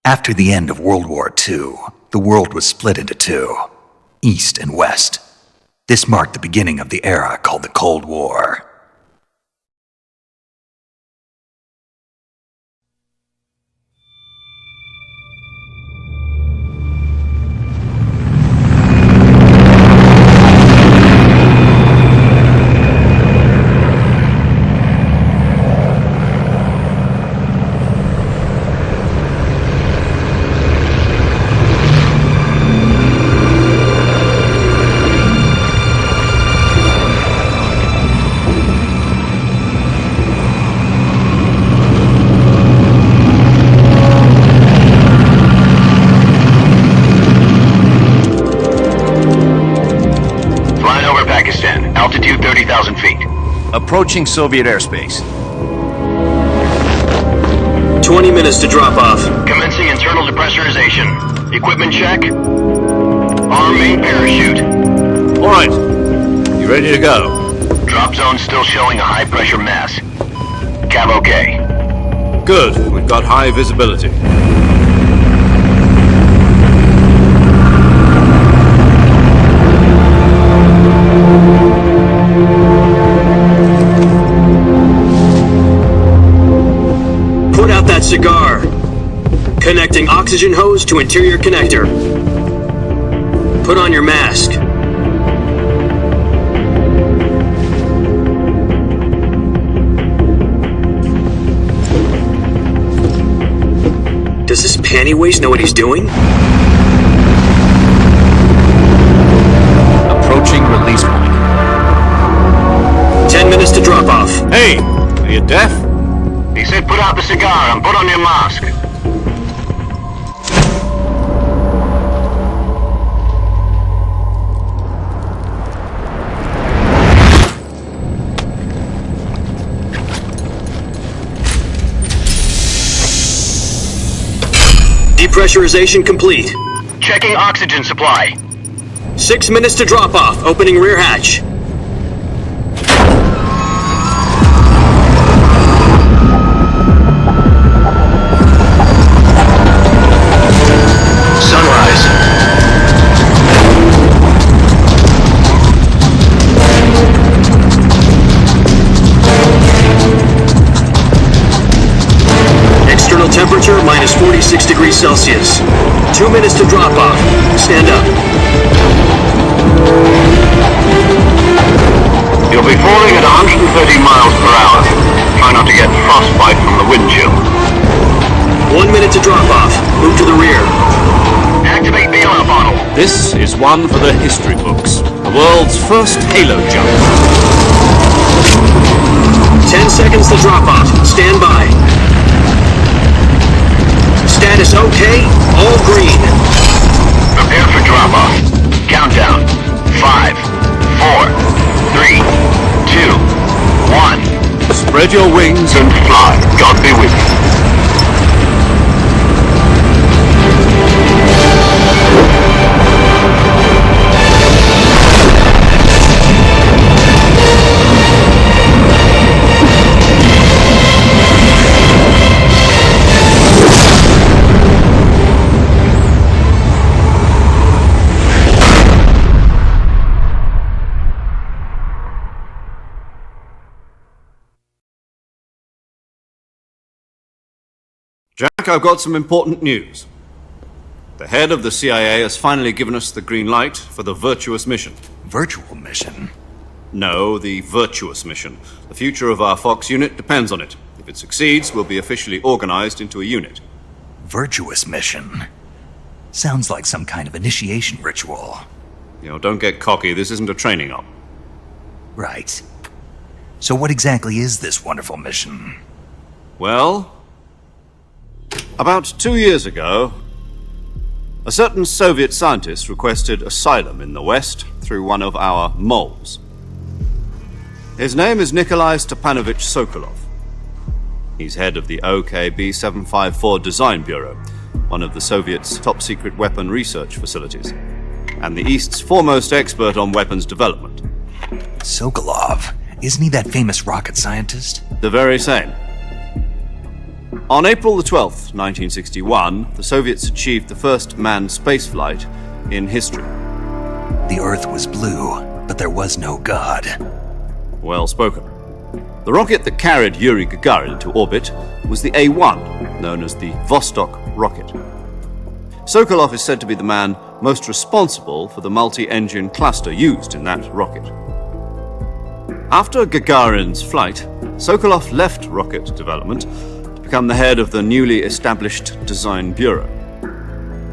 After the end of World War II, the world was split into two, East and West. This marked the beginning of the era called the Cold War. Approaching Soviet airspace. 20 minutes to drop off. Commencing internal depressurization. Equipment check. Arm main parachute. All right. You ready to go? Drop zone still showing a high pressure mass. Cav okay. Good. We've got high visibility. Cigar. Connecting oxygen hose to interior connector. Put on your mask. Does this pantywaist know what he's doing? Approaching release point. 10 minutes to drop off. Hey, are you deaf? He said put out the cigar and put on your mask. Depressurization complete. Checking oxygen supply. 6 minutes to drop off. Opening rear hatch. Temperature minus 46 degrees Celsius. 2 minutes to drop off. Stand up. You'll be falling at 130 miles per hour. Try not to get frostbite from the wind chill. 1 minute to drop off. Move to the rear. Activate the alarm bottle. This is one for the history books. The world's first halo jump. 10 seconds to drop off. Stand by. Status okay, all green. Prepare for drop-off. Countdown. 5, 4, 3, 2, 1. Spread your wings And fly. God be with you. Jack, I've got some important news. The head of the CIA has finally given us the green light for the virtuous mission. Virtual mission? No, the virtuous mission. The future of our Fox unit depends on it. If it succeeds, we'll be officially organized into a unit. Virtuous mission? Sounds like some kind of initiation ritual. You know, don't get cocky. This isn't a training op. Right. So what exactly is this wonderful mission? Well, about 2 years ago, a certain Soviet scientist requested asylum in the West through one of our moles. His name is Nikolai Stepanovich Sokolov. He's head of the OKB-754 Design Bureau, one of the Soviets' top-secret weapon research facilities, and the East's foremost expert on weapons development. Sokolov? Isn't he that famous rocket scientist? The very same. On April the 12th, 1961, the Soviets achieved the first manned spaceflight in history. The Earth was blue, but there was no God. Well spoken. The rocket that carried Yuri Gagarin into orbit was the A-1, known as the Vostok rocket. Sokolov is said to be the man most responsible for the multi-engine cluster used in that rocket. After Gagarin's flight, Sokolov left rocket development to become the head of the newly established Design Bureau.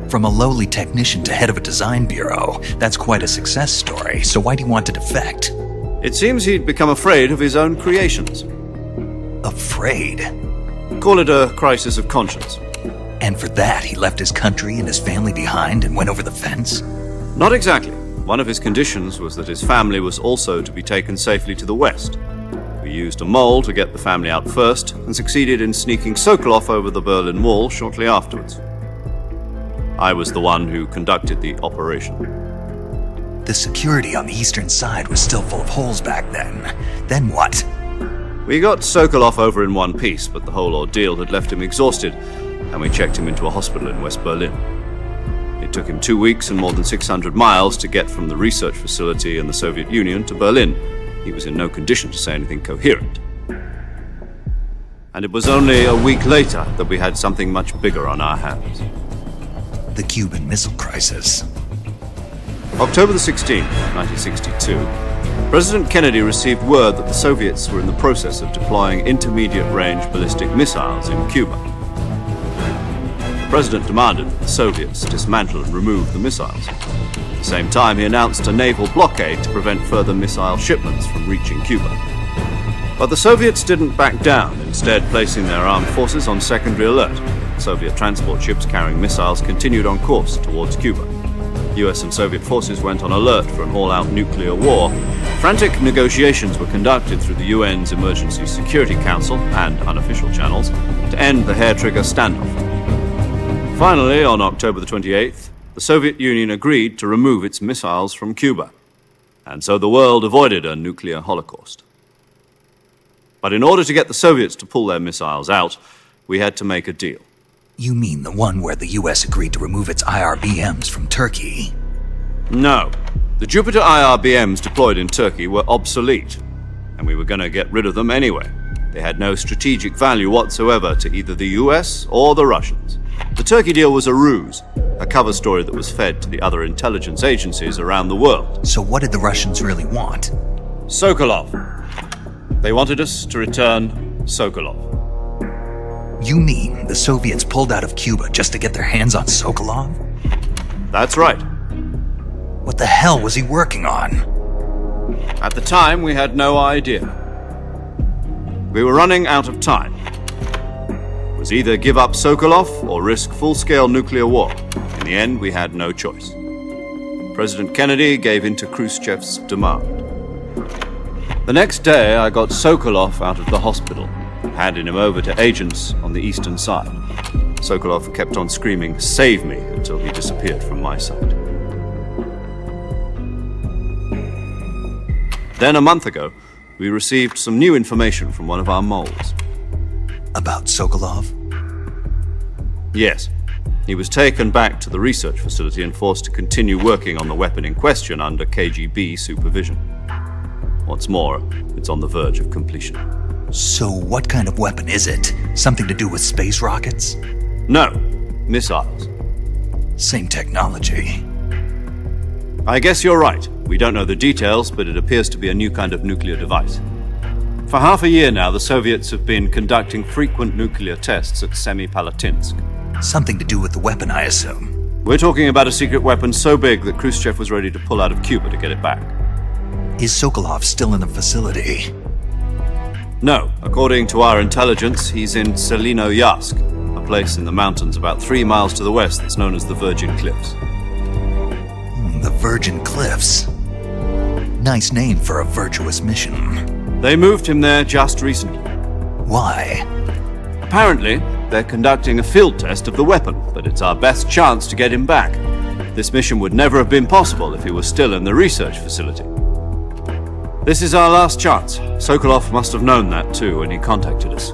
From a lowly technician to head of a design bureau, that's quite a success story, so why do you want to defect? It seems he'd become afraid of his own creations. Afraid? Call it a crisis of conscience. And for that, he left his country and his family behind and went over the fence? Not exactly. One of his conditions was that his family was also to be taken safely to the west. We used a mole to get the family out first and succeeded in sneaking Sokolov over the Berlin Wall shortly afterwards. I was the one who conducted the operation. The security on the eastern side was still full of holes back then. Then what? We got Sokolov over in one piece, but the whole ordeal had left him exhausted, and we checked him into a hospital in West Berlin. It took him 2 weeks and more than 600 miles to get from the research facility in the Soviet Union to Berlin. He was in no condition to say anything coherent. And it was only a week later that we had something much bigger on our hands. The Cuban Missile Crisis. October the 16th, 1962, President Kennedy received word that the Soviets were in the process of deploying intermediate-range ballistic missiles in Cuba. The President demanded that the Soviets dismantle and remove the missiles. At the same time, he announced a naval blockade to prevent further missile shipments from reaching Cuba. But the Soviets didn't back down, instead placing their armed forces on secondary alert. Soviet transport ships carrying missiles continued on course towards Cuba. US and Soviet forces went on alert for an all-out nuclear war. Frantic negotiations were conducted through the UN's Emergency Security Council and unofficial channels to end the hair-trigger standoff. Finally, on October the 28th, the Soviet Union agreed to remove its missiles from Cuba, and so the world avoided a nuclear holocaust. But in order to get the Soviets to pull their missiles out, we had to make a deal. You mean the one where the US agreed to remove its IRBMs from Turkey? No. The Jupiter IRBMs deployed in Turkey were obsolete, and we were going to get rid of them anyway. They had no strategic value whatsoever to either the US or the Russians. The Turkey deal was a ruse, a cover story that was fed to the other intelligence agencies around the world. So what did the Russians really want? Sokolov. They wanted us to return Sokolov. You mean the Soviets pulled out of Cuba just to get their hands on Sokolov? That's right. What the hell was he working on? At the time, we had no idea. We were running out of time. It was either give up Sokolov or risk full-scale nuclear war. In the end, we had no choice. President Kennedy gave in to Khrushchev's demand. The next day, I got Sokolov out of the hospital, handing him over to agents on the eastern side. Sokolov kept on screaming, "Save me," until he disappeared from my sight. Then a month ago, we received some new information from one of our moles. About Sokolov? Yes. He was taken back to the research facility and forced to continue working on the weapon in question under KGB supervision. What's more, it's on the verge of completion. So what kind of weapon is it? Something to do with space rockets? No, missiles. Same technology. I guess you're right. We don't know the details, but it appears to be a new kind of nuclear device. For half a year now, the Soviets have been conducting frequent nuclear tests at Semipalatinsk. Something to do with the weapon, I assume. We're talking about a secret weapon so big that Khrushchev was ready to pull out of Cuba to get it back. Is Sokolov still in the facility? No. According to our intelligence, he's in Selinoyarsk, a place in the mountains about 3 miles to the west that's known as the Virgin Cliffs. The Virgin Cliffs. Nice name for a virtuous mission. They moved him there just recently. Why? Apparently, they're conducting a field test of the weapon, but it's our best chance to get him back. This mission would never have been possible if he was still in the research facility. This is our last chance. Sokolov must have known that too when he contacted us.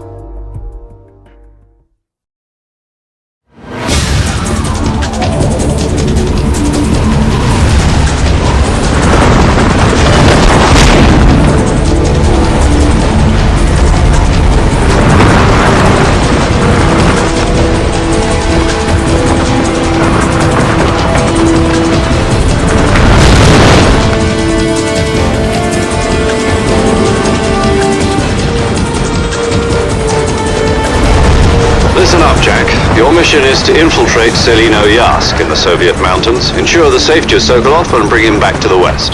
enough, Jack. Your mission is to infiltrate Selino Yask in the Soviet mountains, ensure the safety of Sokolov, and bring him back to the West.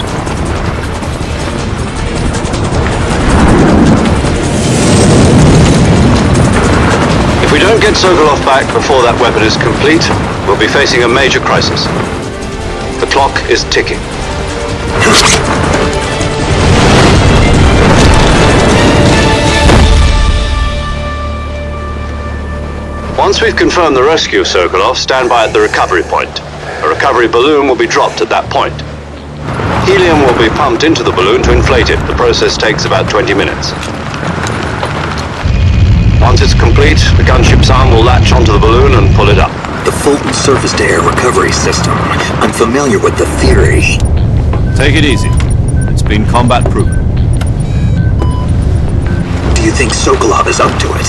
If we don't get Sokolov back before that weapon is complete, we'll be facing a major crisis. The clock is ticking. Once we've confirmed the rescue of Sokolov, stand by at the recovery point. A recovery balloon will be dropped at that point. Helium will be pumped into the balloon to inflate it. The process takes about 20 minutes. Once it's complete, the gunship's arm will latch onto the balloon and pull it up. The Fulton surface-to-air recovery system. I'm familiar with the theory. Take it easy. It's been combat-proven. Do you think Sokolov is up to it?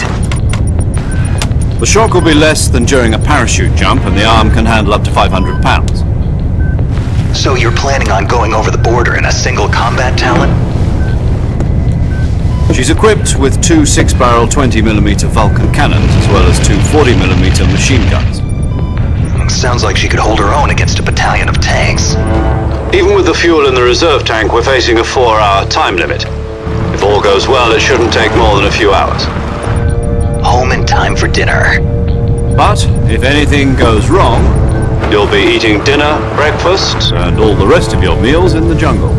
The shock will be less than during a parachute jump, and the arm can handle up to 500 pounds. So you're planning on going over the border in a single combat talent? She's equipped with two 6-barrel 20mm Vulcan cannons, as well as two 40mm machine guns. Sounds like she could hold her own against a battalion of tanks. Even with the fuel in the reserve tank, we're facing a 4-hour time limit. If all goes well, it shouldn't take more than a few hours. Home in time for dinner. But if anything goes wrong, you'll be eating dinner, breakfast, and all the rest of your meals in the jungle.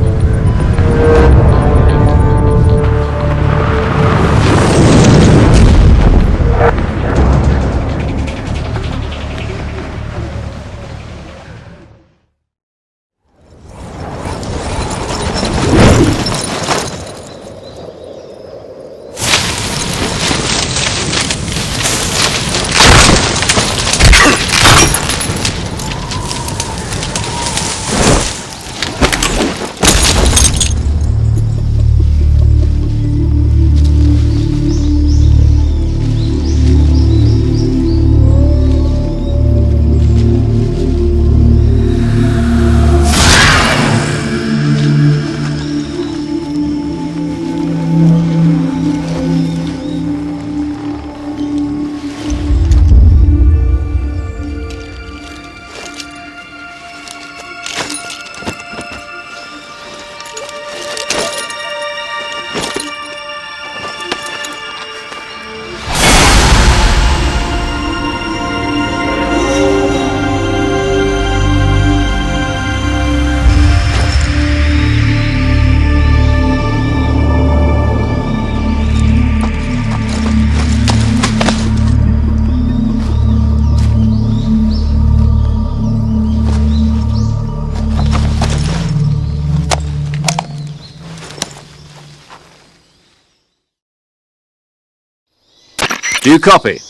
Do you copy?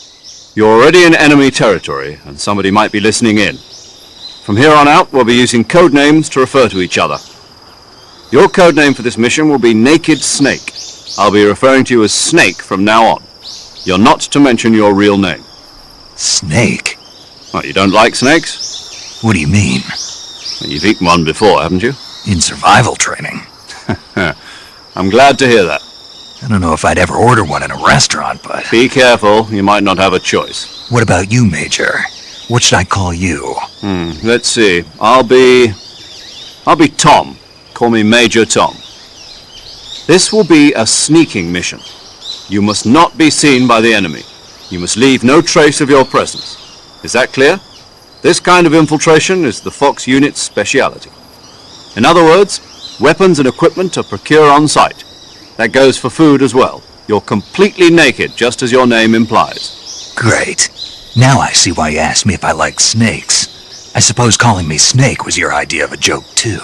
You're already in enemy territory, and somebody might be listening in. From here on out, we'll be using code names to refer to each other. Your code name for this mission will be Naked Snake. I'll be referring to you as Snake from now on. You're not to mention your real name. Snake? What, you don't like snakes? What do you mean? Well, you've eaten one before, haven't you? In survival training. I'm glad to hear that. I don't know if I'd ever order one in a restaurant, but... Be careful, you might not have a choice. What about you, Major? What should I call you? Let's see. I'll be Tom. Call me Major Tom. This will be a sneaking mission. You must not be seen by the enemy. You must leave no trace of your presence. Is that clear? This kind of infiltration is the Fox unit's speciality. In other words, weapons and equipment are procured on site. That goes for food as well. You're completely naked, just as your name implies. Great. Now I see why you asked me if I like snakes. I suppose calling me Snake was your idea of a joke, too.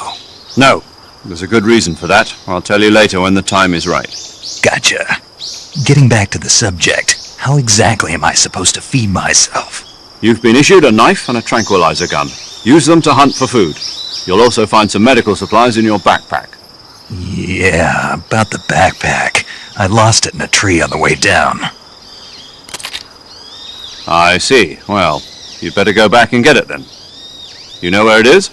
No, there's a good reason for that. I'll tell you later when the time is right. Gotcha. Getting back to the subject, how exactly am I supposed to feed myself? You've been issued a knife and a tranquilizer gun. Use them to hunt for food. You'll also find some medical supplies in your backpack. Yeah, about the backpack. I lost it in a tree on the way down. I see. Well, you'd better go back and get it then. You know where it is?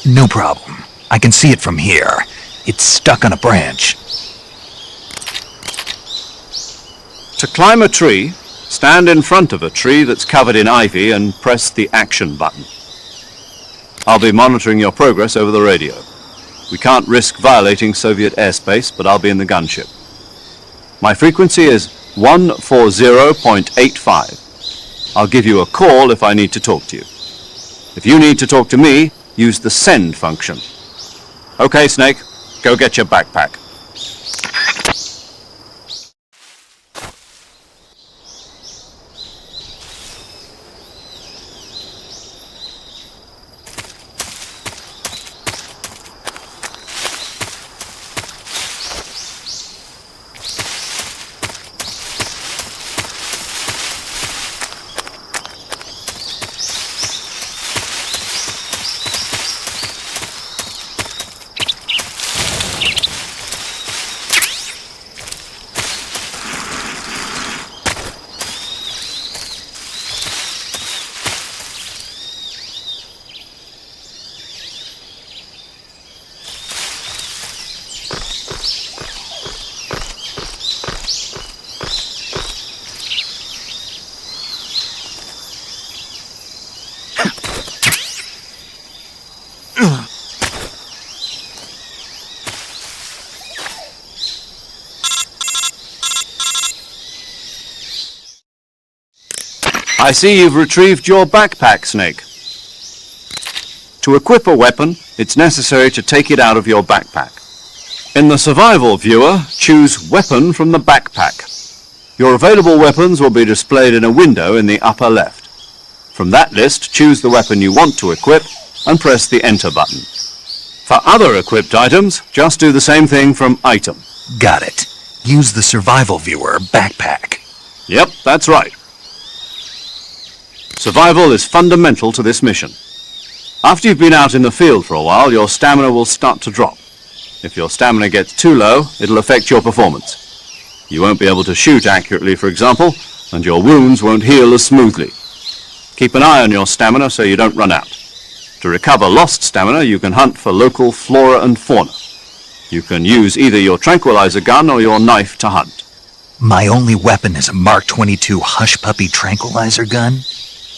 No problem. I can see it from here. It's stuck on a branch. To climb a tree, Stand in front of a tree that's covered in ivy and press the action button. I'll be monitoring your progress over the radio. We can't risk violating Soviet airspace, but I'll be in the gunship. My frequency is 140.85. I'll give you a call if I need to talk to you. If you need to talk to me, use the send function. Okay, Snake, go get your backpack. I see you've retrieved your backpack, Snake. To equip a weapon, it's necessary to take it out of your backpack. In the survival viewer, choose Weapon from the backpack. Your available weapons will be displayed in a window in the upper left. From that list, choose the weapon you want to equip and press the Enter button. For other equipped items, just do the same thing from Item. Got it. Use the survival viewer backpack. Yep, that's right. Survival is fundamental to this mission. After you've been out in the field for a while, your stamina will start to drop. If your stamina gets too low, it'll affect your performance. You won't be able to shoot accurately, for example, and your wounds won't heal as smoothly. Keep an eye on your stamina so you don't run out. To recover lost stamina, you can hunt for local flora and fauna. You can use either your tranquilizer gun or your knife to hunt. My only weapon is a Mark 22 Hush Puppy tranquilizer gun?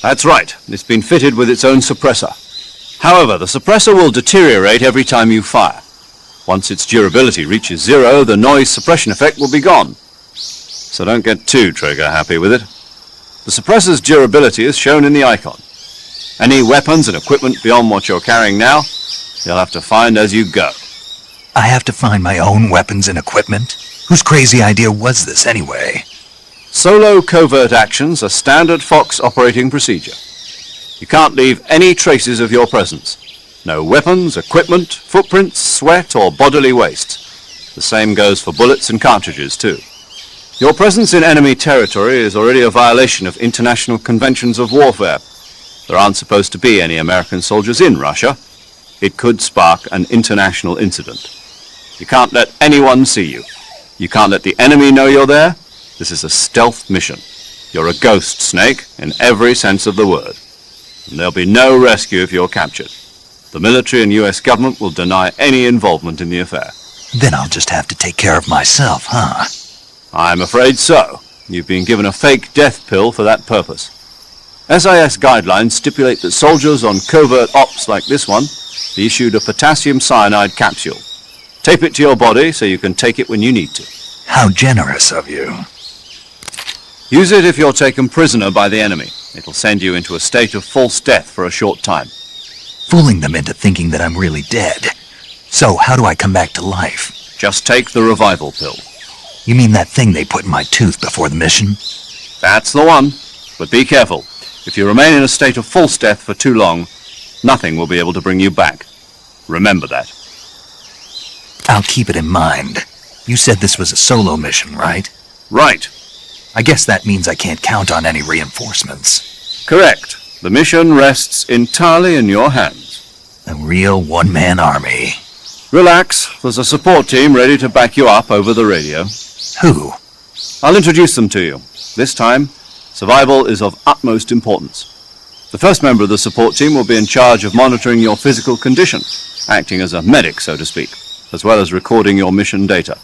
That's right. It's been fitted with its own suppressor. However, the suppressor will deteriorate every time you fire. Once its durability reaches 0, the noise suppression effect will be gone. So don't get too trigger-happy with it. The suppressor's durability is shown in the icon. Any weapons and equipment beyond what you're carrying now, you'll have to find as you go. I have to find my own weapons and equipment? Whose crazy idea was this anyway? Solo covert actions are standard Fox operating procedure. You can't leave any traces of your presence. No weapons, equipment, footprints, sweat, or bodily waste. The same goes for bullets and cartridges, too. Your presence in enemy territory is already a violation of international conventions of warfare. There aren't supposed to be any American soldiers in Russia. It could spark an international incident. You can't let anyone see you. You can't let the enemy know you're there. This is a stealth mission. You're a ghost, Snake, in every sense of the word. And there'll be no rescue if you're captured. The military and US government will deny any involvement in the affair. Then I'll just have to take care of myself, huh? I'm afraid so. You've been given a fake death pill for that purpose. SIS guidelines stipulate that soldiers on covert ops like this one be issued a potassium cyanide capsule. Tape it to your body so you can take it when you need to. How generous of you. Use it if you're taken prisoner by the enemy. It'll send you into a state of false death for a short time. Fooling them into thinking that I'm really dead. So how do I come back to life? Just take the revival pill. You mean that thing they put in my tooth before the mission? That's the one. But be careful. If you remain in a state of false death for too long, nothing will be able to bring you back. Remember that. I'll keep it in mind. You said this was a solo mission, right? Right. I guess that means I can't count on any reinforcements. Correct. The mission rests entirely in your hands. A real one-man army. Relax. There's a support team ready to back you up over the radio. Who? I'll introduce them to you. This time, survival is of utmost importance. The first member of the support team will be in charge of monitoring your physical condition, acting as a medic, so to speak, as well as recording your mission data.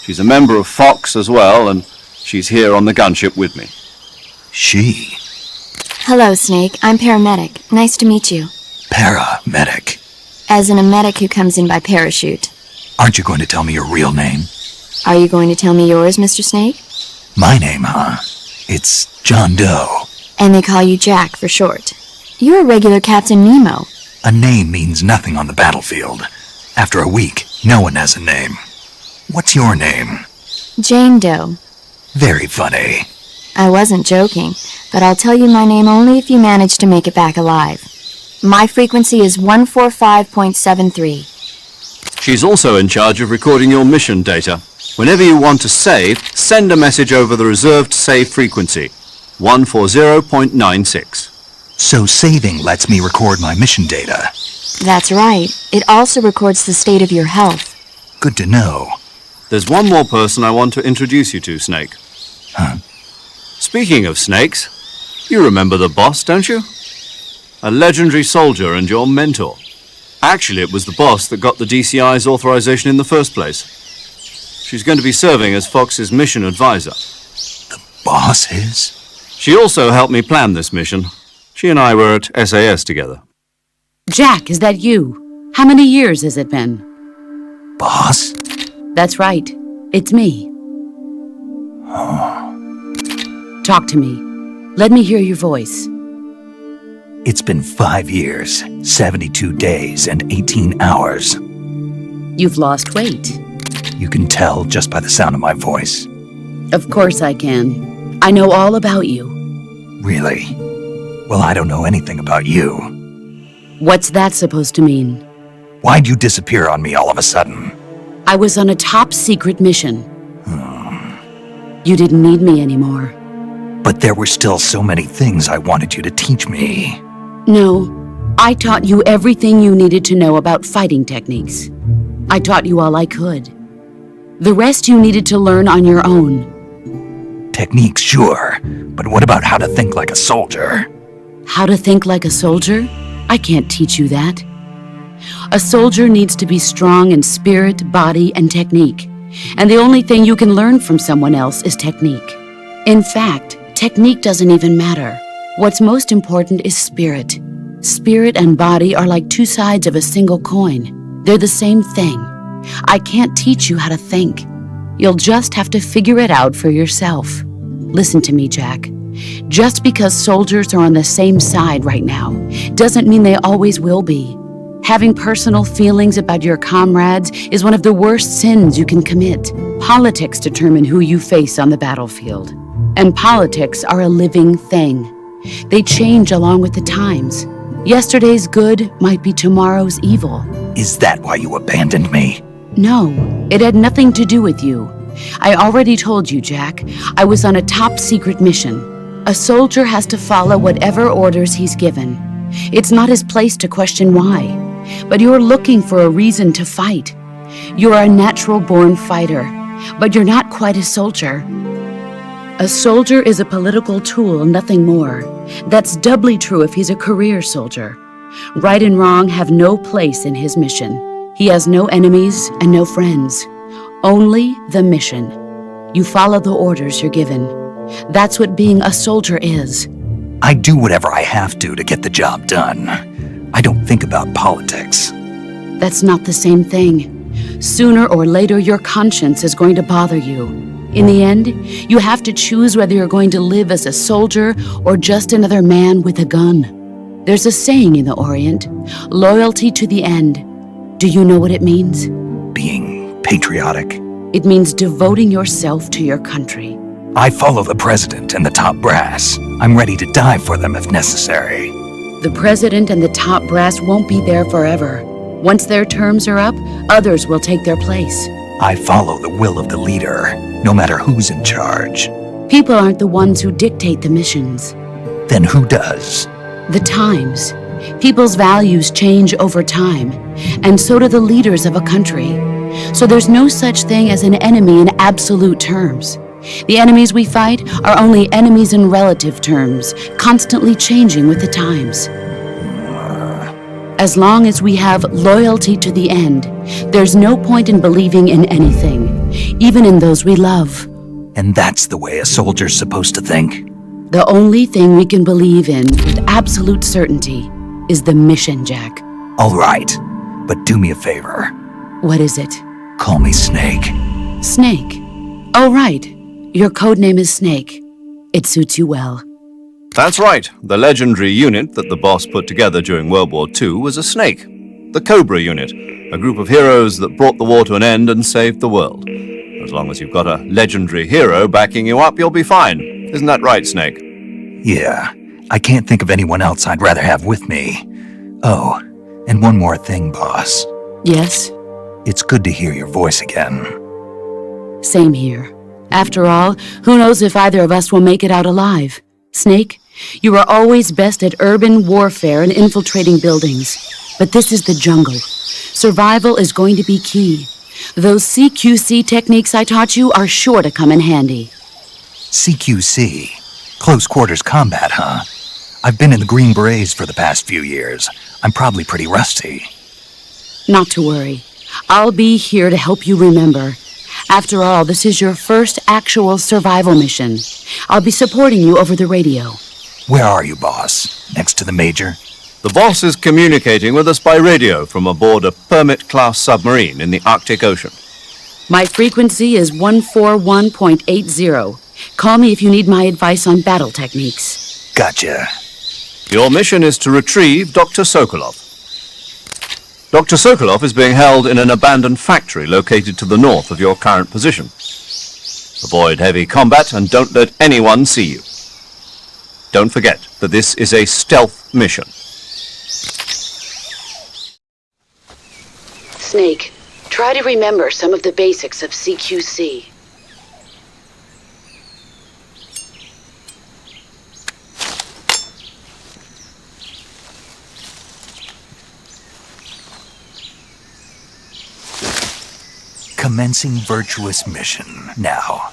She's a member of Fox as well, and she's here on the gunship with me. She? Hello, Snake. I'm paramedic. Nice to meet you. Paramedic. As in a medic who comes in by parachute. Aren't you going to tell me your real name? Are you going to tell me yours, Mr. Snake? My name, huh? It's John Doe. And they call you Jack for short. You're a regular Captain Nemo. A name means nothing on the battlefield. After a week, no one has a name. What's your name? Jane Doe. Very funny. I wasn't joking, but I'll tell you my name only if you manage to make it back alive. My frequency is 145.73. She's also in charge of recording your mission data. Whenever you want to save, send a message over the reserved save frequency, 140.96. So saving lets me record my mission data. That's right. It also records the state of your health. Good to know. There's one more person I want to introduce you to, Snake. Huh? Speaking of snakes, you remember the boss, don't you? A legendary soldier and your mentor. Actually, it was the boss that got the DCI's authorization in the first place. She's going to be serving as Fox's mission advisor. Boss is? She also helped me plan this mission. She and I were at SAS together. Jack, is that you? How many years has it been? Boss? That's right. It's me. Talk to me. Let me hear your voice. It's been 5 years, 72 days, and 18 hours. You've lost weight. You can tell just by the sound of my voice. Of course I can. I know all about you. Really? Well, I don't know anything about you. What's that supposed to mean? Why'd you disappear on me all of a sudden? I was on a top-secret mission. You didn't need me anymore. But there were still so many things I wanted you to teach me. No, I taught you everything you needed to know about fighting techniques. I taught you all I could. The rest you needed to learn on your own. Techniques, sure. But what about how to think like a soldier? How to think like a soldier? I can't teach you that. A soldier needs to be strong in spirit, body, and technique. And the only thing you can learn from someone else is technique. In fact, technique doesn't even matter. What's most important is spirit. Spirit and body are like two sides of a single coin. They're the same thing. I can't teach you how to think. You'll just have to figure it out for yourself. Listen to me, Jack. Just because soldiers are on the same side right now doesn't mean they always will be. Having personal feelings about your comrades is one of the worst sins you can commit. Politics determine who you face on the battlefield. And politics are a living thing. They change along with the times. Yesterday's good might be tomorrow's evil. Is that why you abandoned me? No, it had nothing to do with you. I already told you, Jack. I was on a top-secret mission. A soldier has to follow whatever orders he's given. It's not his place to question why. But you're looking for a reason to fight. You're a natural-born fighter, but you're not quite a soldier. A soldier is a political tool, nothing more. That's doubly true if he's a career soldier. Right and wrong have no place in his mission. He has no enemies and no friends. Only the mission. You follow the orders you're given. That's what being a soldier is. I do whatever I have to get the job done. I don't think about politics. That's not the same thing. Sooner or later, your conscience is going to bother you. In the end, you have to choose whether you're going to live as a soldier or just another man with a gun. There's a saying in the Orient, loyalty to the end. Do you know what it means? Being patriotic. It means devoting yourself to your country. I follow the president and the top brass. I'm ready to die for them if necessary. The president and the top brass won't be there forever. Once their terms are up, others will take their place. I follow the will of the leader, no matter who's in charge. People aren't the ones who dictate the missions. Then who does? The times. People's values change over time, and so do the leaders of a country. So there's no such thing as an enemy in absolute terms. The enemies we fight are only enemies in relative terms, constantly changing with the times. As long as we have loyalty to the end, there's no point in believing in anything, even in those we love. And that's the way a soldier's supposed to think? The only thing we can believe in with absolute certainty is the mission, Jack. All right, but do me a favor. What is it? Call me Snake. Snake. Oh, right. Your code name is Snake. It suits you well. That's right. The legendary unit that the boss put together during World War II was a snake. The Cobra unit, a group of heroes that brought the war to an end and saved the world. As long as you've got a legendary hero backing you up, you'll be fine. Isn't that right, Snake? Yeah, I can't think of anyone else I'd rather have with me. Oh, and one more thing, boss. Yes? It's good to hear your voice again. Same here. After all, who knows if either of us will make it out alive? Snake, you are always best at urban warfare and infiltrating buildings. But this is the jungle. Survival is going to be key. Those CQC techniques I taught you are sure to come in handy. CQC? Close quarters combat, huh? I've been in the Green Berets for the past few years. I'm probably pretty rusty. Not to worry. I'll be here to help you remember. After all, this is your first actual survival mission. I'll be supporting you over the radio. Where are you, boss? Next to the Major? The boss is communicating with us by radio from aboard a Permit-class submarine in the Arctic Ocean. My frequency is 141.80. Call me if you need my advice on battle techniques. Gotcha. Your mission is to retrieve Dr. Sokolov. Dr. Sokolov is being held in an abandoned factory located to the north of your current position. Avoid heavy combat and don't let anyone see you. Don't forget that this is a stealth mission. Snake, try to remember some of the basics of CQC. Commencing virtuous mission now.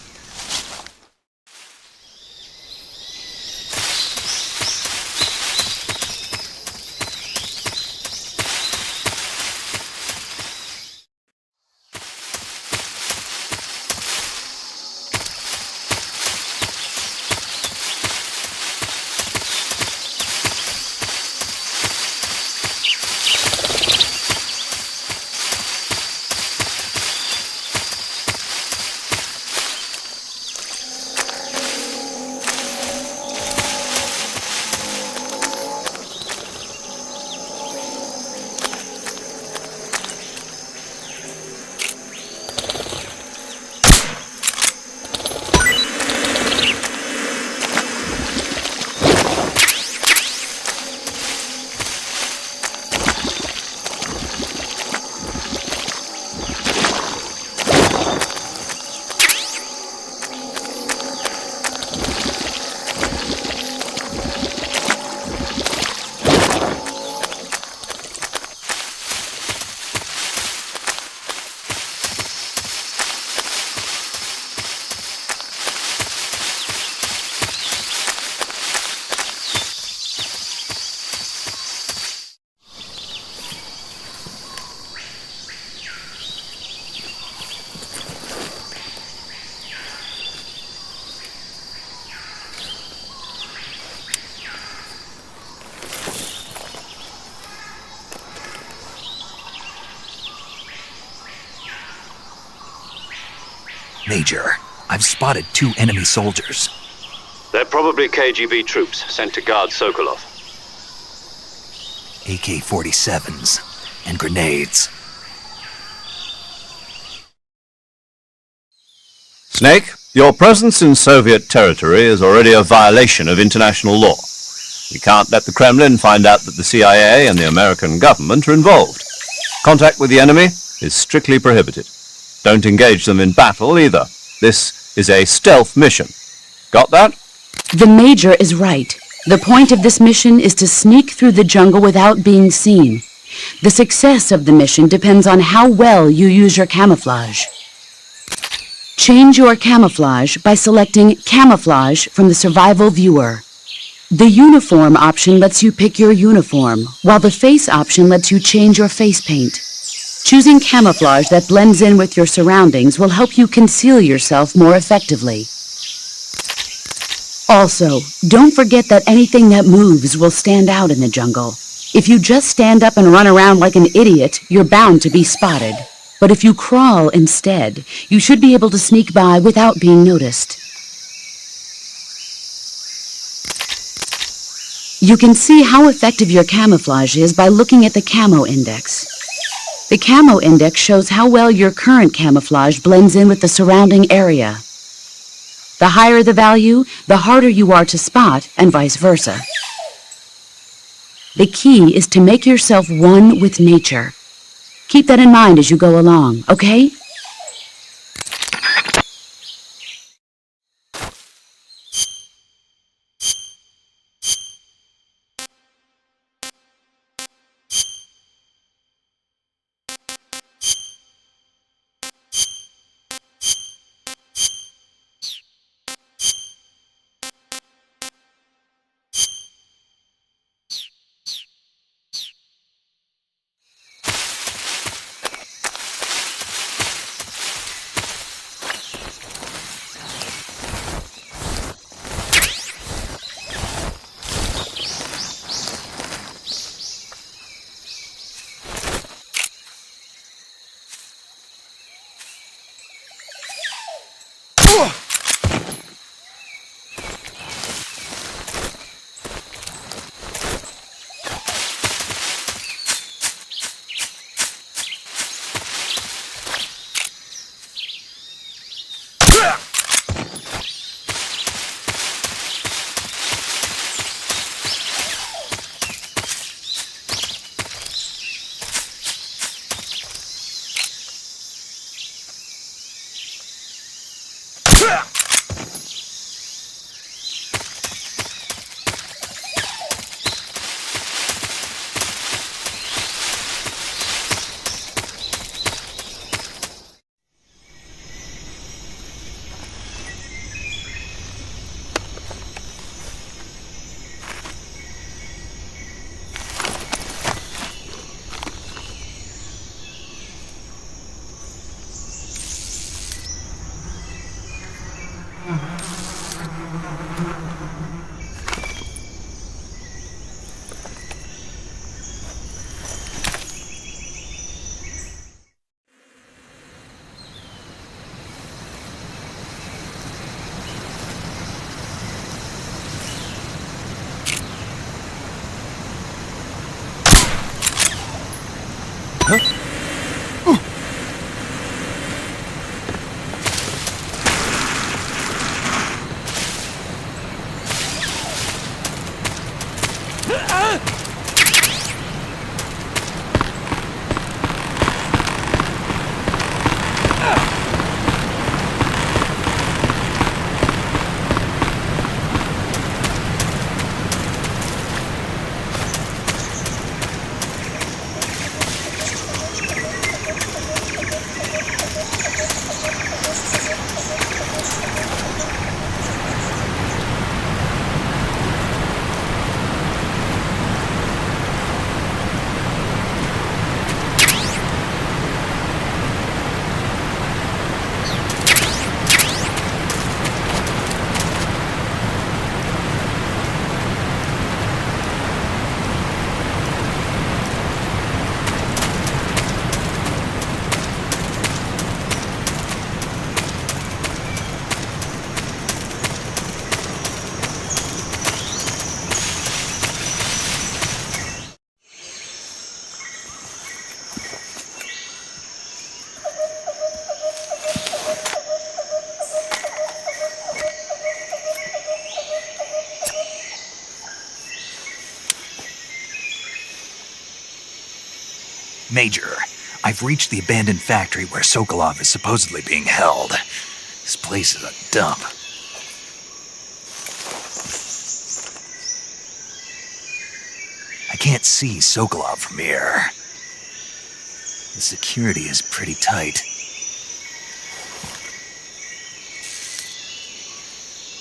Major, I've spotted 2 enemy soldiers. They're probably KGB troops sent to guard Sokolov. AK-47s and grenades. Snake, your presence in Soviet territory is already a violation of international law. We can't let the Kremlin find out that the CIA and the American government are involved. Contact with the enemy is strictly prohibited. Don't engage them in battle either. This is a stealth mission. Got that? The Major is right. The point of this mission is to sneak through the jungle without being seen. The success of the mission depends on how well you use your camouflage. Change your camouflage by selecting Camouflage from the Survival Viewer. The Uniform option lets you pick your uniform, while the Face option lets you change your face paint. Choosing camouflage that blends in with your surroundings will help you conceal yourself more effectively. Also, don't forget that anything that moves will stand out in the jungle. If you just stand up and run around like an idiot, you're bound to be spotted. But if you crawl instead, you should be able to sneak by without being noticed. You can see how effective your camouflage is by looking at the camo index. The camo index shows how well your current camouflage blends in with the surrounding area. The higher the value, the harder you are to spot, and vice versa. The key is to make yourself one with nature. Keep that in mind as you go along, okay? Major, I've reached the abandoned factory where Sokolov is supposedly being held. This place is a dump. I can't see Sokolov from here. The security is pretty tight.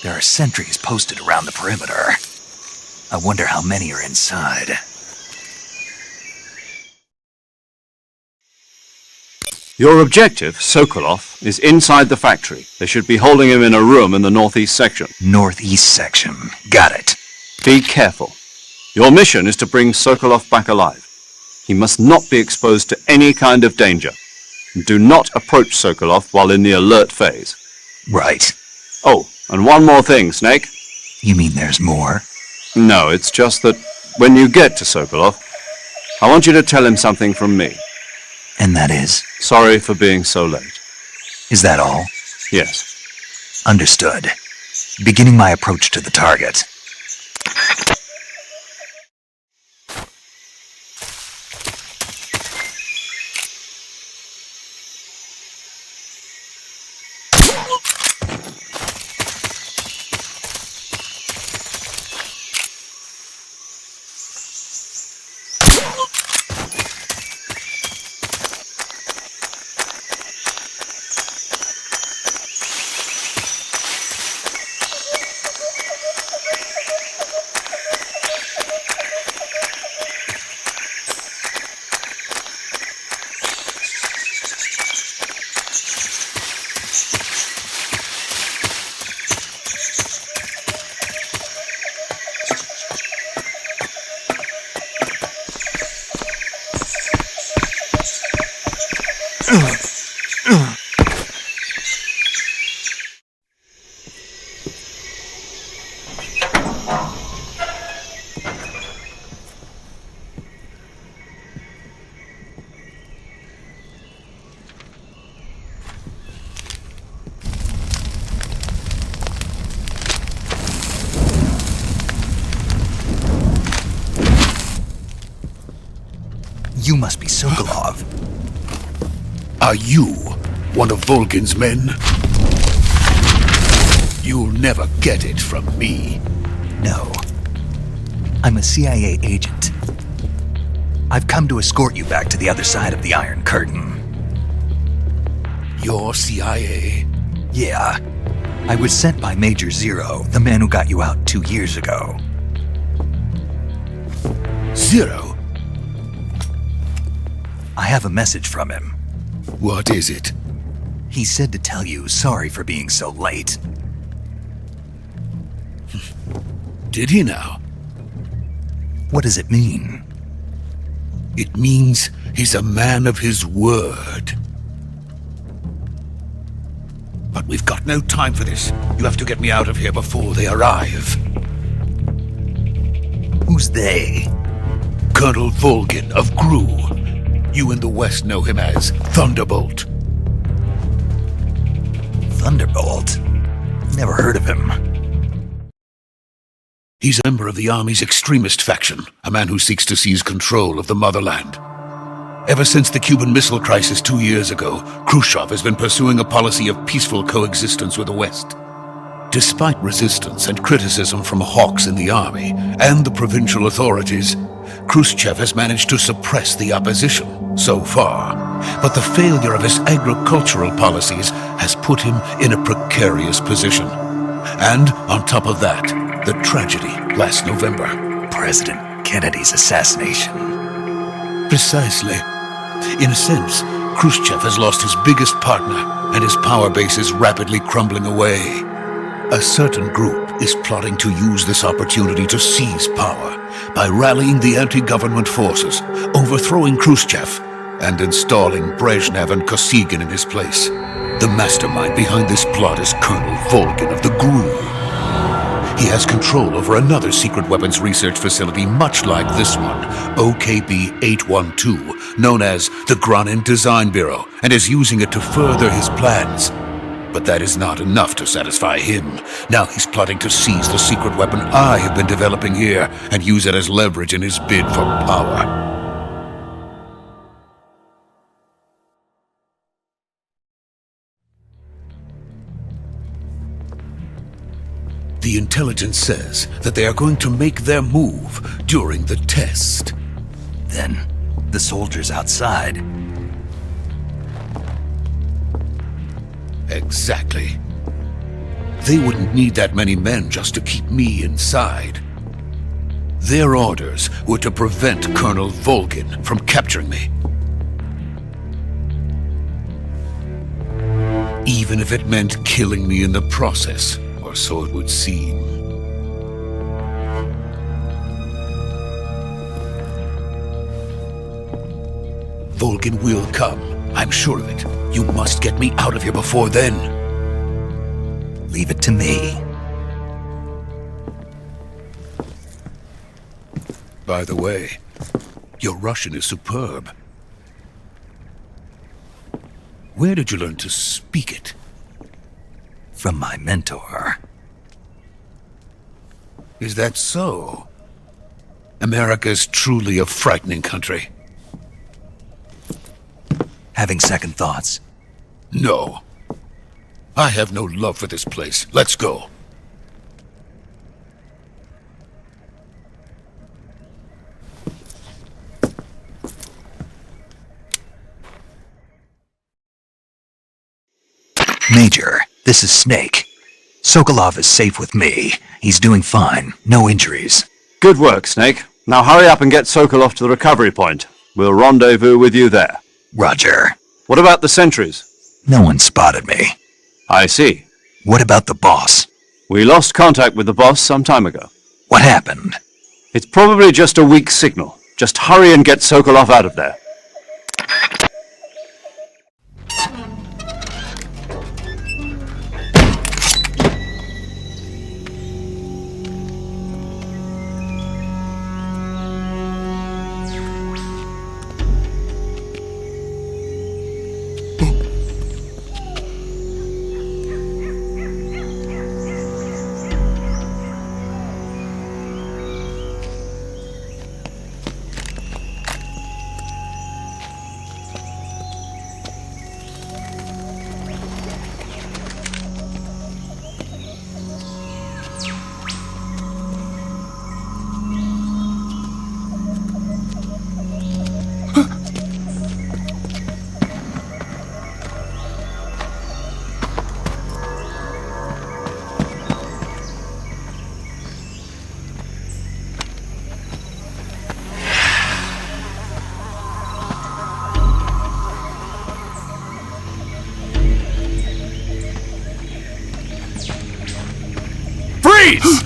There are sentries posted around the perimeter. I wonder how many are inside. Your objective, Sokolov, is inside the factory. They should be holding him in a room in the northeast section. Northeast section. Got it. Be careful. Your mission is to bring Sokolov back alive. He must not be exposed to any kind of danger. Do not approach Sokolov while in the alert phase. Right. Oh, and one more thing, Snake. You mean there's more? No, it's just that when you get to Sokolov, I want you to tell him something from me. And that is? Sorry for being so late. Is that all? Yes. Understood. Beginning my approach to the target. You must be Sokolov. Are you one of Volgin's men? You'll never get it from me. No. I'm a CIA agent. I've come to escort you back to the other side of the Iron Curtain. You're CIA? Yeah. I was sent by Major Zero, the man who got you out 2 years ago. Zero? I have a message from him. What is it? He said to tell you sorry for being so late. Did he now? What does it mean? It means he's a man of his word. But we've got no time for this. You have to get me out of here before they arrive. Who's they? Colonel Volgin of Gru. You in the West know him as Thunderbolt. Thunderbolt? Never heard of him. He's a member of the Army's extremist faction, a man who seeks to seize control of the motherland. Ever since the Cuban Missile Crisis 2 years ago, Khrushchev has been pursuing a policy of peaceful coexistence with the West. Despite resistance and criticism from hawks in the army and the provincial authorities, Khrushchev has managed to suppress the opposition so far. But the failure of his agricultural policies has put him in a precarious position. And on top of that, the tragedy last November. President Kennedy's assassination. Precisely. In a sense, Khrushchev has lost his biggest partner, and his power base is rapidly crumbling away. A certain group is plotting to use this opportunity to seize power by rallying the anti-government forces, overthrowing Khrushchev, and installing Brezhnev and Kosygin in his place. The mastermind behind this plot is Colonel Volgin of the Gru. He has control over another secret weapons research facility much like this one, OKB-812, known as the Granin Design Bureau, and is using it to further his plans. But that is not enough to satisfy him. Now he's plotting to seize the secret weapon I have been developing here and use it as leverage in his bid for power. The intelligence says that they are going to make their move during the test. Then, the soldiers outside. Exactly. They wouldn't need that many men just to keep me inside. Their orders were to prevent Colonel Volgin from capturing me. Even if it meant killing me in the process, or so it would seem. Volgin will come. I'm sure of it. You must get me out of here before then. Leave it to me. By the way, your Russian is superb. Where did you learn to speak it? From my mentor. Is that so? America is truly a frightening country. Having second thoughts? No. I have no love for this place. Let's go. Major, this is Snake. Sokolov is safe with me. He's doing fine. No injuries. Good work, Snake. Now hurry up and get Sokolov to the recovery point. We'll rendezvous with you there. Roger. What about the sentries? No one spotted me. I see. What about the boss? We lost contact with the boss some time ago. What happened? It's probably just a weak signal. Just hurry and get Sokolov out of there. Freeze!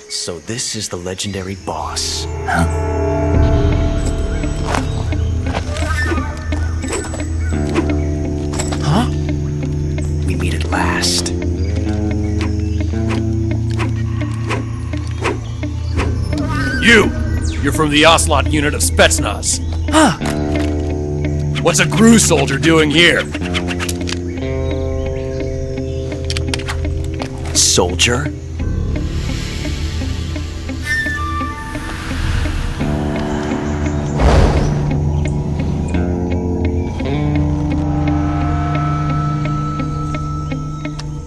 So this is the legendary boss. Huh? We meet at last. You're from the Ocelot unit of Spetsnaz. Huh. What's a GRU soldier doing here? Soldier?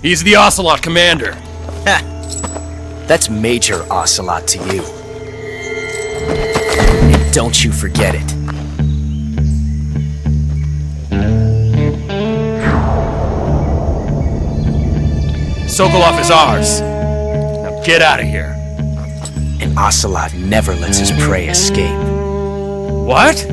He's the Ocelot commander. Heh. That's Major Ocelot to you. And don't you forget it. Sokolov is ours. Now get out of here. And Ocelot never lets his prey escape. What?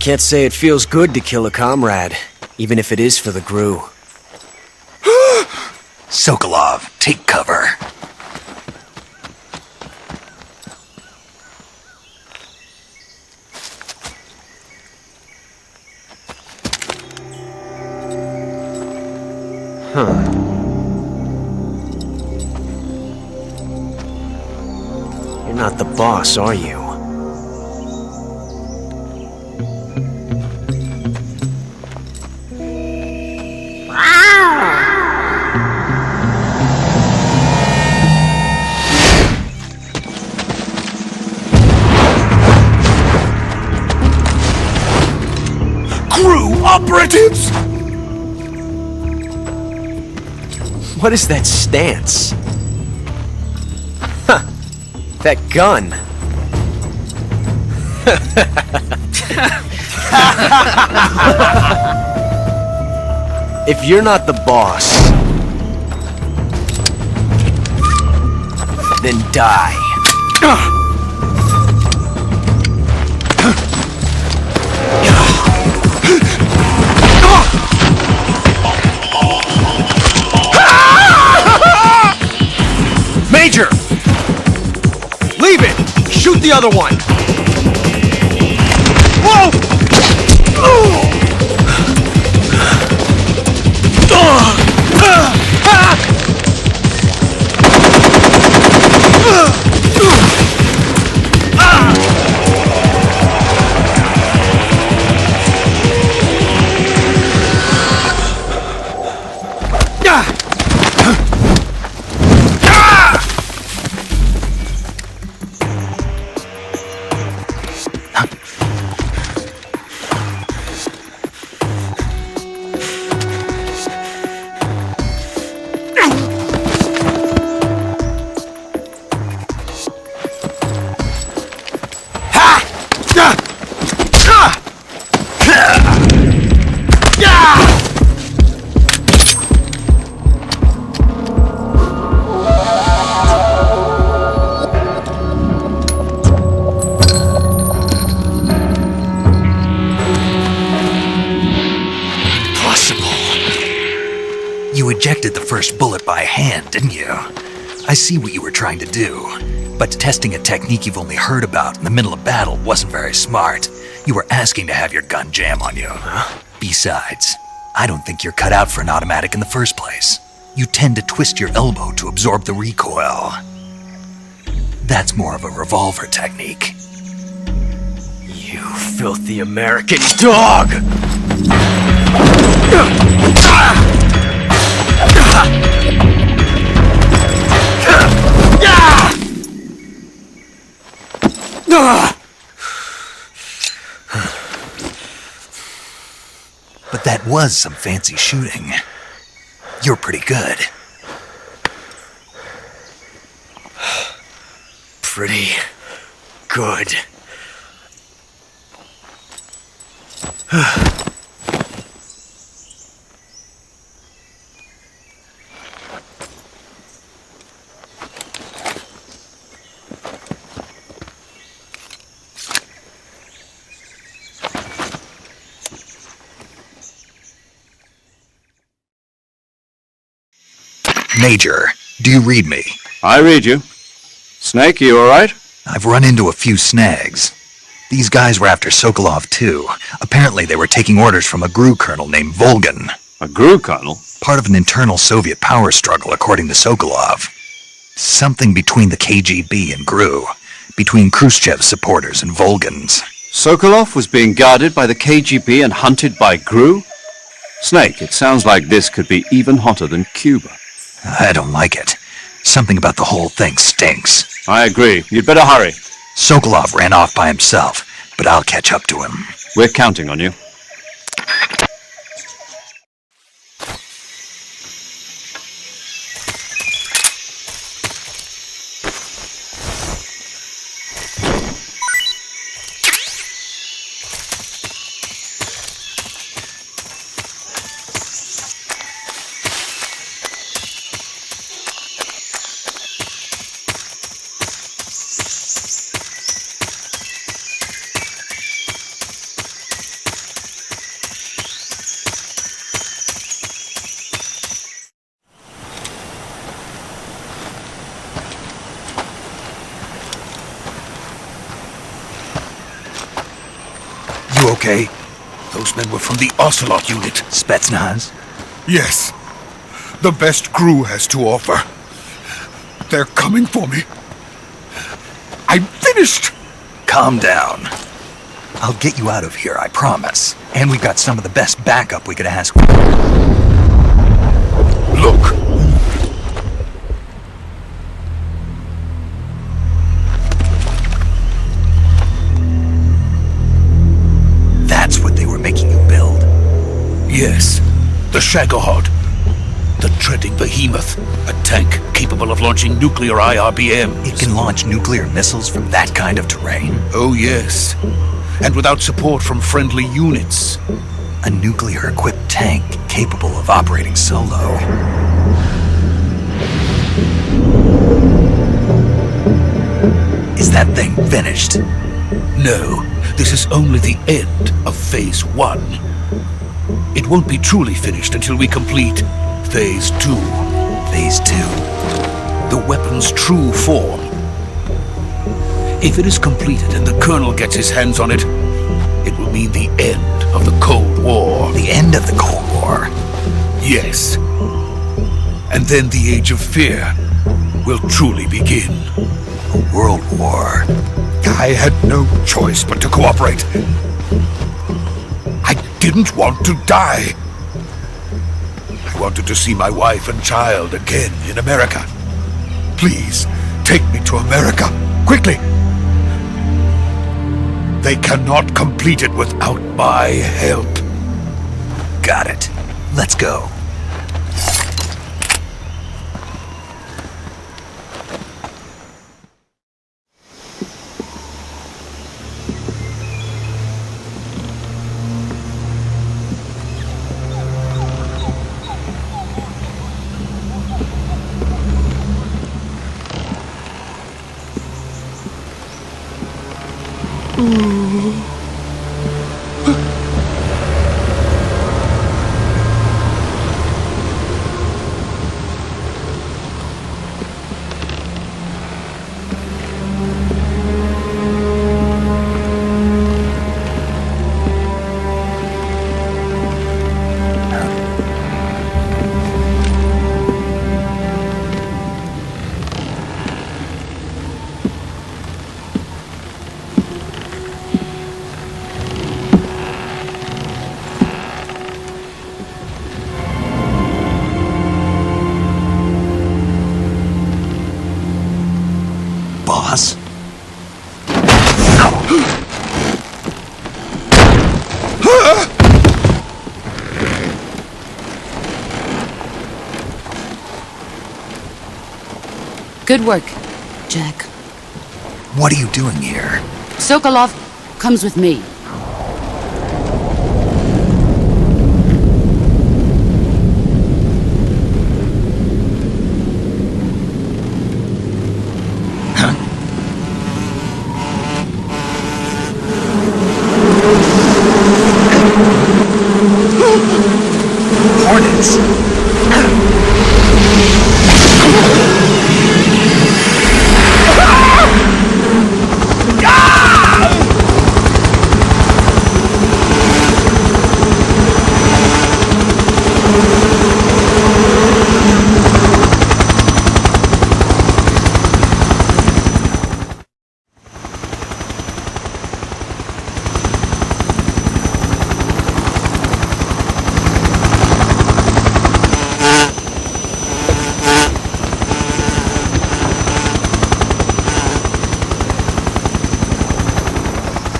can't say it feels good to kill a comrade, even if it is for the GRU. Sokolov, take cover. You're not the boss, are you? GRU operatives! What is that stance? Huh. That gun. If you're not the boss, then die. Major! Leave it! Shoot the other one! Whoa! You ejected the first bullet by hand, didn't you? I see what you were trying to do, but testing a technique you've only heard about in the middle of battle wasn't very smart. You were asking to have your gun jam on you. Besides, I don't think you're cut out for an automatic in the first place. You tend to twist your elbow to absorb the recoil. That's more of a revolver technique. You filthy American dog! But that was some fancy shooting. You're pretty good. Pretty good. Major, do you read me? I read you. Snake, you alright? I've run into a few snags. These guys were after Sokolov too. Apparently they were taking orders from a GRU colonel named Volgan. A GRU colonel? Part of an internal Soviet power struggle, according to Sokolov. Something between the KGB and GRU. Between Khrushchev's supporters and Volgan's. Sokolov was being guarded by the KGB and hunted by GRU? Snake, it sounds like this could be even hotter than Cuba. I don't like it. Something about the whole thing stinks. I agree. You'd better hurry. Sokolov ran off by himself, but I'll catch up to him. We're counting on you. okay? Those men were from the Ocelot unit. Spetsnaz? Yes. The best crew has to offer. They're coming for me. I'm finished! Calm down. I'll get you out of here, I promise. And we've got some of the best backup we could ask for. Look. That's what they were making you build? Yes. The Shagohod. The treading behemoth. A tank capable of launching nuclear IRBMs. It can launch nuclear missiles from that kind of terrain? Oh, yes. And without support from friendly units. A nuclear-equipped tank capable of operating solo. Is that thing finished? No, this is only the end of Phase 1. It won't be truly finished until we complete Phase 2. Phase 2? The weapon's true form. If it is completed and the Colonel gets his hands on it, it will mean the end of the Cold War. The end of the Cold War? Yes. And then the Age of Fear will truly begin. A world war. I had no choice but to cooperate. I didn't want to die. I wanted to see my wife and child again in America. Please, take me to America, quickly. They cannot complete it without my help. Got it. Let's go. Boss? Good work, Jack. What are you doing here? Sokolov comes with me. Hornets?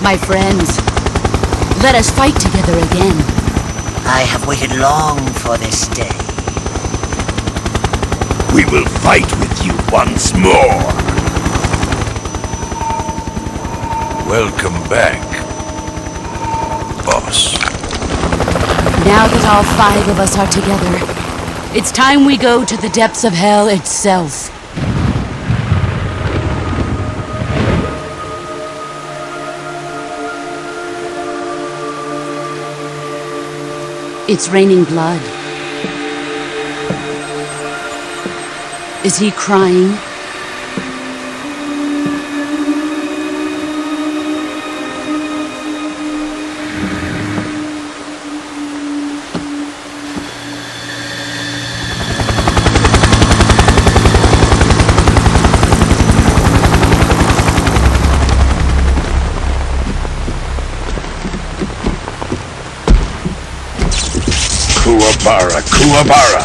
My friends, let us fight together again. I have waited long for this day. We will fight with you once more. Welcome back, boss. Now that all 5 of us are together, it's time we go to the depths of hell itself. It's raining blood. Is he crying? Bara Kuabara.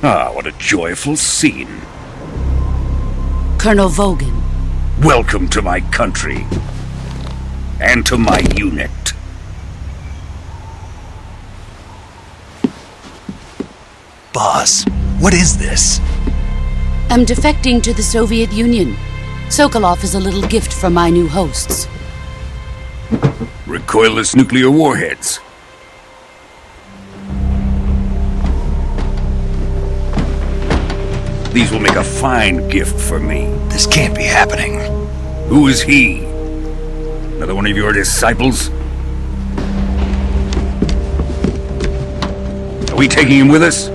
Ah, what a joyful scene. Colonel Vogan. Welcome to my country. And to my unit. Boss, what is this? I'm defecting to the Soviet Union. Sokolov is a little gift from my new hosts. Recoilless nuclear warheads. These will make a fine gift for me. This can't be happening. Who is he? Another one of your disciples? Are we taking him with us?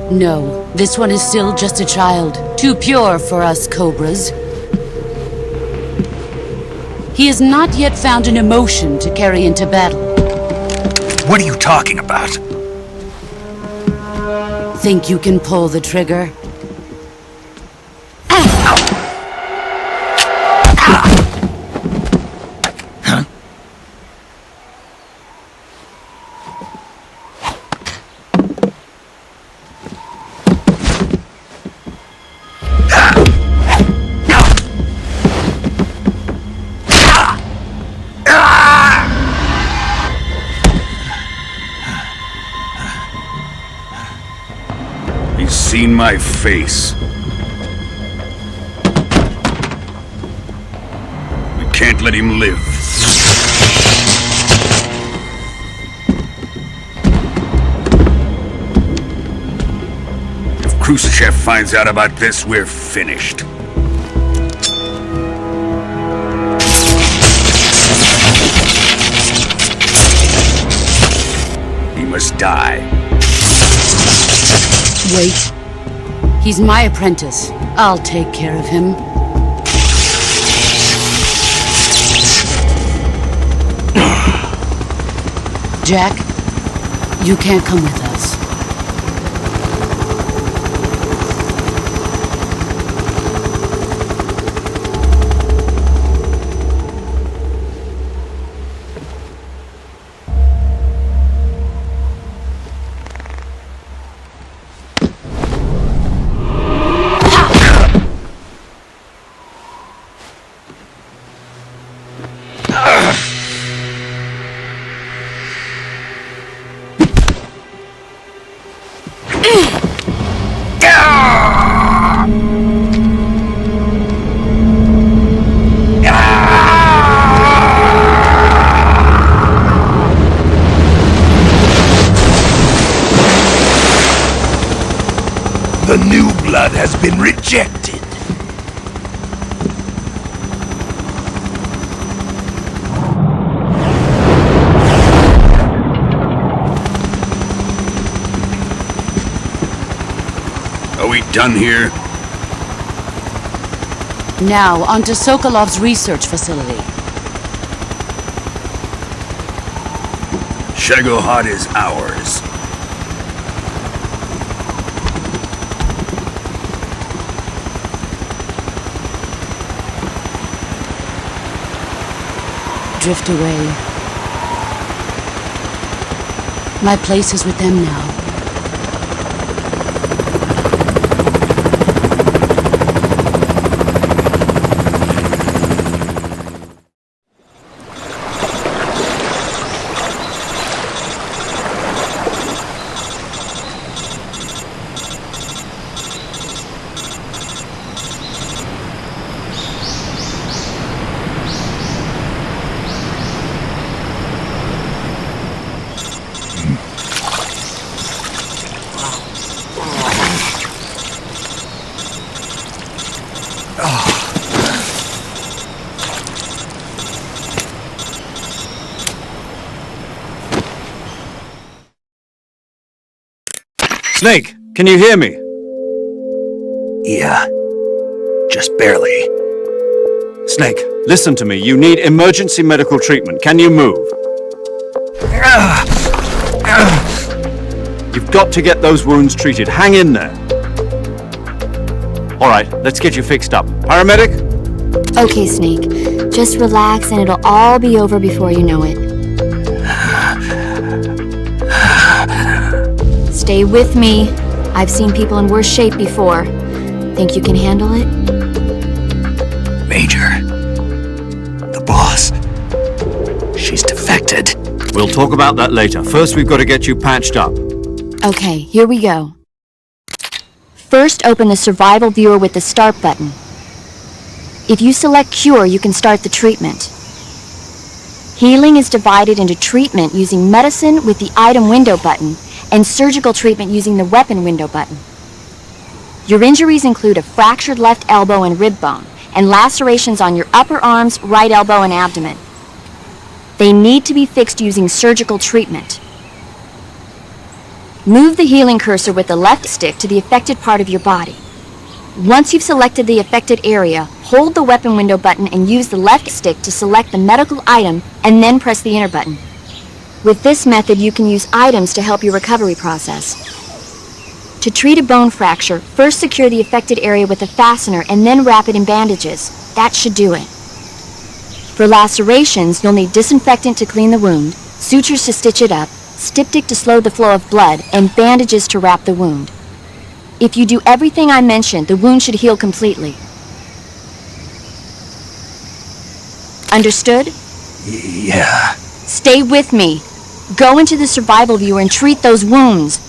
No, this one is still just a child. Too pure for us cobras. He has not yet found an emotion to carry into battle. What are you talking about? Think you can pull the trigger? He's seen my face. We can't let him live. If Khrushchev finds out about this, we're finished. He must die. Wait. He's my apprentice. I'll take care of him. Jack, you can't come with us. The new blood has been rejected. Are we done here? Now, onto Sokolov's research facility. Shagohod is ours. Drift away. My place is with them now. Snake, can you hear me? Yeah, just barely. Snake, listen to me. You need emergency medical treatment. Can you move? You've got to get those wounds treated. Hang in there. All right, let's get you fixed up. Paramedic? Okay, Snake. Just relax and it'll all be over before you know it. Stay with me. I've seen people in worse shape before. Think you can handle it? Major. The boss. She's defected. We'll talk about that later. First, we've got to get you patched up. Okay, here we go. First, open the survival viewer with the start button. If you select Cure, you can start the treatment. Healing is divided into treatment using medicine with the item window button and surgical treatment using the weapon window button. Your injuries include a fractured left elbow and rib bone, and lacerations on your upper arms, right elbow, and abdomen. They need to be fixed using surgical treatment. Move the healing cursor with the left stick to the affected part of your body. Once you've selected the affected area, hold the weapon window button and use the left stick to select the medical item and then press the enter button. With this method, you can use items to help your recovery process. To treat a bone fracture, first secure the affected area with a fastener and then wrap it in bandages. That should do it. For lacerations, you'll need disinfectant to clean the wound, sutures to stitch it up, styptic to slow the flow of blood, and bandages to wrap the wound. If you do everything I mentioned, the wound should heal completely. Understood? Yeah. Stay with me. Go into the survival viewer and treat those wounds.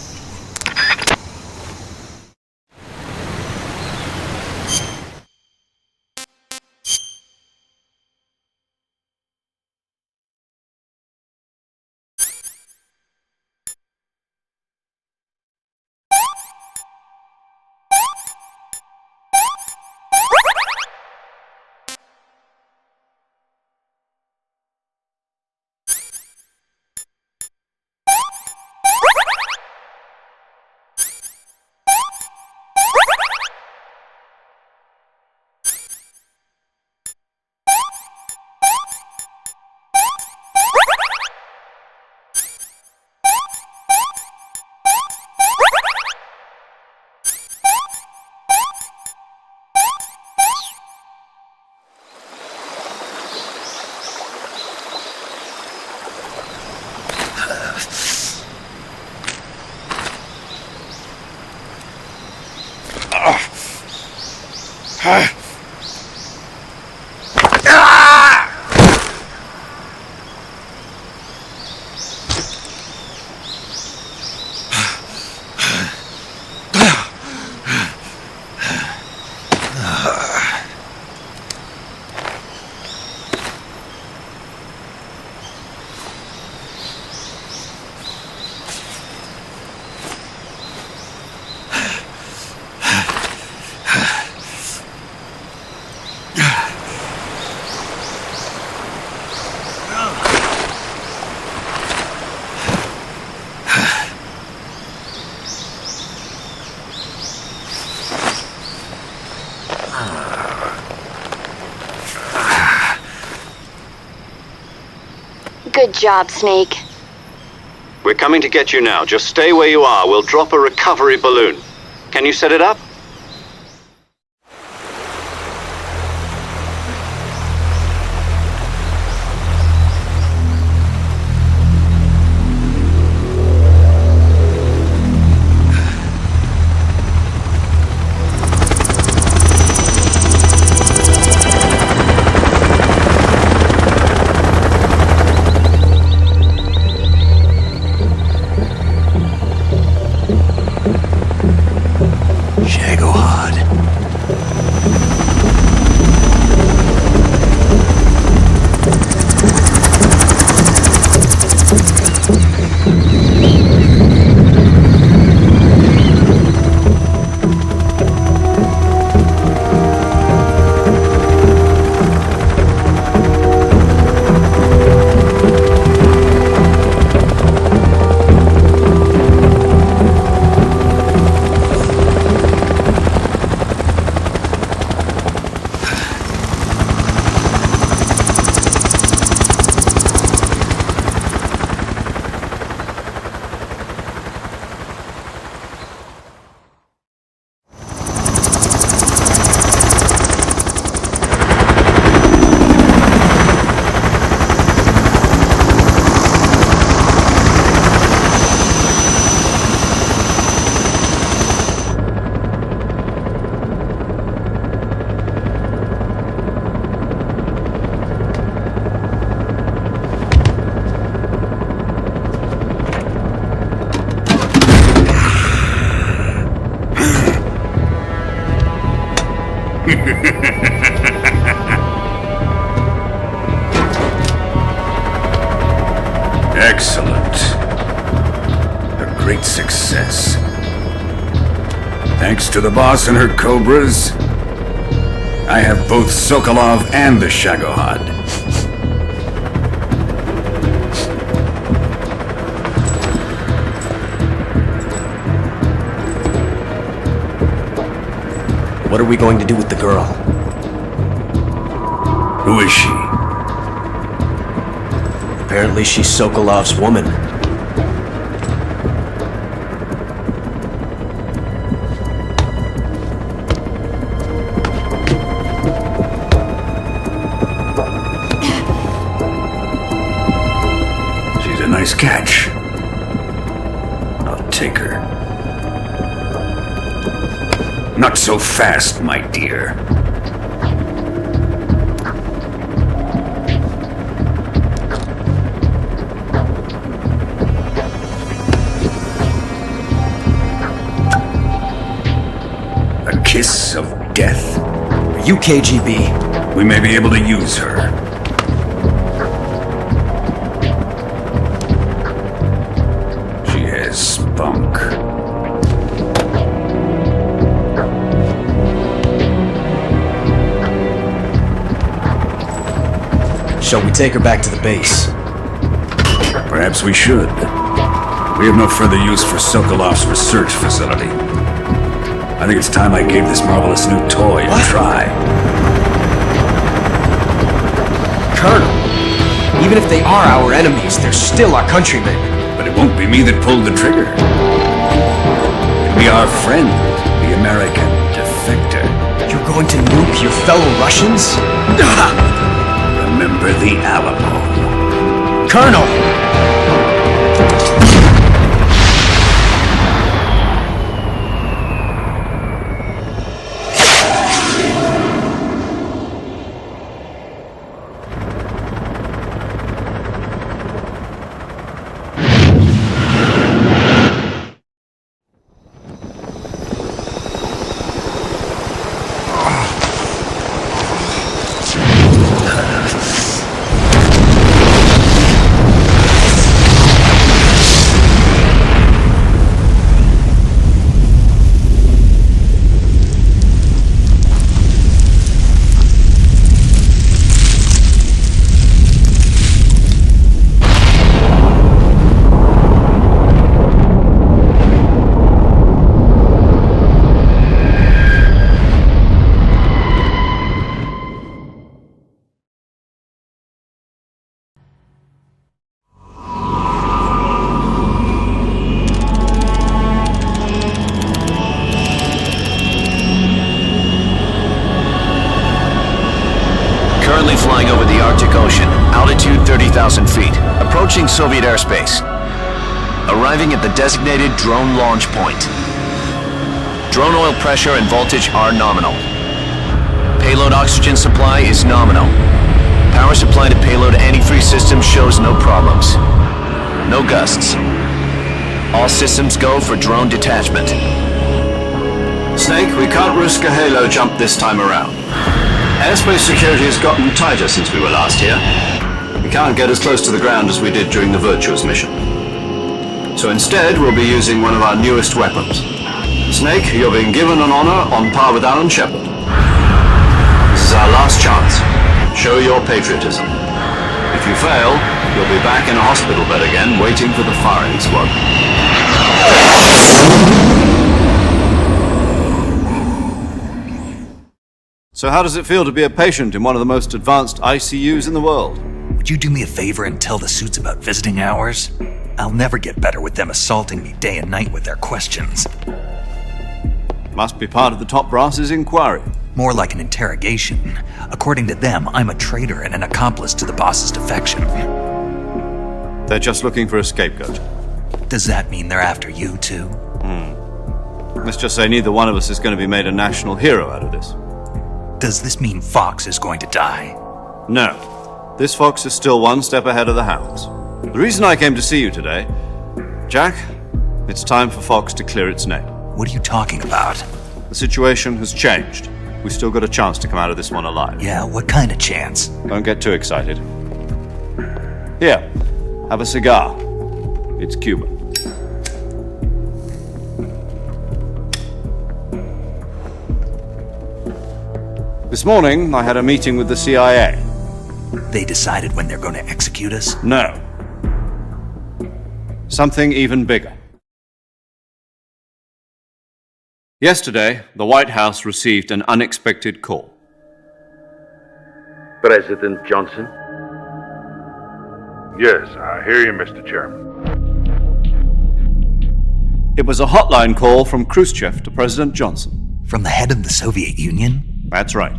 Good job, Snake. We're coming to get you now. Just stay where you are. We'll drop a recovery balloon. Can you set it up? Shit. Excellent. A great success. Thanks to the boss and her cobras, I have both Sokolov and the Shagohod. What are we going to do with the girl? Who is she? Apparently she's Sokolov's woman. She's a nice catch. I'll take her. Not so fast, my dear. A kiss of death? Are you KGB? We may be able to use her. She has spunk. Shall we take her back to the base? Perhaps we should. We have no further use for Sokolov's research facility. I think it's time I gave this marvelous new toy a try. Colonel, even if they are our enemies, they're still our countrymen. But it won't be me that pulled the trigger. It'll be our friend, the American defector. You're going to nuke your fellow Russians? Remember the Alamo. Colonel! Flying over the Arctic Ocean, altitude 30,000 feet, approaching Soviet airspace. Arriving at the designated drone launch point. Drone oil pressure and voltage are nominal. Payload oxygen supply is nominal. Power supply to payload antifreeze system shows no problems. No gusts. All systems go for drone detachment. Snake, we can't risk a halo jump this time around. Airspace security has gotten tighter since we were last here. We can't get as close to the ground as we did during the Virtuous mission. So instead, we'll be using one of our newest weapons. Snake, you're being given an honor on par with Alan Shepard. This is our last chance. Show your patriotism. If you fail, you'll be back in a hospital bed again, waiting for the firing squad. So how does it feel to be a patient in one of the most advanced ICUs in the world? Would you do me a favor and tell the suits about visiting hours? I'll never get better with them assaulting me day and night with their questions. Must be part of the top brass's inquiry. More like an interrogation. According to them, I'm a traitor and an accomplice to the boss's defection. They're just looking for a scapegoat. Does that mean they're after you too? Let's just say neither one of us is going to be made a national hero out of this. Does this mean Fox is going to die? No. This fox is still one step ahead of the hounds. The reason I came to see you today, Jack, it's time for Fox to clear its name. What are you talking about? The situation has changed. we still got a chance to come out of this one alive. Yeah, what kind of chance? Don't get too excited. Here, have a cigar. It's Cuban. This morning, I had a meeting with the CIA. They decided when they're going to execute us? No. Something even bigger. Yesterday, the White House received an unexpected call. President Johnson? Yes, I hear you, Mr. Chairman. It was a hotline call from Khrushchev to President Johnson. From the head of the Soviet Union? That's right.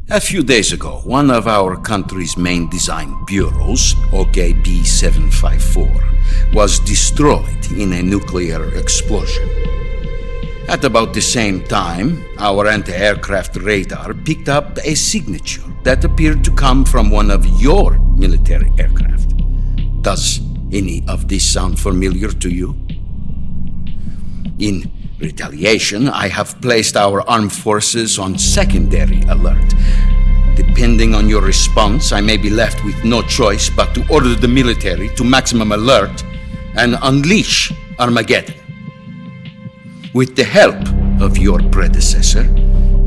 A few days ago, one of our country's main design bureaus, OKB 754, was destroyed in a nuclear explosion. At about the same time, our anti-aircraft radar picked up a signature that appeared to come from one of your military aircraft. Does any of this sound familiar to you? In retaliation, I have placed our armed forces on secondary alert. Depending on your response, I may be left with no choice but to order the military to maximum alert and unleash Armageddon. With the help of your predecessor,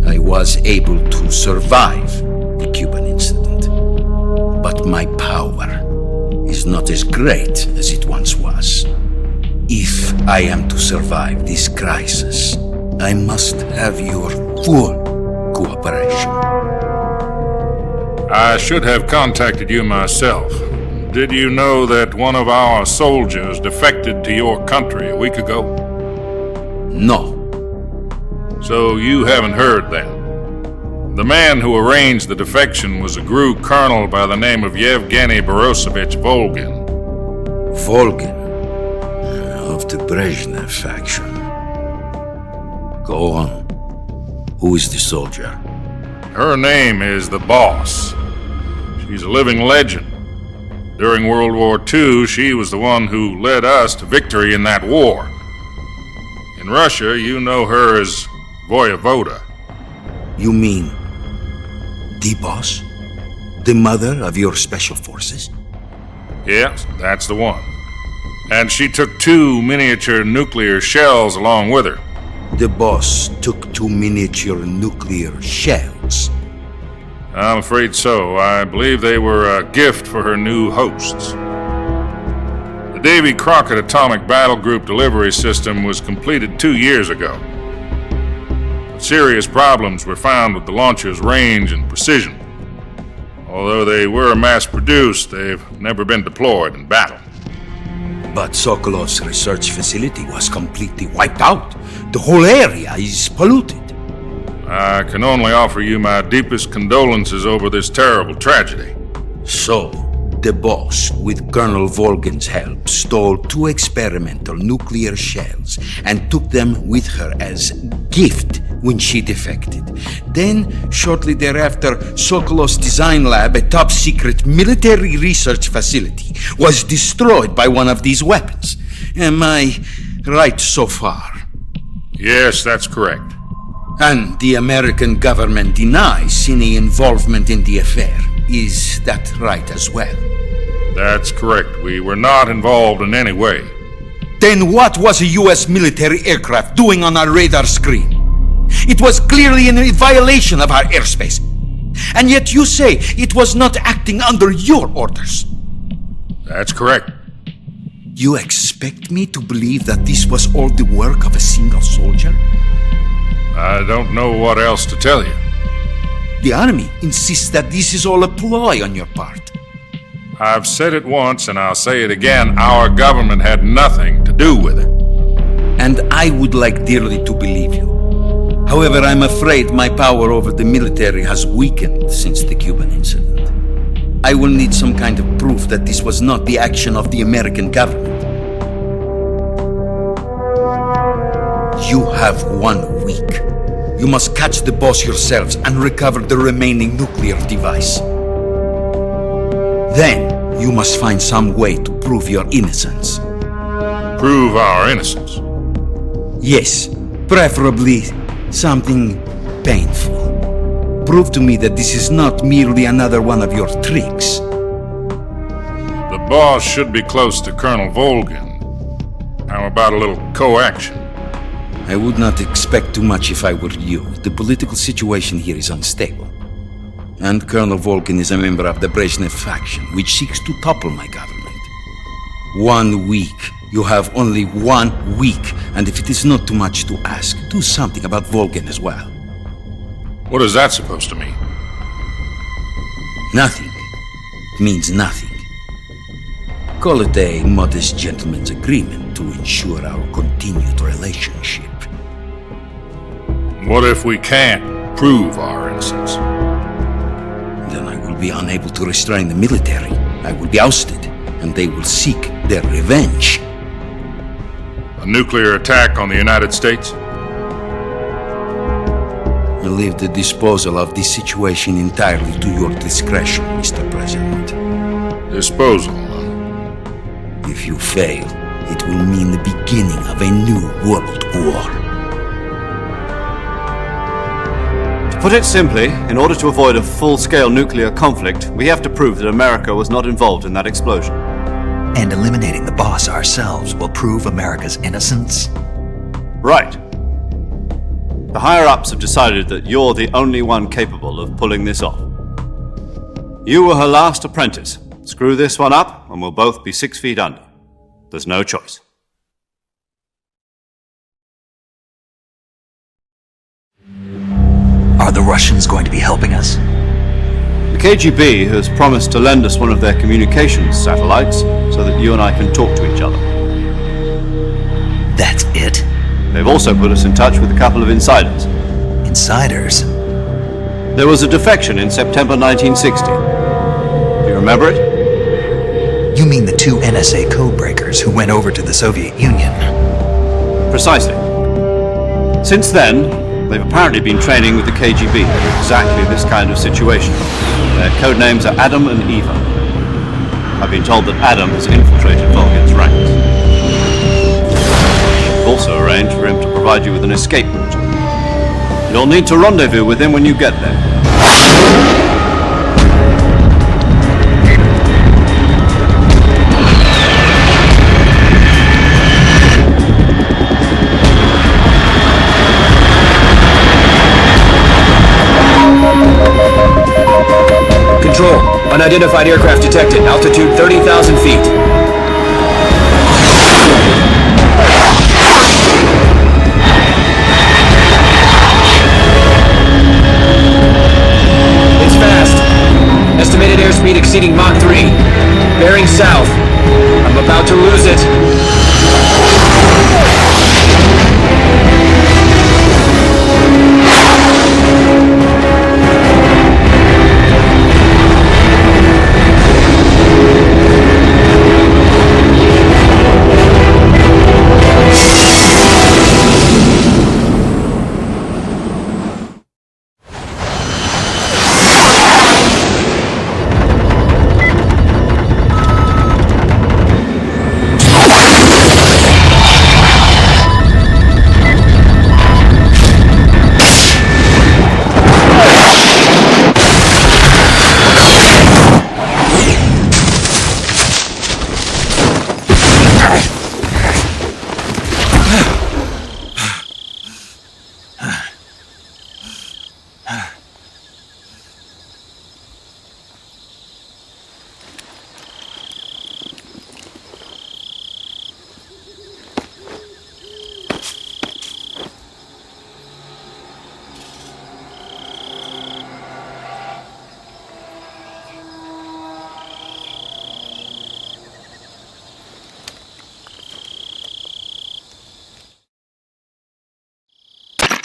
I was able to survive the Cuban incident. But my power is not as great as it once was. If I am to survive this crisis, I must have your full cooperation. I should have contacted you myself. Did you know that one of our soldiers defected to your country a week ago? No. So you haven't heard then. The man who arranged the defection was a GRU colonel by the name of Yevgeny Borosovich Volgin. Volgin? Of the Brezhnev faction. Go on. Who is the soldier? Her name is the Boss. She's a living legend. During World War II, she was the one who led us to victory in that war. In Russia, you know her as Voyevoda. You mean the Boss? The mother of your special forces? Yes, that's the one. And she took 2 miniature nuclear shells along with her. The Boss took 2 miniature nuclear shells? I'm afraid so. I believe they were a gift for her new hosts. The Davy Crockett Atomic Battle Group delivery system was completed 2 years ago. But serious problems were found with the launcher's range and precision. Although they were mass-produced, they've never been deployed in battle. But Sokolov's research facility was completely wiped out. The whole area is polluted. I can only offer you my deepest condolences over this terrible tragedy. So, the Boss, with Colonel Volgin's help, stole 2 experimental nuclear shells and took them with her as gift when she defected. Then, shortly thereafter, Sokolov's design lab, a top-secret military research facility, was destroyed by one of these weapons. Am I right so far? Yes, that's correct. And the American government denies any involvement in the affair. Is that right as well? That's correct. We were not involved in any way. Then what was a U.S. military aircraft doing on our radar screen? It was clearly in violation of our airspace. And yet you say it was not acting under your orders. That's correct. You expect me to believe that this was all the work of a single soldier? I don't know what else to tell you. The Army insists that this is all a ploy on your part. I've said it once and I'll say it again. Our government had nothing to do with it. And I would like dearly to believe you. However, I'm afraid my power over the military has weakened since the Cuban incident. I will need some kind of proof that this was not the action of the American government. You have 1 week. You must catch the Boss yourselves and recover the remaining nuclear device. Then, you must find some way to prove your innocence. Prove our innocence? Yes, preferably something painful. Prove to me that this is not merely another one of your tricks. The boss should be close to Colonel Volgin. How about a little co-action? I would not expect too much if I were you. The political situation here is unstable. And Colonel Volgin is a member of the Brezhnev faction, which seeks to topple my government. 1 week. You have only 1 week, and if it is not too much to ask, do something about Volgin as well. What is that supposed to mean? Nothing. It means nothing. Call it a modest gentleman's agreement to ensure our continued relationship. What if we can't prove our innocence? Then I will be unable to restrain the military. I will be ousted, and they will seek their revenge. A nuclear attack on the United States? I leave the disposal of this situation entirely to your discretion, Mr. President. Disposal, huh? If you fail, it will mean the beginning of a new world war. To put it simply, in order to avoid a full-scale nuclear conflict, we have to prove that America was not involved in that explosion. And eliminating the boss ourselves will prove America's innocence? Right. The higher-ups have decided that you're the only one capable of pulling this off. You were her last apprentice. Screw this one up, and we'll both be 6 feet under. There's no choice. Are the Russians going to be helping us? The KGB has promised to lend us one of their communications satellites so that you and I can talk to each other. That's it? They've also put us in touch with a couple of insiders. Insiders? There was a defection in September 1960. Do you remember it? You mean the 2 NSA codebreakers who went over to the Soviet Union? Precisely. Since then, they've apparently been training with the KGB for exactly this kind of situation. Their code names are Adam and Eva. I've been told that Adam has infiltrated Volgin's ranks. We've also arranged for him to provide you with an escape route. You'll need to rendezvous with him when you get there. Control. Unidentified aircraft detected. Altitude 30,000 feet. It's fast. Estimated airspeed exceeding Mach 3. Bearing south. I'm about to lose it.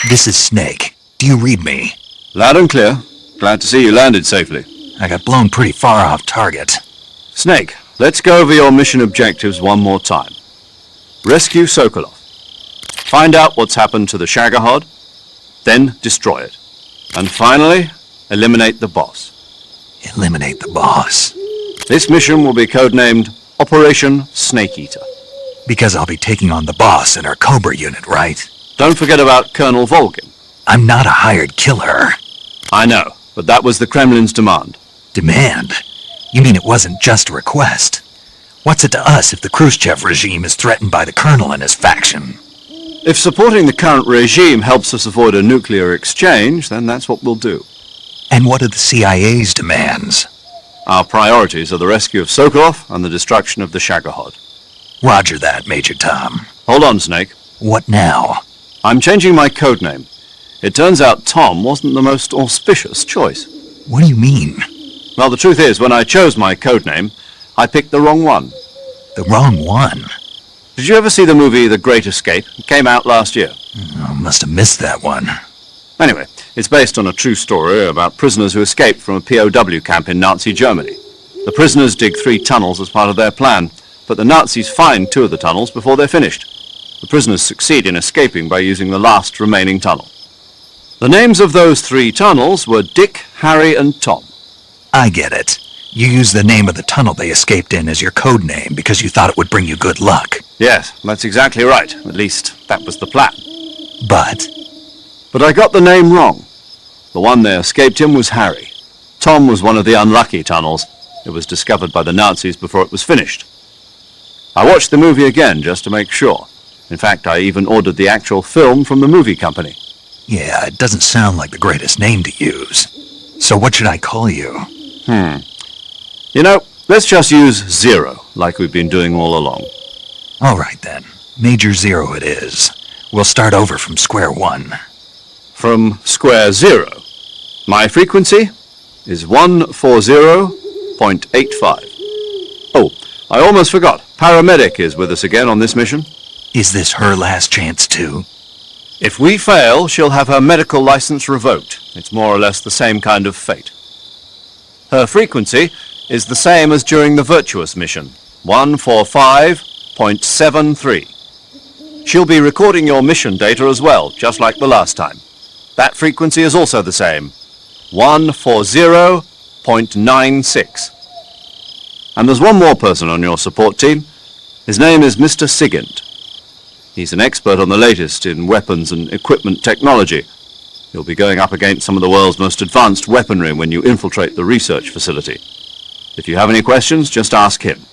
This is Snake. Do you read me? Loud and clear. Glad to see you landed safely. I got blown pretty far off target. Snake, let's go over your mission objectives one more time. Rescue Sokolov. Find out what's happened to the Shagohod, then destroy it. And finally, eliminate the boss. Eliminate the boss? This mission will be codenamed Operation Snake Eater. Because I'll be taking on the boss in our Cobra unit, right? Don't forget about Colonel Volgin. I'm not a hired killer. I know, but that was the Kremlin's demand. Demand? You mean it wasn't just a request? What's it to us if the Khrushchev regime is threatened by the Colonel and his faction? If supporting the current regime helps us avoid a nuclear exchange, then that's what we'll do. And what are the CIA's demands? Our priorities are the rescue of Sokolov and the destruction of the Shagohod. Roger that, Major Tom. Hold on, Snake. What now? I'm changing my codename. It turns out Tom wasn't the most auspicious choice. What do you mean? Well, the truth is, when I chose my codename, I picked the wrong one. The wrong one? Did you ever see the movie The Great Escape? It came out last year. I must have missed that one. Anyway, it's based on a true story about prisoners who escaped from a POW camp in Nazi Germany. The prisoners dig 3 tunnels as part of their plan, but the Nazis find 2 of the tunnels before they're finished. The prisoners succeed in escaping by using the last remaining tunnel. The names of those 3 tunnels were Dick, Harry, and Tom. I get it. You used the name of the tunnel they escaped in as your code name because you thought it would bring you good luck. Yes, that's exactly right. At least, that was the plan. But I got the name wrong. The one they escaped in was Harry. Tom was one of the unlucky tunnels. It was discovered by the Nazis before it was finished. I watched the movie again just to make sure. In fact, I even ordered the actual film from the movie company. Yeah, it doesn't sound like the greatest name to use. So what should I call you? You know, let's just use Zero, like we've been doing all along. All right then. Major Zero it is. We'll start over from square one. From square zero. My frequency is 140.85. Oh, I almost forgot. Paramedic is with us again on this mission. Is this her last chance too? If we fail, she'll have her medical license revoked. It's more or less the same kind of fate. Her frequency is the same as during the virtuous mission, 145.73. She'll be recording your mission data as well, just like the last time. That frequency is also the same, 140.96. And there's one more person on your support team. His name is Mr. Sigint. He's an expert on the latest in weapons and equipment technology. You'll be going up against some of the world's most advanced weaponry when you infiltrate the research facility. If you have any questions, just ask him.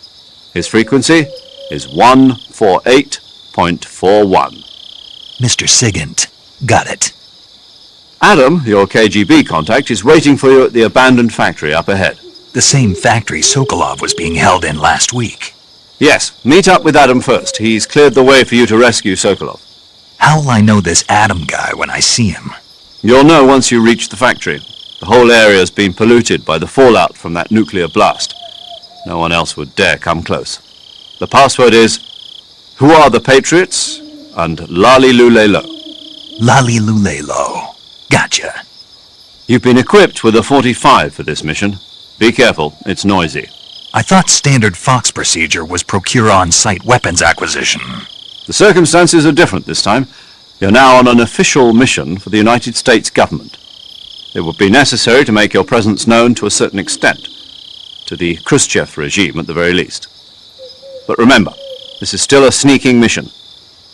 His frequency is 148.41. Mr. Sigint. Got it. Adam, your KGB contact, is waiting for you at the abandoned factory up ahead. The same factory Sokolov was being held in last week. Yes, meet up with Adam first. He's cleared the way for you to rescue Sokolov. How will I know this Adam guy when I see him? You'll know once you reach the factory. The whole area's been polluted by the fallout from that nuclear blast. No one else would dare come close. The password is, "Who are the Patriots?" and "Lali Lulelo." Lali Lulelo. Gotcha. You've been equipped with a 45 for this mission. Be careful, it's noisy. I thought standard Fox procedure was procure on-site weapons acquisition. The circumstances are different this time. You're now on an official mission for the United States government. It would be necessary to make your presence known to a certain extent, to the Khrushchev regime at the very least. But remember, this is still a sneaking mission.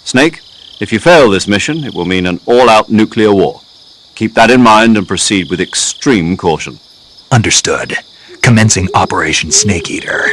Snake, if you fail this mission, it will mean an all-out nuclear war. Keep that in mind and proceed with extreme caution. Understood. Commencing Operation Snake Eater.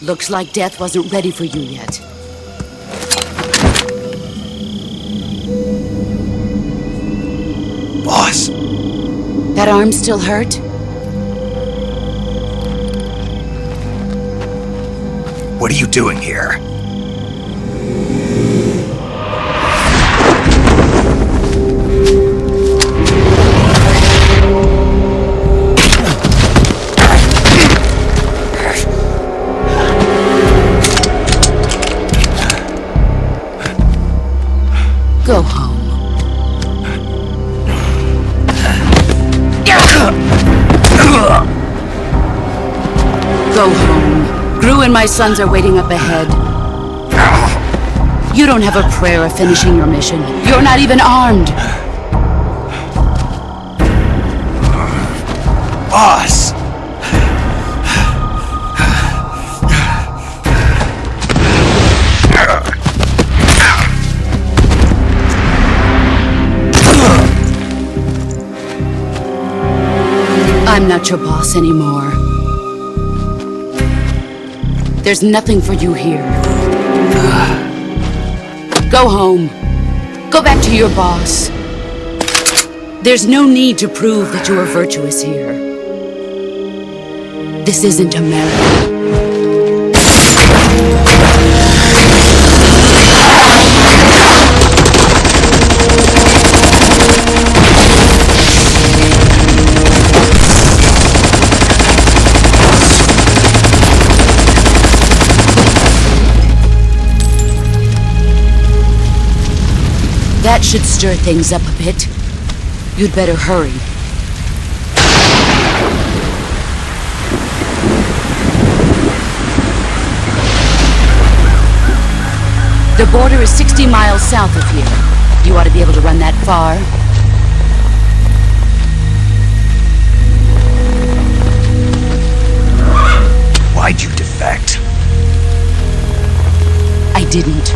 Looks like death wasn't ready for you yet. Boss. That arm still hurt? What are you doing here? Go home. Go home. Gru and my sons are waiting up ahead. You don't have a prayer of finishing your mission. You're not even armed. Boss! I'm not your boss anymore. There's nothing for you here. Go home. Go back to your boss. There's no need to prove that you are virtuous here. This isn't America. That should stir things up a bit. You'd better hurry. The border is 60 miles south of here. You ought to be able to run that far. Why'd you defect? I didn't.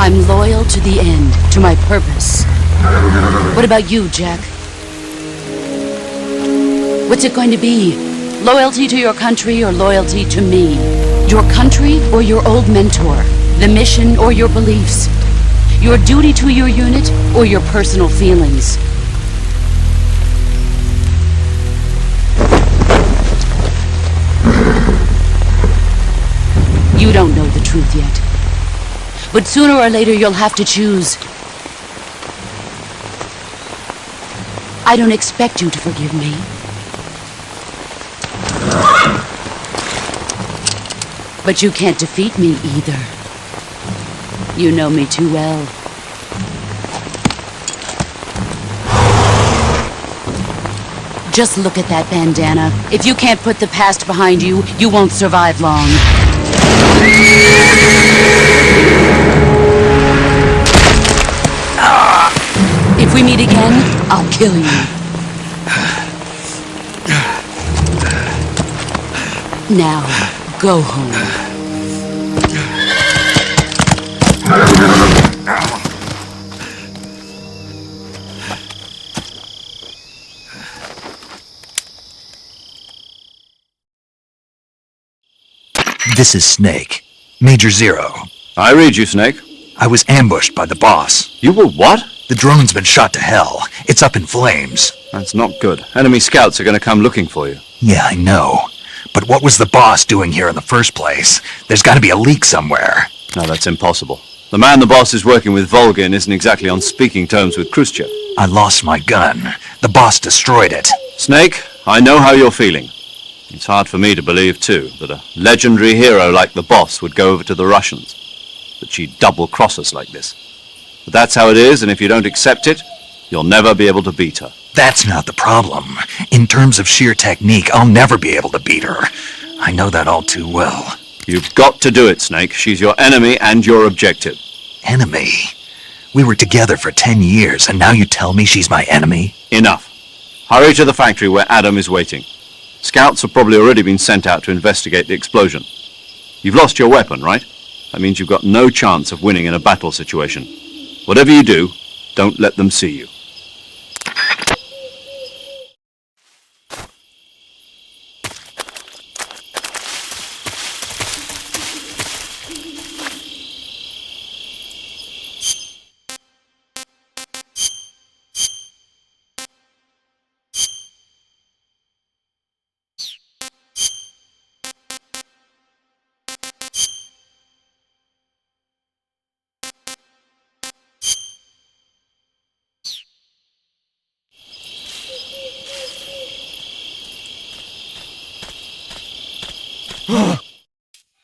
I'm loyal to the end, to my purpose. What about you, Jack? What's it going to be? Loyalty to your country or loyalty to me? Your country or your old mentor? The mission or your beliefs? Your duty to your unit or your personal feelings? You don't know the truth yet. But sooner or later you'll have to choose. I don't expect you to forgive me. But you can't defeat me either. You know me too well. Just look at that bandana. If you can't put the past behind you, you won't survive long. If we meet again, I'll kill you. Now, go home. This is Snake. Major Zero. I read you, Snake. I was ambushed by the boss. You were what? The drone's been shot to hell. It's up in flames. That's not good. Enemy scouts are going to come looking for you. Yeah, I know. But what was the boss doing here in the first place? There's got to be a leak somewhere. No, that's impossible. The man the boss is working with, Volgin, isn't exactly on speaking terms with Khrushchev. I lost my gun. The boss destroyed it. Snake, I know how you're feeling. It's hard for me to believe, too, that a legendary hero like the boss would go over to the Russians. That she'd double-cross us like this. But that's how it is, and if you don't accept it, you'll never be able to beat her. That's not the problem. In terms of sheer technique, I'll never be able to beat her. I know that all too well. You've got to do it, Snake. She's your enemy and your objective. Enemy? We were together for 10 years, and now you tell me she's my enemy? Enough. Hurry to the factory where Adam is waiting. Scouts have probably already been sent out to investigate the explosion. You've lost your weapon, right? That means you've got no chance of winning in a battle situation. Whatever you do, don't let them see you.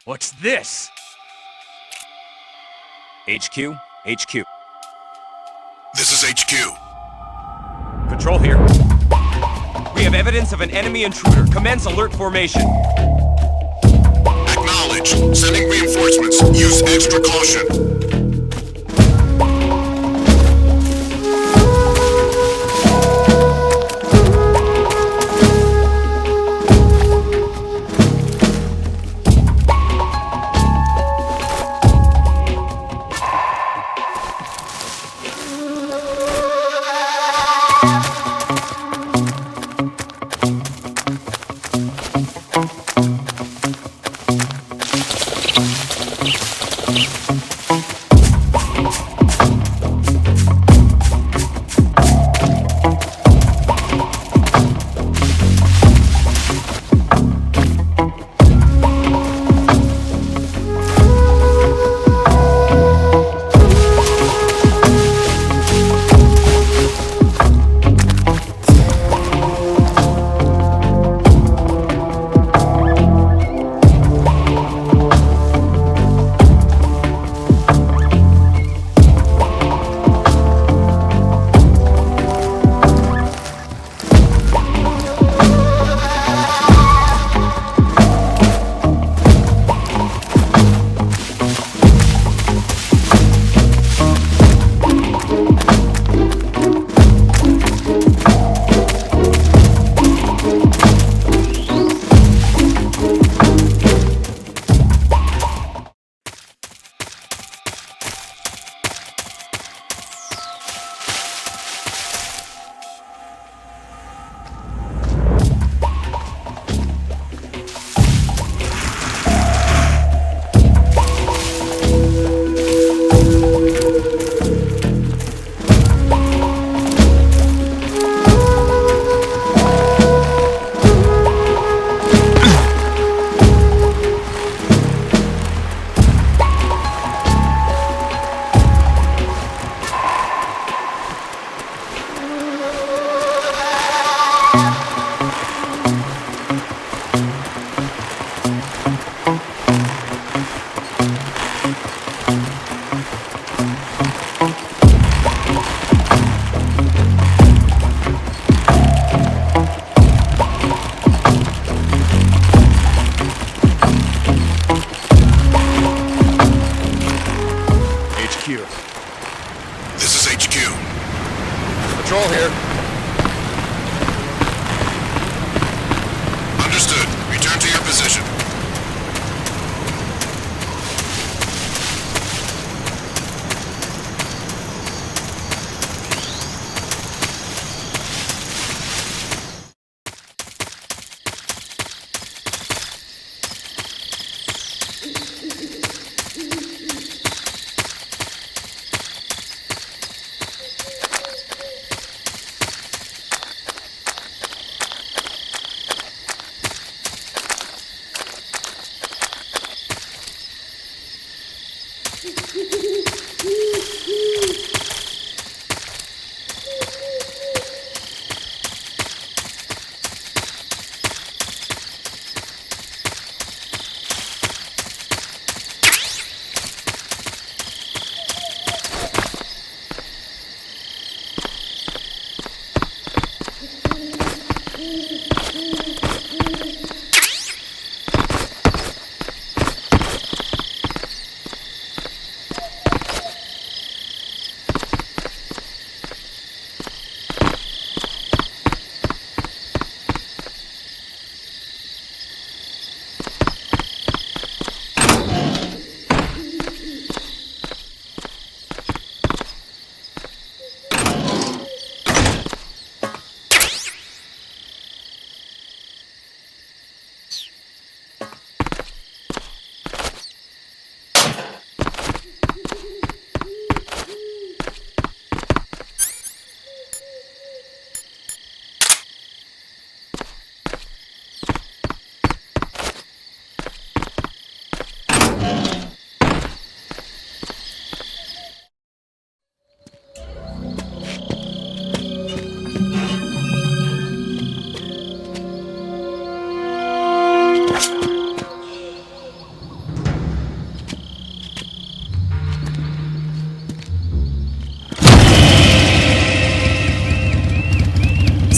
What's this? HQ? HQ. This is HQ. Control here. We have evidence of an enemy intruder. Commence alert formation. Acknowledge. Sending reinforcements. Use extra caution.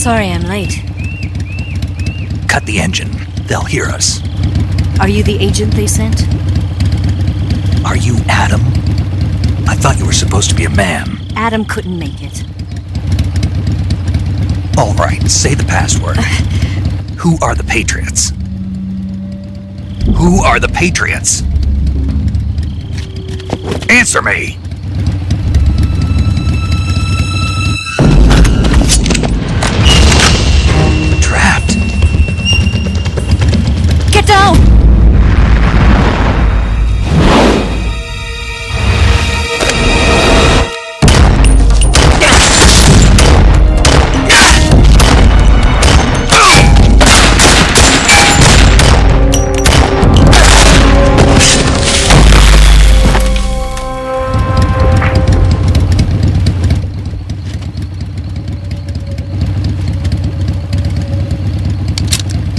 Sorry I'm late. Cut the engine. They'll hear us. Are you the agent they sent? Are you Adam? I thought you were supposed to be a man. Adam couldn't make it. All right, say the password. Who are the Patriots? Who are the Patriots? Answer me! Trapped. Get down!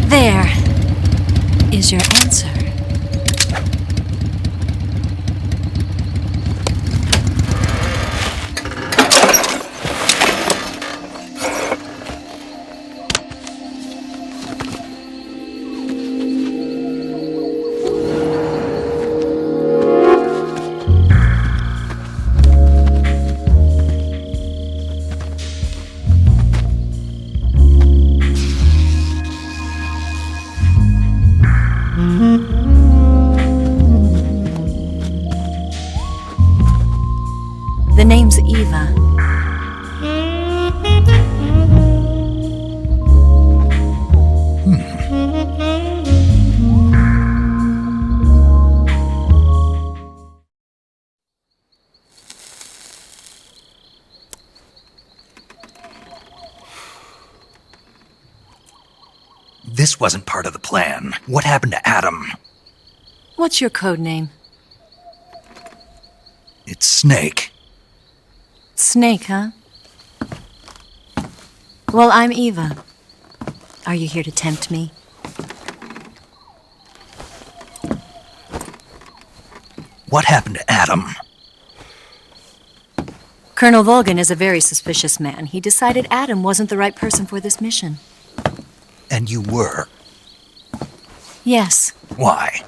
There is your answer. The name's Eva. This wasn't part of the plan. What happened to Adam? What's your code name? It's Snake. Snake, huh? Well, I'm Eva. Are you here to tempt me? What happened to Adam? Colonel Volgan is a very suspicious man. He decided Adam wasn't the right person for this mission. And you were? Yes. Why?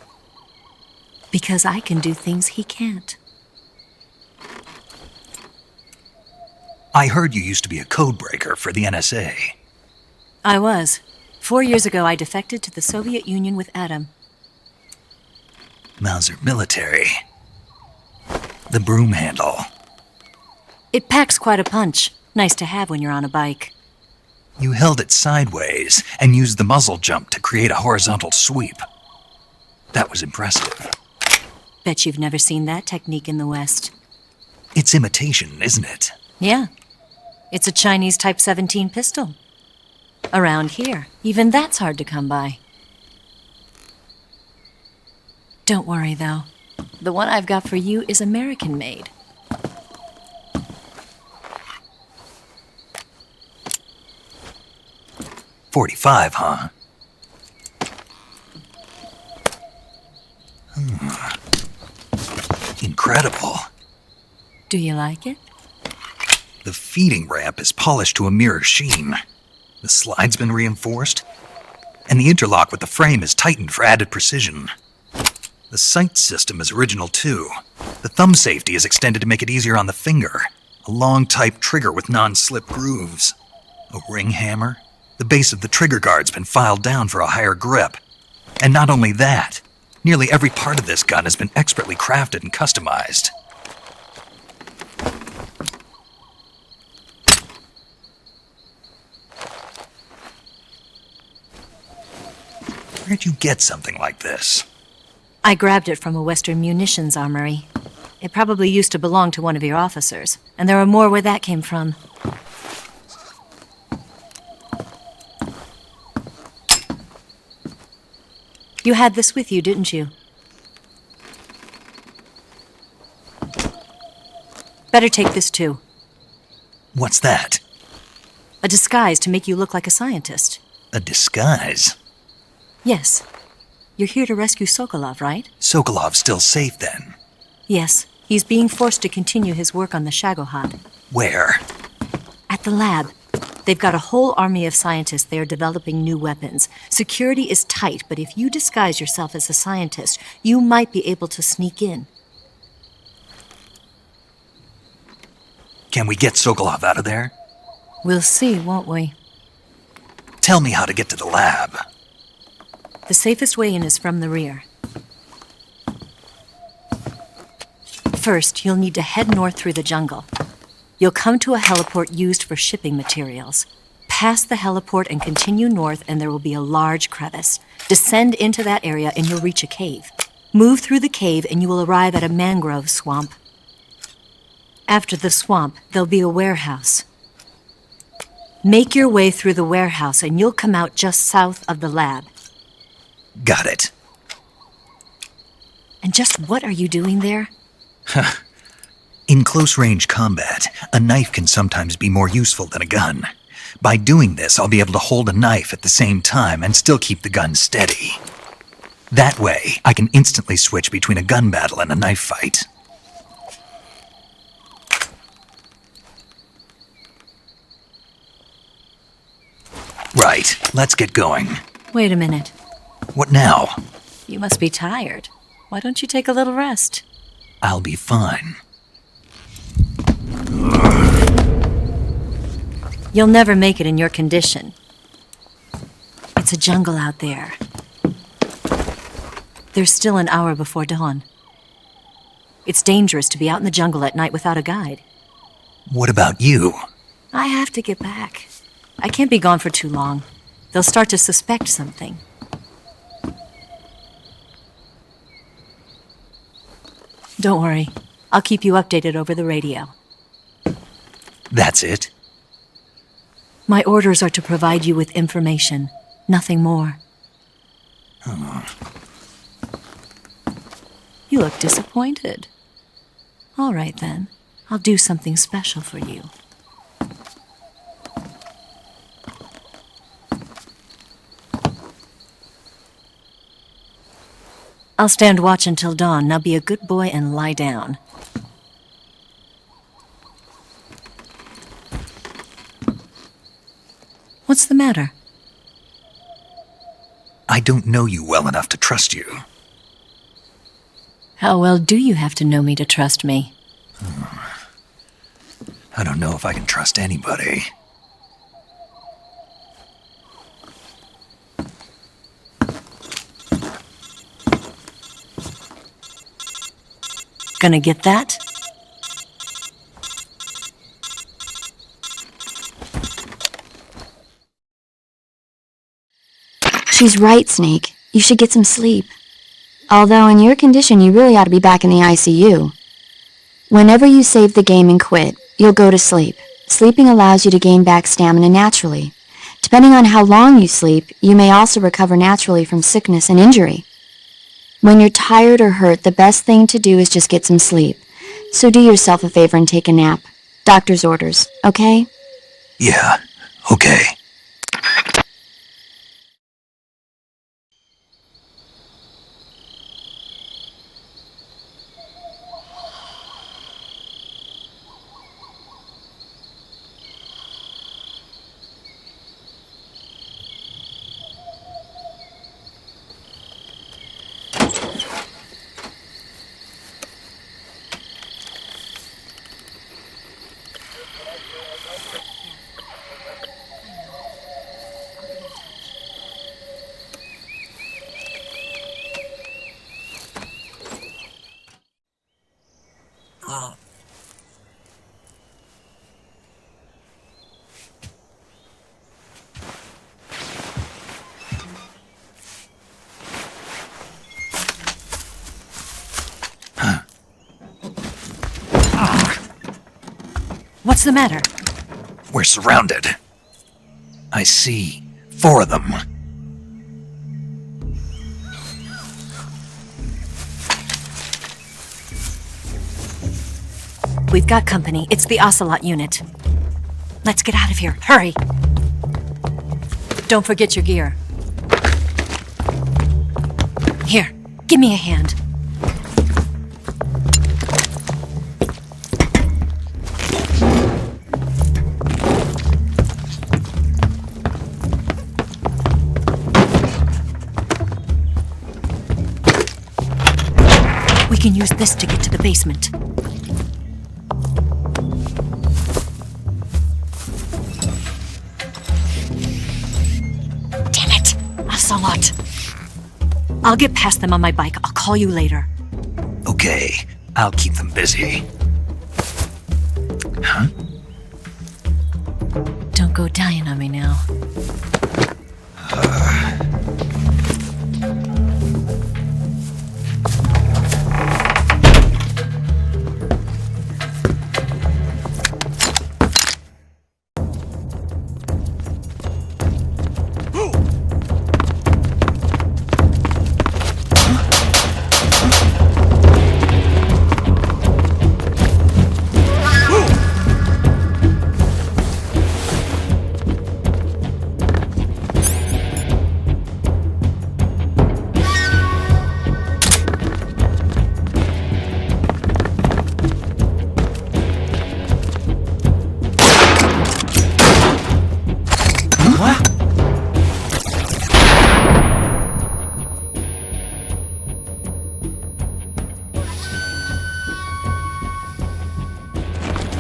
Because I can do things he can't. I heard you used to be a codebreaker for the NSA. I was. 4 years ago, I defected to the Soviet Union with Adam. Mauser military. The broom handle. It packs quite a punch. Nice to have when you're on a bike. You held it sideways and used the muzzle jump to create a horizontal sweep. That was impressive. Bet you've never seen that technique in the West. It's imitation, isn't it? Yeah. It's a Chinese Type 17 pistol. Around here, even that's hard to come by. Don't worry, though. The one I've got for you is American-made. .45, huh? Incredible. Do you like it? The feeding ramp is polished to a mirror sheen. The slide's been reinforced, and the interlock with the frame is tightened for added precision. The sight system is original too. The thumb safety is extended to make it easier on the finger. A long type trigger with non-slip grooves. A ring hammer. The base of the trigger guard's been filed down for a higher grip. And not only that, nearly every part of this gun has been expertly crafted and customized. Where'd you get something like this? I grabbed it from a Western munitions armory. It probably used to belong to one of your officers, and there are more where that came from. You had this with you, didn't you? Better take this too. What's that? A disguise to make you look like a scientist. A disguise? Yes. You're here to rescue Sokolov, right? Sokolov's still safe then? Yes. He's being forced to continue his work on the Shagohod. Where? At the lab. They've got a whole army of scientists there developing new weapons. Security is tight, but if you disguise yourself as a scientist, you might be able to sneak in. Can we get Sokolov out of there? We'll see, won't we? Tell me how to get to the lab. The safest way in is from the rear. First, you'll need to head north through the jungle. You'll come to a heliport used for shipping materials. Pass the heliport and continue north, and there will be a large crevice. Descend into that area and you'll reach a cave. Move through the cave and you will arrive at a mangrove swamp. After the swamp, there'll be a warehouse. Make your way through the warehouse and you'll come out just south of the lab. Got it. And just what are you doing there? In close-range combat, a knife can sometimes be more useful than a gun. By doing this, I'll be able to hold a knife at the same time and still keep the gun steady. That way, I can instantly switch between a gun battle and a knife fight. Right, let's get going. Wait a minute. What now? You must be tired. Why don't you take a little rest? I'll be fine. You'll never make it in your condition. It's a jungle out there. There's still an hour before dawn. It's dangerous to be out in the jungle at night without a guide. What about you? I have to get back. I can't be gone for too long. They'll start to suspect something. Don't worry. I'll keep you updated over the radio. That's it? My orders are to provide you with information, nothing more. Oh. You look disappointed. All right, then. I'll do something special for you. I'll stand watch until dawn. Now be a good boy and lie down. What's the matter? I don't know you well enough to trust you. How well do you have to know me to trust me? I don't know if I can trust anybody. Gonna get that? She's right, Snake. You should get some sleep. Although in your condition, you really ought to be back in the ICU. Whenever you save the game and quit, you'll go to sleep. Sleeping allows you to gain back stamina naturally. Depending on how long you sleep, you may also recover naturally from sickness and injury. When you're tired or hurt, the best thing to do is just get some sleep. So do yourself a favor and take a nap. Doctor's orders, okay? Yeah, okay. What's the matter? We're surrounded. I see 4 of them. We've got company. It's the Ocelot unit. Let's get out of here. Hurry! Don't forget your gear. Here, give me a hand. can use this to get to the basement. Damn it! Ocelot. I'll get past them on my bike. I'll call you later. Okay, I'll keep them busy. Huh? Don't go dying on me now.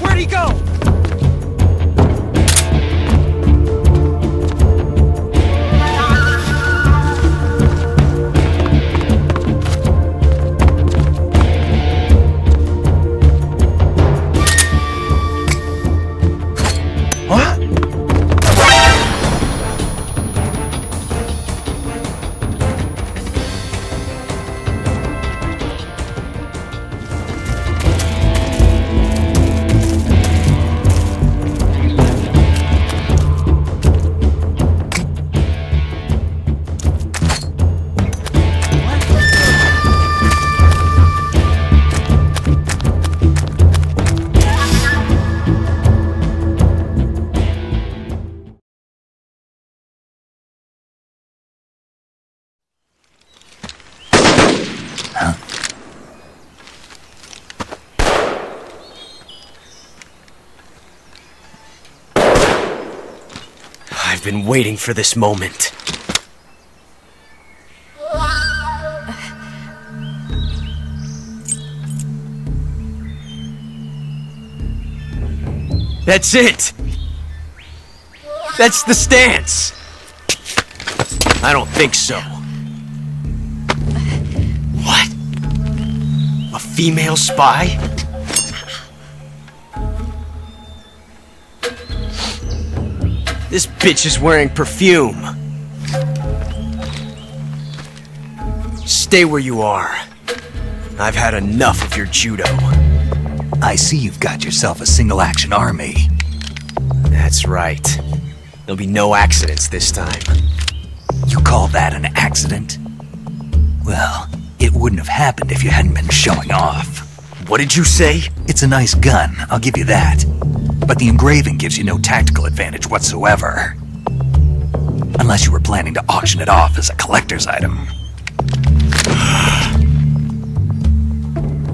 Where'd he go? I've been waiting for this moment. That's it! That's the stance! I don't think so. What? A female spy? This bitch is wearing perfume. Stay where you are. I've had enough of your judo. I see you've got yourself a single-action army. That's right. There'll be no accidents this time. You call that an accident? Well, it wouldn't have happened if you hadn't been showing off. What did you say? It's a nice gun, I'll give you that. But the engraving gives you no tactical advantage whatsoever. Unless you were planning to auction it off as a collector's item.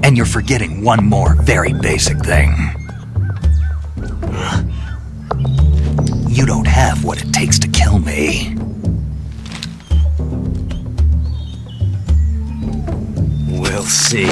And you're forgetting one more very basic thing. You don't have what it takes to kill me. We'll see.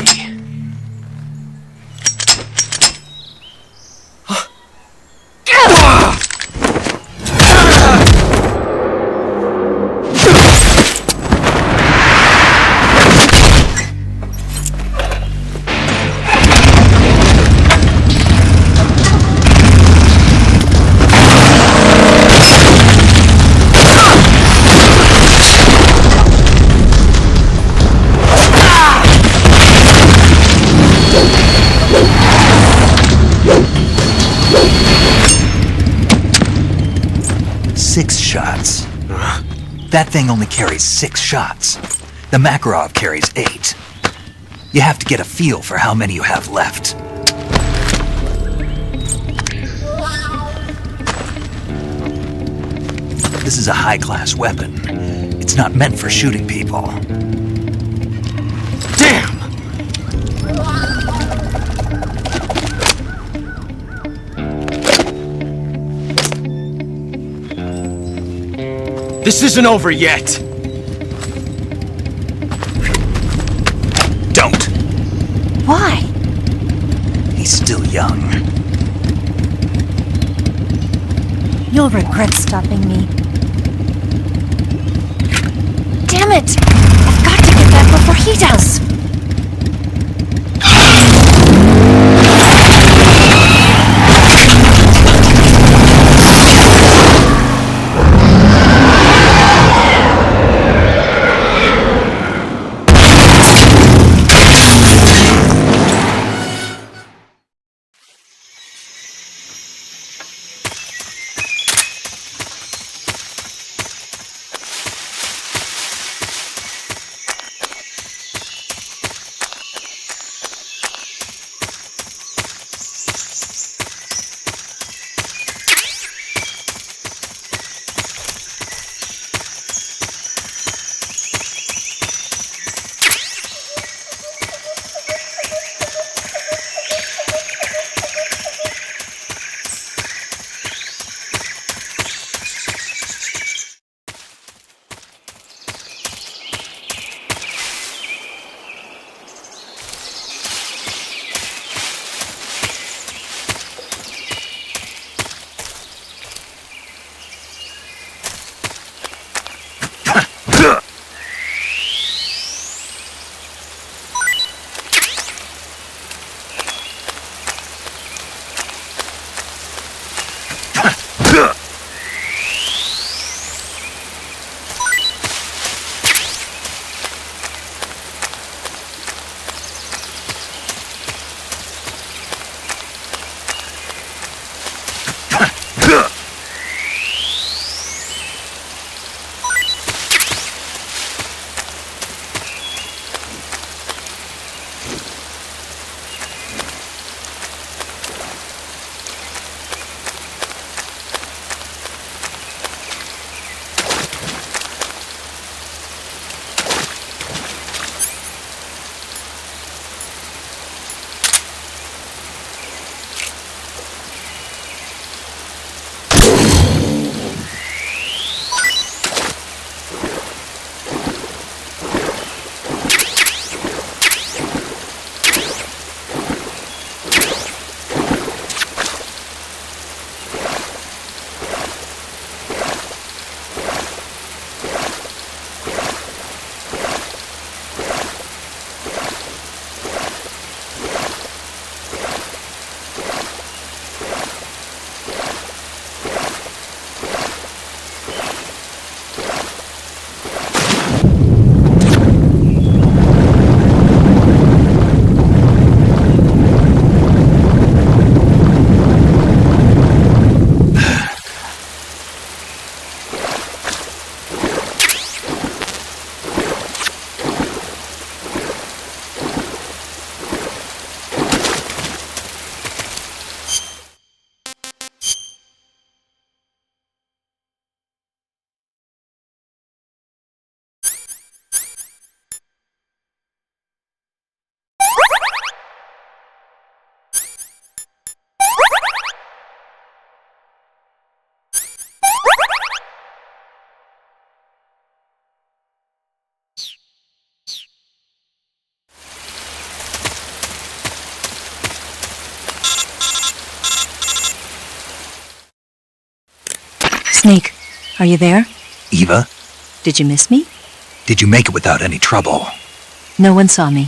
Six shots. That thing only carries 6 shots. The Makarov carries 8. You have to get a feel for how many you have left. This is a high-class weapon. It's not meant for shooting people. Damn! This isn't over yet! Don't! Why? He's still young. You'll regret stopping me. Damn it! I've got to get back before he does! Snake, are you there? Eva? Did you miss me? Did you make it without any trouble? No one saw me.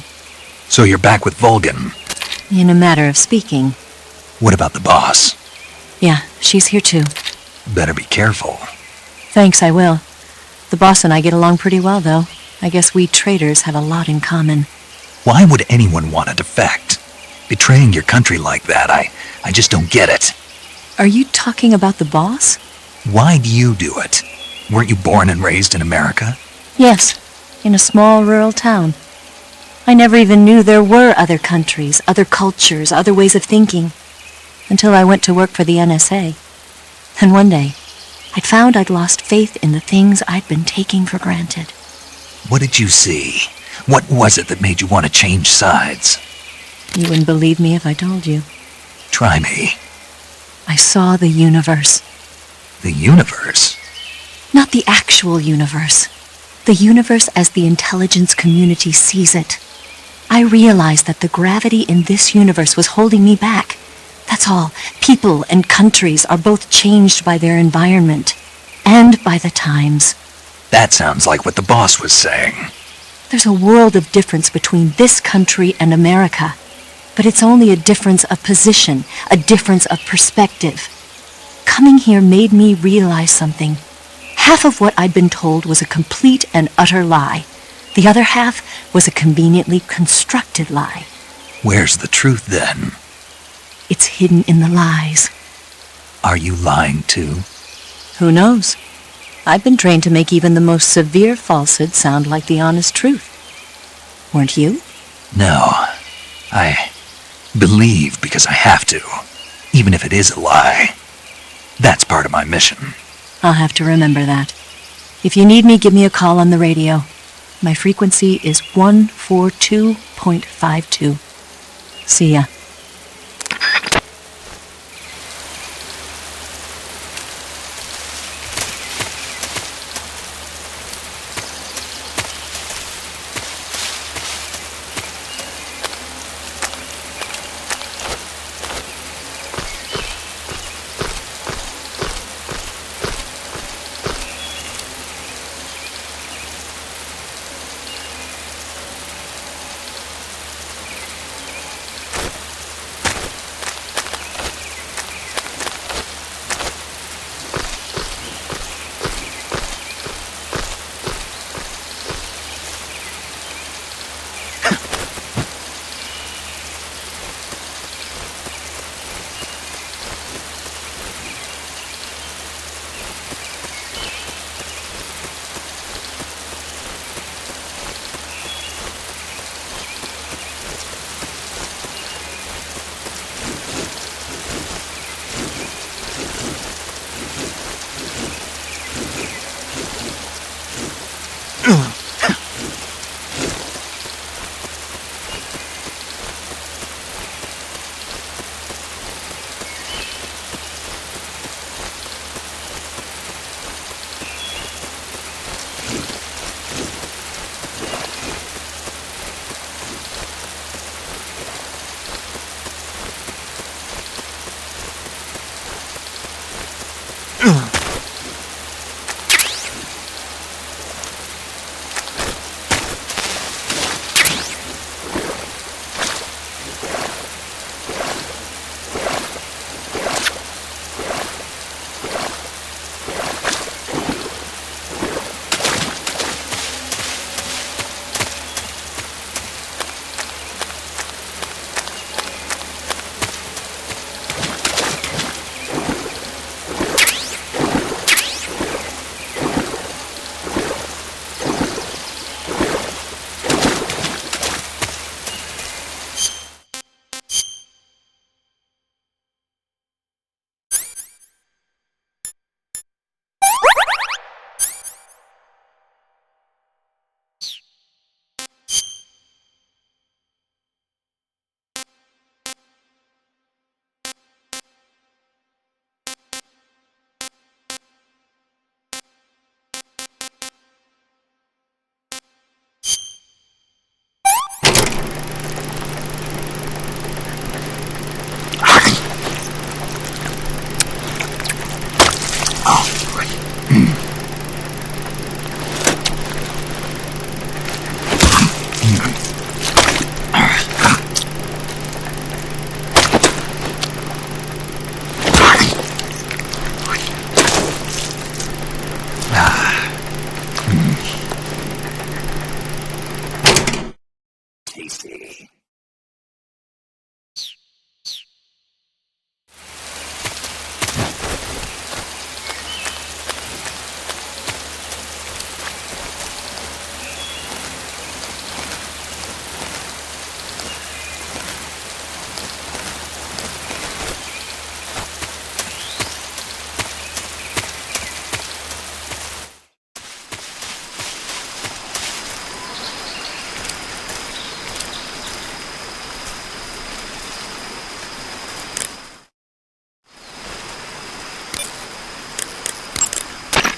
So you're back with Vulcan? In a matter of speaking. What about the boss? Yeah, she's here too. Better be careful. Thanks, I will. The boss and I get along pretty well, though. I guess we traitors have a lot in common. Why would anyone want to defect? Betraying your country like that, I just don't get it. Are you talking about the boss? Why do you do it? Weren't you born and raised in America? Yes, in a small rural town. I never even knew there were other countries, other cultures, other ways of thinking, until I went to work for the NSA. And one day, I'd found I'd lost faith in the things I'd been taking for granted. What did you see? What was it that made you want to change sides? You wouldn't believe me if I told you. Try me. I saw the universe. The universe? Not the actual universe. The universe as the intelligence community sees it. I realized that the gravity in this universe was holding me back. That's all. People and countries are both changed by their environment. And by the times. That sounds like what the boss was saying. There's a world of difference between this country and America. But it's only a difference of position, a difference of perspective. Coming here made me realize something. Half of what I'd been told was a complete and utter lie. The other half was a conveniently constructed lie. Where's the truth then? It's hidden in the lies. Are you lying too? Who knows? I've been trained to make even the most severe falsehood sound like the honest truth. Weren't you? No. I believe because I have to, even if it is a lie. That's part of my mission. I'll have to remember that. If you need me, give me a call on the radio. My frequency is 142.52. See ya.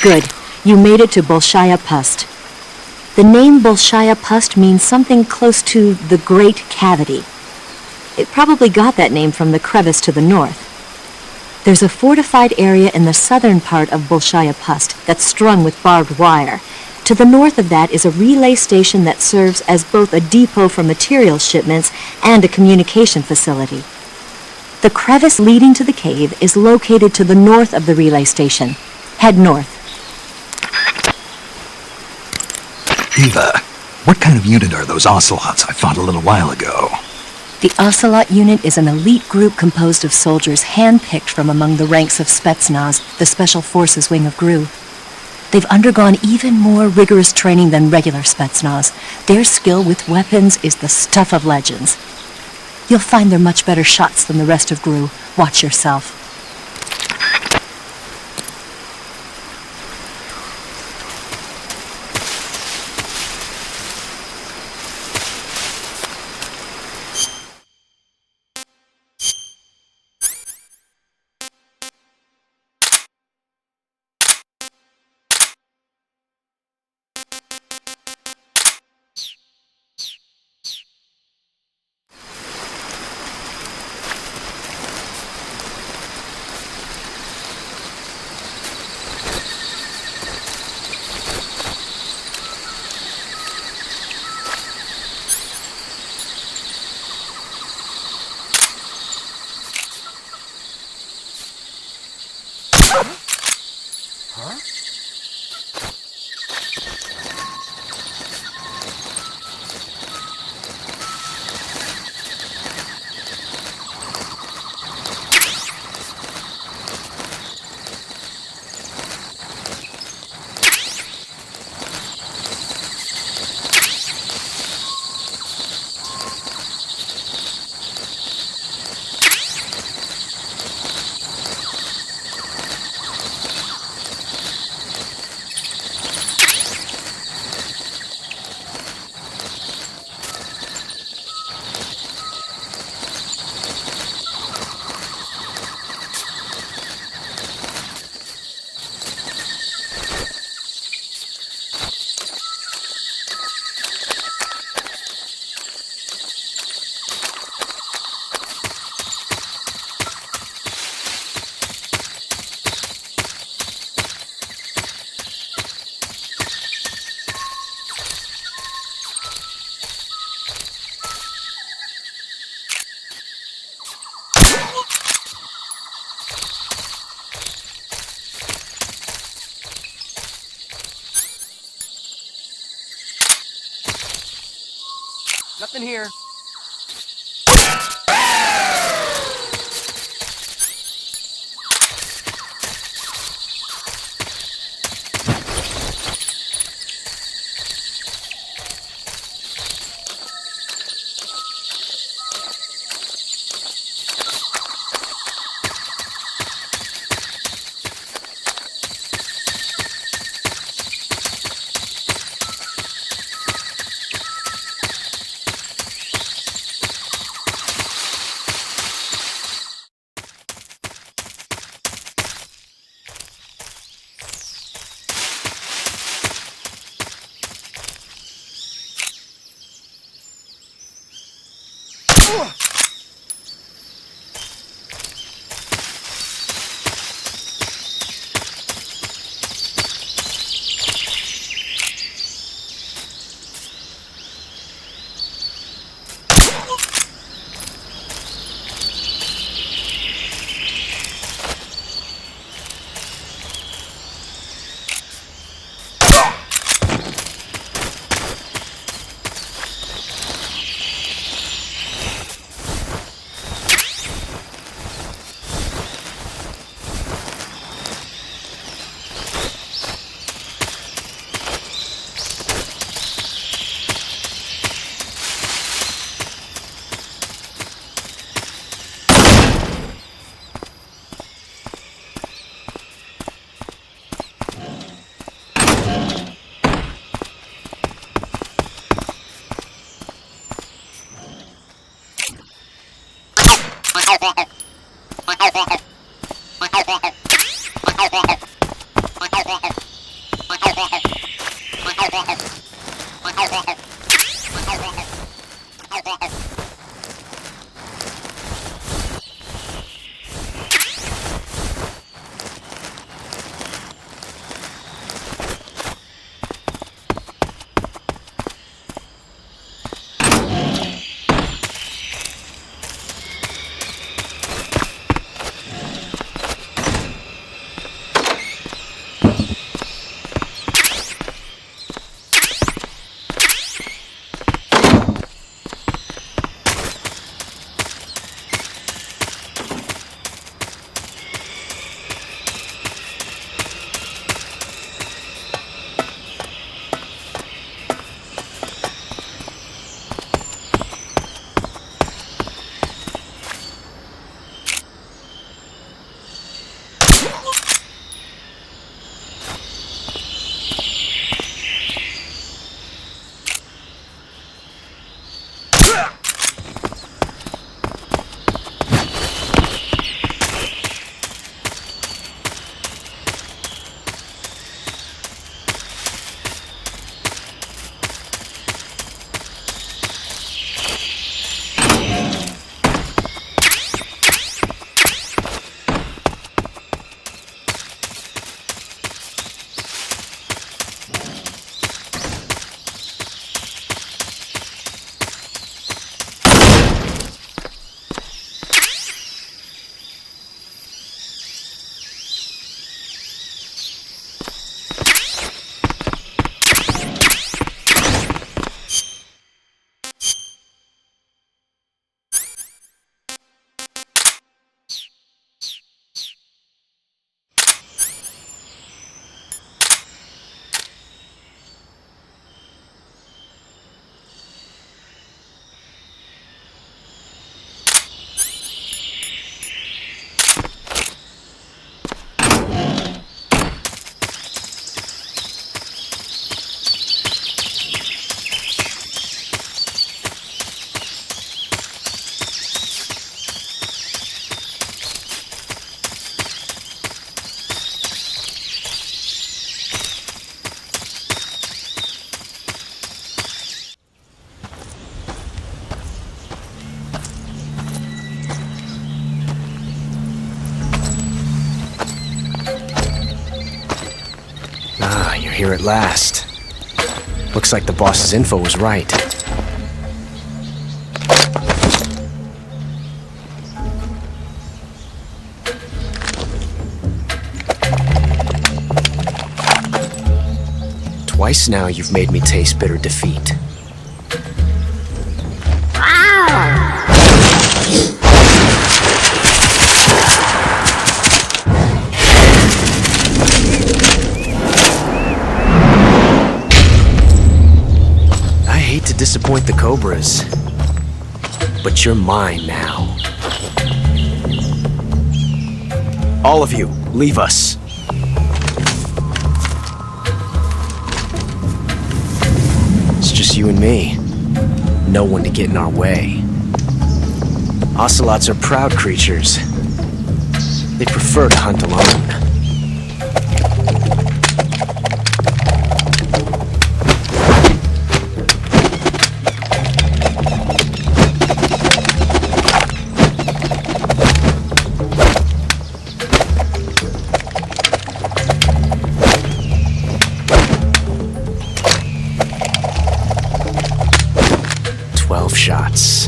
Good. You made it to Bolshaya Pust. The name Bolshaya Pust means something close to the Great Cavity. It probably got that name from the crevice to the north. There's a fortified area in the southern part of Bolshaya Pust that's strung with barbed wire. To the north of that is a relay station that serves as both a depot for material shipments and a communication facility. The crevice leading to the cave is located to the north of the relay station. Head north. Eva, what kind of unit are those Ocelots I fought a little while ago? The Ocelot unit is an elite group composed of soldiers handpicked from among the ranks of Spetsnaz, the Special Forces wing of GRU. They've undergone even more rigorous training than regular Spetsnaz. Their skill with weapons is the stuff of legends. You'll find they're much better shots than the rest of GRU. Watch yourself. Nothing here. Here at last. Looks like the boss's info was right. Twice now you've made me taste bitter defeat. To disappoint the cobras, but you're mine now. All of you, leave us. It's just you and me. No one to get in our way. Ocelots are proud creatures. They prefer to hunt alone. 12 shots.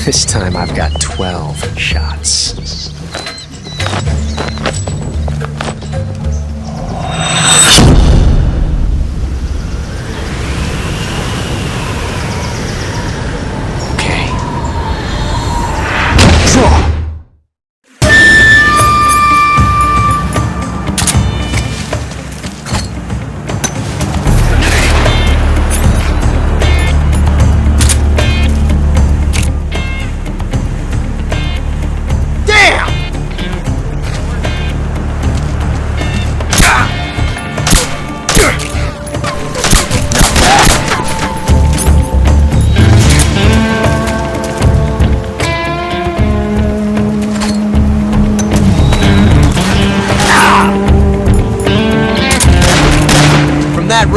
This time I've got 12 shots. Damn!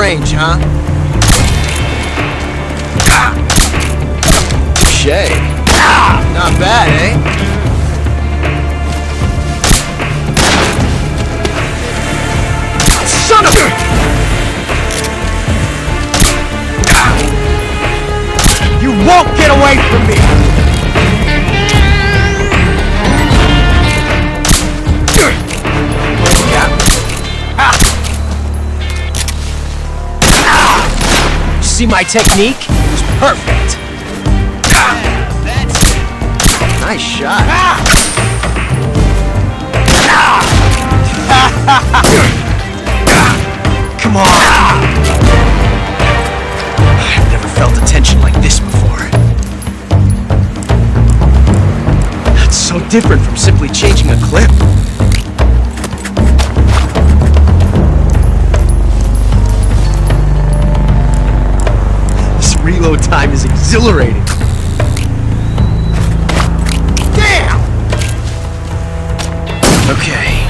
range, huh? Touché. Not bad, eh? Son of a... You won't get away from me! See my technique? It's perfect. Nice shot. Come on. I've never felt a tension like this before. That's so different from simply changing a clip. Reload time is exhilarating. Damn! Okay.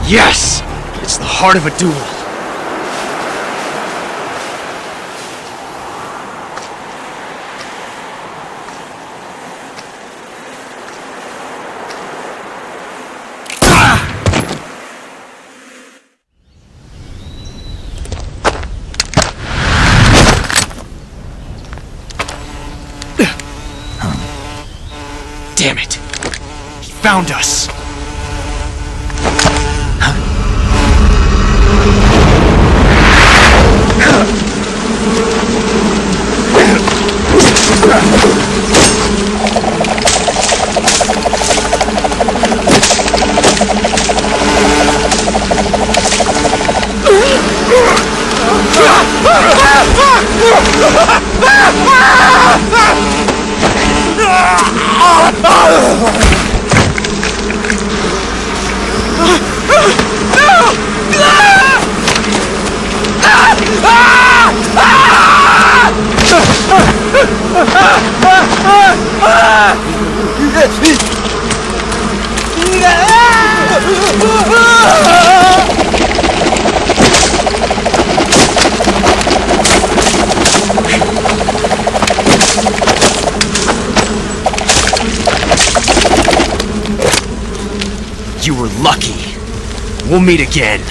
Yes! It's the heart of a duel. Damn it! He found us! You were lucky. We'll meet again.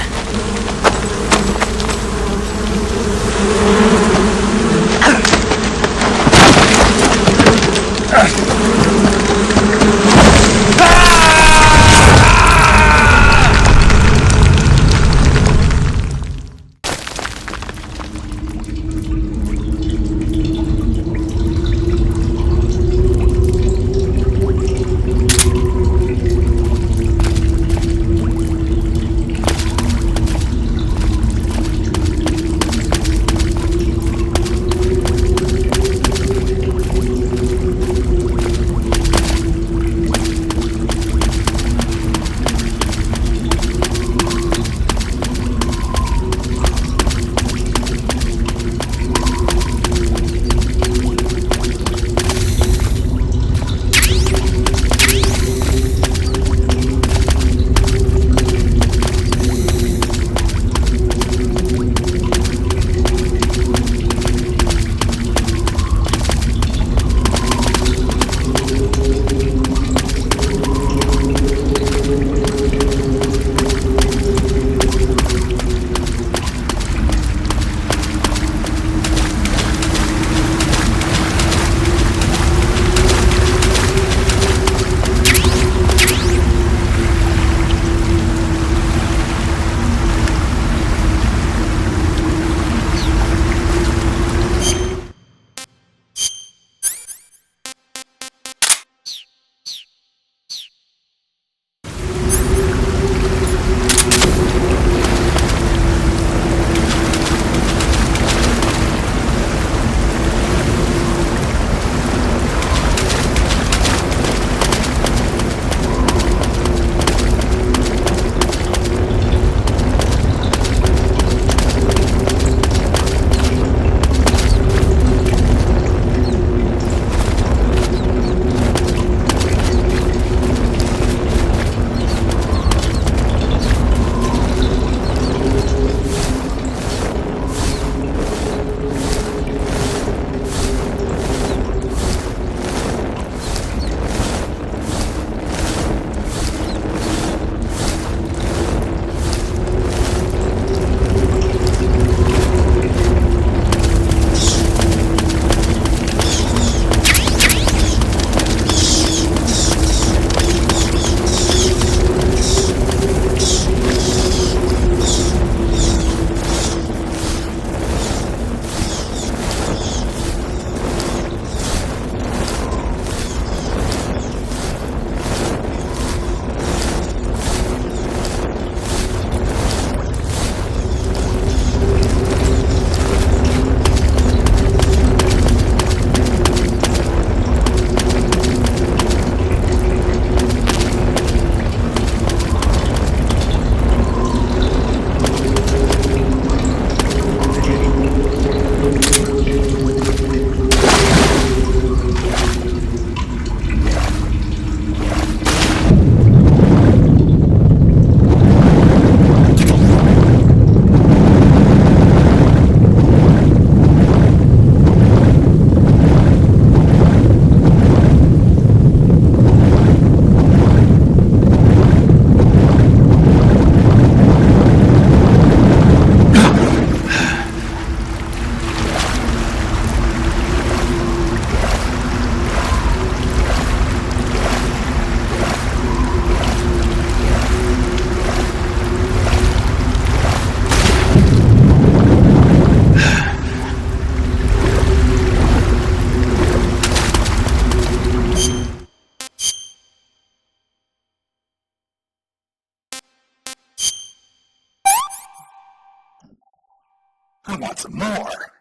I want some more.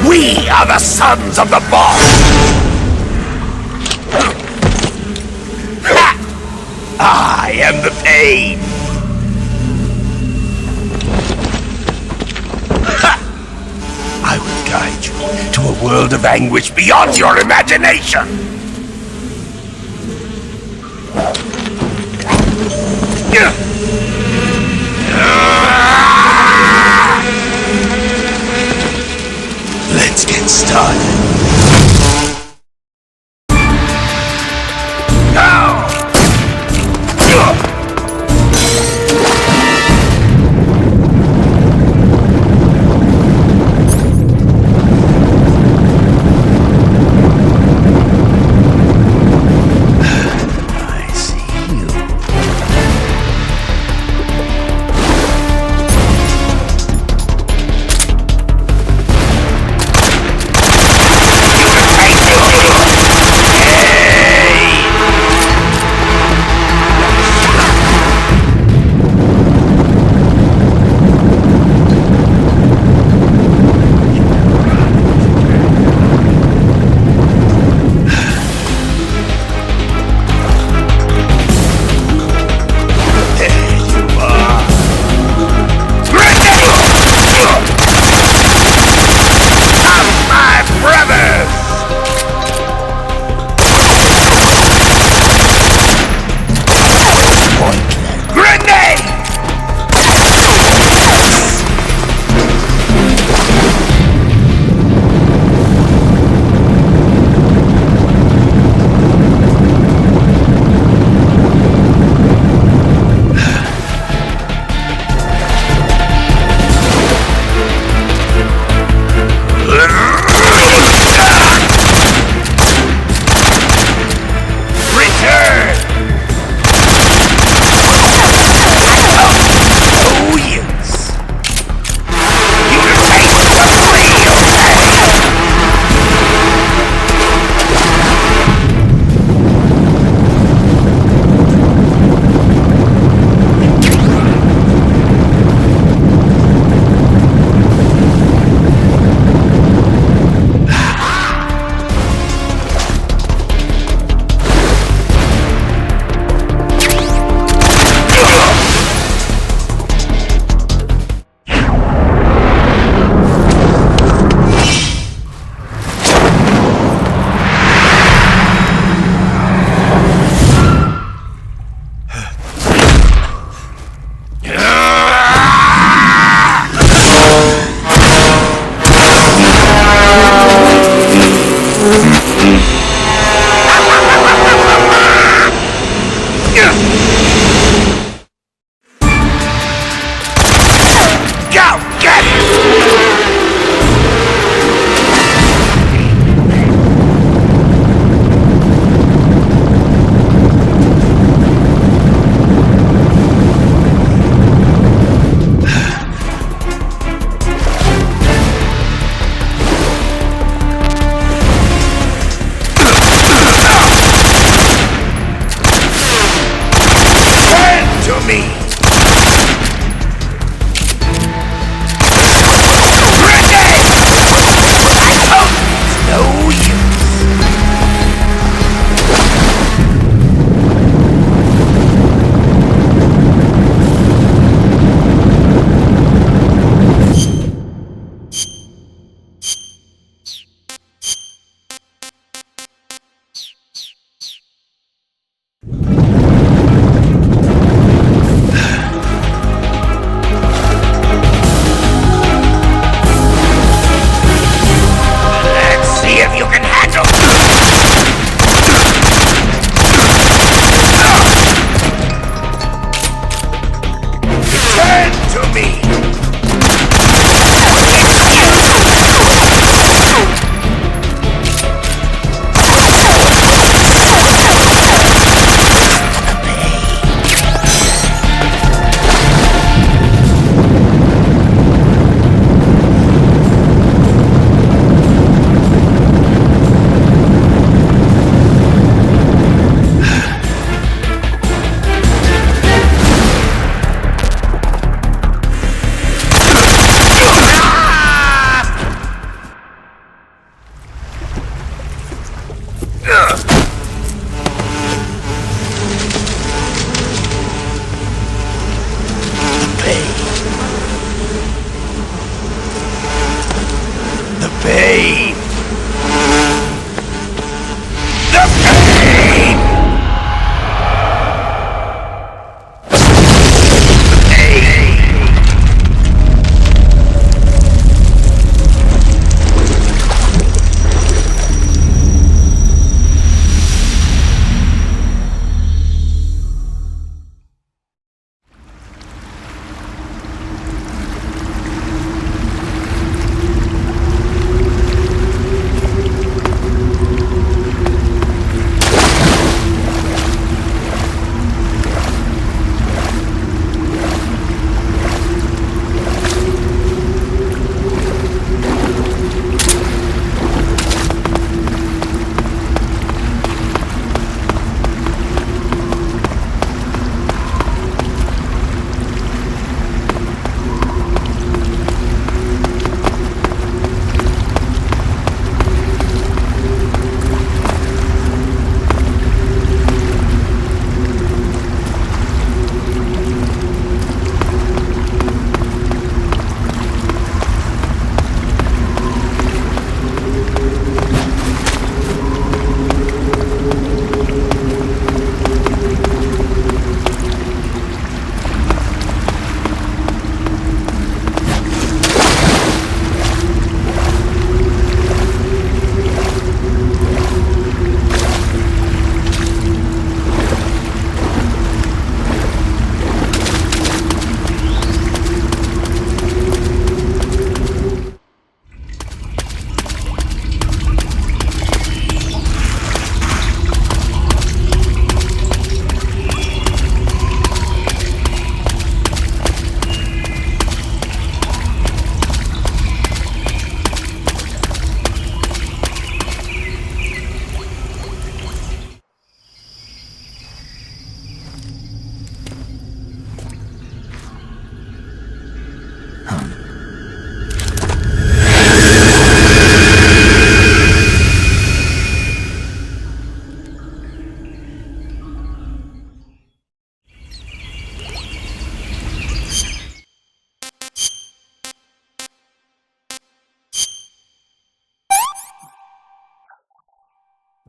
We are the sons of the boss! Ha! I am the pain! Ha! I will guide you to a world of anguish beyond your imagination! Let's get started.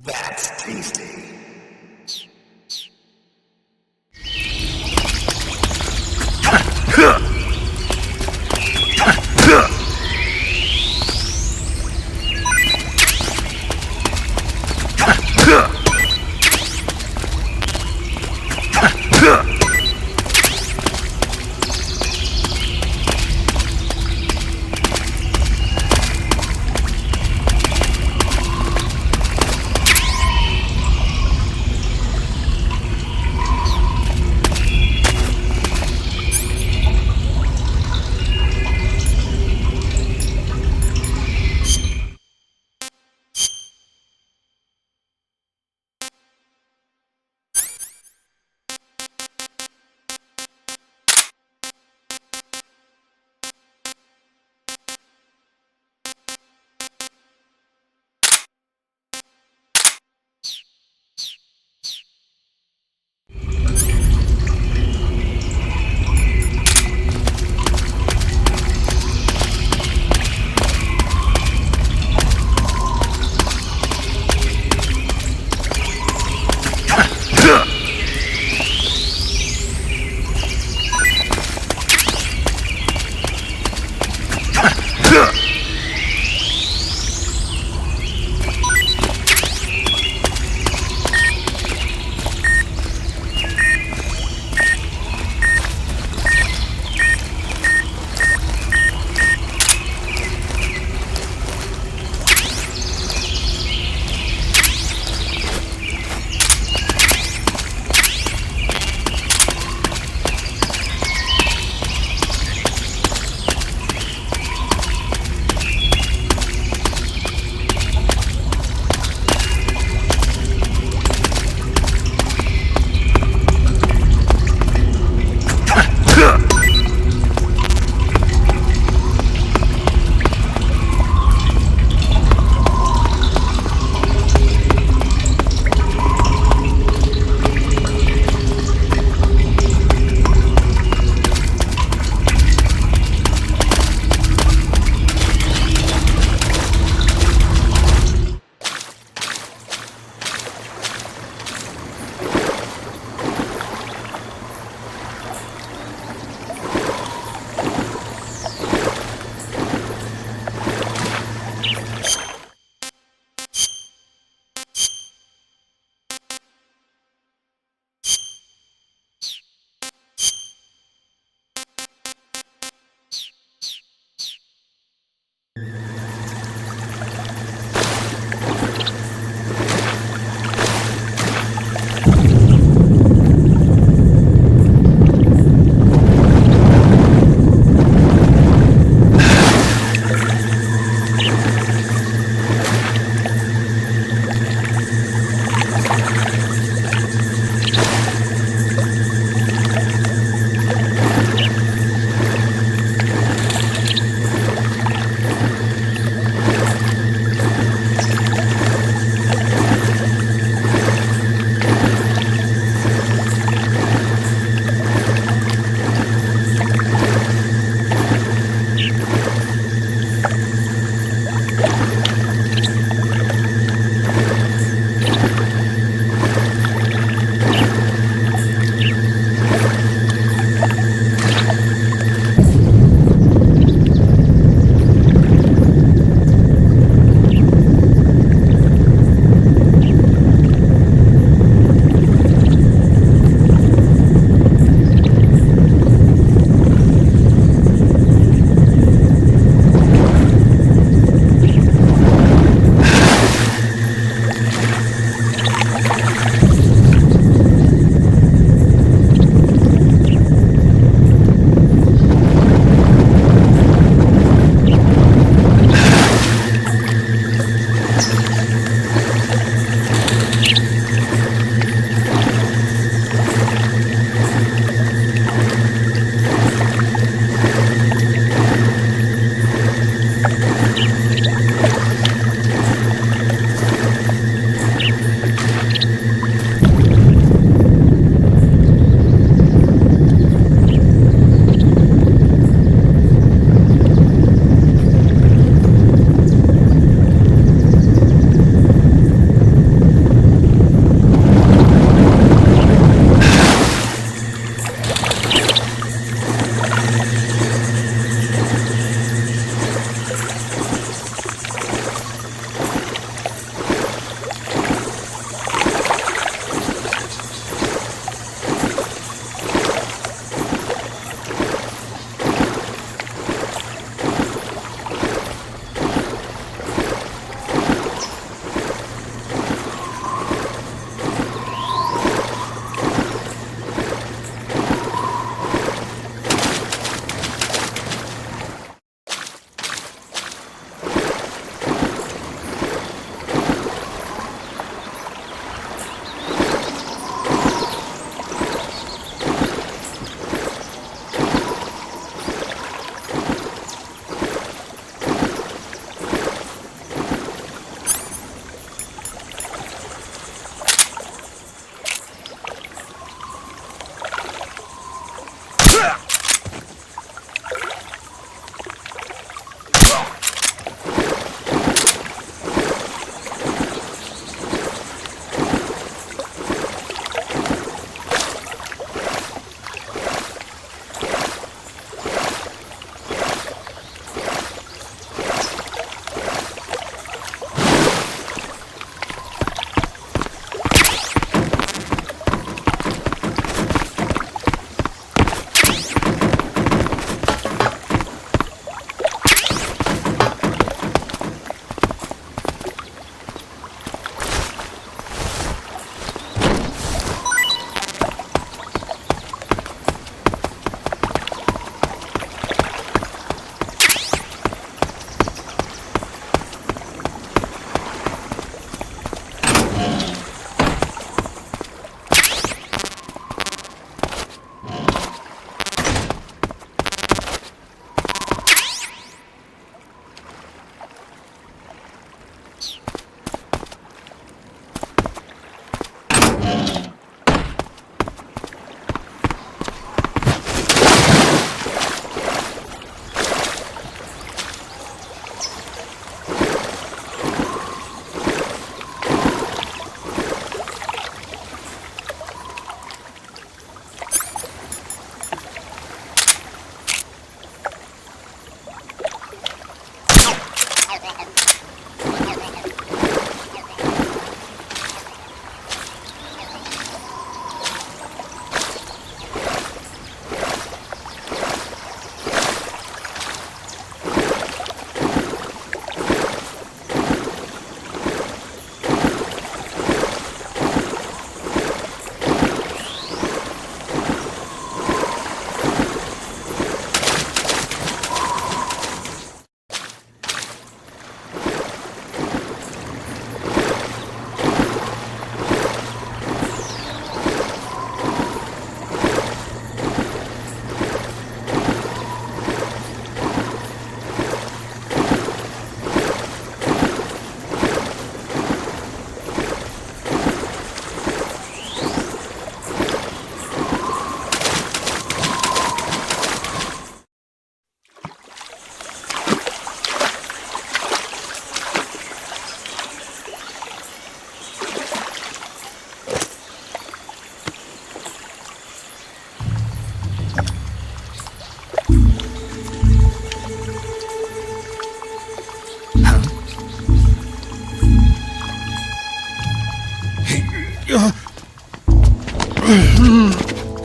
That's tasty.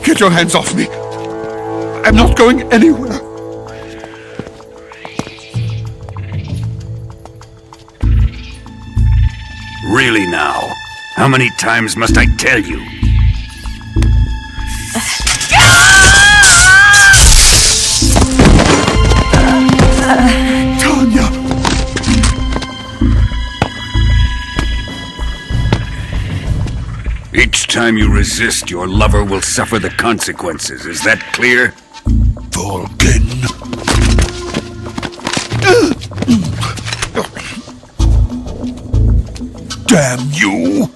Get your hands off me! I'm not going anywhere! Really now? How many times must I tell you? Tanya! Each time you resist, your lover will suffer the consequences. Is that clear? Vulcan! Damn you!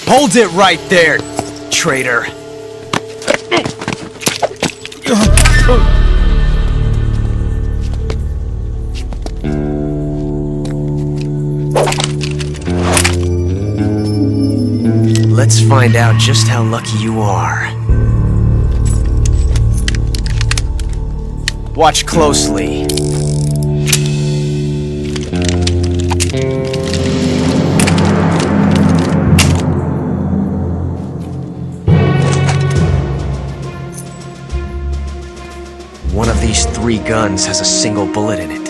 Hold it right there, traitor. Let's find out just how lucky you are. Watch closely. One of these 3 guns has a single bullet in it.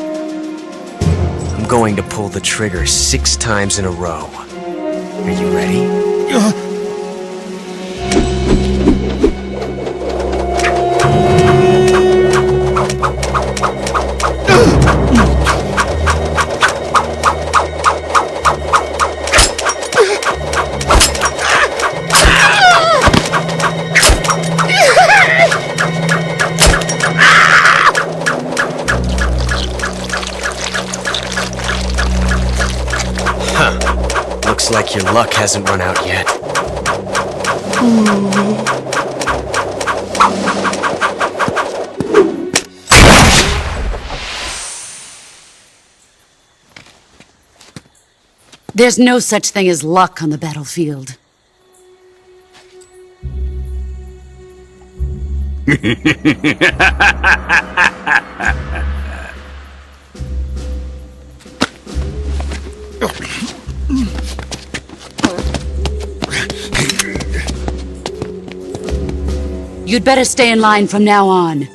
I'm going to pull the trigger 6 times in a row. Are you ready? Looks like your luck hasn't run out yet. There's no such thing as luck on the battlefield. You'd better stay in line from now on.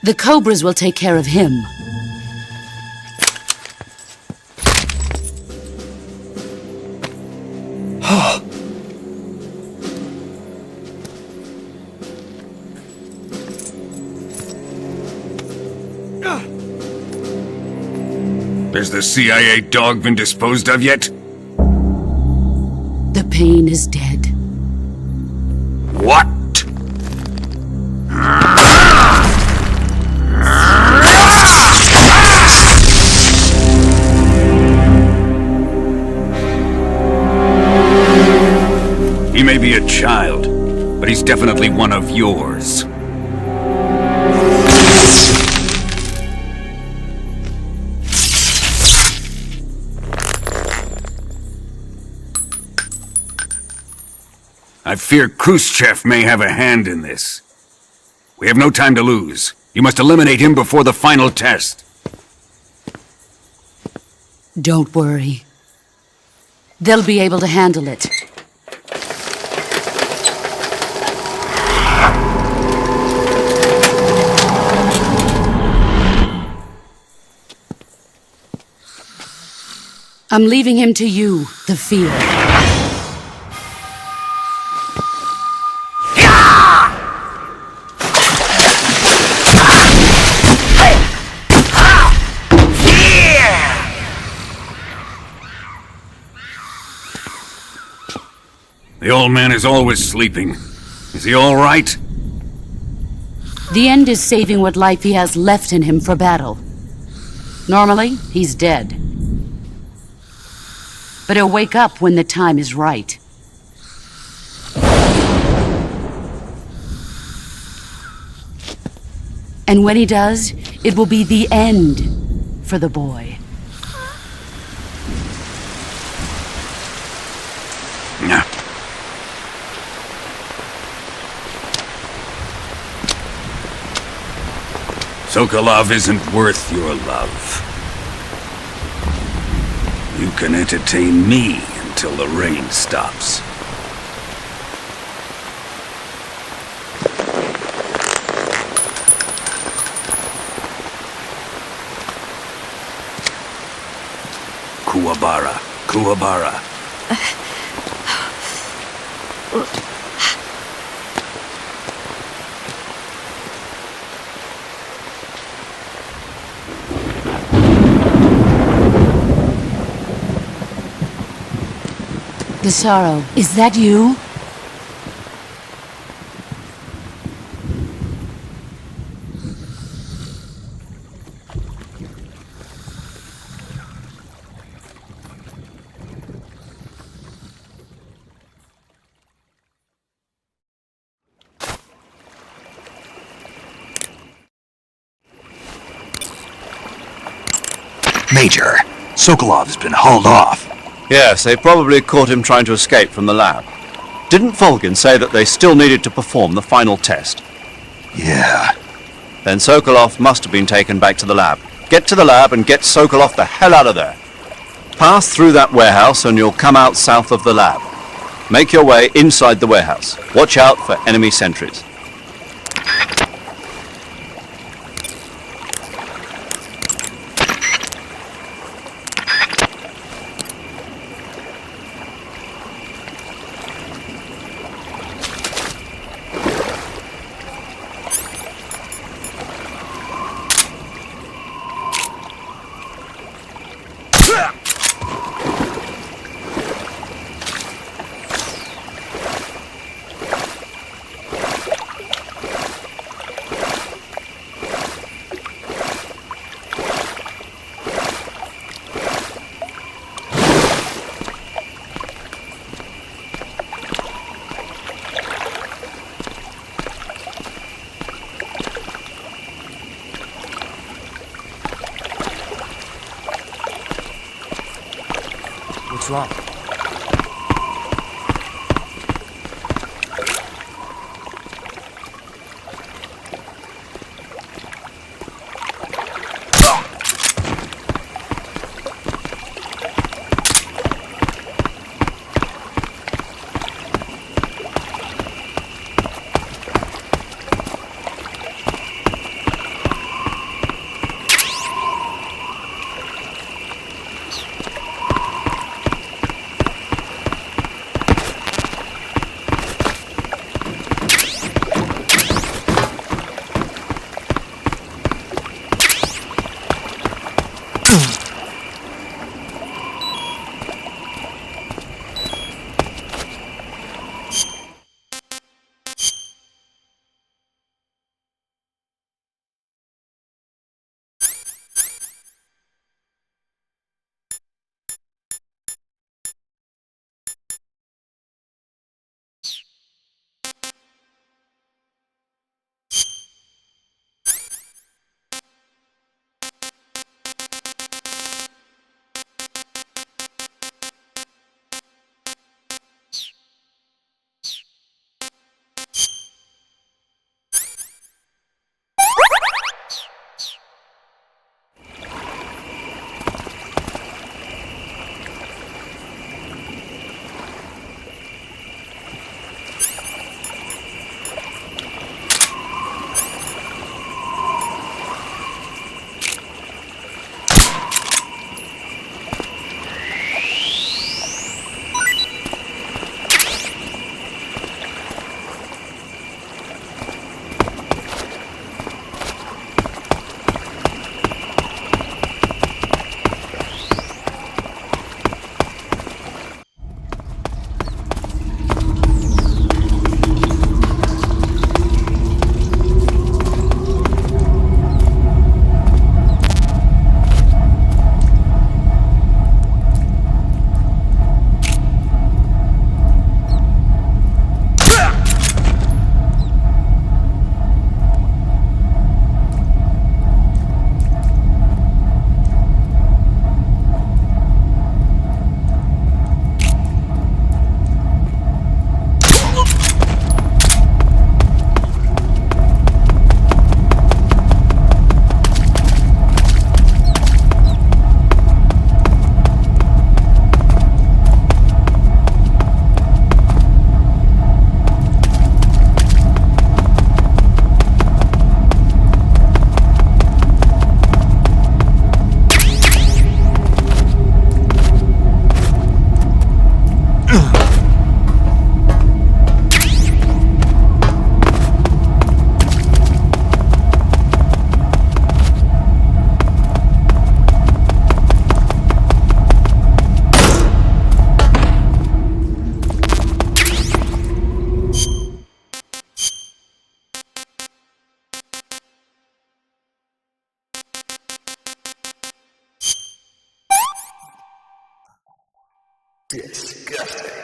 The cobras will take care of him. Has the CIA dog been disposed of yet? The pain is dead. What? He may be a child, but he's definitely one of yours. I fear Khrushchev may have a hand in this. We have no time to lose. You must eliminate him before the final test. Don't worry. They'll be able to handle it. I'm leaving him to you, the field. The old man is always sleeping. Is he all right? The end is saving what life he has left in him for battle. Normally, he's dead. But he'll wake up when the time is right. And when he does, it will be the end for the boy. Sokolov isn't worth your love. You can entertain me until the rain stops. Kuwabara, Kuwabara. Desaro, is that you? Major, Sokolov has been hauled off. Yes, they probably caught him trying to escape from the lab. Didn't Volgin say that they still needed to perform the final test? Yeah. Then Sokolov must have been taken back to the lab. Get to the lab and get Sokolov the hell out of there. Pass through that warehouse and you'll come out south of the lab. Make your way inside the warehouse. Watch out for enemy sentries. What's wrong? Disgusting.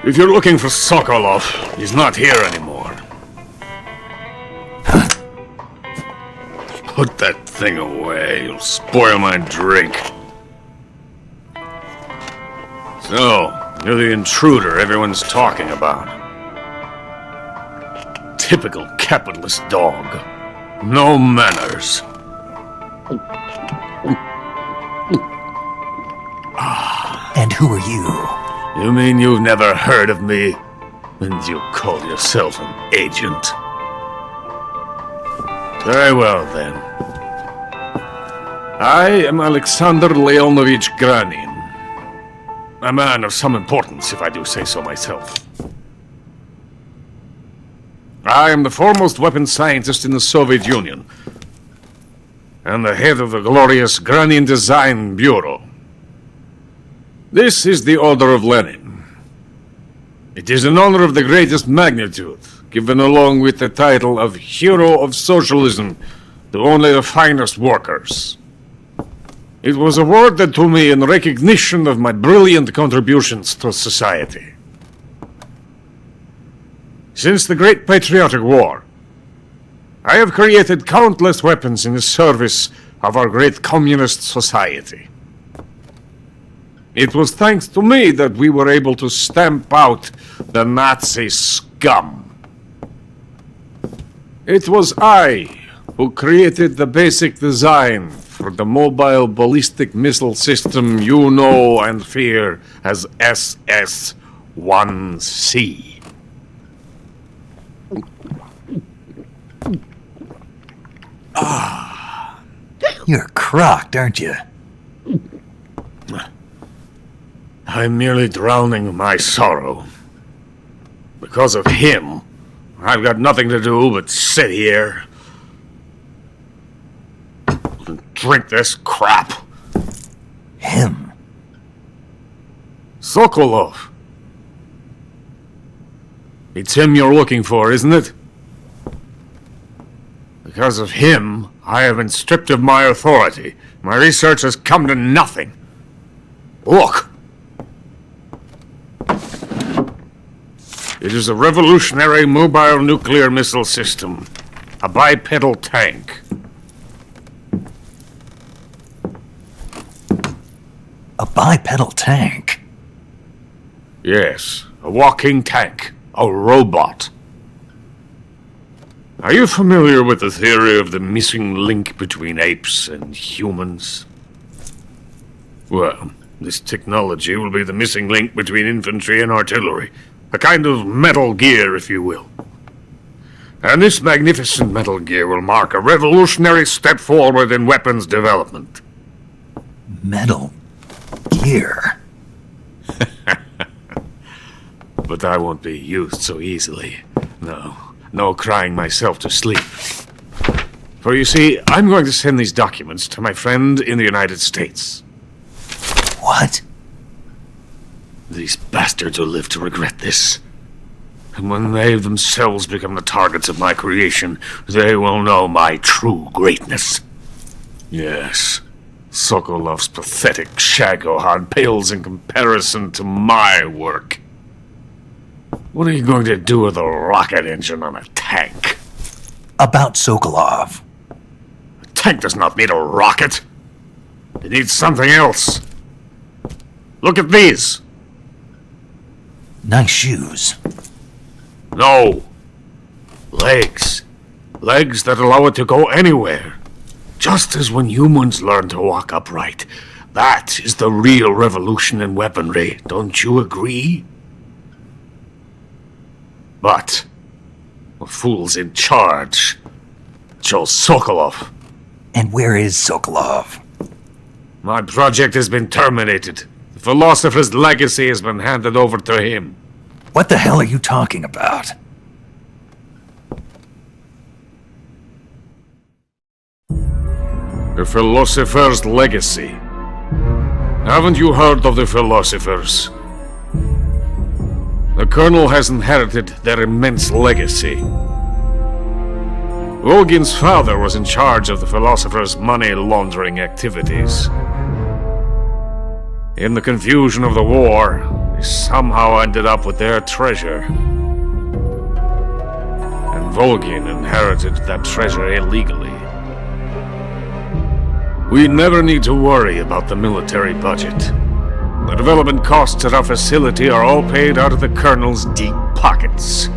If you're looking for Sokolov, he's not here anymore. Put that thing away. You'll spoil my drink. So, you're the intruder everyone's talking about. Typical capitalist dog. No manners. And who are you? You mean you've never heard of me? And you call yourself an agent? Very well, then. I am Alexander Leonovich Granin. A man of some importance, if I do say so myself. I am the foremost weapons scientist in the Soviet Union, and the head of the glorious Granin Design Bureau. This is the Order of Lenin. It is an honor of the greatest magnitude, given along with the title of Hero of Socialism to only the finest workers. It was awarded to me in recognition of my brilliant contributions to society. Since the Great Patriotic War, I have created countless weapons in the service of our great communist society. It was thanks to me that we were able to stamp out the Nazi scum. It was I who created the basic design for the mobile ballistic missile system you know and fear as SS-1C. You're crocked, aren't you? I'm merely drowning my sorrow. Because of him, I've got nothing to do but sit here and drink this crap. Him? Sokolov. It's him you're looking for, isn't it? Because of him, I have been stripped of my authority. My research has come to nothing. Look. It is a revolutionary mobile nuclear missile system. A bipedal tank. A bipedal tank? Yes, a walking tank. A robot. Are you familiar with the theory of the missing link between apes and humans? Well, this technology will be the missing link between infantry and artillery. A kind of Metal Gear, if you will. And this magnificent Metal Gear will mark a revolutionary step forward in weapons development. Metal Gear? But I won't be used so easily. No crying myself to sleep. For you see, I'm going to send these documents to my friend in the United States. What? These bastards will live to regret this. And when they themselves become the targets of my creation, they will know my true greatness. Yes, Sokolov's pathetic Shagohod pales in comparison to my work. What are you going to do with a rocket engine on a tank? About Sokolov. A tank does not need a rocket. It needs something else. Look at these. Nice shoes. No. Legs. Legs that allow it to go anywhere. Just as when humans learn to walk upright. That is the real revolution in weaponry. Don't you agree? But the fool's in charge. Joe Sokolov. And where is Sokolov? My project has been terminated. The philosopher's legacy has been handed over to him. What the hell are you talking about? The Philosopher's Legacy. Haven't you heard of the Philosophers? The Colonel has inherited their immense legacy. Volgin's father was in charge of the Philosophers' money laundering activities. In the confusion of the war, they somehow ended up with their treasure. And Volgin inherited that treasure illegally. We never need to worry about the military budget. The development costs at our facility are all paid out of the Colonel's deep pockets.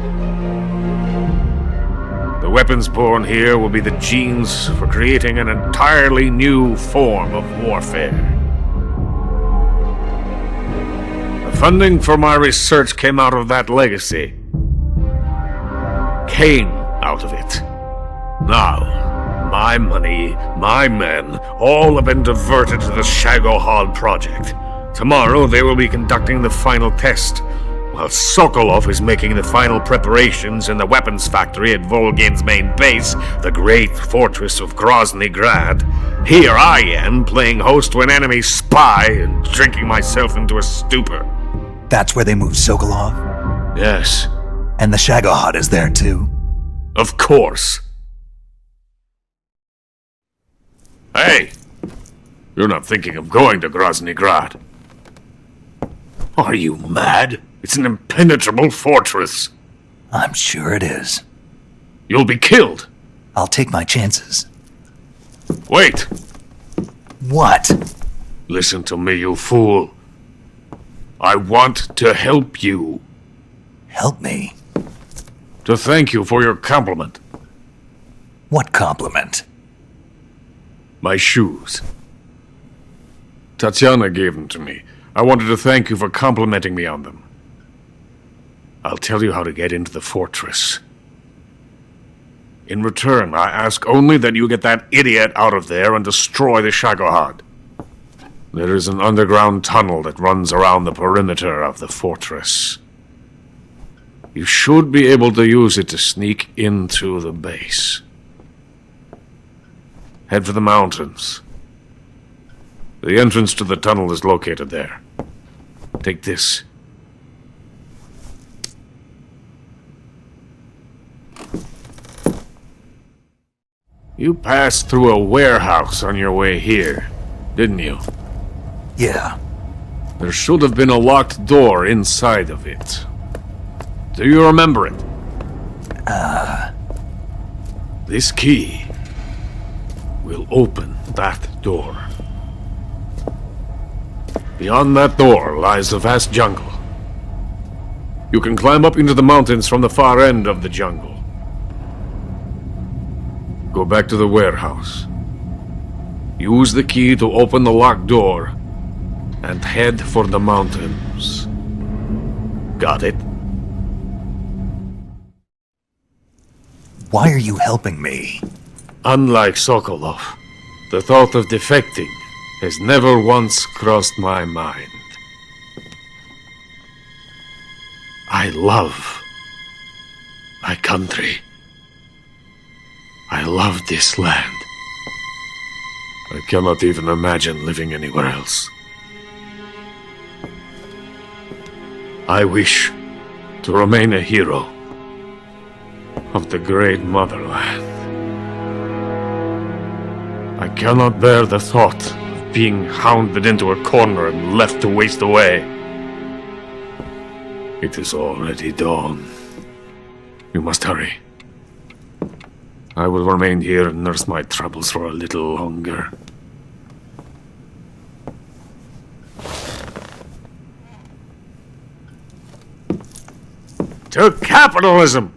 The weapons born here will be the genes for creating an entirely new form of warfare. The funding for my research came out of that legacy. Came out of it. Now, my money, my men, all have been diverted to the Shagohod project. Tomorrow they will be conducting the final test, while Sokolov is making the final preparations in the weapons factory at Volgin's main base, the great fortress of Grozny Grad. Here I am, playing host to an enemy spy and drinking myself into a stupor. That's where they moved Sokolov? Yes. And the Shagohod is there too? Of course. Hey! You're not thinking of going to Grozny Grad. Are you mad? It's an impenetrable fortress. I'm sure it is. You'll be killed. I'll take my chances. Wait! What? Listen to me, you fool. I want to help you. Help me? To thank you for your compliment. What compliment? My shoes. Tatiana gave them to me. I wanted to thank you for complimenting me on them. I'll tell you how to get into the fortress. In return, I ask only that you get that idiot out of there and destroy the Shagohod. There is an underground tunnel that runs around the perimeter of the fortress. You should be able to use it to sneak into the base. Head for the mountains. The entrance to the tunnel is located there. Take this. You passed through a warehouse on your way here, didn't you? Yeah. There should have been a locked door inside of it. Do you remember it? This key will open that door. Beyond that door lies a vast jungle. You can climb up into the mountains from the far end of the jungle. Go back to the warehouse. Use the key to open the locked door and head for the mountains. Got it? Why are you helping me? Unlike Sokolov, the thought of defecting has never once crossed my mind. I love my country. I love this land. I cannot even imagine living anywhere else. I wish to remain a hero of the great motherland. I cannot bear the thought of being hounded into a corner and left to waste away. It is already dawn. You must hurry. I will remain here and nurse my troubles for a little longer. To capitalism!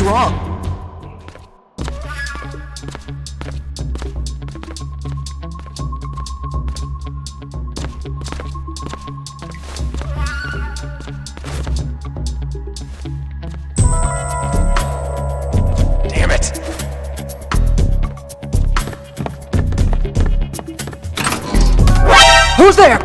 wrong? Damn it! Who's there?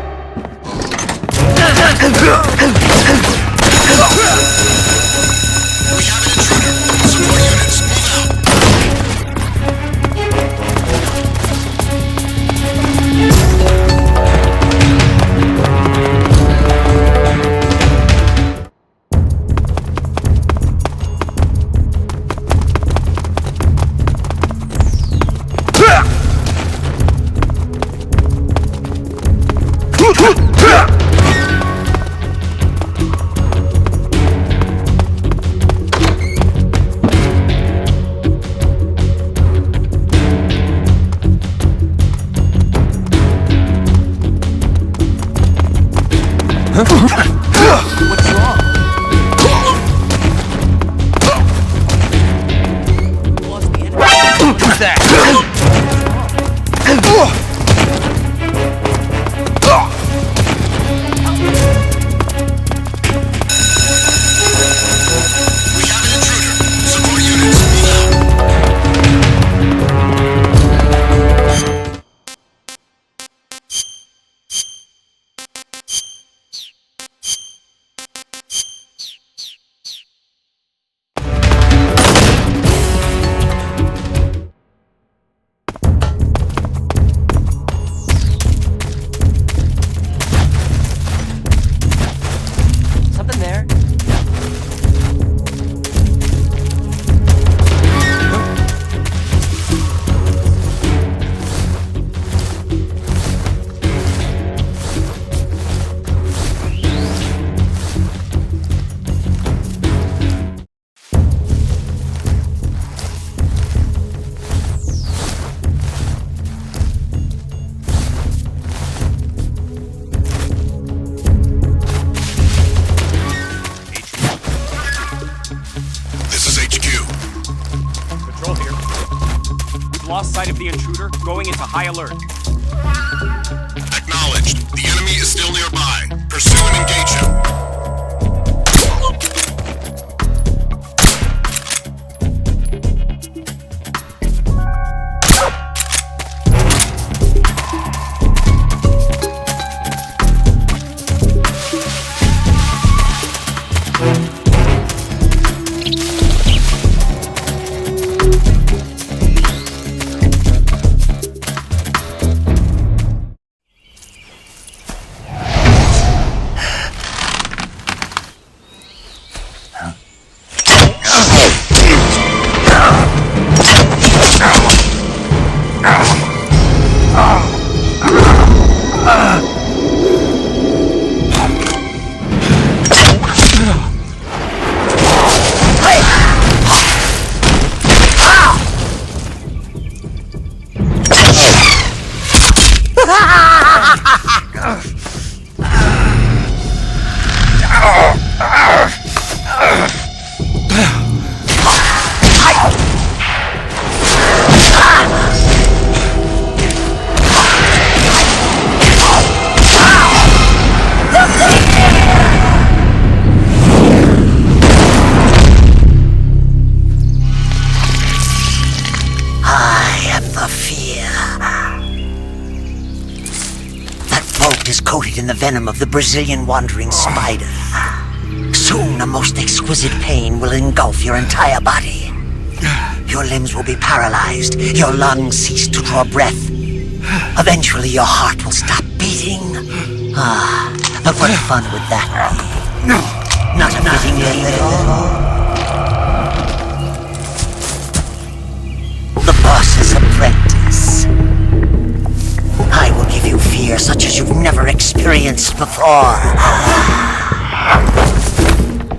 What's wrong? Who's that? Something there. This is HQ. Patrol here. We've lost sight of the intruder, going into high alert. Acknowledged. The enemy is still nearby. Pursue and engage him. Coated in the venom of the Brazilian wandering spider. Soon a most exquisite pain will engulf your entire body. Your limbs will be paralyzed, your lungs cease to draw breath. Eventually your heart will stop beating. But what fun would that be? Not a fitting name at all. The boss's apprentice. I will give you fear such as you've never experienced before.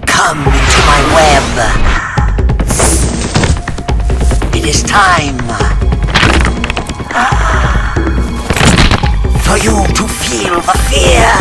Come into my web. It is time for you to feel the fear.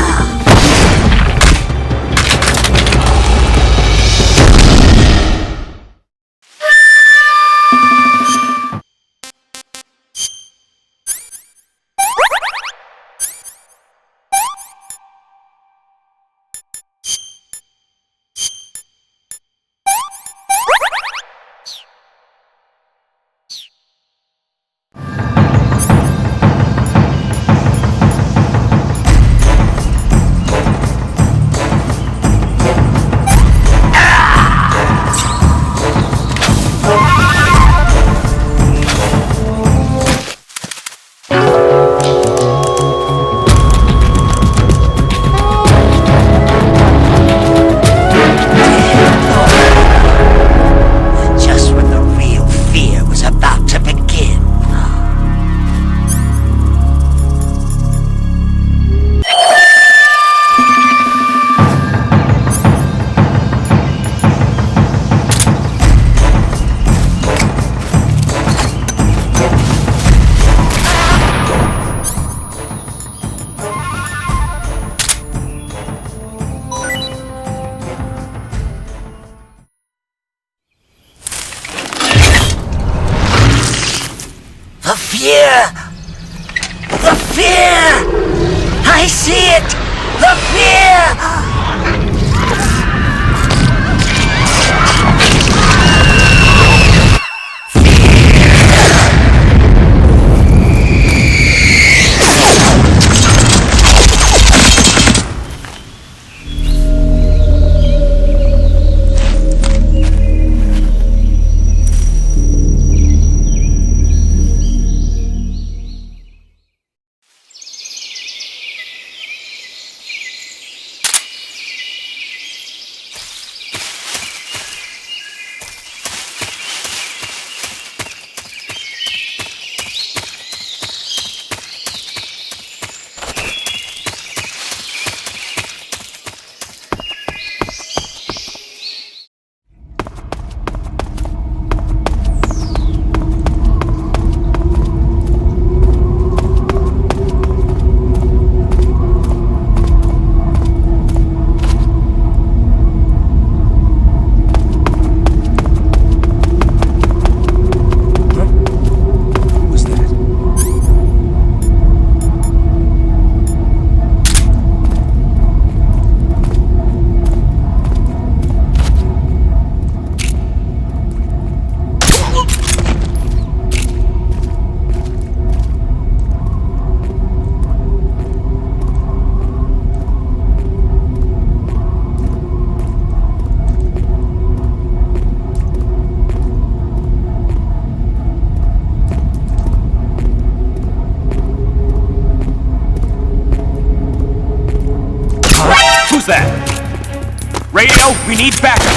fear! I see it! The fear! Who's that? Radio, we need backup.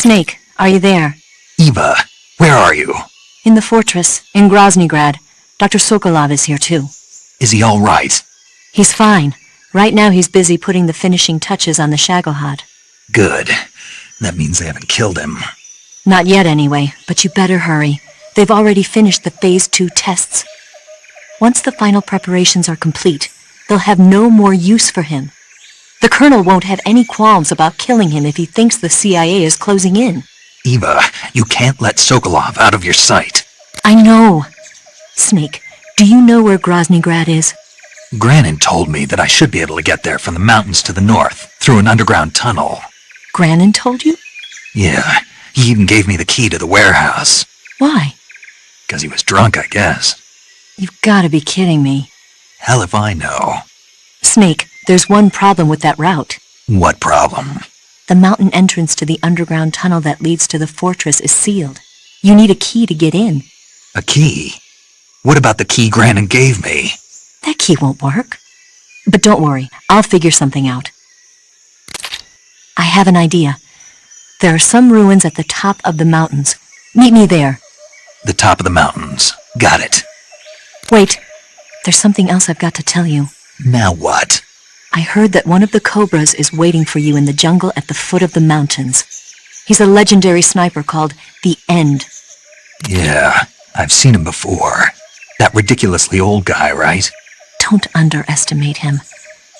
Snake, are you there? Eva, where are you? In the fortress, in Groznygrad. Dr. Sokolov is here too. Is he all right? He's fine. Right now he's busy putting the finishing touches on the Shagohod. Good. That means they haven't killed him. Not yet anyway, but you better hurry. They've already finished the Phase 2 tests. Once the final preparations are complete, they'll have no more use for him. The Colonel won't have any qualms about killing him if he thinks the CIA is closing in. Eva, you can't let Sokolov out of your sight. I know. Snake, do you know where Groznygrad is? Granin told me that I should be able to get there from the mountains to the north, through an underground tunnel. Granin told you? Yeah, he even gave me the key to the warehouse. Why? 'Cause he was drunk, I guess. You've gotta be kidding me. Hell if I know. Snake, there's one problem with that route. What problem? The mountain entrance to the underground tunnel that leads to the fortress is sealed. You need a key to get in. A key? What about the key Granin gave me? That key won't work. But don't worry, I'll figure something out. I have an idea. There are some ruins at the top of the mountains. Meet me there. The top of the mountains. Got it. Wait, there's something else I've got to tell you. Now what? I heard that one of the cobras is waiting for you in the jungle at the foot of the mountains. He's a legendary sniper called the End. Yeah, I've seen him before. That ridiculously old guy, right? Don't underestimate him.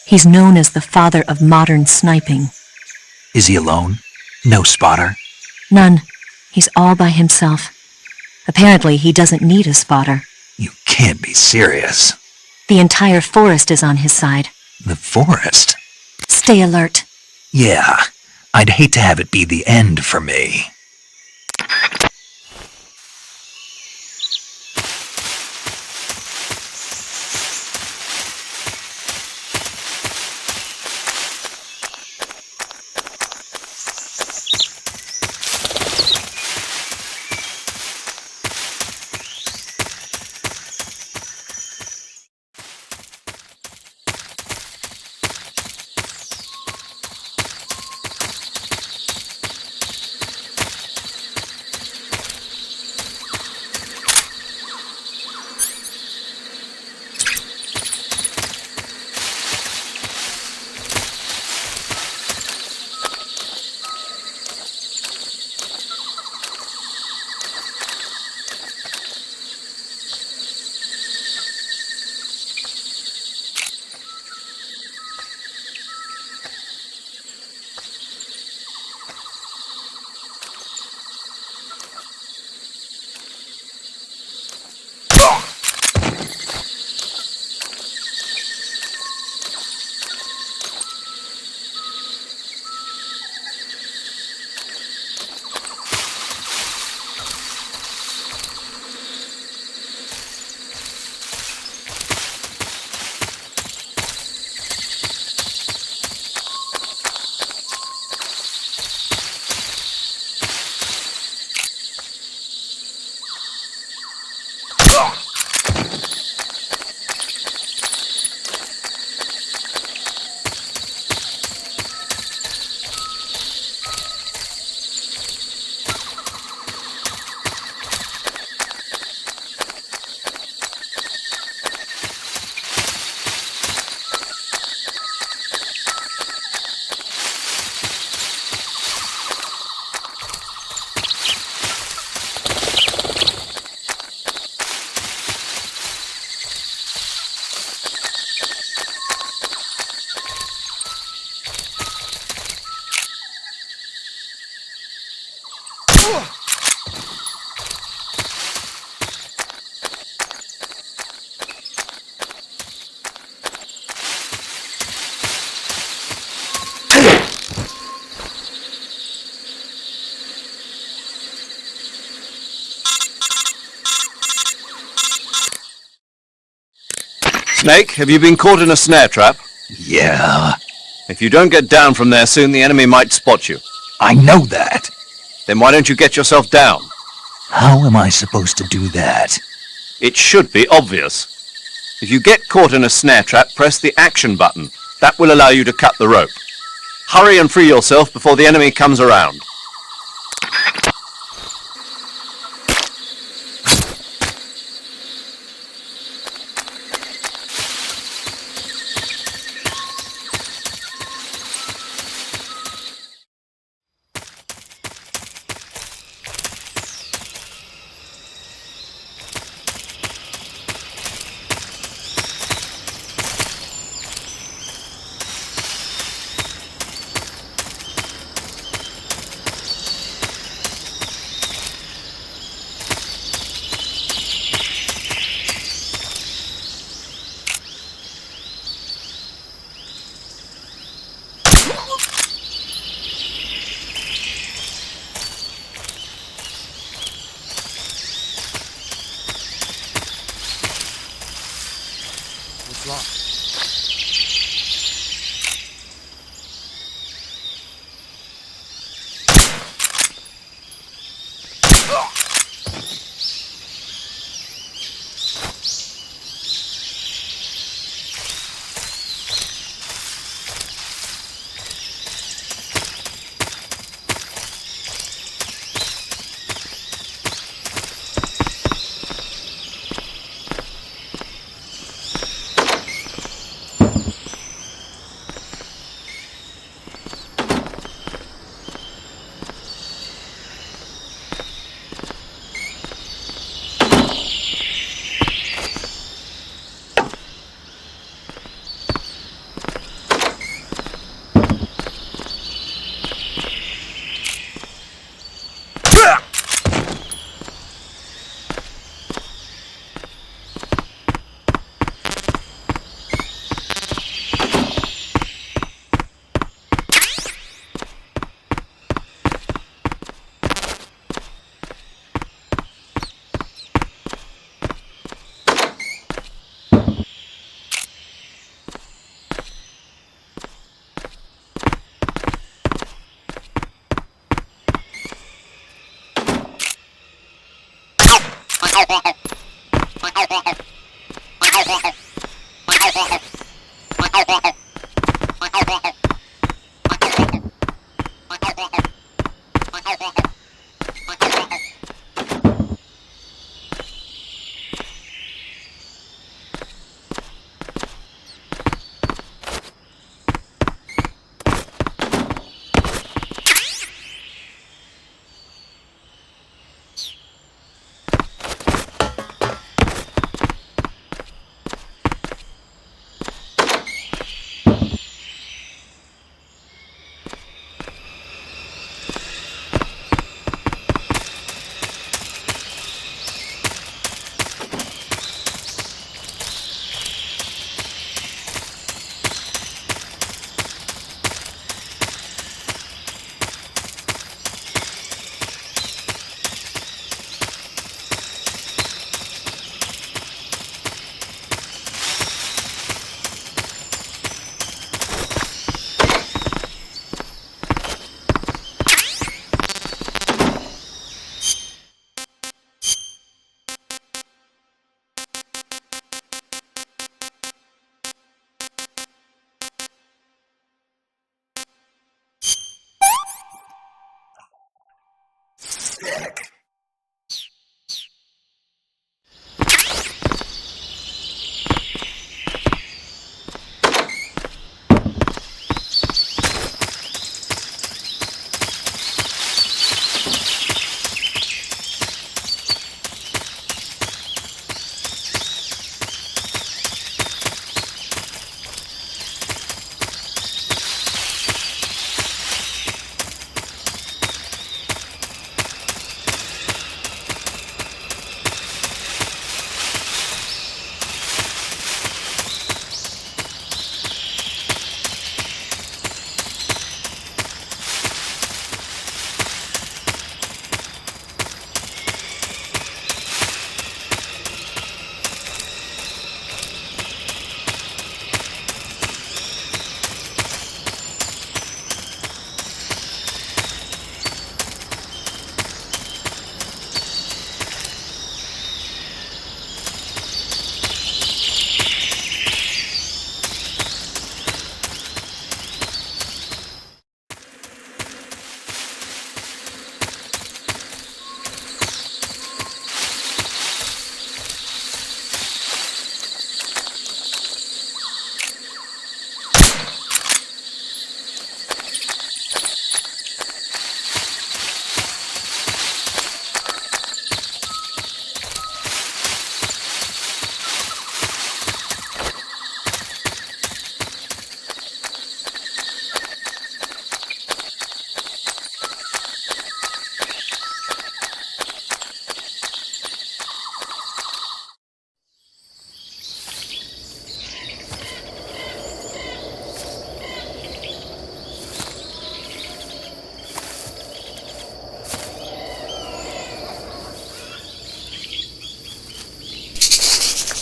He's known as the father of modern sniping. Is he alone? No spotter? None. He's all by himself. Apparently, he doesn't need a spotter. You can't be serious. The entire forest is on his side. The forest? Stay alert. Yeah, I'd hate to have it be the end for me. Snake, have you been caught in a snare trap? Yeah. If you don't get down from there soon, the enemy might spot you. I know that. Then why don't you get yourself down? How am I supposed to do that? It should be obvious. If you get caught in a snare trap, press the action button. That will allow you to cut the rope. Hurry and free yourself before the enemy comes around.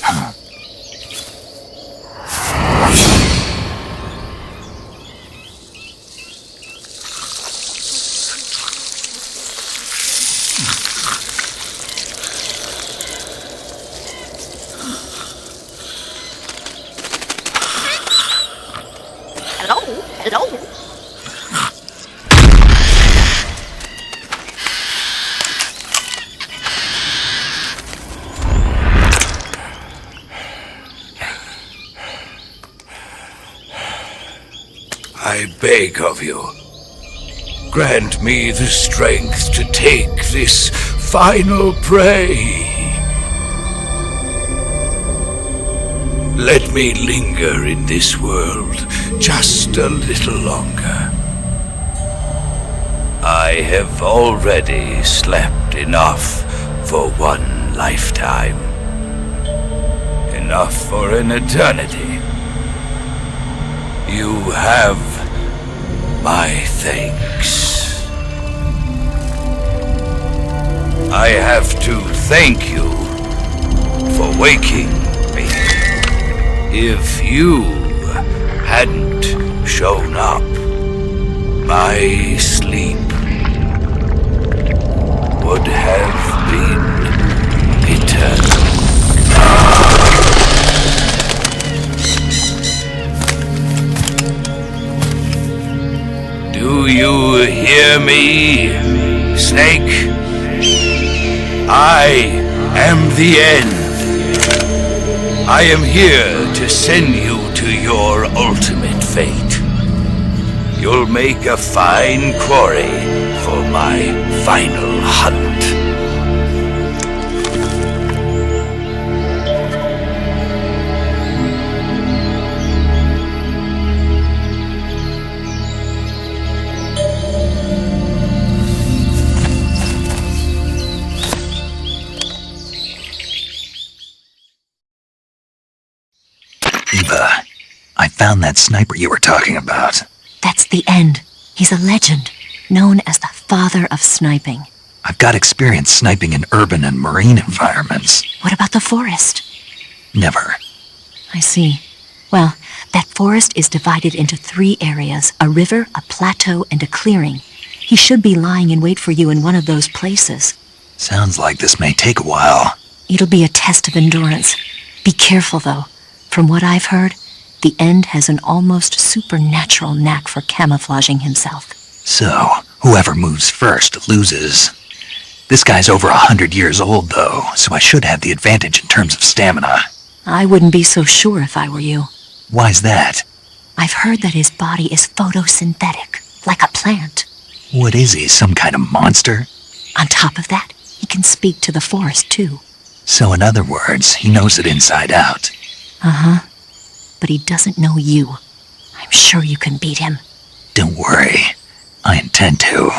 Hello? I beg of you, grant me the strength to take this final prey. Let me linger in this world just a little longer. I have already slept enough for one lifetime. Enough for an eternity. You have my thanks. I have to thank you for waking me. If you hadn't shown up, my sleep would have been eternal. Do you hear me, Snake? I am the end. I am here to send you to your ultimate fate. You'll make a fine quarry for my final hunt. Eva, I found that sniper you were talking about. That's the end. He's a legend, known as the father of sniping. I've got experience sniping in urban and marine environments. What about the forest? Never. I see. Well, that forest is divided into 3 areas, a river, a plateau, and a clearing. He should be lying in wait for you in one of those places. Sounds like this may take a while. It'll be a test of endurance. Be careful, though. From what I've heard, the End has an almost supernatural knack for camouflaging himself. So, whoever moves first loses. This guy's over 100 years old, though, so I should have the advantage in terms of stamina. I wouldn't be so sure if I were you. Why's that? I've heard that his body is photosynthetic, like a plant. What is he, some kind of monster? On top of that, he can speak to the forest, too. So in other words, he knows it inside out. Uh-huh. But he doesn't know you. I'm sure you can beat him. Don't worry. I intend to.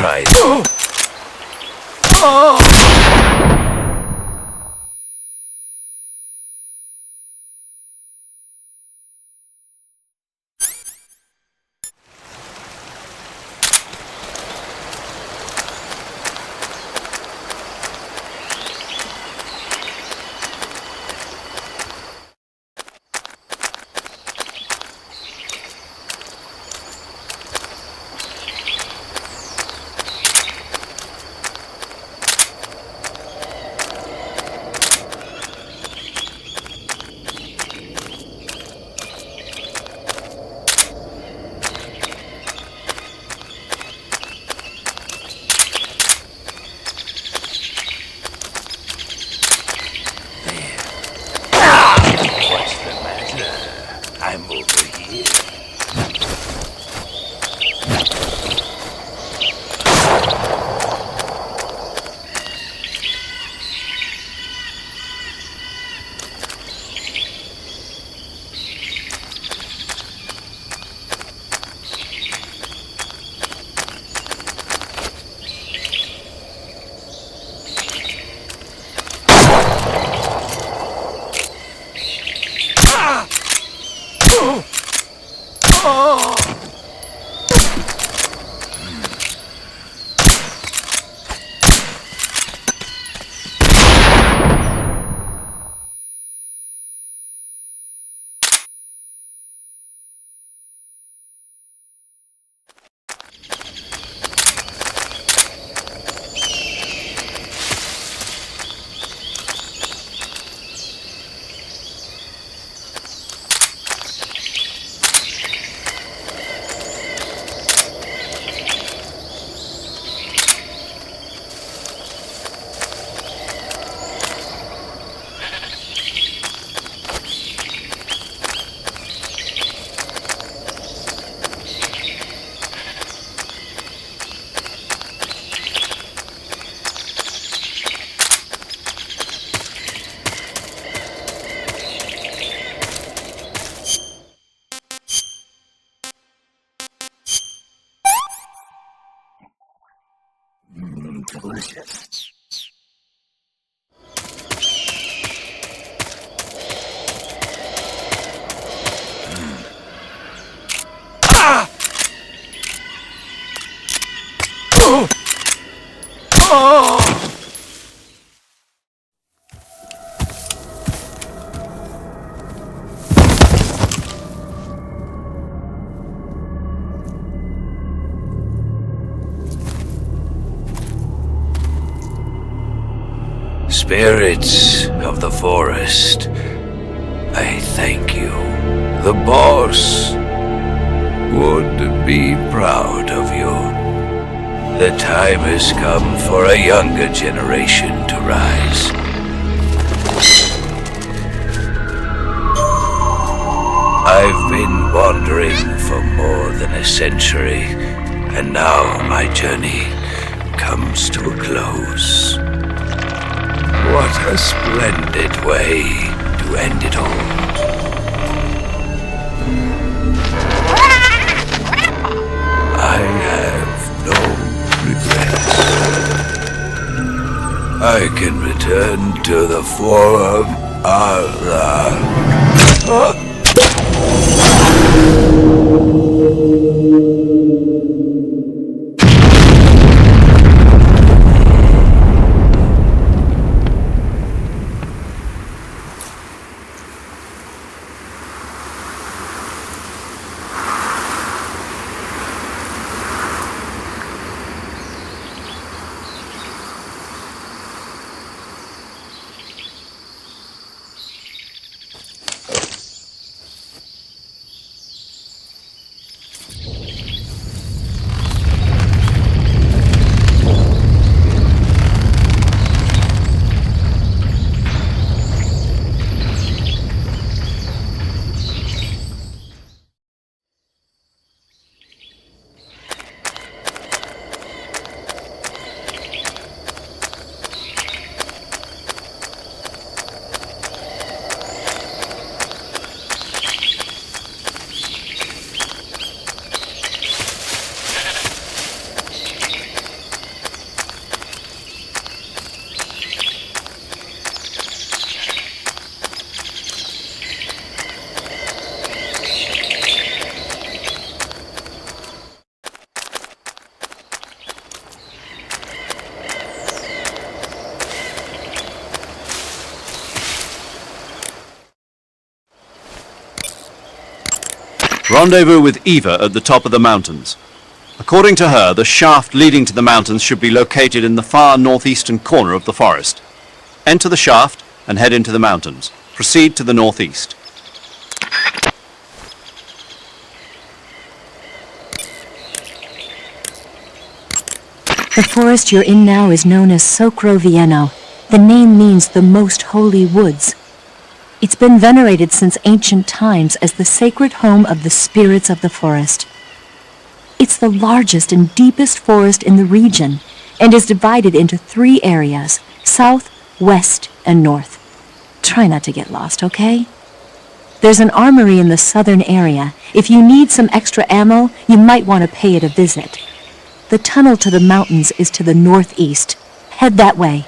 try this. What's the matter? I'm over here. Delicious. Spirits of the forest, I thank you. The boss would be proud of you. The time has come for a younger generation to rise. I've been wandering for more than a century, and now my journey comes to a close. What a splendid way to end it all. I have no regrets. I can return to the forum Rendezvous with Eva at the top of the mountains. According to her, the shaft leading to the mountains should be located in the far northeastern corner of the forest. Enter the shaft and head into the mountains. Proceed to the northeast. The forest you're in now is known as Sokolov. The name means the most holy woods. It's been venerated since ancient times as the sacred home of the spirits of the forest. It's the largest and deepest forest in the region and is divided into 3 areas: south, west, and north. Try not to get lost, okay? There's an armory in the southern area. If you need some extra ammo, you might want to pay it a visit. The tunnel to the mountains is to the northeast. Head that way.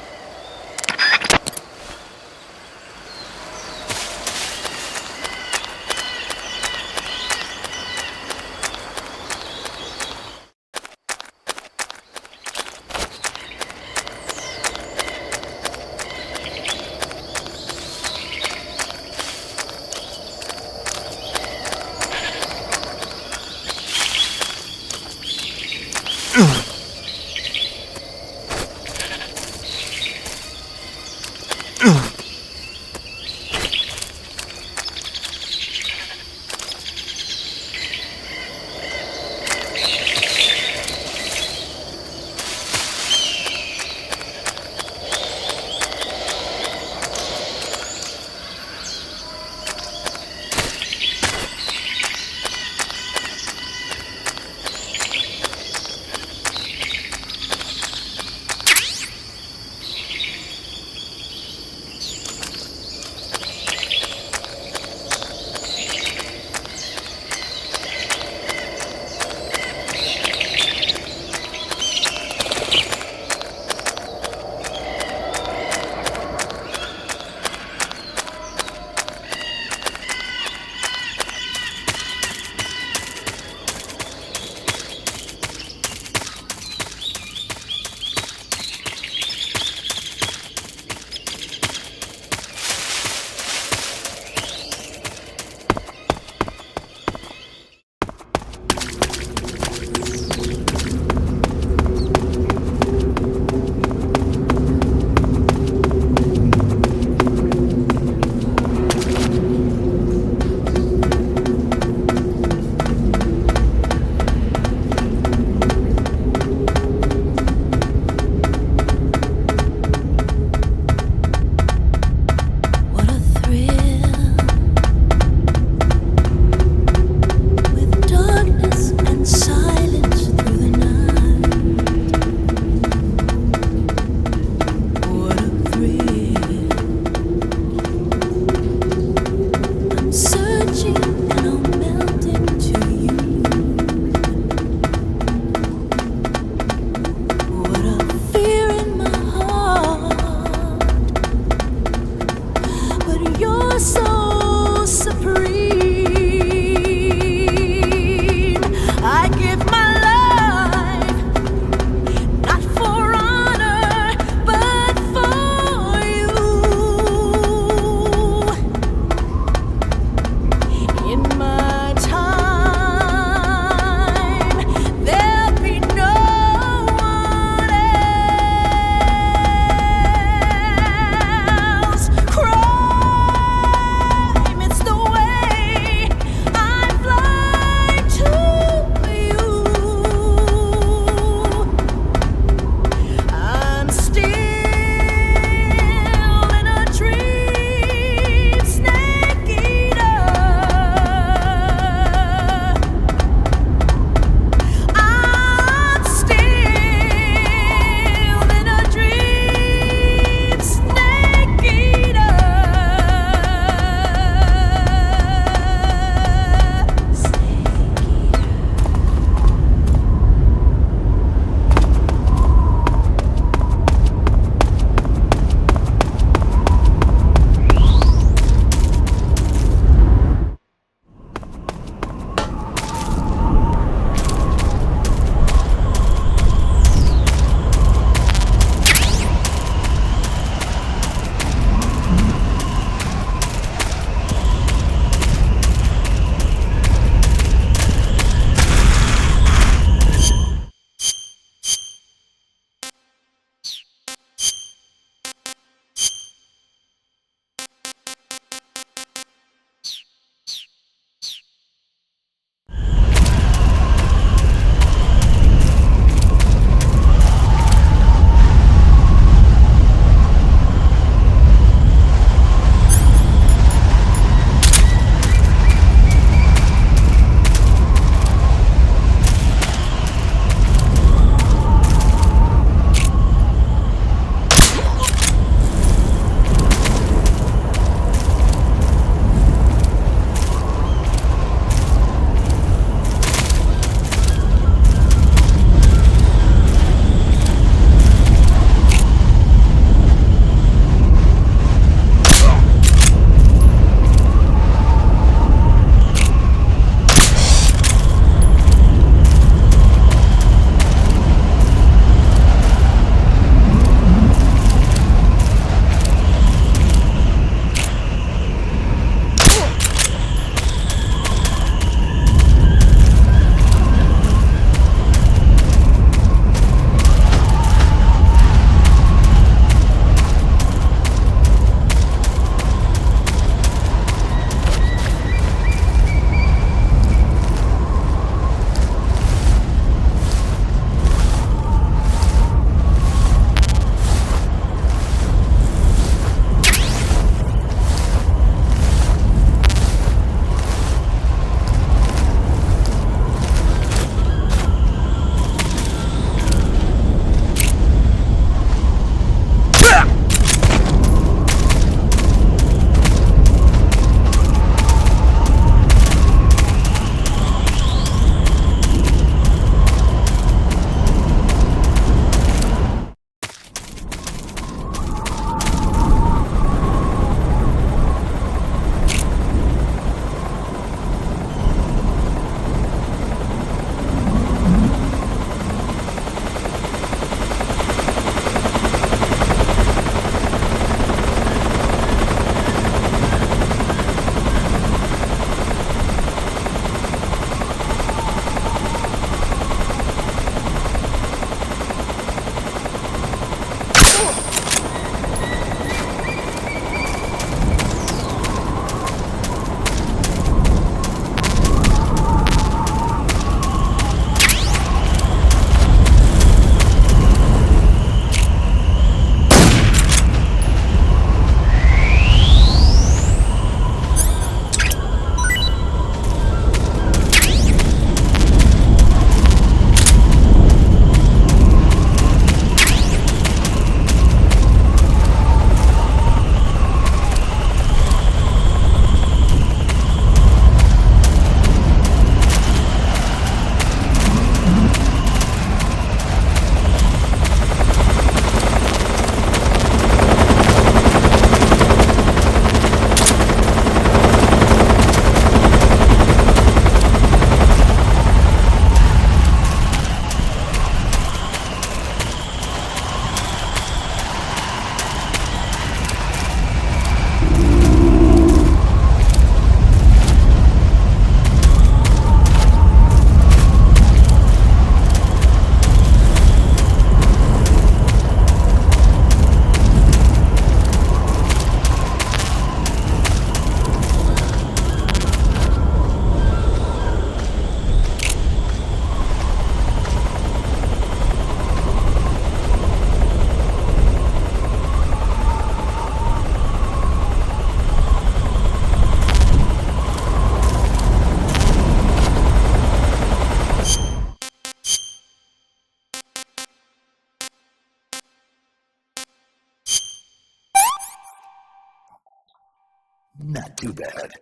Not too bad.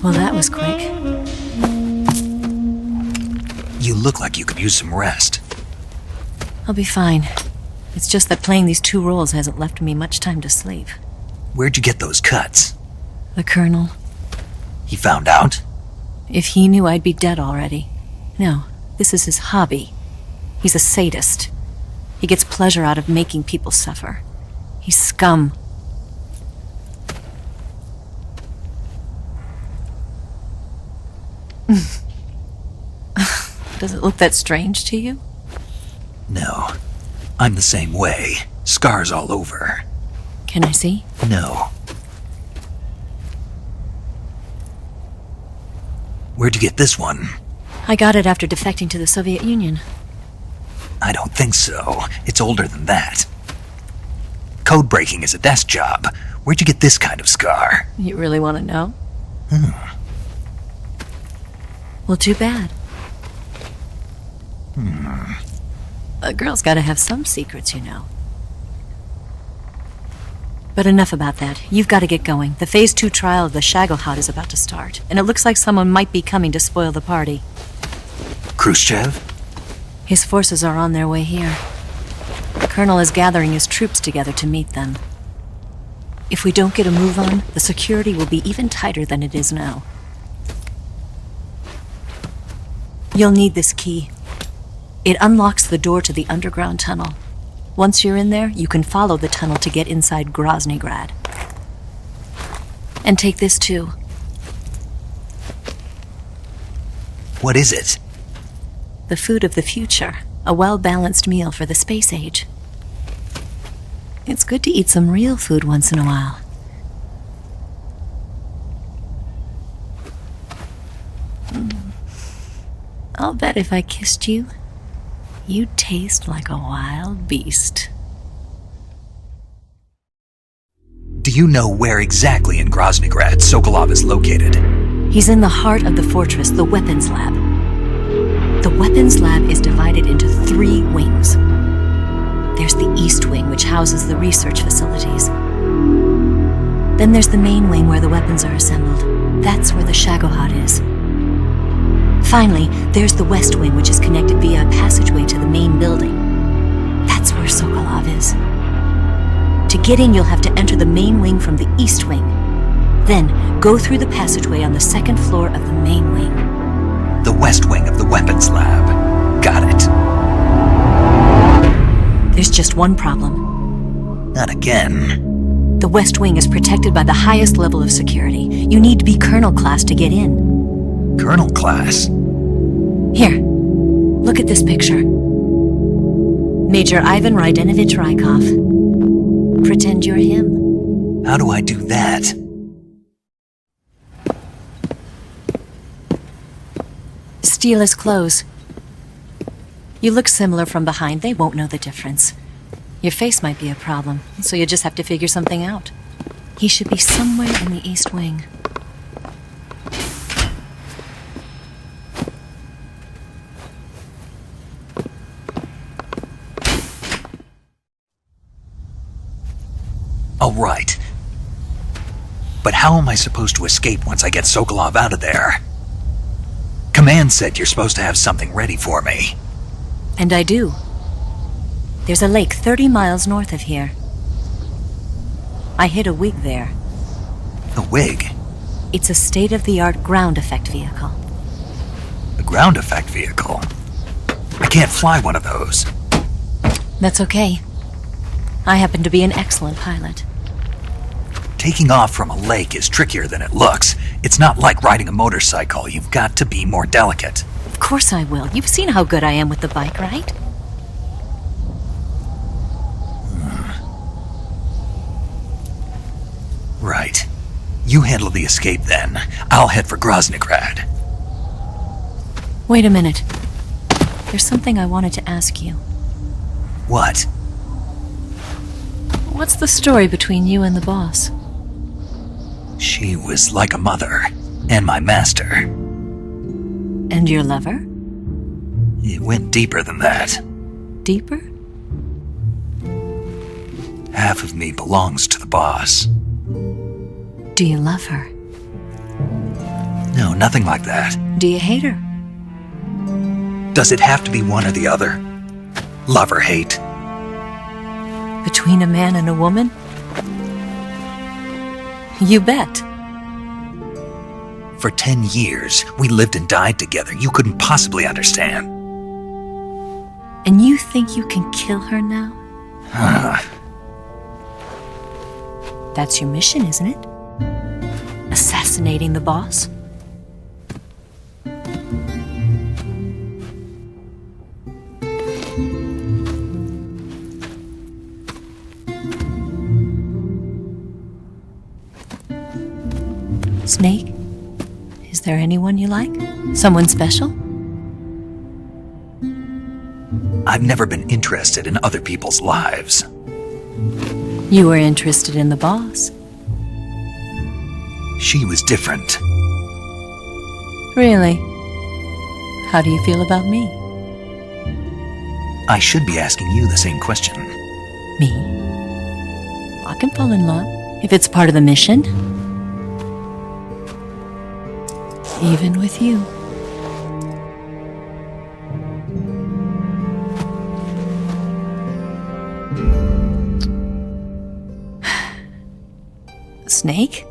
Well, that was quick. You look like you could use some rest. I'll be fine. It's just that playing these two roles hasn't left me much time to sleep. Where'd you get those cuts? The Colonel. He found out? If he knew, I'd be dead already. No, this is his hobby. He's a sadist. He gets pleasure out of making people suffer. He's scum. Does it look that strange to you? No. I'm the same way. Scars all over. Can I see? No. Where'd you get this one? I got it after defecting to the Soviet Union. I don't think so. It's older than that. Code breaking is a desk job. Where'd you get this kind of scar? You really want to know? Well, too bad. A girl's gotta have some secrets, you know. But enough about that. You've got to get going. The Phase 2 trial of the Shagohod is about to start, and it looks like someone might be coming to spoil the party. Khrushchev? His forces are on their way here. The Colonel is gathering his troops together to meet them. If we don't get a move on, the security will be even tighter than it is now. You'll need this key. It unlocks the door to the underground tunnel. Once you're in there, you can follow the tunnel to get inside Groznygrad. And take this too. What is it? The food of the future. A well-balanced meal for the space age. It's good to eat some real food once in a while. I'll bet if I kissed you, you'd taste like a wild beast. Do you know where exactly in Groznygrad Sokolov is located? He's in the heart of the fortress, the weapons lab. The weapons lab is divided into 3 wings. There's the East Wing, which houses the research facilities. Then there's the main wing where the weapons are assembled. That's where the Shagohod is. Finally, there's the West Wing, which is connected via a passageway to the main building. That's where Sokolov is. To get in, you'll have to enter the main wing from the East Wing. Then, go through the passageway on the 2nd floor of the main wing. The West Wing of the weapons lab. Got it. There's just one problem. Not again. The West Wing is protected by the highest level of security. You need to be Colonel class to get in. Colonel class? Here, look at this picture. Major Ivan Rydenovich Rykov. Pretend you're him. How do I do that? Steal his clothes. You look similar from behind. They won't know the difference. Your face might be a problem, so you just have to figure something out. He should be somewhere in the East Wing. All right. But how am I supposed to escape once I get Sokolov out of there? Command said you're supposed to have something ready for me. And I do. There's a lake 30 miles north of here. I hid a wig there. A wig? It's a state-of-the-art ground effect vehicle. A ground effect vehicle? I can't fly one of those. That's okay. I happen to be an excellent pilot. Taking off from a lake is trickier than it looks. It's not like riding a motorcycle. You've got to be more delicate. Of course I will. You've seen how good I am with the bike, right? Right. You handle the escape then. I'll head for Groznygrad. Wait a minute. There's something I wanted to ask you. What? What's the story between you and the boss? She was like a mother, and my master. And your lover? It went deeper than that. Deeper? Half of me belongs to the boss. Do you love her? No, nothing like that. Do you hate her? Does it have to be one or the other? Love or hate? Between a man and a woman? You bet. For 10 years, we lived and died together. You couldn't possibly understand. And you think you can kill her now? That's your mission, isn't it? Assassinating the boss? Snake? Is there anyone you like? Someone special? I've never been interested in other people's lives. You were interested in the boss. She was different. Really? How do you feel about me? I should be asking you the same question. Me? I can fall in love if it's part of the mission. Even with you. Snake?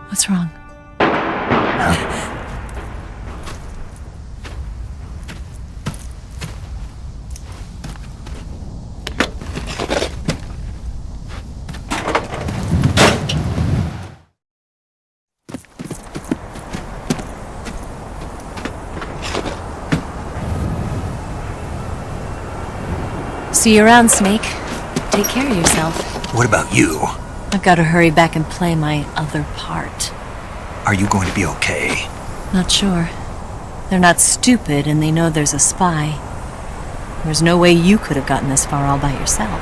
What's wrong? See you around, Snake. Take care of yourself. What about you? I've got to hurry back and play my other part. Are you going to be okay? Not sure. They're not stupid, and they know there's a spy. There's no way you could have gotten this far all by yourself.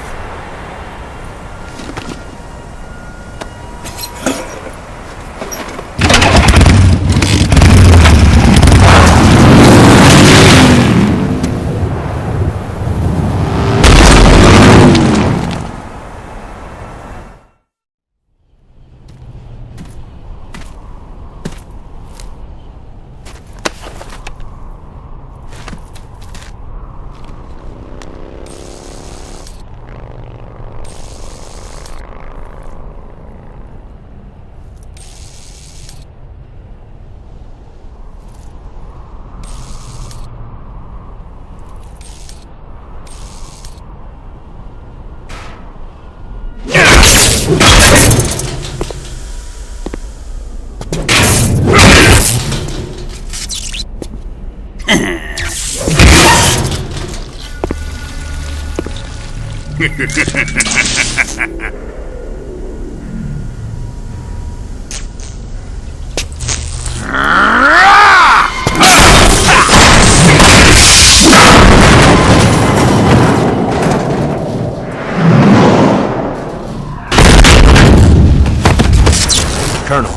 Colonel.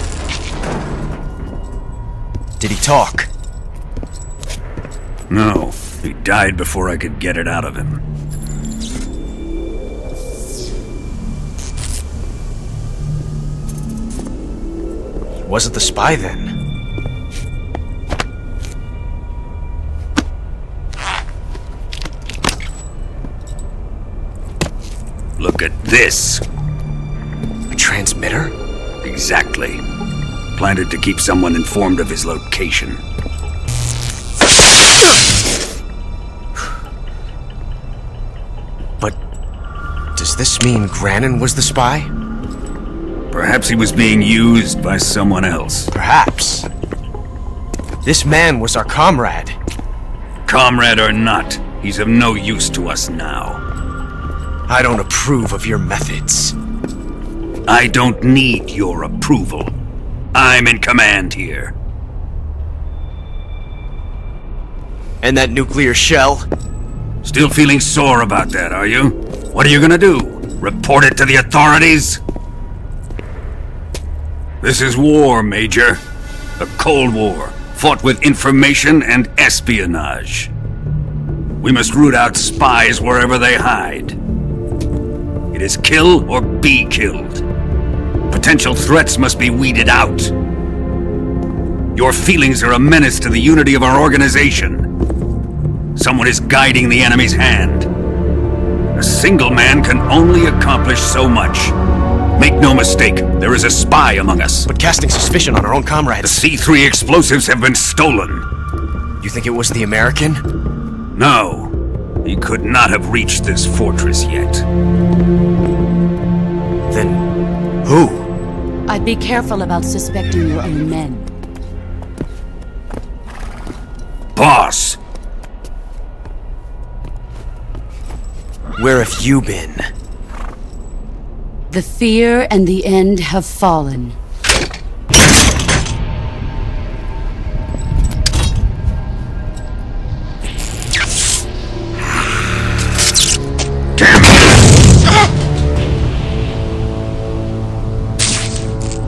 Did he talk? No, he died before I could get it out of him. Wasn't the spy then? Look at this. A transmitter? Exactly. Planted to keep someone informed of his location. But does this mean Granin was the spy? Perhaps he was being used by someone else. Perhaps. This man was our comrade. Comrade or not, he's of no use to us now. I don't approve of your methods. I don't need your approval. I'm in command here. And that nuclear shell? Still feeling sore about that, are you? What are you gonna do? Report it to the authorities? This is war, Major. A Cold War, fought with information and espionage. We must root out spies wherever they hide. It is kill or be killed. Potential threats must be weeded out. Your feelings are a menace to the unity of our organization. Someone is guiding the enemy's hand. A single man can only accomplish so much. Make no mistake, there is a spy among us. But casting suspicion on our own comrades... The C3 explosives have been stolen. You think it was the American? No. He could not have reached this fortress yet. Then... who? I'd be careful about suspecting your own men. Boss! Where have you been? The fear and the end have fallen.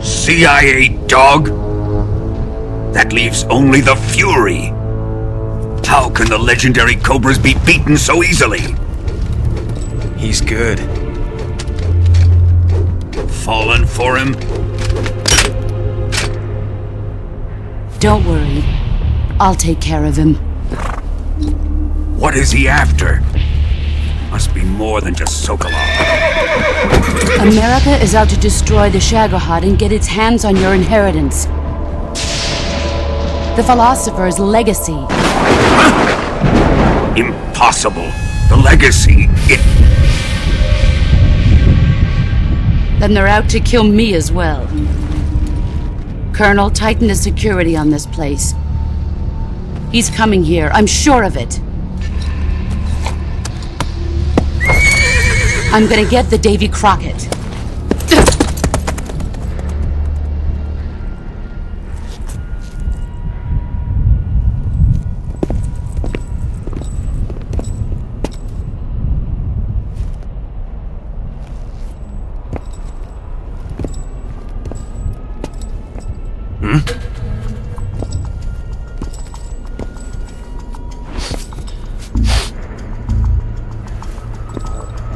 CIA dog? That leaves only the Fury. How can the legendary Cobras be beaten so easily? He's good. Fallen for him? Don't worry. I'll take care of him. What is he after? Must be more than just Sokolov. America is out to destroy the Shagohod and get its hands on your inheritance. The philosopher's legacy. Huh? Impossible. The legacy, Then they're out to kill me as well. Colonel, tighten the security on this place. He's coming here, I'm sure of it. I'm gonna get the Davy Crockett.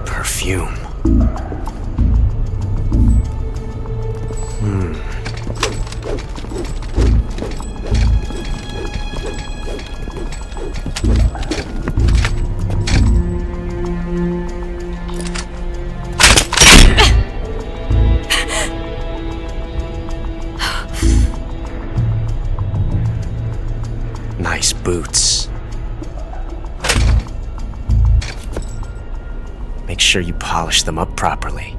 Perfume. Nice boots. Make sure you polish them up properly.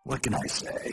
What can I say?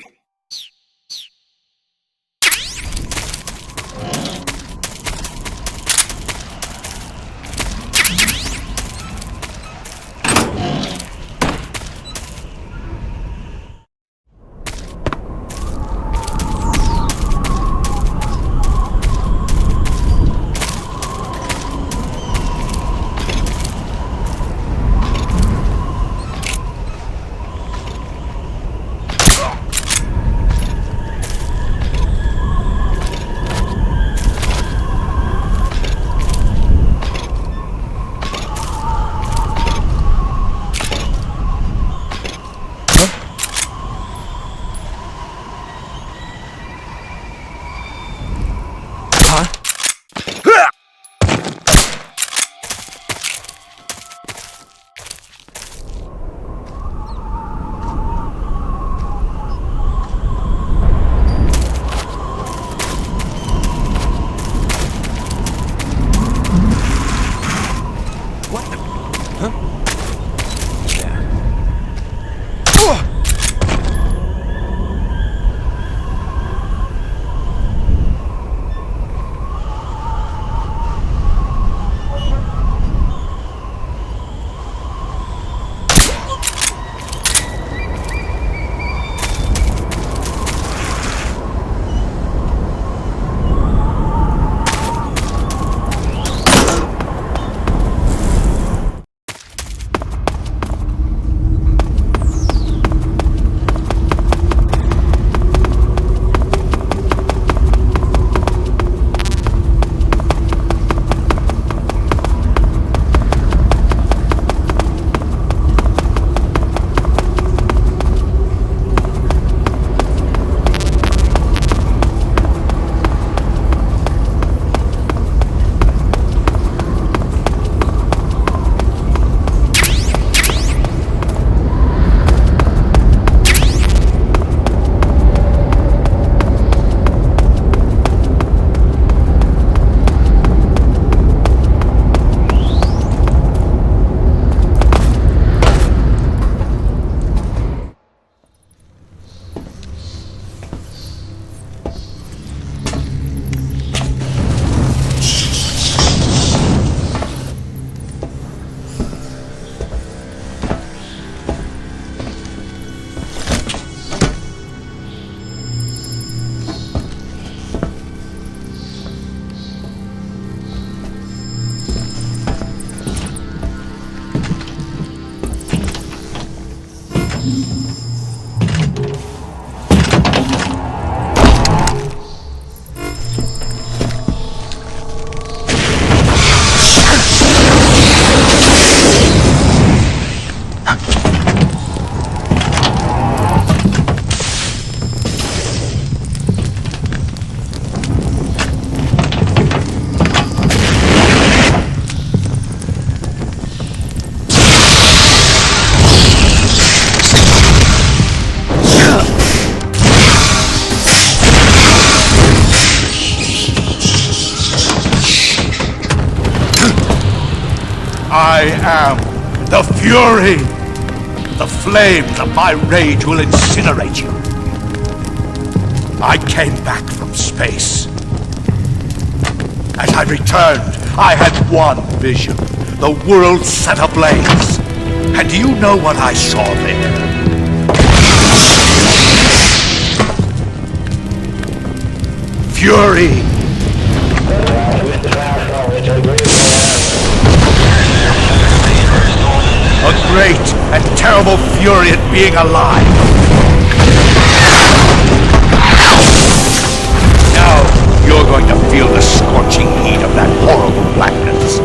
I am the Fury! The flames of my rage will incinerate you. I came back from space. As I returned, I had one vision. The world set ablaze. And do you know what I saw there? Fury! A great and terrible fury at being alive. Now you're going to feel the scorching heat of that horrible blackness.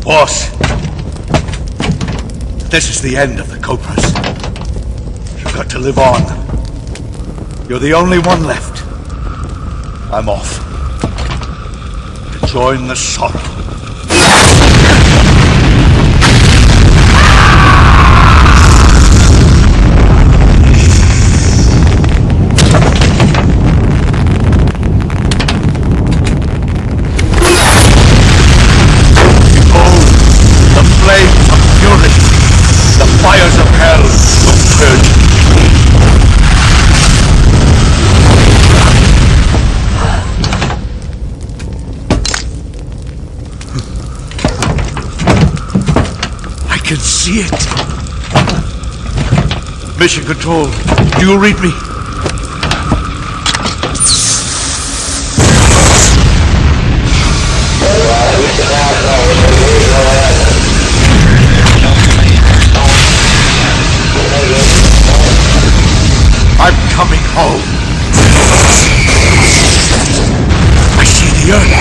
Boss, this is the end of the cobras. live on. You're the only one left. I'm off. To join the sorrow. Flames of fury, the fires of hell will purge me. I can see it. Mission Control, do you read me? I'm coming home. I see the earth.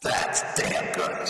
That's damn good.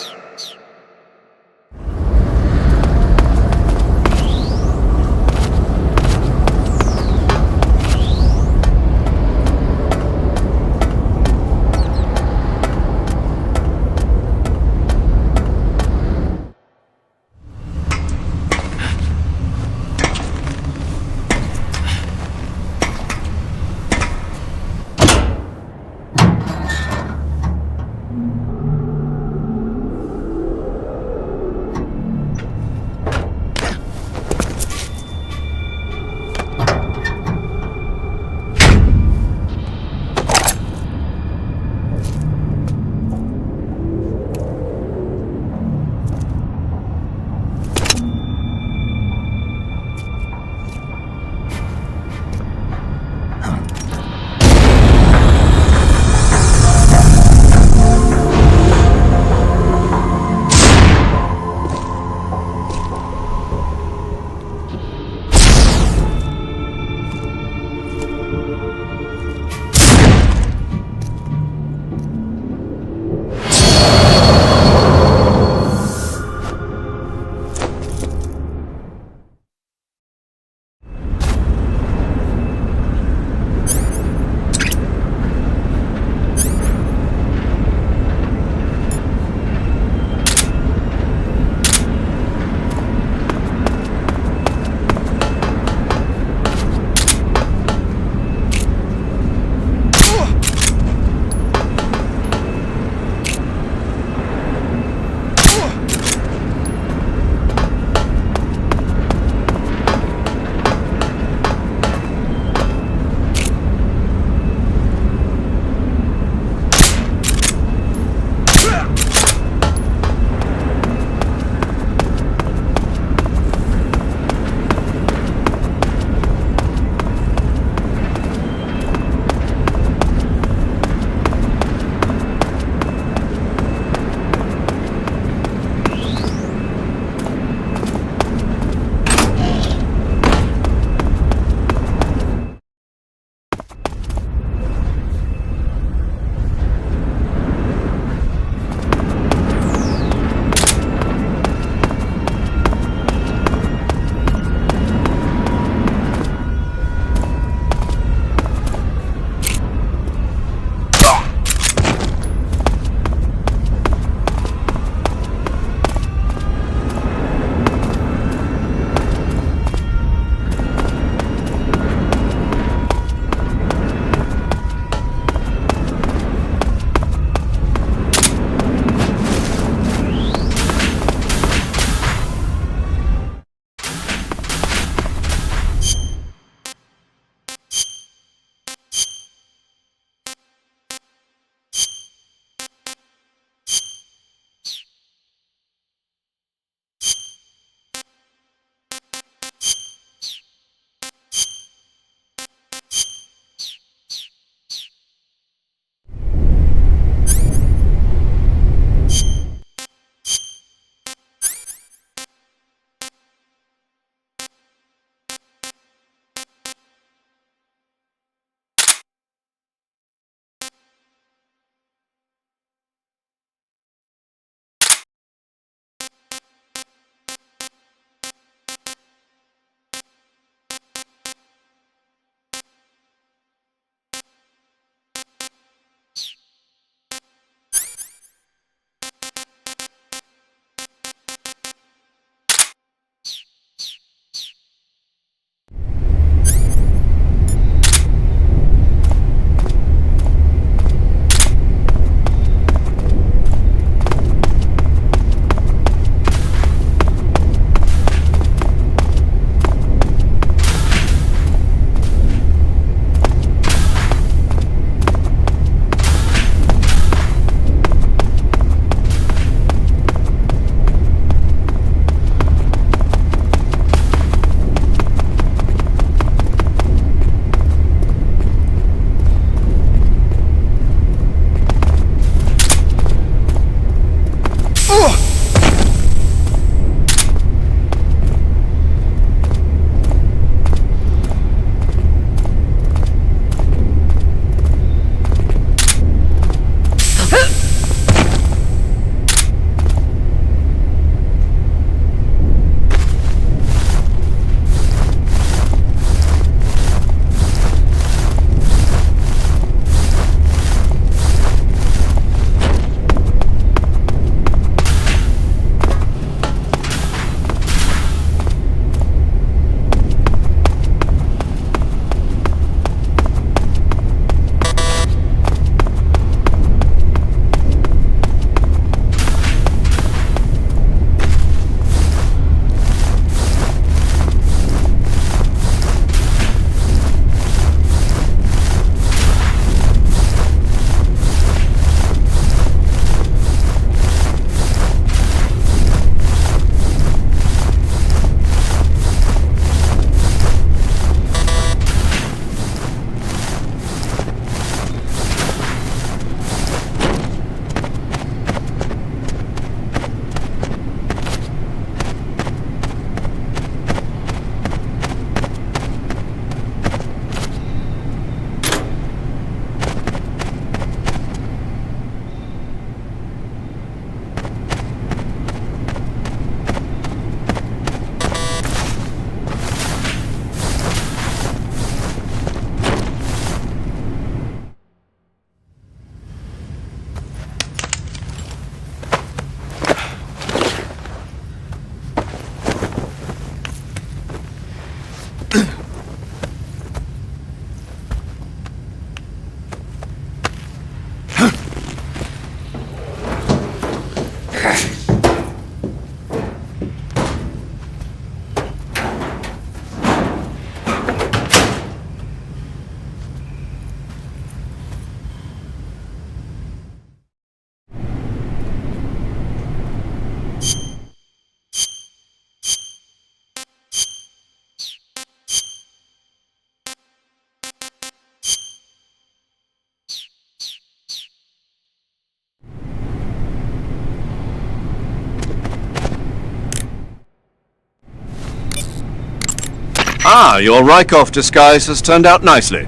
Ah, your Rykov disguise has turned out nicely.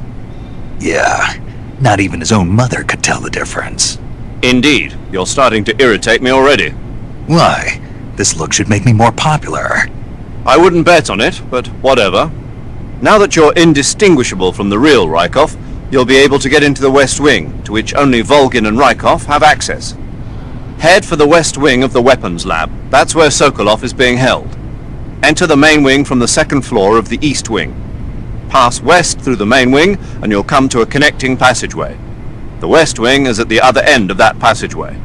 Yeah, not even his own mother could tell the difference. Indeed, you're starting to irritate me already. Why? This look should make me more popular. I wouldn't bet on it, but whatever. Now that you're indistinguishable from the real Rykov, you'll be able to get into the West Wing, to which only Volgin and Rykov have access. Head for the West Wing of the Weapons Lab. That's where Sokolov is being held. Enter the main wing from the second floor of the East Wing. Pass west through the main wing, and you'll come to a connecting passageway. The West Wing is at the other end of that passageway.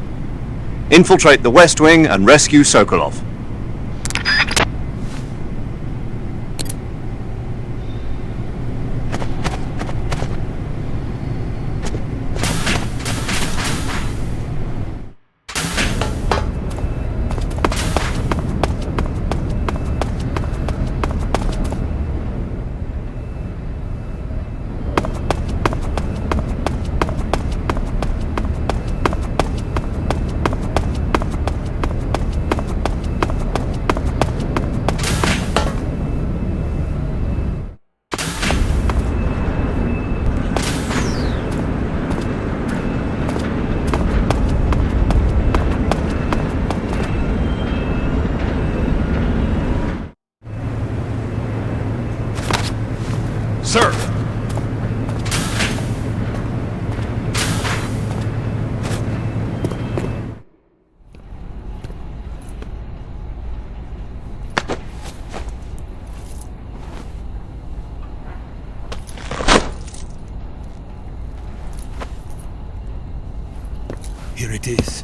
Infiltrate the West Wing and rescue Sokolov. Sir! Here it is.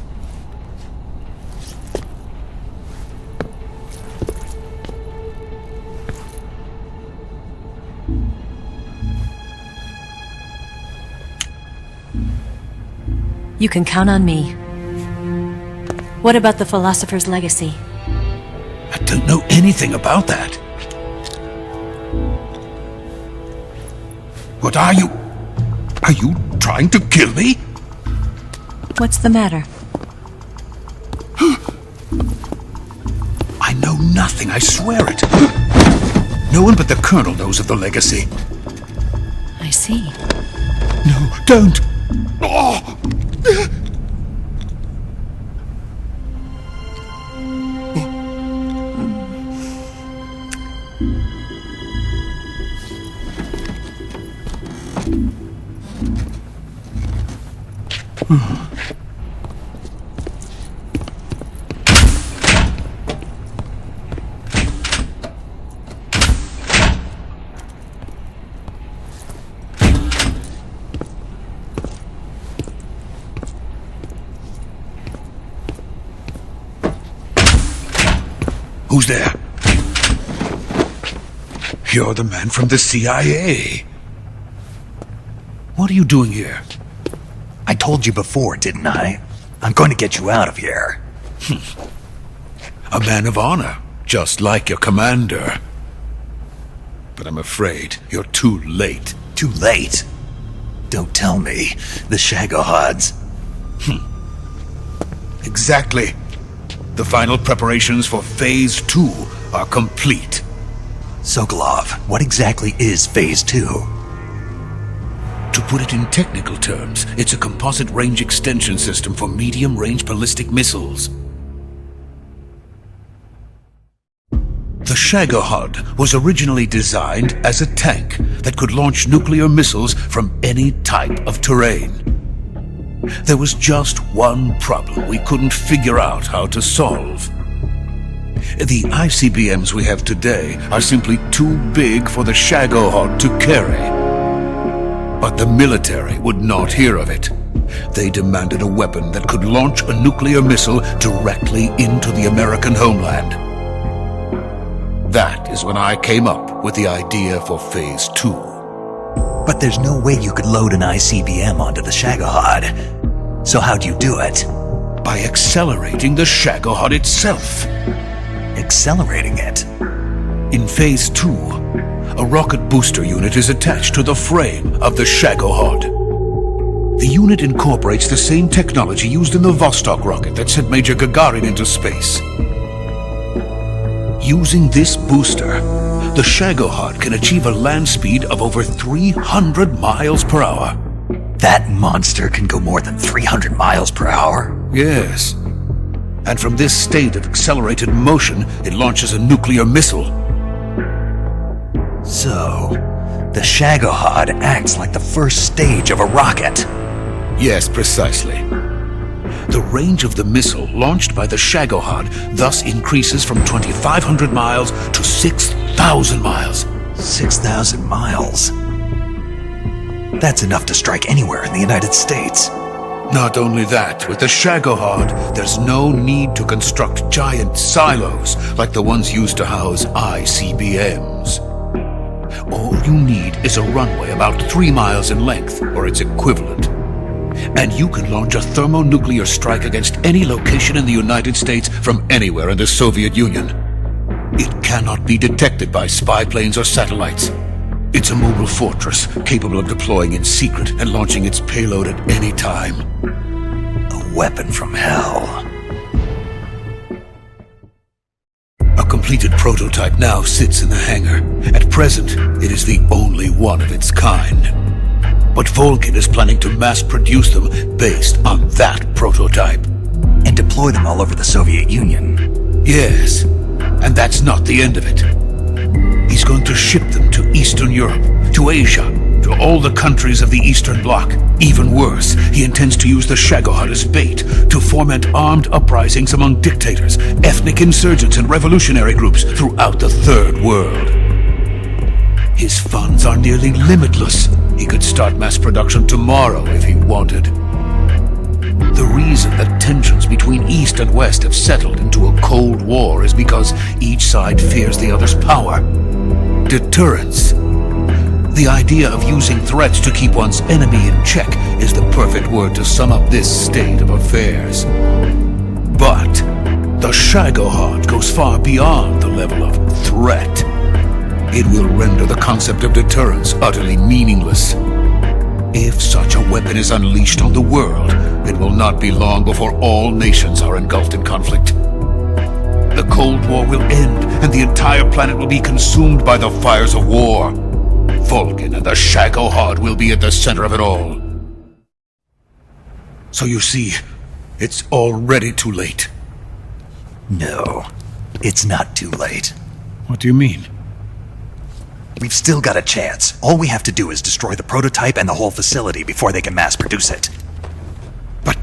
You can count on me. What about the philosopher's legacy? I don't know anything about that. What are you? Are you trying to kill me? What's the matter? I know nothing, I swear it. No one but the Colonel knows of the legacy. I see. No, don't! Oh! Who's there? You're the man from the CIA. What are you doing here? I told you before, didn't I? I'm going to get you out of here. A man of honor, just like your commander. But I'm afraid you're too late. Too late? Don't tell me. The Shagohods. Exactly. The final preparations for Phase 2 are complete. Sokolov, what exactly is Phase 2? To put it in technical terms, it's a composite range extension system for medium-range ballistic missiles. The Shagohod was originally designed as a tank that could launch nuclear missiles from any type of terrain. There was just one problem we couldn't figure out how to solve. The ICBMs we have today are simply too big for the Shagohod to carry. But the military would not hear of it. They demanded a weapon that could launch a nuclear missile directly into the American homeland. That is when I came up with the idea for Phase 2. But there's no way you could load an ICBM onto the Shagohod. So how'd you do it? By accelerating the Shagohod itself. Accelerating it? In Phase 2, a rocket booster unit is attached to the frame of the Shagohod. The unit incorporates the same technology used in the Vostok rocket that sent Major Gagarin into space. Using this booster, the Shagohod can achieve a land speed of over 300 miles per hour. That monster can go more than 300 miles per hour? Yes. And from this state of accelerated motion, it launches a nuclear missile. So, the Shagohod acts like the first stage of a rocket. Yes, precisely. The range of the missile launched by the Shagohod thus increases from 2,500 miles to 6,000 miles. 6,000 miles? That's enough to strike anywhere in the United States. Not only that, with the Shagohod, there's no need to construct giant silos like the ones used to house ICBMs. All you need is a runway about 3 miles in length, or its equivalent. And you can launch a thermonuclear strike against any location in the United States from anywhere in the Soviet Union. It cannot be detected by spy planes or satellites. It's a mobile fortress, capable of deploying in secret and launching its payload at any time. A weapon from hell. A completed prototype now sits in the hangar. At present, it is the only one of its kind. But Vulcan is planning to mass-produce them based on that prototype. And deploy them all over the Soviet Union. Yes, and that's not the end of it. He's going to ship them to Eastern Europe, to Asia, to all the countries of the Eastern Bloc. Even worse, he intends to use the Shagohod as bait to foment armed uprisings among dictators, ethnic insurgents, and revolutionary groups throughout the Third World. His funds are nearly limitless. He could start mass production tomorrow if he wanted. The reason that tensions between East and West have settled into a Cold War is because each side fears the other's power. Deterrence. The idea of using threats to keep one's enemy in check is the perfect word to sum up this state of affairs. But the Shagohod goes far beyond the level of threat. It will render the concept of deterrence utterly meaningless. If such a weapon is unleashed on the world, it will not be long before all nations are engulfed in conflict. The Cold War will end, and the entire planet will be consumed by the fires of war. Vulcan and the Shagohod will be at the center of it all. So you see, it's already too late. No, it's not too late. What do you mean? We've still got a chance. All we have to do is destroy the prototype and the whole facility before they can mass produce it. But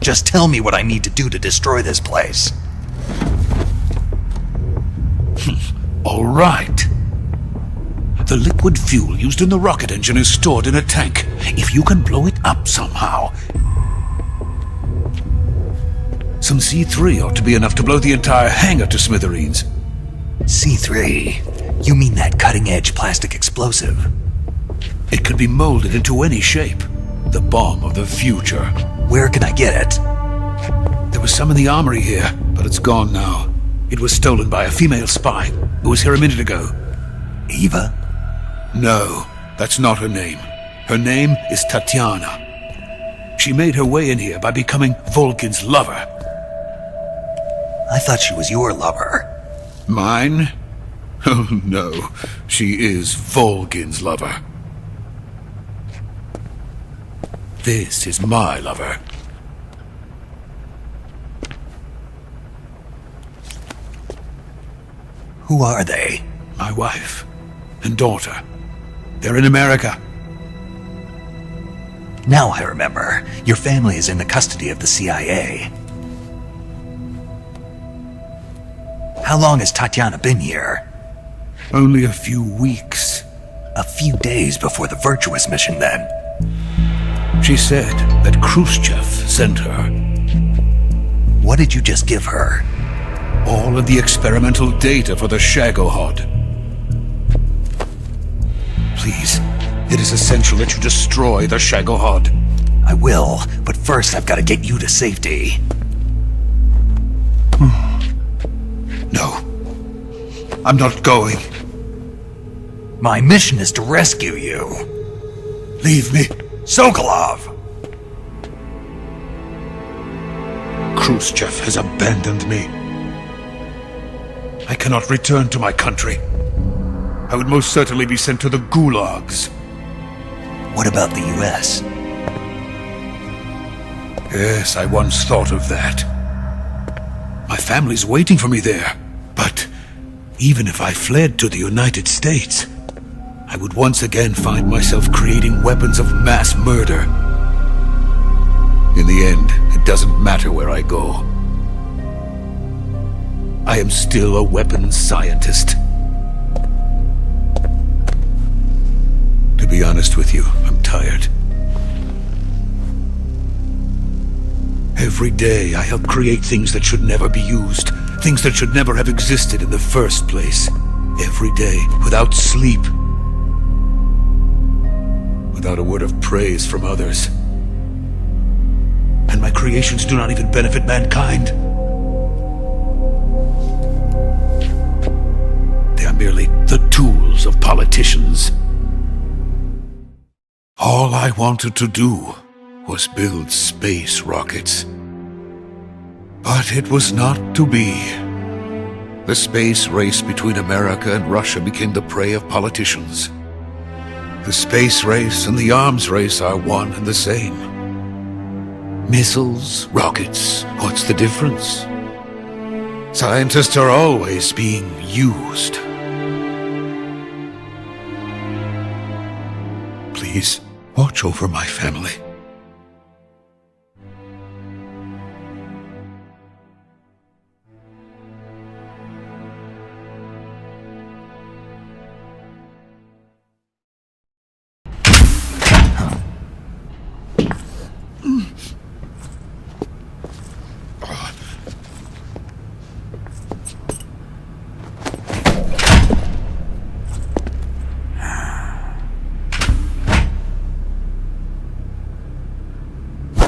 just tell me what I need to do to destroy this place. All right. The liquid fuel used in the rocket engine is stored in a tank. If you can blow it up somehow... Some C3 ought to be enough to blow the entire hangar to smithereens. C3? You mean that cutting-edge plastic explosive? It could be molded into any shape. The bomb of the future. Where can I get it? There was some in the armory here, but it's gone now. It was stolen by a female spy who was here a minute ago. Eva? No, that's not her name. Her name is Tatiana. She made her way in here by becoming Vulcan's lover. I thought she was your lover. Mine? Oh no, she is Vulcan's lover. This is my lover. Who are they? My wife and daughter. They're in America. Now I remember. Your family is in the custody of the CIA. How long has Tatiana been here? Only a few weeks. A few days before the Virtuous mission, then. She said that Khrushchev sent her. What did you just give her? All of the experimental data for the Shagohod. Please, it is essential that you destroy the Shagohod. I will, but first I've got to get you to safety. No. I'm not going. My mission is to rescue you. Leave me. Sokolov! Khrushchev has abandoned me. I cannot return to my country. I would most certainly be sent to the gulags. What about the US? Yes, I once thought of that. My family's waiting for me there. But even if I fled to the United States, I would once again find myself creating weapons of mass murder. In the end, it doesn't matter where I go. I am still a weapons scientist. To be honest with you, I'm tired. Every day I help create things that should never be used, things that should never have existed in the first place. Every day, without sleep. Without a word of praise from others. And my creations do not even benefit mankind. They are merely the tools of politicians. All I wanted to do was build space rockets. But it was not to be. The space race between America and Russia became the prey of politicians. The space race and the arms race are one and the same. Missiles, rockets, what's the difference? Scientists are always being used. Please, watch over my family.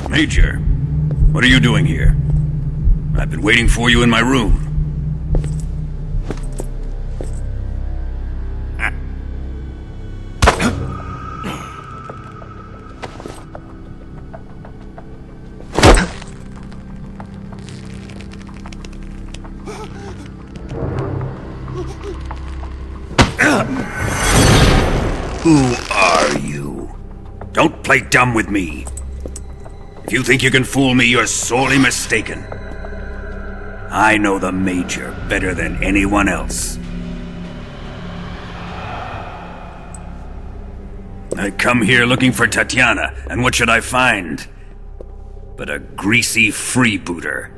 Major, what are you doing here? I've been waiting for you in my room. Who are you? Don't play dumb with me. If you think you can fool me, you're sorely mistaken. I know the Major better than anyone else. I come here looking for Tatiana, and what should I find? But a greasy freebooter.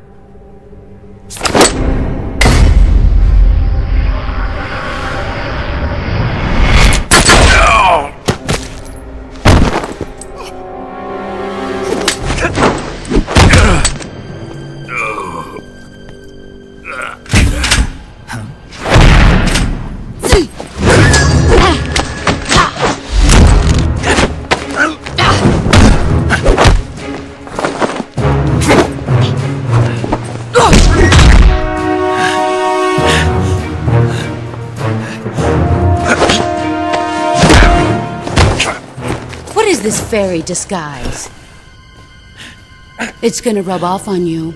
This fairy disguise. It's gonna rub off on you.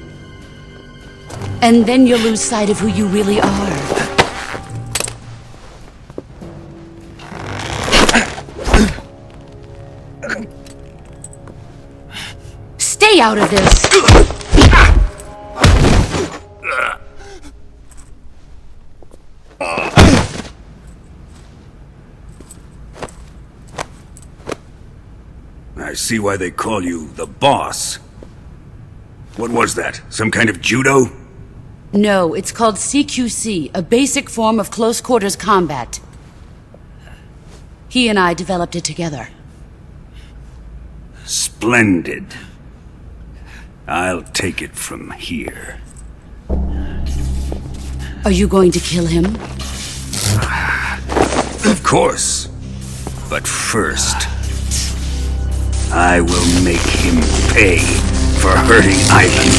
And then you'll lose sight of who you really are. Stay out of this! I see why they call you the boss. What was that? Some kind of judo? No, it's called CQC, a basic form of close-quarters combat. He and I developed it together. Splendid. I'll take it from here. Are you going to kill him? Of course. But first, I will make him pay for hurting Ivan.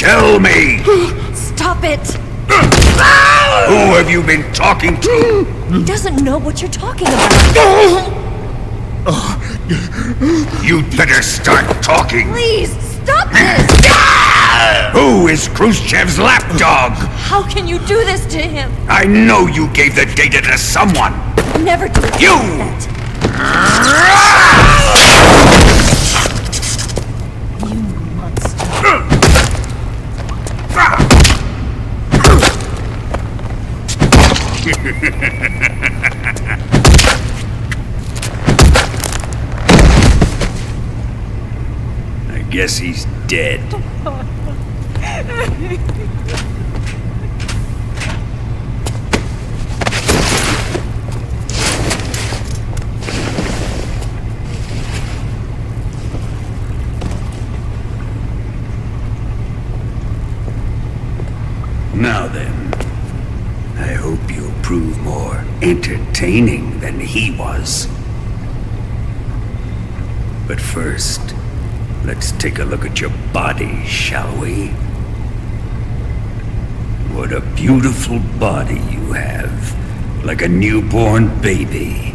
Tell me! Stop it! Who have you been talking to? He doesn't know what you're talking about. You'd better start talking. Please, stop this! Who is Khrushchev's lapdog? How can you do this to him? I know you gave the data to someone. Never do You! You monster. I guess he's dead. Now then, I hope you'll prove more entertaining than he was. But first, let's take a look at your body, shall we? What a beautiful body you have, like a newborn baby.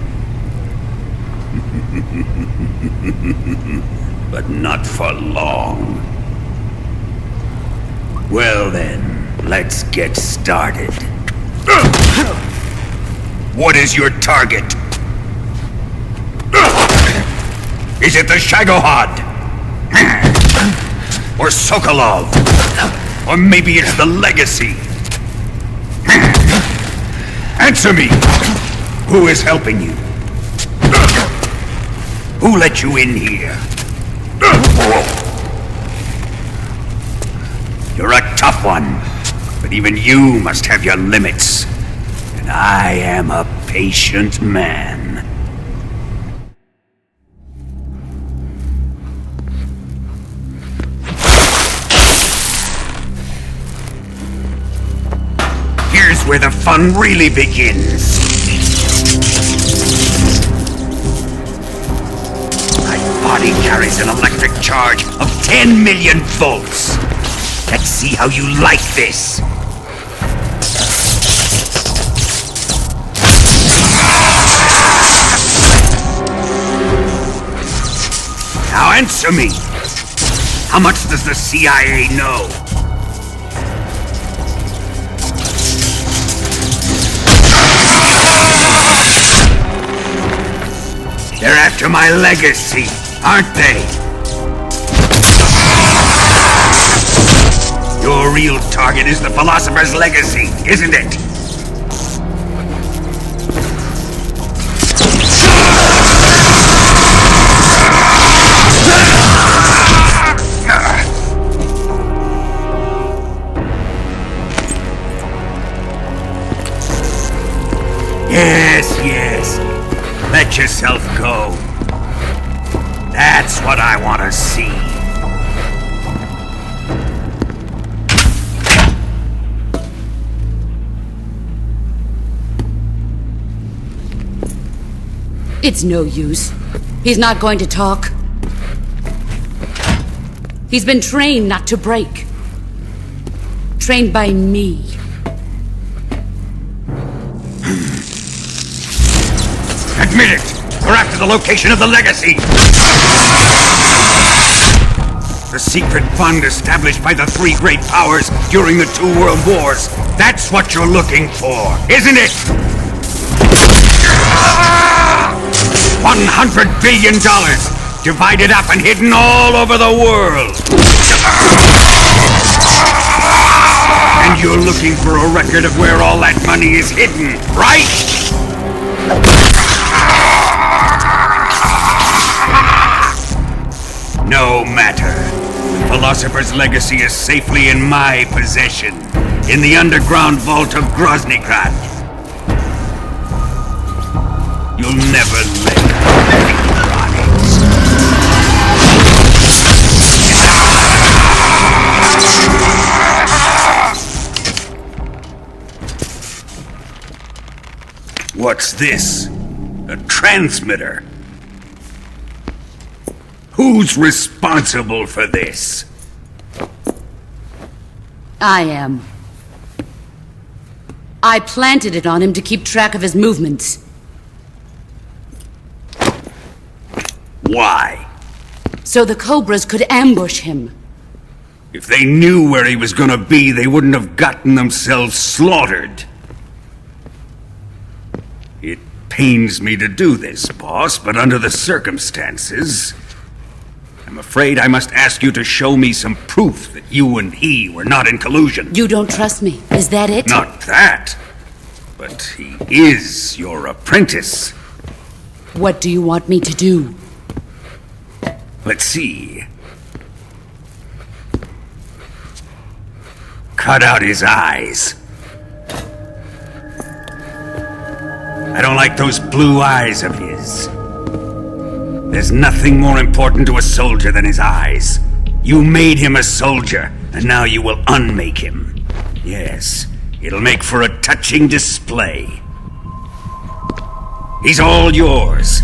But not for long. Well then, let's get started. What is your target? Is it the Shagohod? Or Sokolov? Or maybe it's the Legacy? Answer me! Who is helping you? Who let you in here? You're a tough one, but even you must have your limits. And I am a patient man. Here's where the fun really begins. My body carries an electric charge of 10 million volts. Let's see how you like this. Now answer me. How much does the CIA know? They're after my legacy, aren't they? Your real target is the Philosopher's Legacy, isn't it? Yes. Let yourself go. That's what I want to see. It's no use. He's not going to talk. He's been trained not to break. Trained by me. Admit it! We're after the location of the Legacy! The secret fund established by the three great powers during the 2 world wars. That's what you're looking for, isn't it? $100 billion! Divided up and hidden all over the world! And you're looking for a record of where all that money is hidden, right? No matter. The Philosopher's Legacy is safely in my possession, in the underground vault of Groznygrad. You'll never live on it. What's this? A transmitter? Who's responsible for this? I am. I planted it on him to keep track of his movements. Why? So the cobras could ambush him. If they knew where he was gonna be, they wouldn't have gotten themselves slaughtered. It pains me to do this, boss, but under the circumstances, I'm afraid I must ask you to show me some proof that you and he were not in collusion. You don't trust me, is that it? Not that, but he is your apprentice. What do you want me to do? Let's see. Cut out his eyes. I don't like those blue eyes of his. There's nothing more important to a soldier than his eyes. You made him a soldier, and now you will unmake him. Yes, it'll make for a touching display. He's all yours.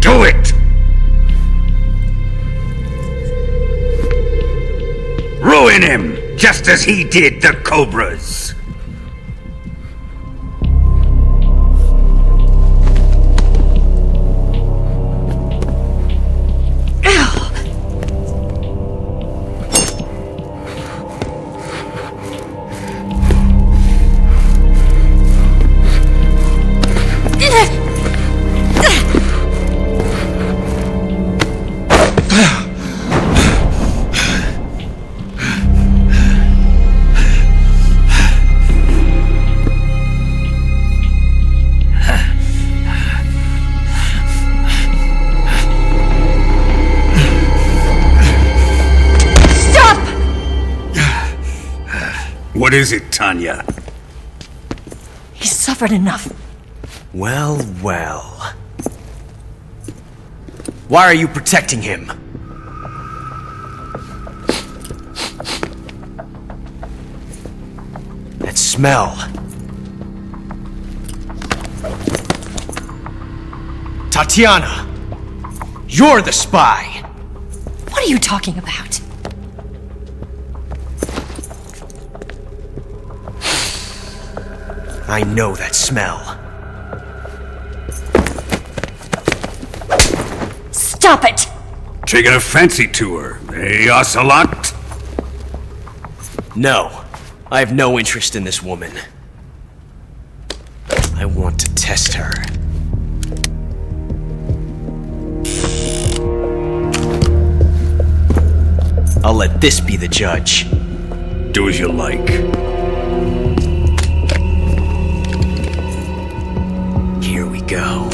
Do it! Ruin him, just as he did the cobras. What is it, Tanya? He's suffered enough. Well, well. Why are you protecting him? That smell. Tatiana! You're the spy! What are you talking about? I know that smell. Stop it! Taking a fancy to her, eh, Ocelot? No. I have no interest in this woman. I want to test her. I'll let this be the judge. Do as you like. Here we go.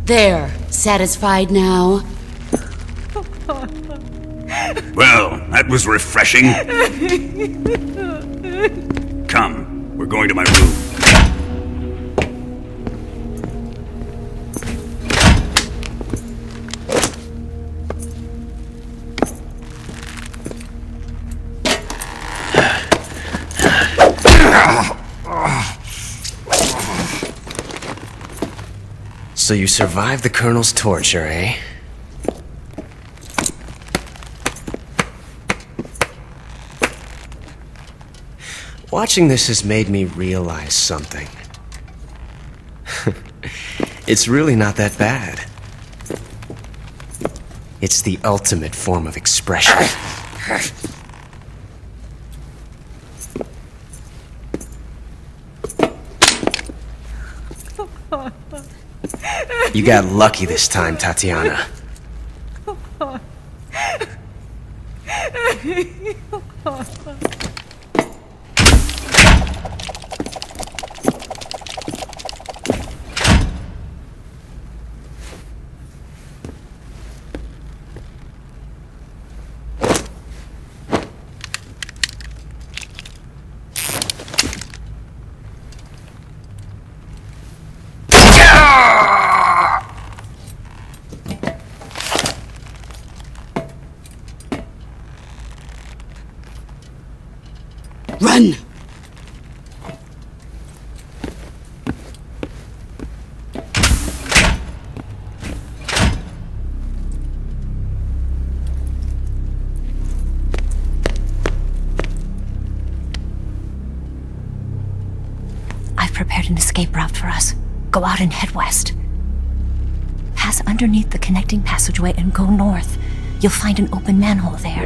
There, satisfied now? Well, that was refreshing. Come, we're going to my room. So you survived the Colonel's torture, eh? Watching this has made me realize something. It's really not that bad. It's the ultimate form of expression. You got lucky this time, Tatiana. Run! I've prepared an escape route for us. Go out and head west. Pass underneath the connecting passageway and go north. You'll find an open manhole there.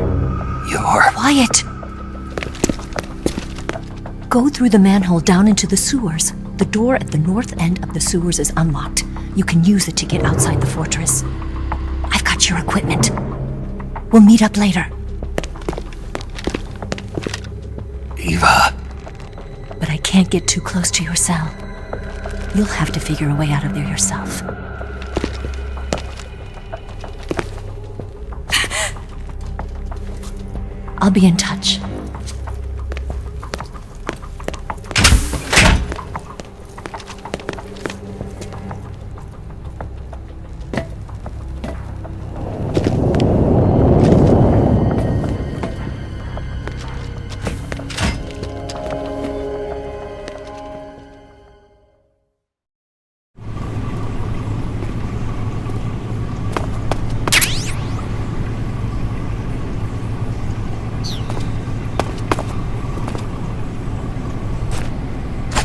You're... Quiet! Go through the manhole down into the sewers. The door at the north end of the sewers is unlocked. You can use it to get outside the fortress. I've got your equipment. We'll meet up later. Eva. But I can't get too close to your cell. You'll have to figure a way out of there yourself. I'll be in touch.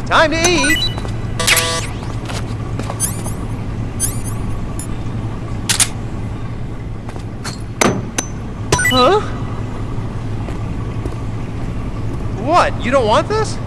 Time to eat! Huh? What? You don't want this?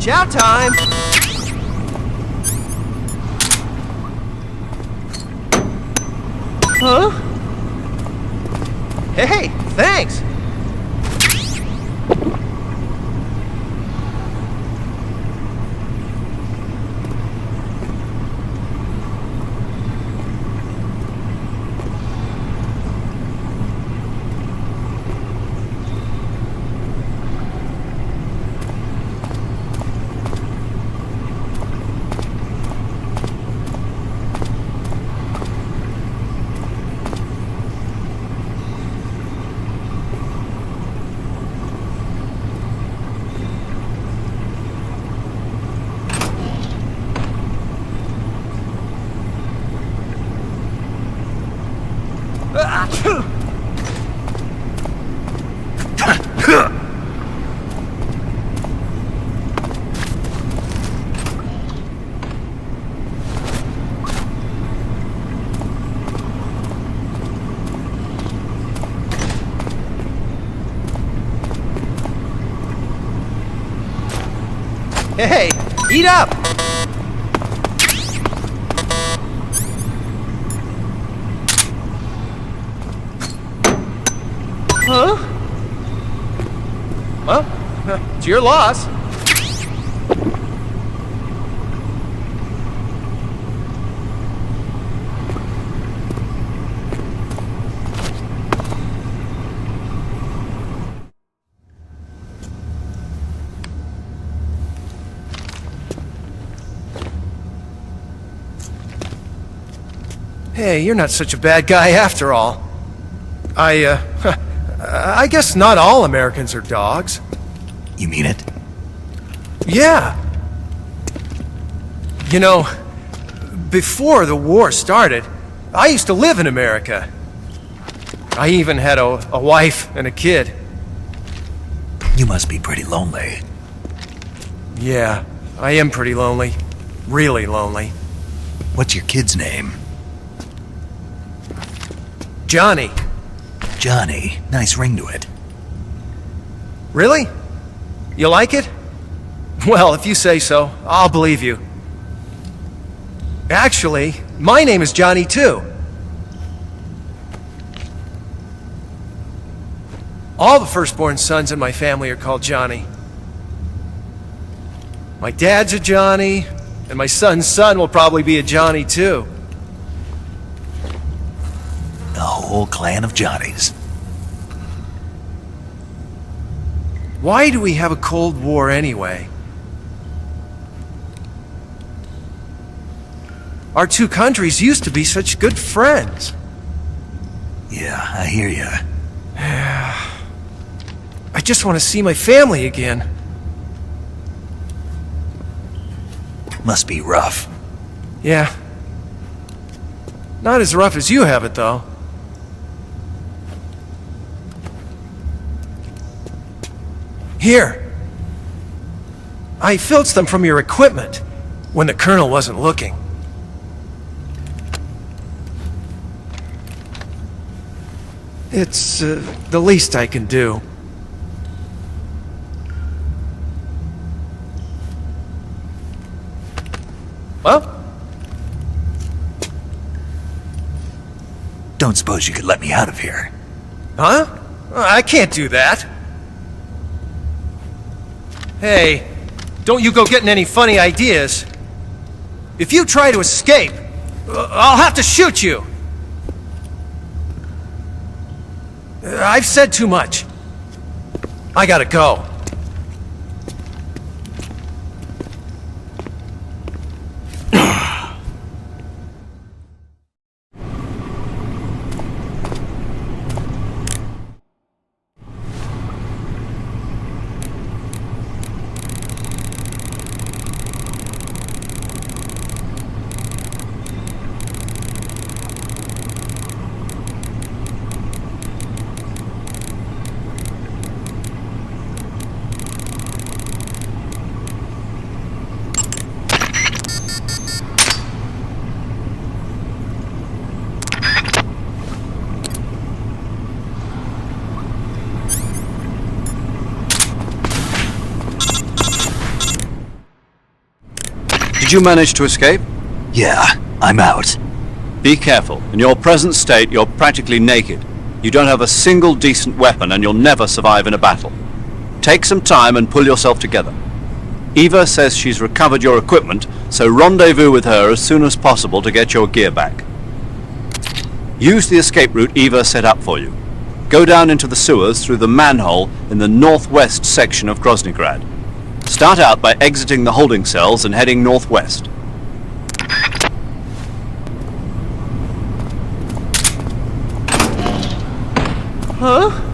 Chow time! Huh? Hey, thanks! Hey, eat up! Huh? Well, it's your loss. Hey, you're not such a bad guy after all. I guess not all Americans are dogs. You mean it? Yeah. You know, before the war started, I used to live in America. I even had a wife and a kid. You must be pretty lonely. Yeah, I am pretty lonely. Really lonely. What's your kid's name? Johnny. Johnny. Nice ring to it. Really? You like it? Well, if you say so, I'll believe you. Actually, my name is Johnny too. All the firstborn sons in my family are called Johnny. My dad's a Johnny, and my son's son will probably be a Johnny too. The whole clan of Johnnies. Why do we have a Cold War anyway? Our two countries used to be such good friends. Yeah, I hear ya. I just want to see my family again. Must be rough. Yeah. Not as rough as you have it, though. Here. I filched them from your equipment when the Colonel wasn't looking. It's the least I can do. Well? Don't suppose you could let me out of here? Huh? I can't do that. Hey, don't you go getting any funny ideas. If you try to escape, I'll have to shoot you. I've said too much. I gotta go. Did you manage to escape? Yeah, I'm out. Be careful. In your present state, you're practically naked. You don't have a single decent weapon, and you'll never survive in a battle. Take some time and pull yourself together. Eva says she's recovered your equipment, so rendezvous with her as soon as possible to get your gear back. Use the escape route Eva set up for you. Go down into the sewers through the manhole in the northwest section of Groznygrad. Start out by exiting the holding cells and heading northwest. Huh?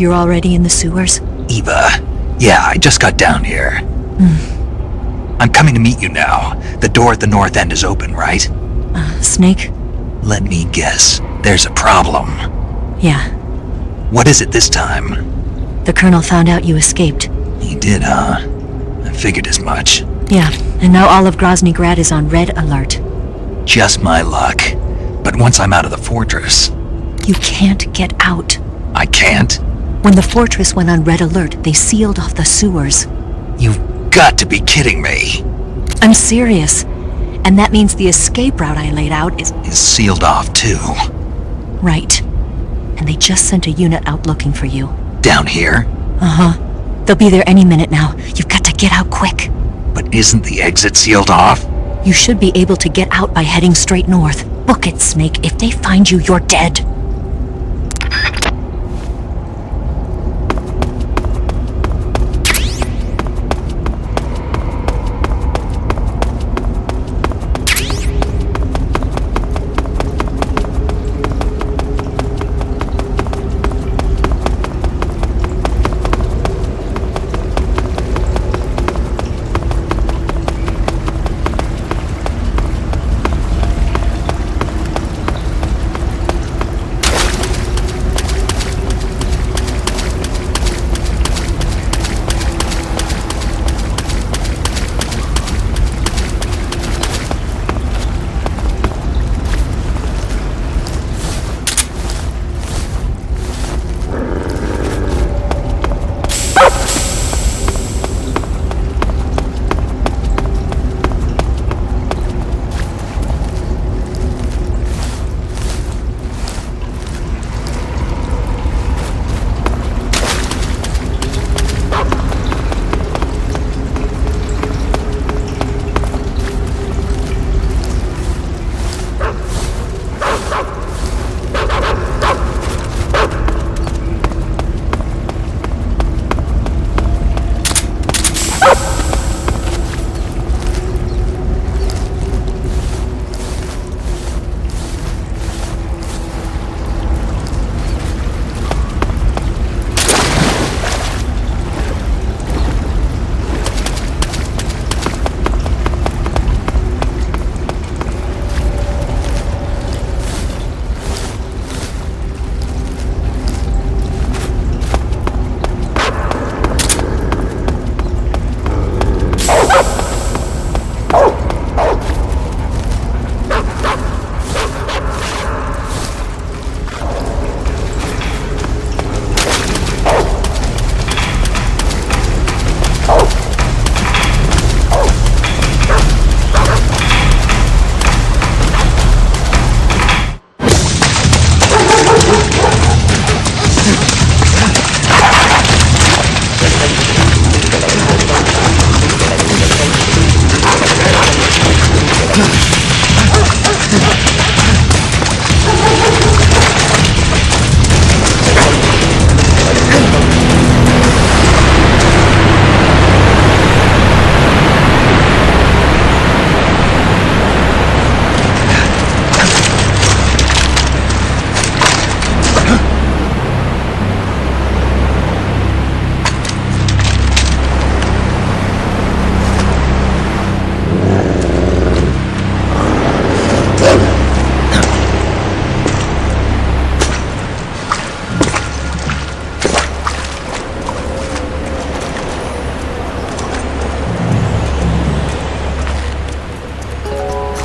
You're already in the sewers? Eva. Yeah, I just got down here. I'm coming to meet you now. The door at the north end is open, right? Snake? Let me guess. There's a problem. Yeah. What is it this time? The Colonel found out you escaped. He did, huh? I figured as much. Yeah, and now all of Grozny Grad is on red alert. Just my luck. But once I'm out of the fortress... You can't get out. I can't? When the fortress went on red alert, they sealed off the sewers. You've got to be kidding me. I'm serious. And that means the escape route I laid out is sealed off, too. Right. And they just sent a unit out looking for you. Down here? Uh-huh. They'll be there any minute now. You've got to get out quick. But isn't the exit sealed off? You should be able to get out by heading straight north. Book it, Snake. If they find you, you're dead.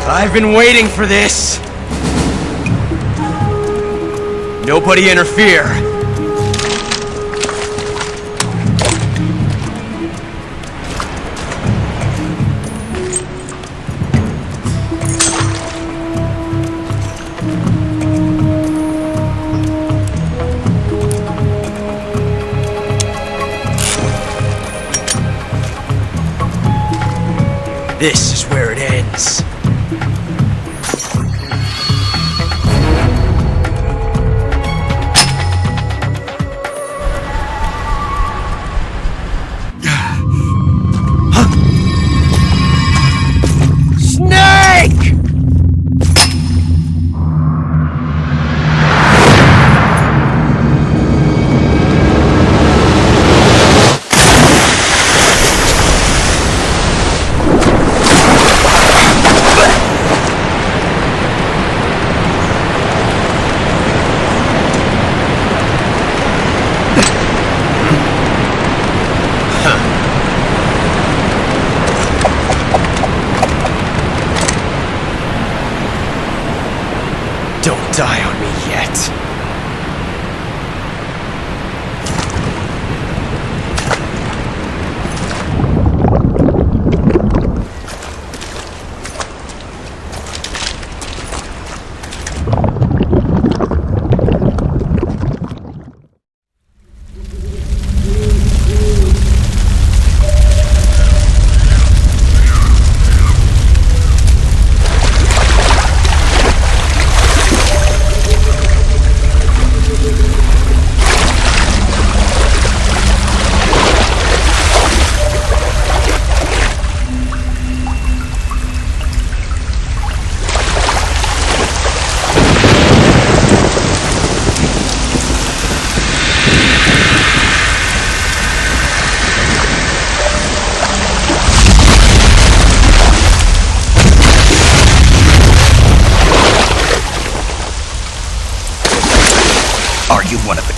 I've been waiting for this! Nobody interfere! This is where it ends.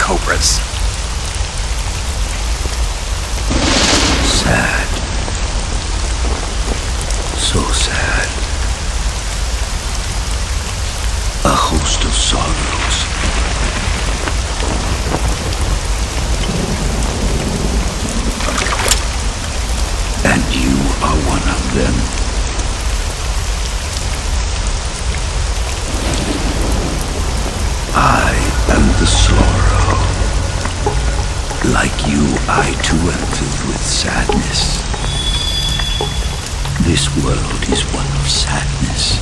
cobras. Sad. So sad. A host of sorrows. And you are one of them. I am the sorrow. Like you, I too am filled with sadness. This world is one of sadness.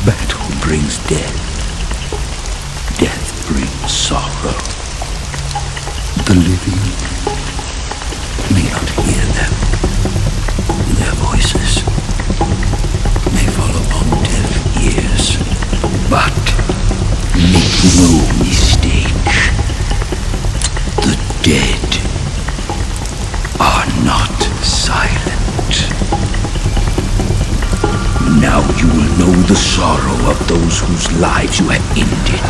Battle brings death. Death brings sorrow. The living may not hear them. Their voices may fall upon deaf ears. But make no mistake. The dead are not silent. Now you will know the sorrow of those whose lives you have ended.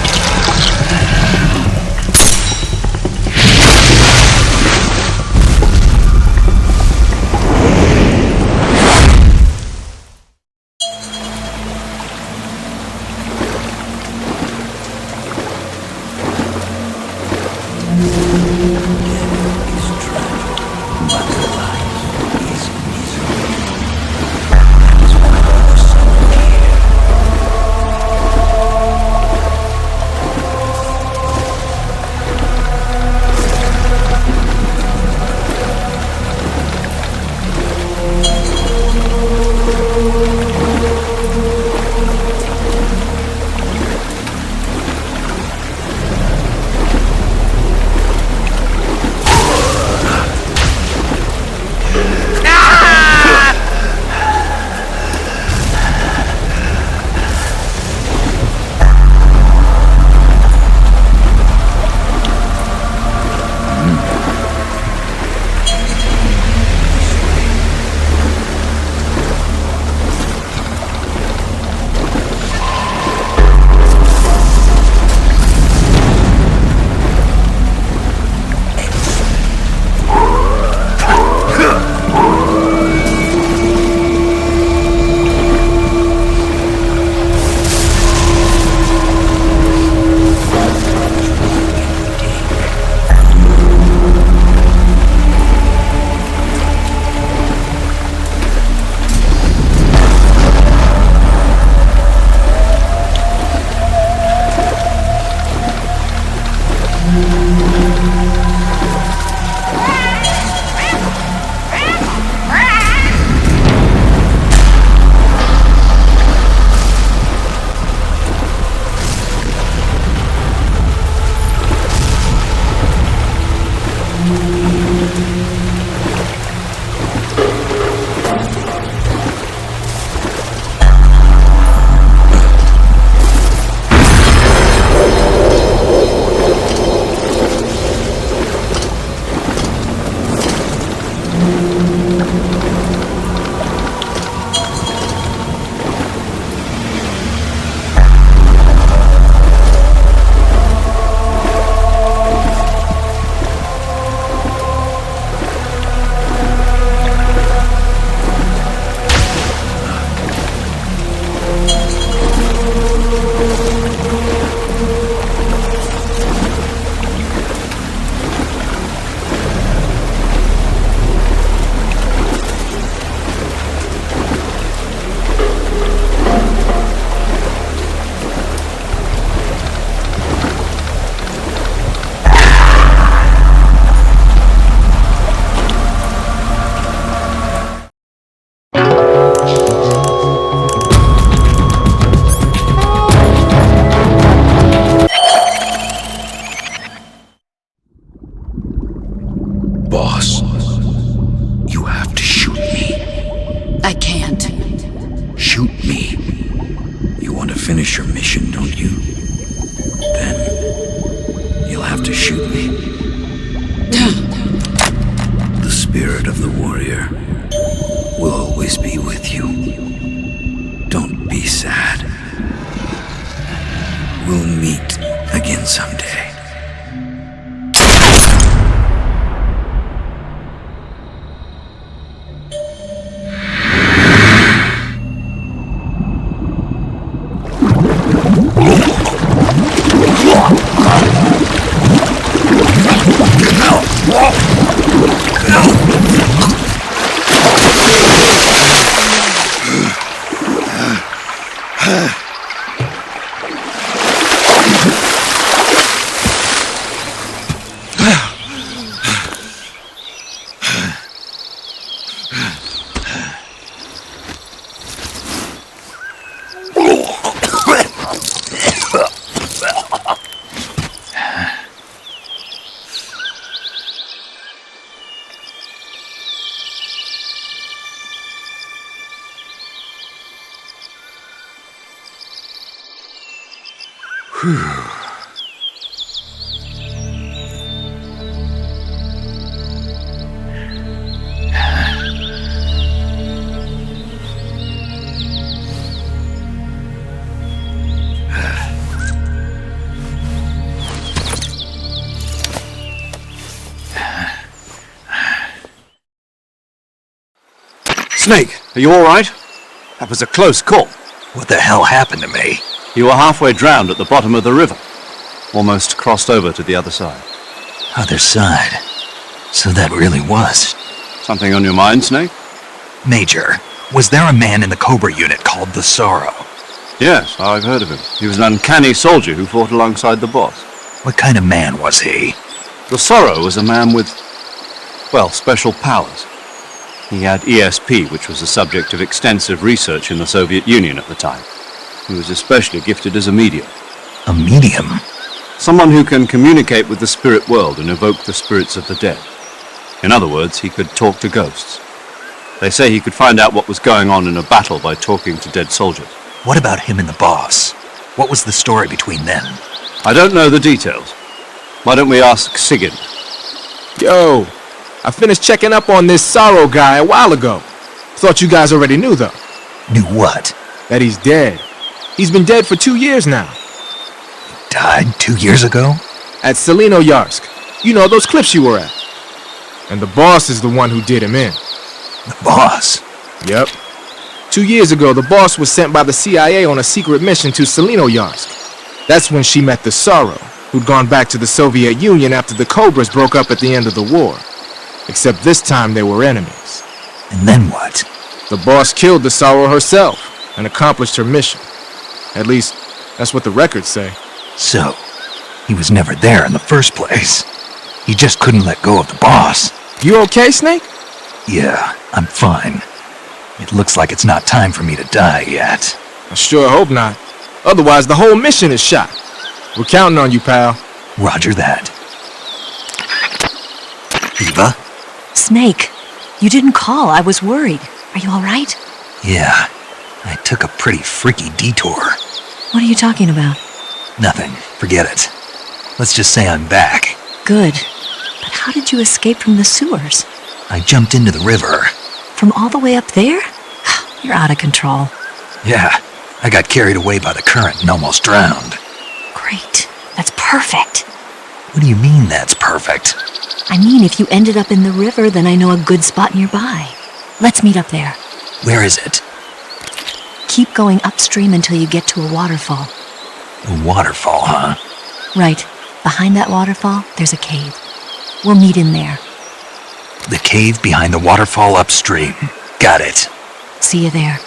Boss, you have to shoot me. I can't. Shoot me. You want to finish your mission, don't you? Then you'll have to shoot me. The spirit of the warrior will always be with you. Don't be sad. We'll meet again someday. Snake, are you alright? That was a close call. What the hell happened to me? You were halfway drowned at the bottom of the river. Almost crossed over to the other side. Other side? So that really was. Something on your mind, Snake? Major, was there a man in the Cobra unit called the Sorrow? Yes, I've heard of him. He was an uncanny soldier who fought alongside the boss. What kind of man was he? The Sorrow was a man with, well, special powers. He had ESP, which was the subject of extensive research in the Soviet Union at the time. He was especially gifted as a medium. A medium? Someone who can communicate with the spirit world and evoke the spirits of the dead. In other words, he could talk to ghosts. They say he could find out what was going on in a battle by talking to dead soldiers. What about him and the boss? What was the story between them? I don't know the details. Why don't we ask Sigyn? Yo, I finished checking up on this Sorrow guy a while ago. Thought you guys already knew, though. Knew what? That he's dead. He's been dead for 2 years now. Died 2 years ago? At Selino-Yarsk. You know, those cliffs you were at. And the boss is the one who did him in. The boss? Yep. 2 years ago, the boss was sent by the CIA on a secret mission to Selino-Yarsk. That's when she met the Sorrow, who'd gone back to the Soviet Union after the Cobras broke up at the end of the war. Except this time they were enemies. And then what? The boss killed the Sorrow herself and accomplished her mission. At least, that's what the records say. So, he was never there in the first place. He just couldn't let go of the boss. You okay, Snake? Yeah, I'm fine. It looks like it's not time for me to die yet. I sure hope not. Otherwise, the whole mission is shot. We're counting on you, pal. Roger that. Eva? Snake, you didn't call. I was worried. Are you all right? Yeah, I took a pretty freaky detour. What are you talking about? Nothing. Forget it. Let's just say I'm back. Good. But how did you escape from the sewers? I jumped into the river. From all the way up there? You're out of control. Yeah, I got carried away by the current and almost drowned. Great. That's perfect. What do you mean that's perfect? I mean, if you ended up in the river, then I know a good spot nearby. Let's meet up there. Where is it? Keep going upstream until you get to a waterfall. A waterfall, huh? Right. Behind that waterfall, there's a cave. We'll meet in there. The cave behind the waterfall upstream. Got it. See you there.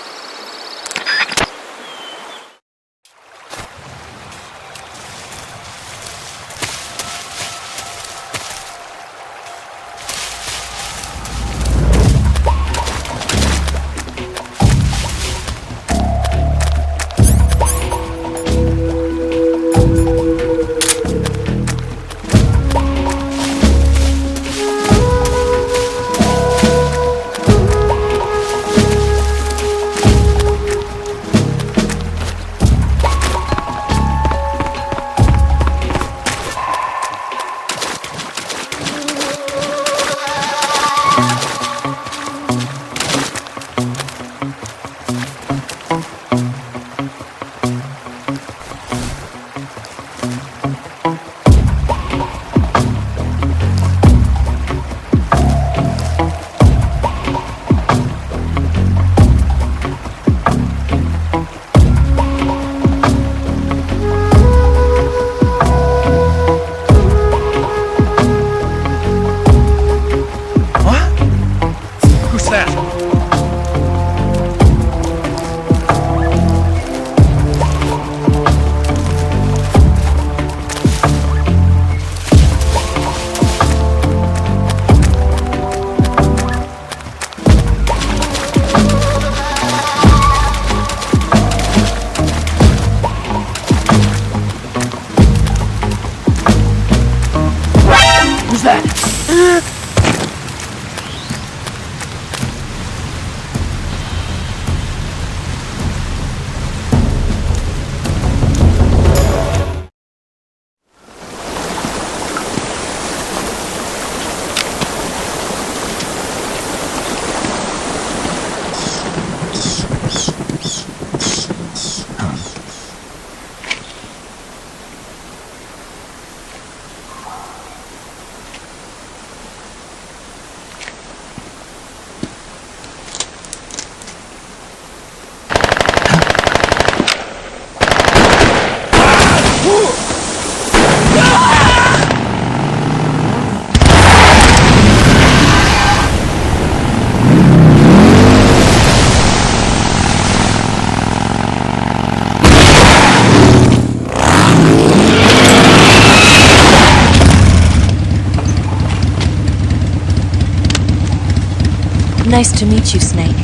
Nice to meet you, Snake.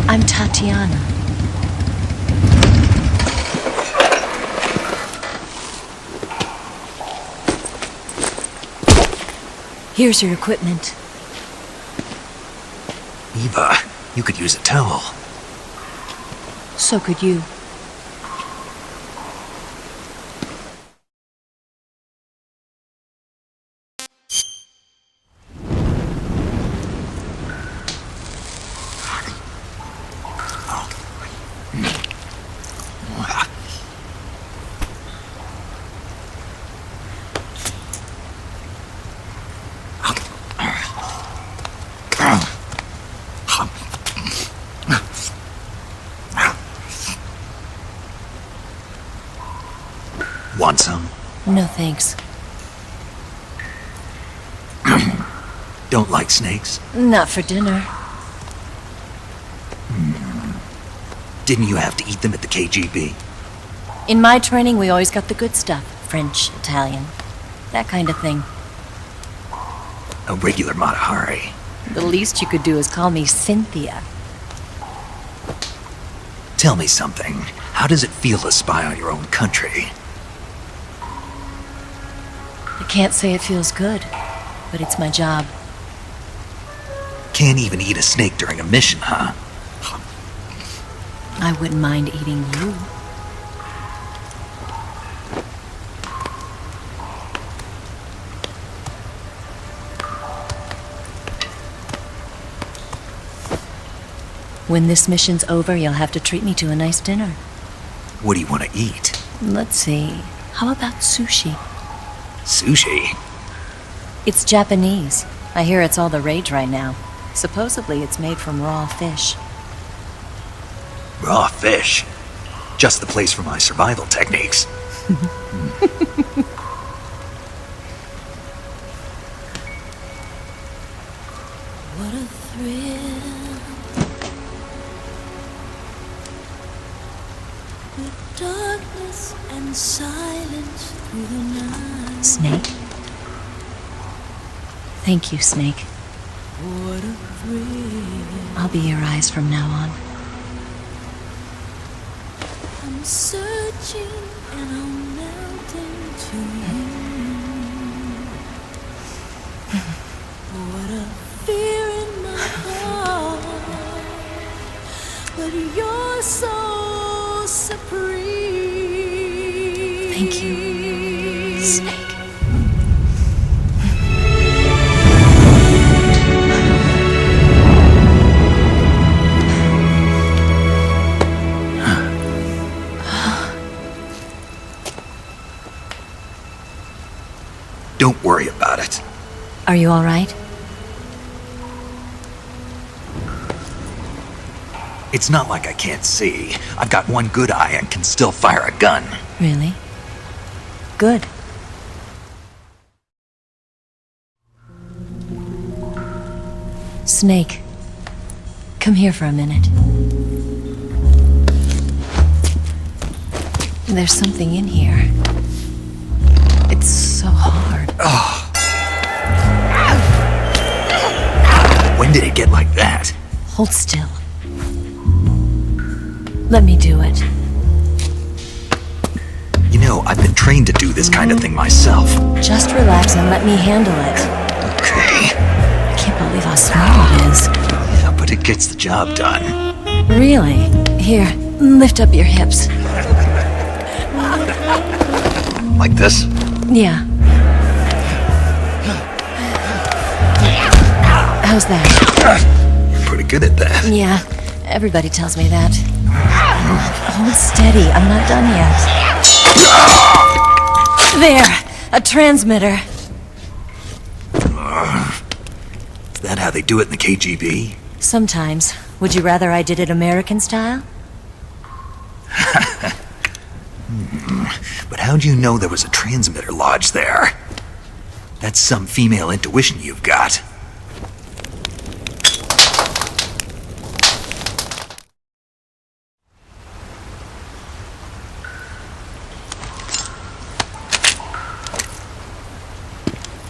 I'm Tatiana. Here's your equipment. Eva, you could use a towel. So could you. Want some? No thanks. Don't like snakes? Not for dinner. Didn't you have to eat them at the KGB? In my training, we always got the good stuff. French, Italian, that kind of thing. A regular Matahari. The least you could do is call me Cynthia. Tell me something. How does it feel to spy on your own country? I can't say it feels good, but it's my job. Can't even eat a snake during a mission, huh? I wouldn't mind eating you. When this mission's over, you'll have to treat me to a nice dinner. What do you want to eat? Let's see. How about sushi? Sushi? It's Japanese. I hear it's all the rage right now. Supposedly it's made from raw fish. Raw fish? Just the place for my survival techniques. What a thrill. The darkness and silence through the night. Snake? Thank you, Snake. What a thrill. I'll be your eyes from now on. I'm searching and I'm melting to you. What a fear in my heart. But you're so supreme. Thank you, Snake. Don't worry about it. Are you all right? It's not like I can't see. I've got one good eye and can still fire a gun. Really? Good. Snake, come here for a minute. There's something in here. It's so hard. Oh. When did it get like that? Hold still. Let me do it. You know, I've been trained to do this kind of thing myself. Just relax and let me handle it. Okay. I can't believe how small it is. Yeah, but it gets the job done. Really? Here, lift up your hips. Like this? Yeah. How's that? You're pretty good at that. Yeah, everybody tells me that. Hold steady, I'm not done yet. There, a transmitter. Is that how they do it in the KGB? Sometimes. Would you rather I did it American style? But how'd you know there was a transmitter lodged there? That's some female intuition you've got.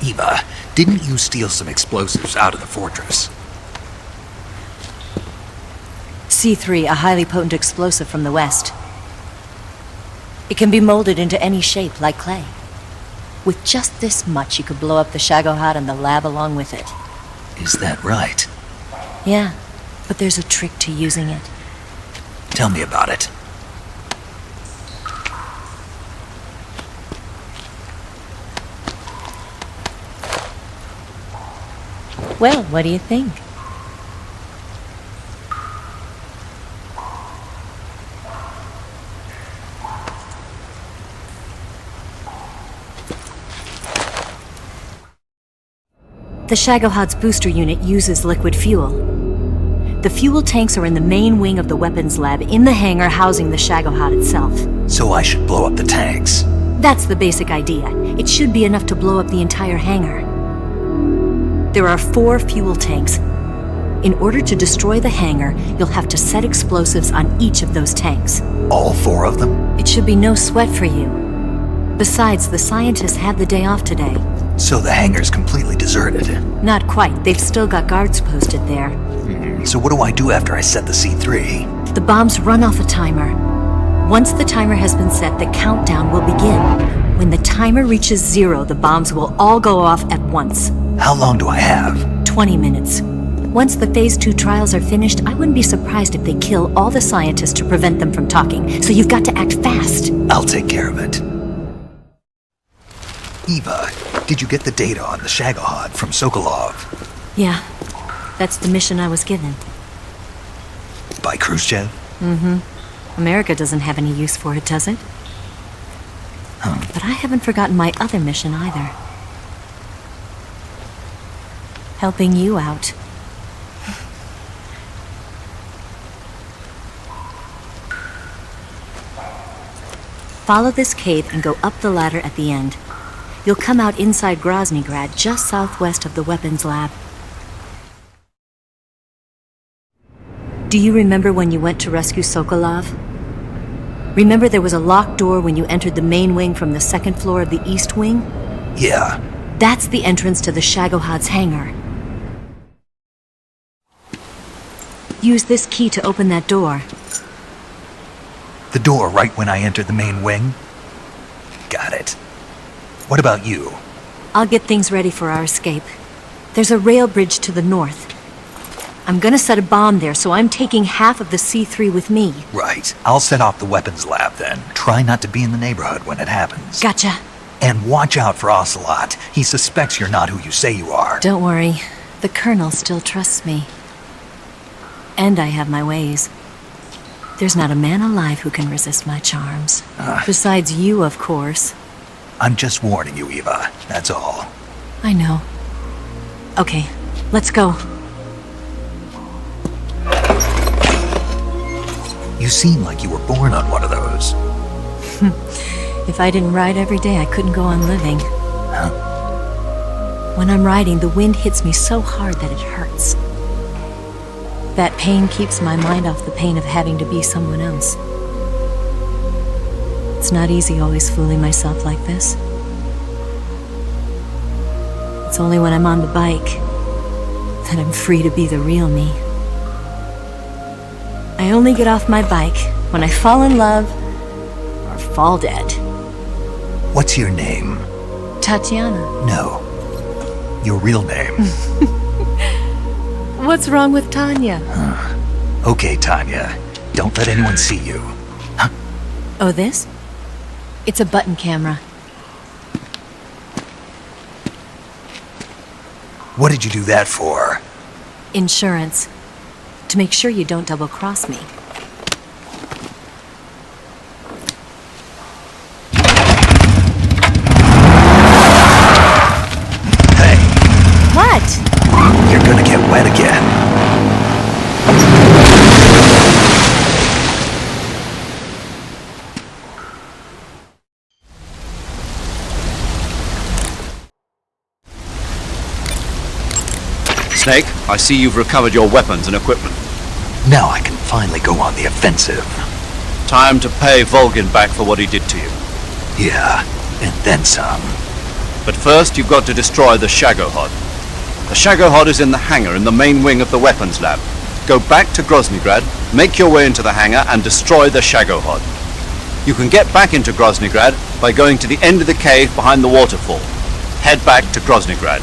Eva, didn't you steal some explosives out of the fortress? C3, a highly potent explosive from the West. It can be molded into any shape, like clay. With just this much, you could blow up the Shagohod and the lab along with it. Is that right? Yeah, but there's a trick to using it. Tell me about it. Well, what do you think? The Shagohod's booster unit uses liquid fuel. The fuel tanks are in the main wing of the weapons lab in the hangar housing the Shagohod itself. So I should blow up the tanks. That's the basic idea. It should be enough to blow up the entire hangar. There are 4 fuel tanks. In order to destroy the hangar, you'll have to set explosives on each of those tanks. All 4 of them? It should be no sweat for you. Besides, the scientists had the day off today. So the hangar's completely deserted. Not quite. They've still got guards posted there. So what do I do after I set the C3? The bombs run off a timer. Once the timer has been set, the countdown will begin. When the timer reaches 0, the bombs will all go off at once. How long do I have? 20 minutes. Once the Phase 2 trials are finished, I wouldn't be surprised if they kill all the scientists to prevent them from talking. So you've got to act fast. I'll take care of it. Eva, did you get the data on the Shagohod from Sokolov? Yeah, that's the mission I was given. By Khrushchev? Mm-hmm. America doesn't have any use for it, does it? But I haven't forgotten my other mission either. Helping you out. Follow this cave and go up the ladder at the end. You'll come out inside Groznygrad, just southwest of the weapons lab. Do you remember when you went to rescue Sokolov? Remember there was a locked door when you entered the main wing from the 2nd floor of the east wing? Yeah. That's the entrance to the Shagohod's hangar. Use this key to open that door. The door right when I entered the main wing? Got it. What about you? I'll get things ready for our escape. There's a rail bridge to the north. I'm gonna set a bomb there, so I'm taking half of the C3 with me. Right. I'll set off the weapons lab then. Try not to be in the neighborhood when it happens. Gotcha. And watch out for Ocelot. He suspects you're not who you say you are. Don't worry. The Colonel still trusts me. And I have my ways. There's not a man alive who can resist my charms. Besides you, of course. I'm just warning you, Eva. That's all. I know. Okay, let's go. You seem like you were born on one of those. If I didn't ride every day, I couldn't go on living. Huh? When I'm riding, the wind hits me so hard that it hurts. That pain keeps my mind off the pain of having to be someone else. It's not easy always fooling myself like this. It's only when I'm on the bike that I'm free to be the real me. I only get off my bike when I fall in love or fall dead. What's your name? Tatiana. No. Your real name. What's wrong with Tanya? Okay, Tanya. Don't let anyone see you. Huh? Oh, this? It's a button camera. What did you do that for? Insurance. To make sure you don't double-cross me. Hey. What? You're gonna get wet again. Snake, I see you've recovered your weapons and equipment. Now I can finally go on the offensive. Time to pay Volgin back for what he did to you. Yeah, and then some. But first, you've got to destroy the Shagohod. The Shagohod is in the hangar in the main wing of the weapons lab. go back to Groznygrad, make your way into the hangar, and destroy the Shagohod. You can get back into Groznygrad by going to the end of the cave behind the waterfall. Head back to Groznygrad.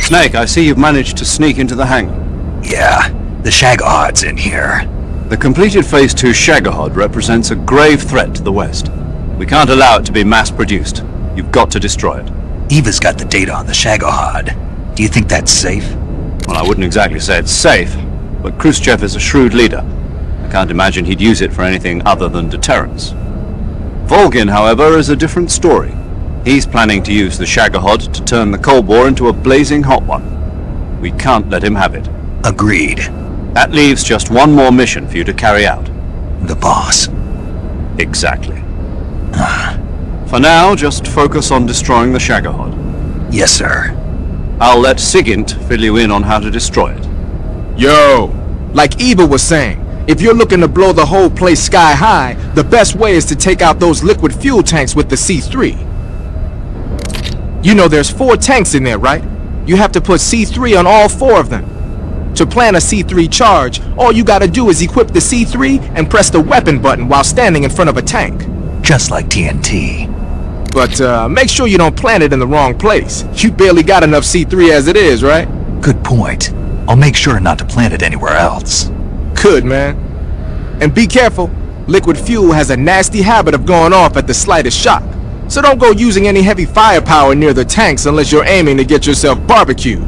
Snake, I see you've managed to sneak into the hangar. Yeah, the Shagohod's in here. The completed Phase 2 Shagohod represents a grave threat to the West. We can't allow it to be mass-produced. You've got to destroy it. Eva's got the data on the Shagohod. Do you think that's safe? Well, I wouldn't exactly say it's safe, but Khrushchev is a shrewd leader. I can't imagine he'd use it for anything other than deterrence. Volgin, however, is a different story. He's planning to use the Shagohod to turn the Cold War into a blazing hot one. We can't let him have it. Agreed. That leaves just one more mission for you to carry out. The boss. Exactly. For now, just focus on destroying the Shagohod. Yes, sir. I'll let Sigint fill you in on how to destroy it. Yo, like Eva was saying, if you're looking to blow the whole place sky high, the best way is to take out those liquid fuel tanks with the C3. You know there's 4 tanks in there, right? You have to put C3 on all 4 of them. To plan a C3 charge, all you gotta do is equip the C3 and press the weapon button while standing in front of a tank. Just like TNT. But make sure you don't plant it in the wrong place. You barely got enough C3 as it is, right? Good point. I'll make sure not to plant it anywhere else. Good, man. And be careful. Liquid fuel has a nasty habit of going off at the slightest shock. So don't go using any heavy firepower near the tanks unless you're aiming to get yourself barbecued.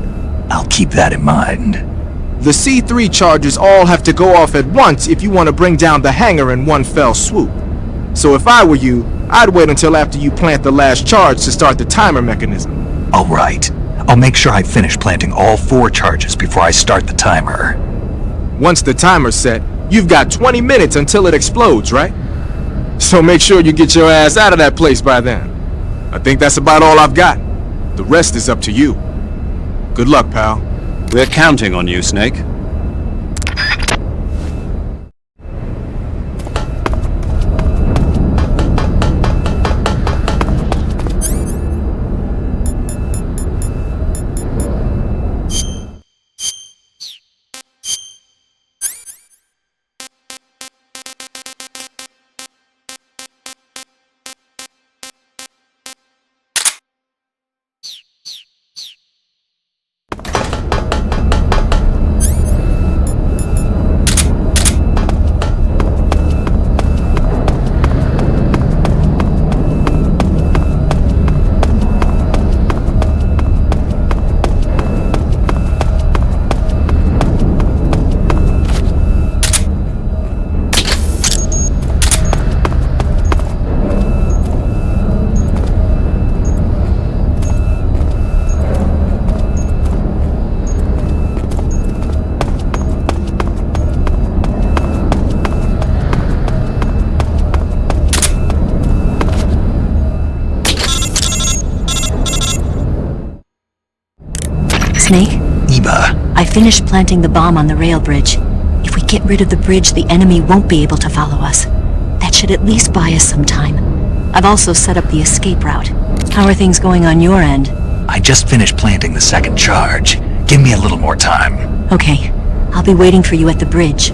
I'll keep that in mind. The C3 charges all have to go off at once if you want to bring down the hangar in one fell swoop. So if I were you, I'd wait until after you plant the last charge to start the timer mechanism. All right. I'll make sure I finish planting all 4 charges before I start the timer. Once the timer's set, you've got 20 minutes until it explodes, right? So make sure you get your ass out of that place by then. I think that's about all I've got. The rest is up to you. Good luck, pal. We're counting on you, Snake. Snake? Eva. I finished planting the bomb on the rail bridge. If we get rid of the bridge, the enemy won't be able to follow us. That should at least buy us some time. I've also set up the escape route. How are things going on your end? I just finished planting the 2nd charge. Give me a little more time. Okay. I'll be waiting for you at the bridge.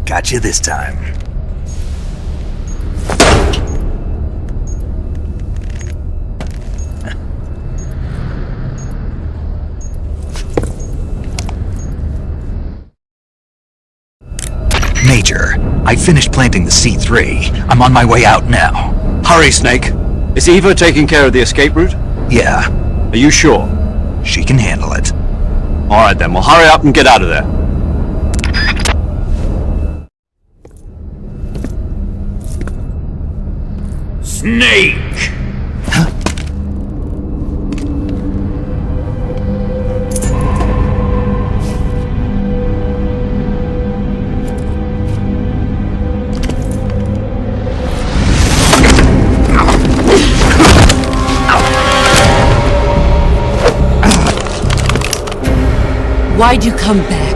Got you this time. Major, I finished planting the C3. I'm on my way out now. Hurry, Snake. Is Eva taking care of the escape route? Yeah. Are you sure? She can handle it. Alright then, well hurry up and get out of there. Snake! Why'd you come back?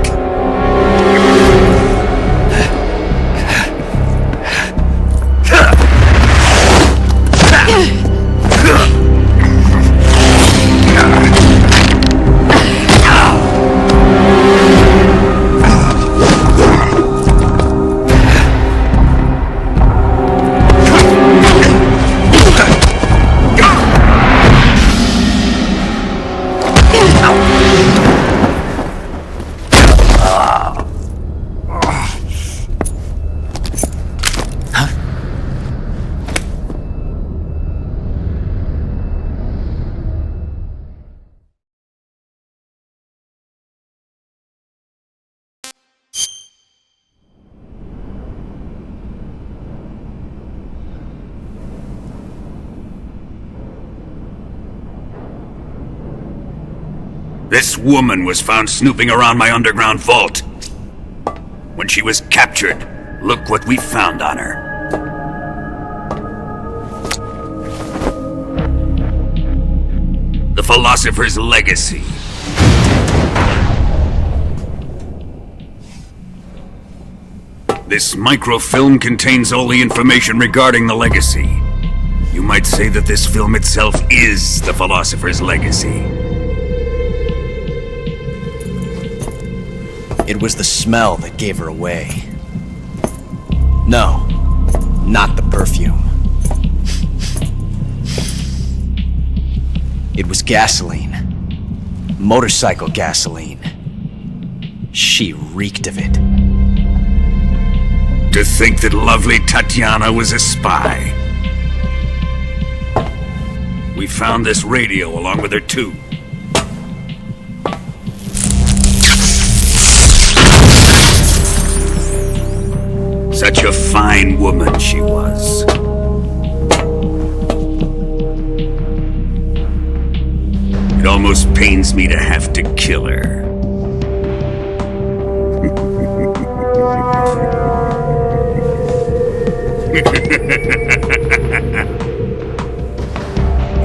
This woman was found snooping around my underground vault. When she was captured, look what we found on her. The Philosopher's Legacy. This microfilm contains all the information regarding the Legacy. You might say that this film itself is the Philosopher's Legacy. It was the smell that gave her away. No, not the perfume. It was gasoline. Motorcycle gasoline. She reeked of it. To think that lovely Tatiana was a spy. We found this radio along with her too. Such a fine woman she was. It almost pains me to have to kill her.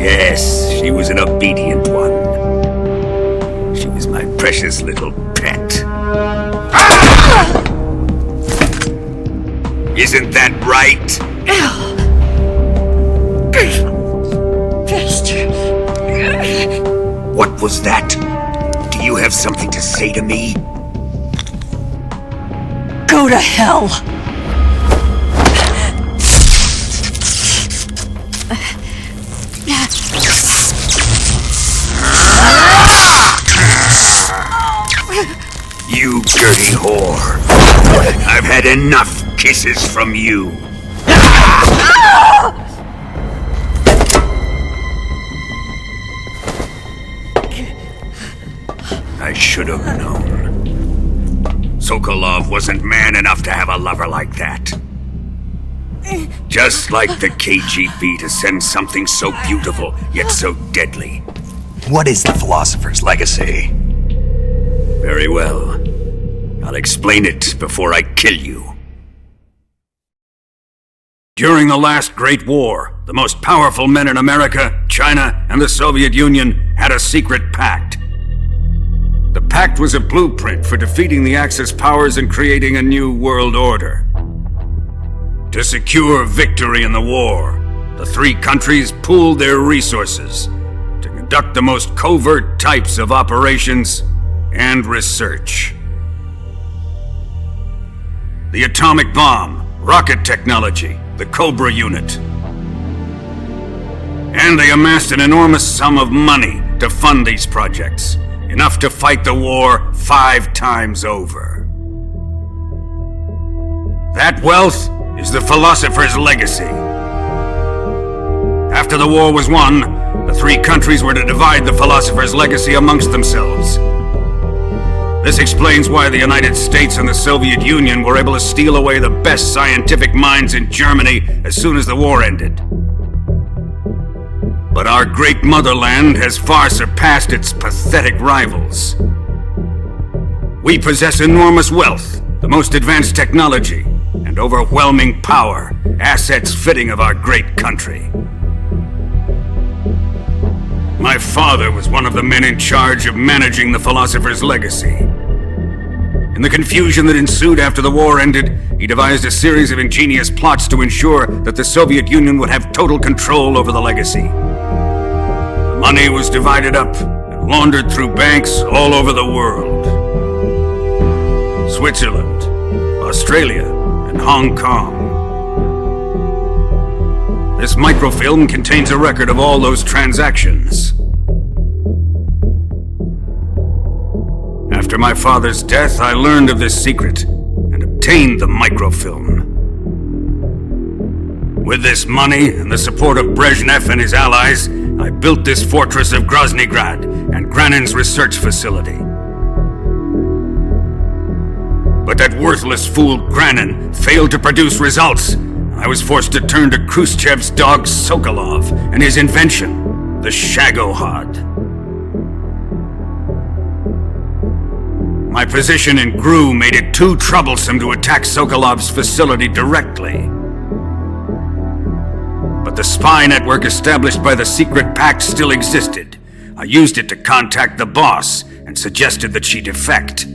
Yes, she was an obedient one. She was my precious little pet. Ah! Isn't that right? What was that? Do you have something to say to me? Go to hell! You dirty whore. I've had enough kisses from you. I should have known. Sokolov wasn't man enough to have a lover like that. Just like the KGB to send something so beautiful, yet so deadly. What is the Philosopher's Legacy? Very well. I'll explain it before I kill you. During the last Great War, the most powerful men in America, China, and the Soviet Union had a secret pact. The pact was a blueprint for defeating the Axis powers and creating a new world order. To secure victory in the war, the three countries pooled their resources to conduct the most covert types of operations and research. The atomic bomb, rocket technology, the Cobra unit. And they amassed an enormous sum of money to fund these projects, enough to fight the war 5 times over. That wealth is the philosopher's legacy. After the war was won, the three countries were to divide the philosopher's legacy amongst themselves. This explains why the United States and the Soviet Union were able to steal away the best scientific minds in Germany as soon as the war ended. But our great motherland has far surpassed its pathetic rivals. We possess enormous wealth, the most advanced technology, and overwhelming power, assets fitting of our great country. My father was one of the men in charge of managing the philosopher's legacy. In the confusion that ensued after the war ended, he devised a series of ingenious plots to ensure that the Soviet Union would have total control over the legacy. The money was divided up and laundered through banks all over the world. Switzerland, Australia, and Hong Kong. This microfilm contains a record of all those transactions. After my father's death, I learned of this secret and obtained the microfilm. With this money and the support of Brezhnev and his allies, I built this fortress of Groznygrad and Granin's research facility. But that worthless fool Granin failed to produce results. I was forced to turn to Khrushchev's dog Sokolov and his invention, the Shagohod. My position in GRU made it too troublesome to attack Sokolov's facility directly. But the spy network established by the secret pact still existed. I used it to contact the boss and suggested that she defect.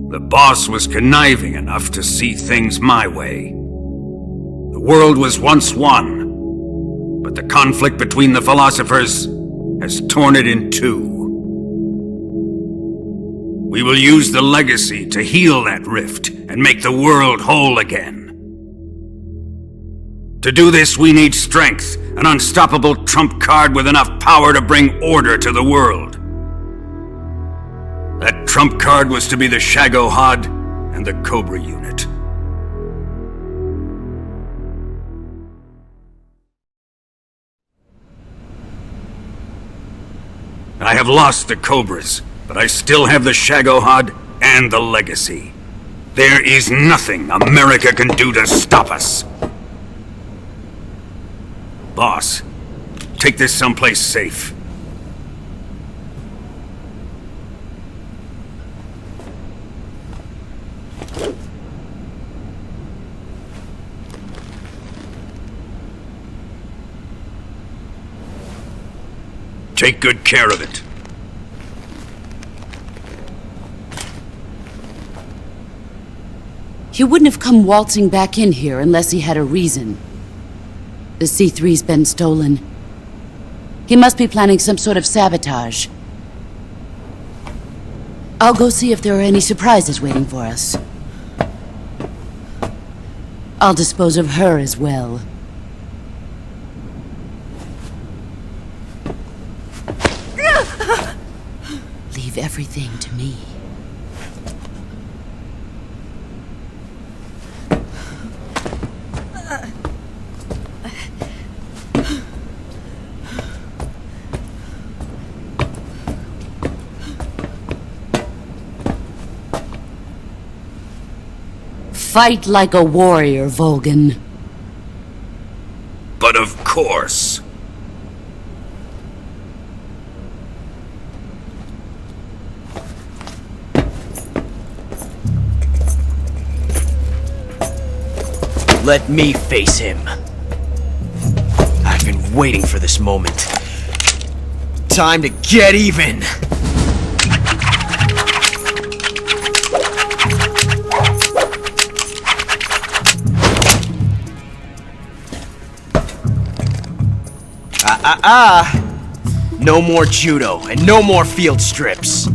The boss was conniving enough to see things my way. The world was once one, but the conflict between the philosophers has torn it in two. We will use the legacy to heal that rift and make the world whole again. To do this, we need strength, an unstoppable trump card with enough power to bring order to the world. That trump card was to be the Shagohod and the Cobra unit. I have lost the Cobras, but I still have the Shagohod and the legacy. There is nothing America can do to stop us. Boss, take this someplace safe. Take good care of it. He wouldn't have come waltzing back in here unless he had a reason. The C3's been stolen. He must be planning some sort of sabotage. I'll go see if there are any surprises waiting for us. I'll dispose of her as well. Leave everything to me. Fight like a warrior, Volgan. But of course. Let me face him. I've been waiting for this moment. Time to get even! No more judo, and no more field strips.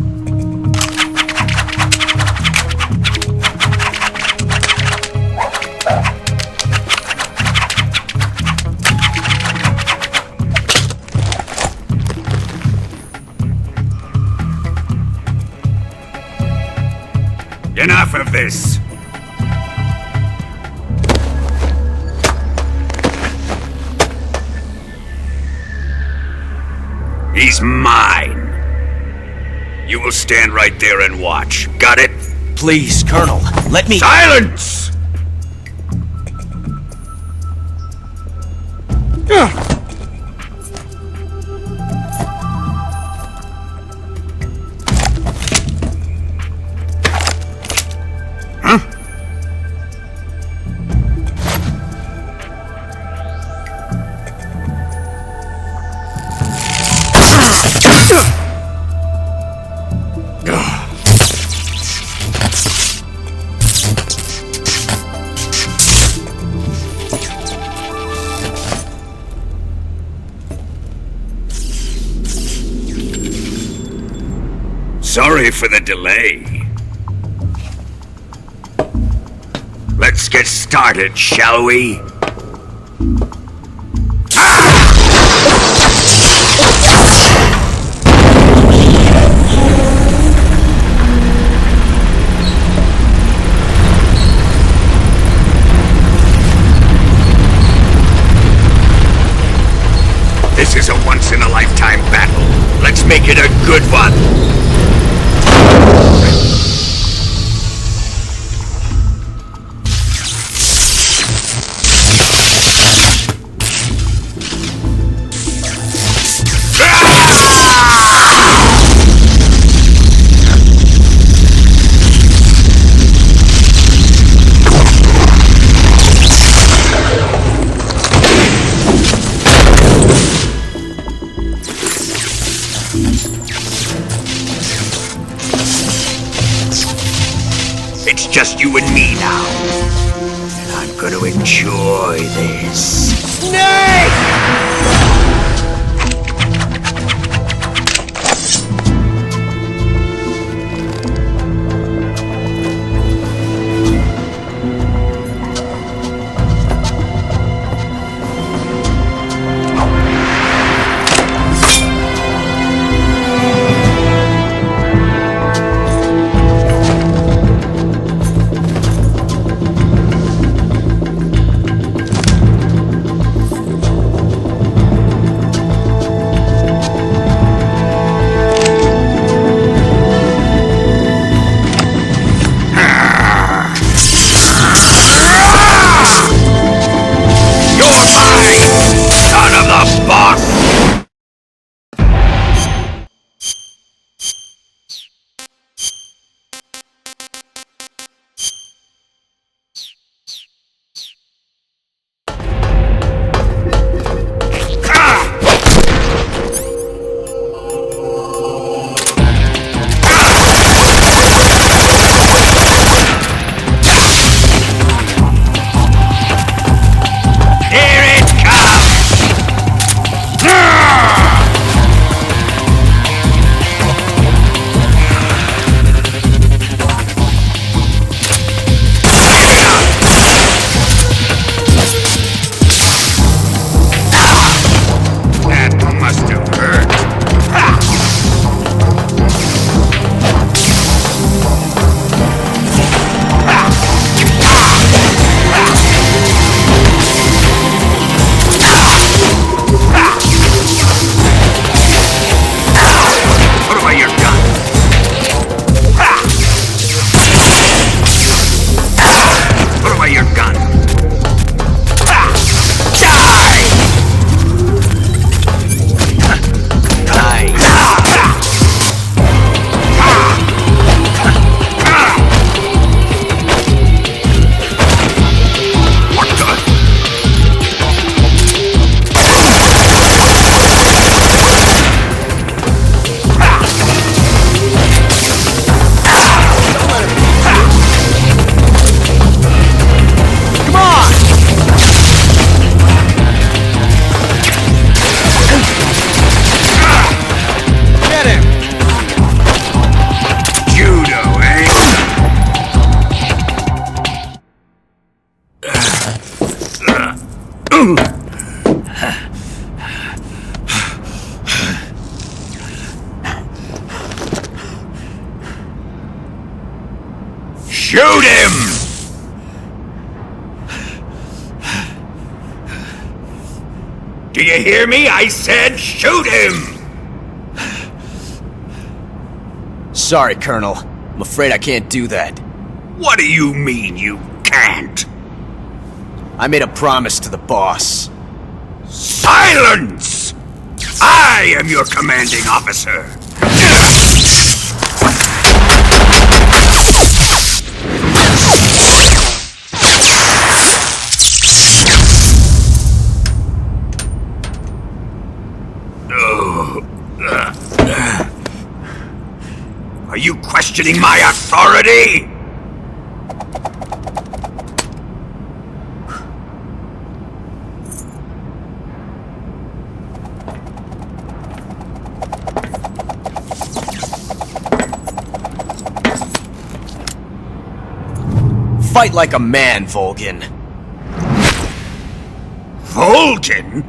Enough of this! He's mine. You will stand right there and watch. Got it? Please, Colonel, let me— Silence! Sorry for the delay. Let's get started, shall we? This is a once-in-a-lifetime battle. Let's make it a good one. It's just you and me now. And I'm gonna enjoy this. Shoot him! Do you hear me? I said shoot him! sorry, Colonel. I'm afraid I can't do that. What do you mean you can't? I made a promise to the boss. Silence! I am your commanding officer. Are you questioning my authority? Fight like a man, Volgin. Volgin?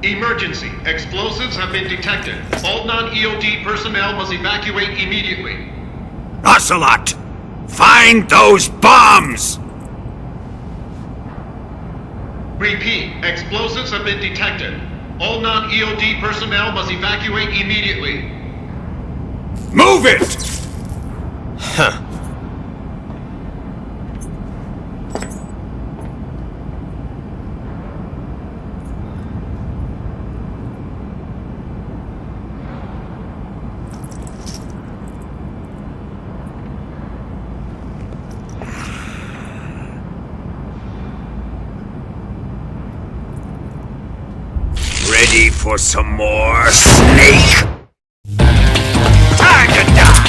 Emergency. Explosives have been detected. All non-EOD personnel must evacuate immediately. Ocelot! Find those bombs! Repeat. Explosives have been detected. All non-EOD personnel must evacuate immediately. Move it! Huh. Ready for some more, snake? Time to die!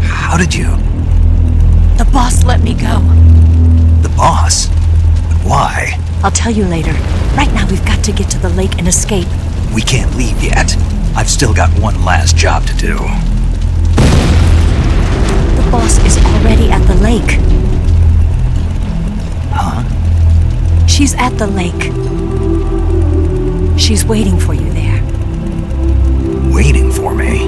How did you? The boss let me go. The boss? But why? I'll tell you later. Right now we've got to get to the lake and escape. We can't leave yet. I've still got one last job to do. The boss is already at the lake. Huh? She's at the lake. She's waiting for you there. Waiting for me?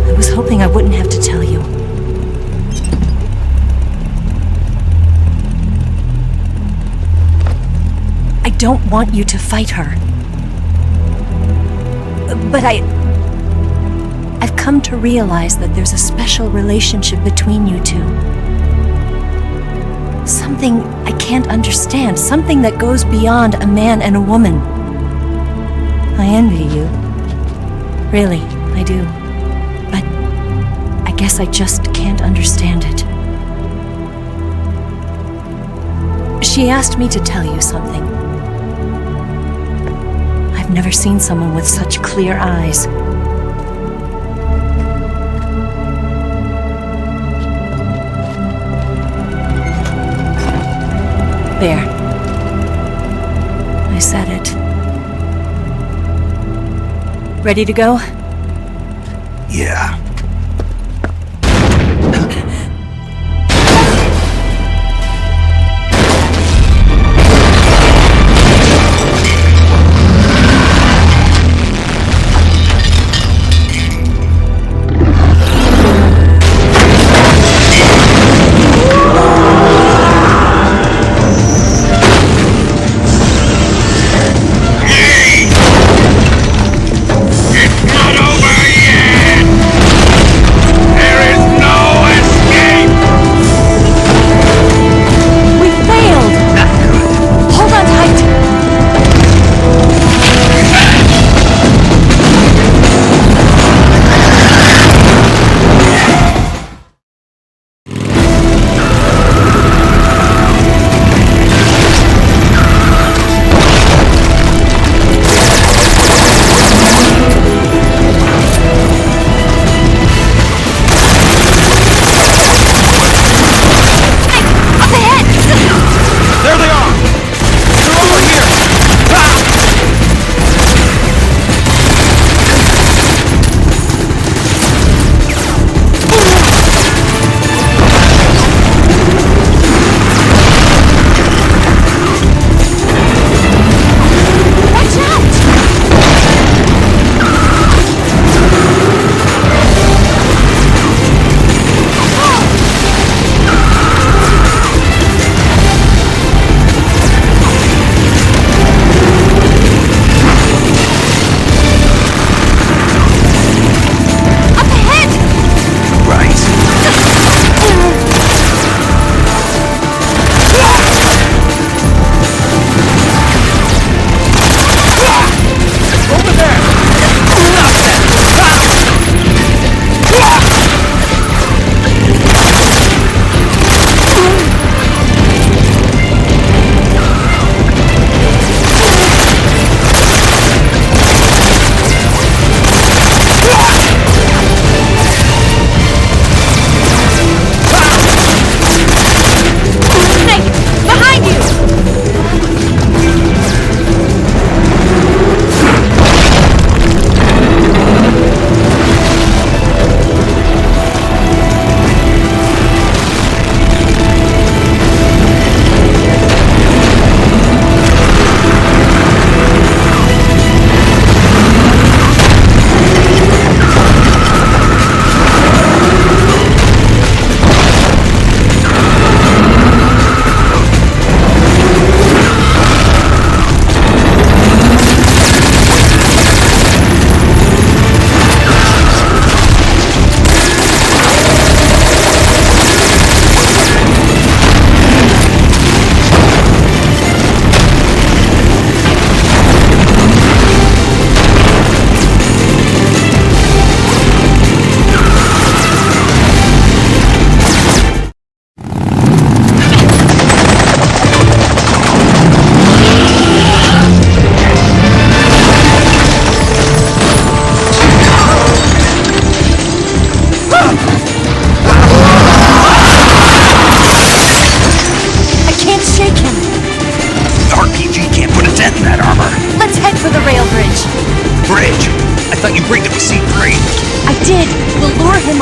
I was hoping I wouldn't have to tell you. I don't want you to fight her. But I've come to realize that there's a special relationship between you two. Something I can't understand. Something that goes beyond a man and a woman. I envy you. Really, I do. But I guess I just can't understand it. She asked me to tell you something. I've never seen someone with such clear eyes. There. I said it. Ready to go? Yeah.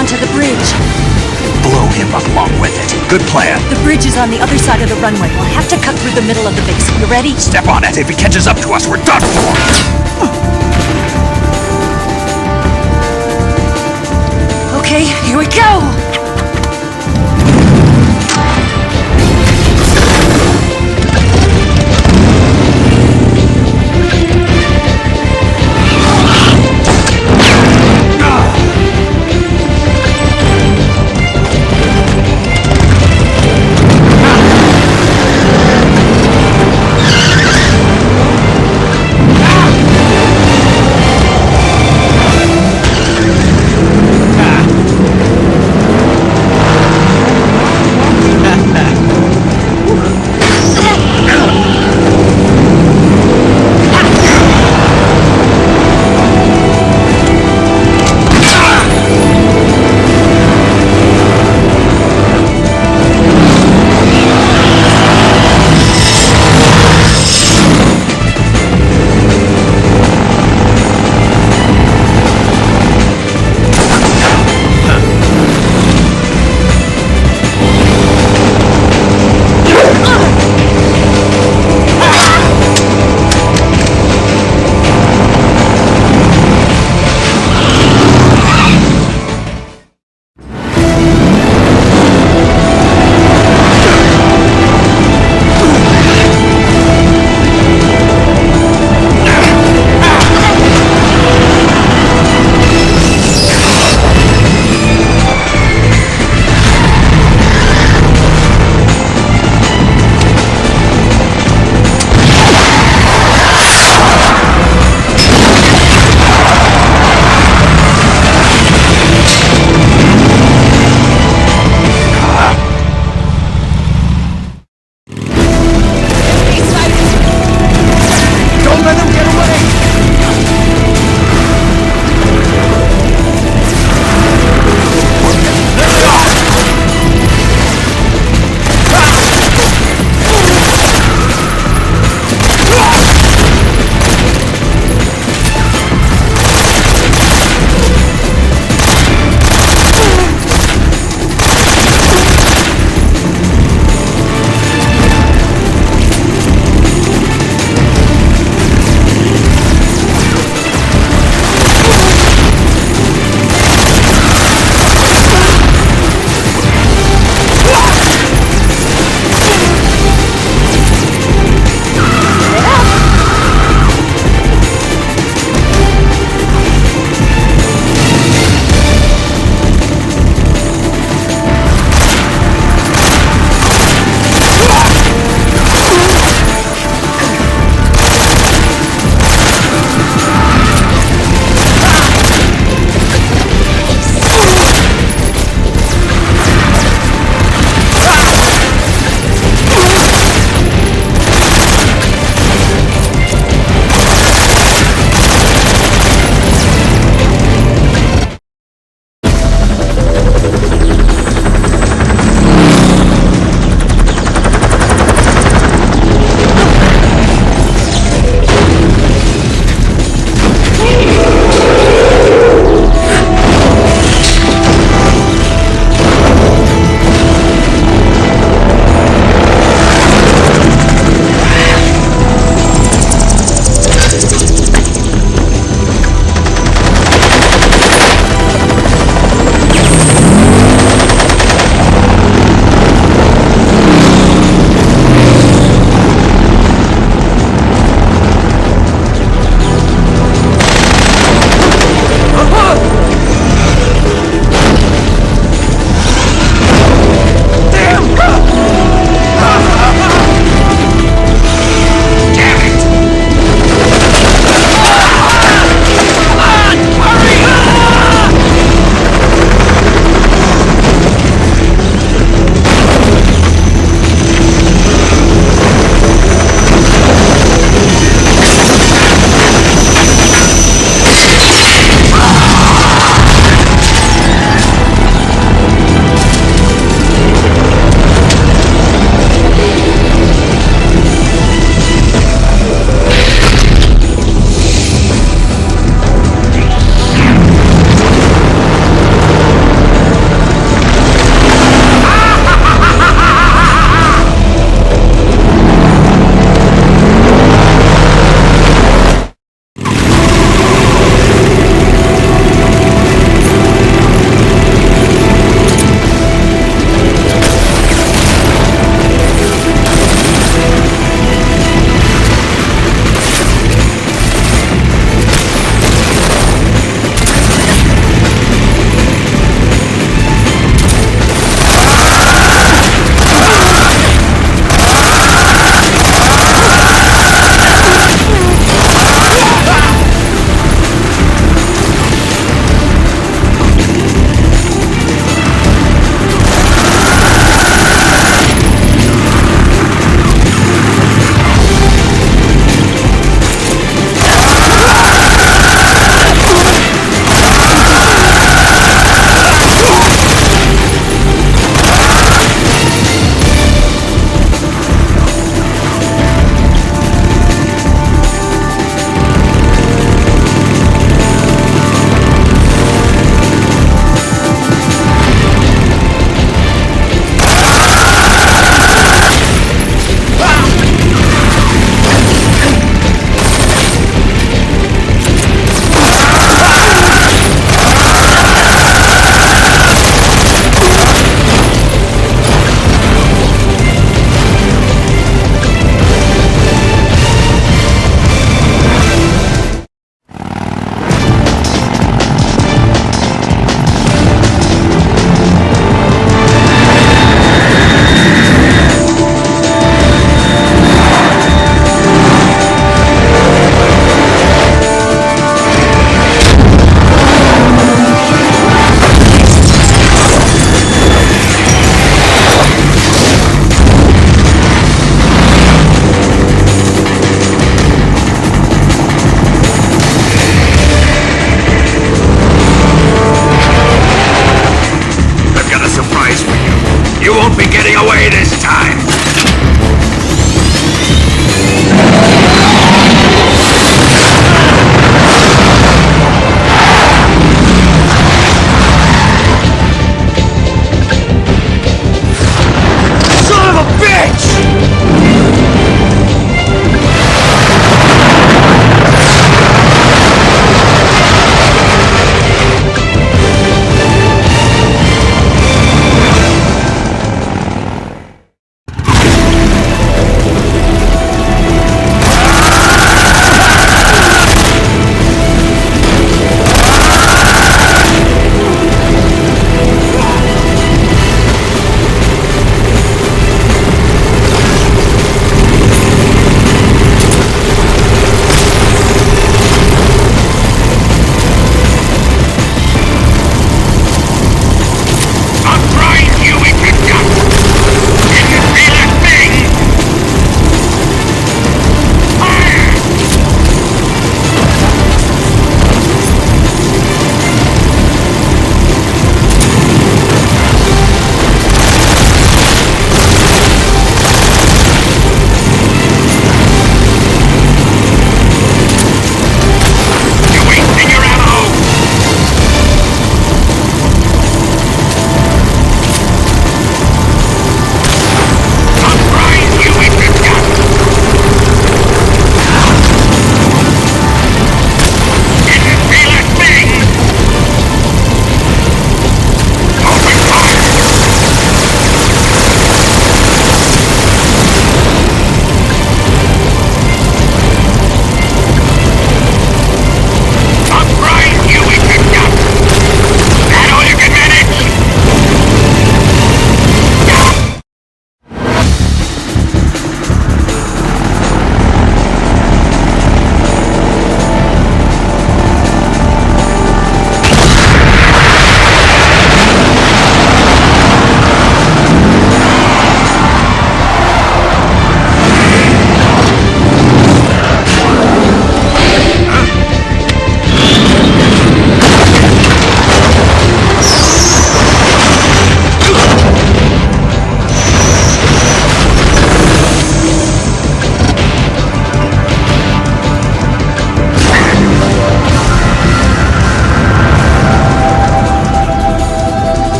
onto the bridge. Blow him up along with it. Good plan. The bridge is on the other side of the runway. We'll have to cut through the middle of the base. You ready? Step on it. If he catches up to us, we're done for. Okay, here we go!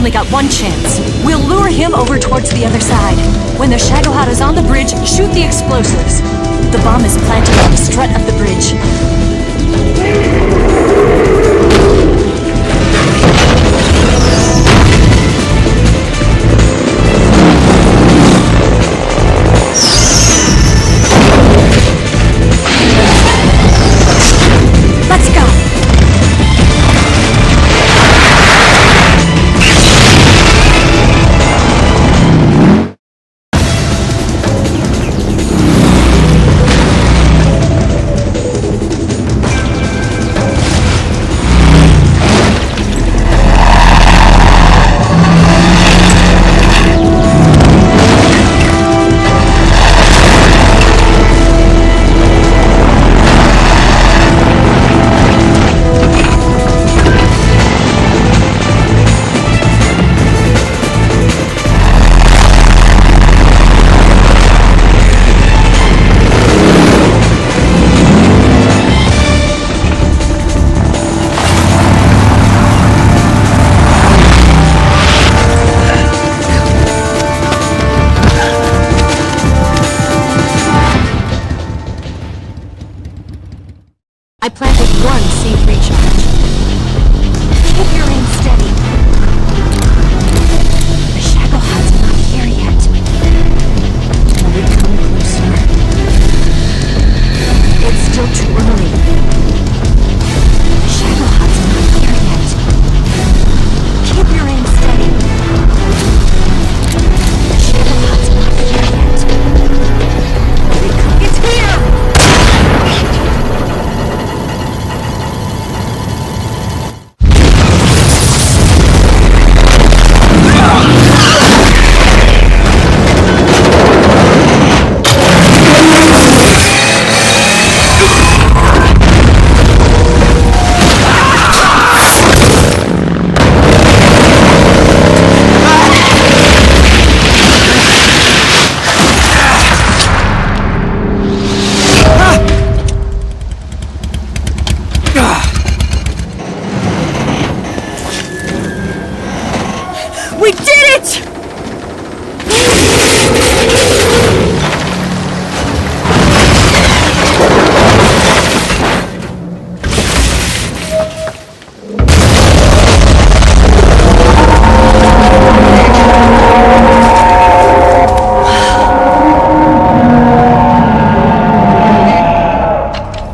only got one chance. We'll lure him over towards the other side. When the Shagohod is on the bridge, shoot the explosives. The bomb is planted on the strut of the bridge. Let's go! I planted one C3 charge. Keep your aim steady. The Shagohod's not here yet. Will it come closer? It's still too early. The Shagohod's not here yet. Keep your aim steady. The Shagohod's not here yet. Will it come? It's here! We did it!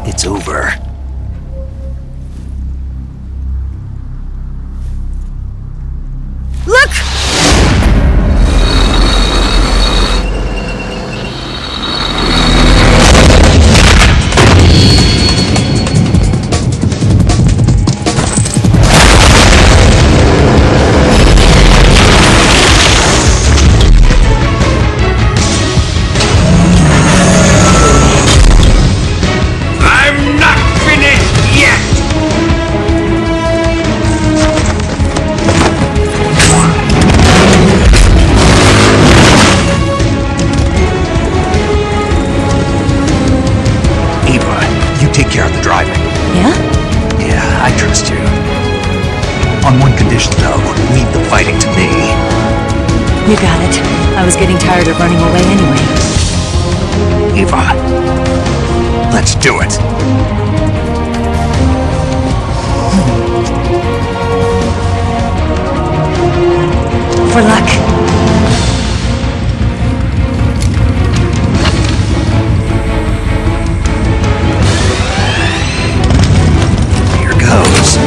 It's over. Look! I'm not finished yet! Eva, you take care of the driving. Yeah? Yeah, I trust you. On one condition, though, leave the fighting to me. You got it. I was getting tired of running away anyway. Eva, let's do it. For luck. Here goes.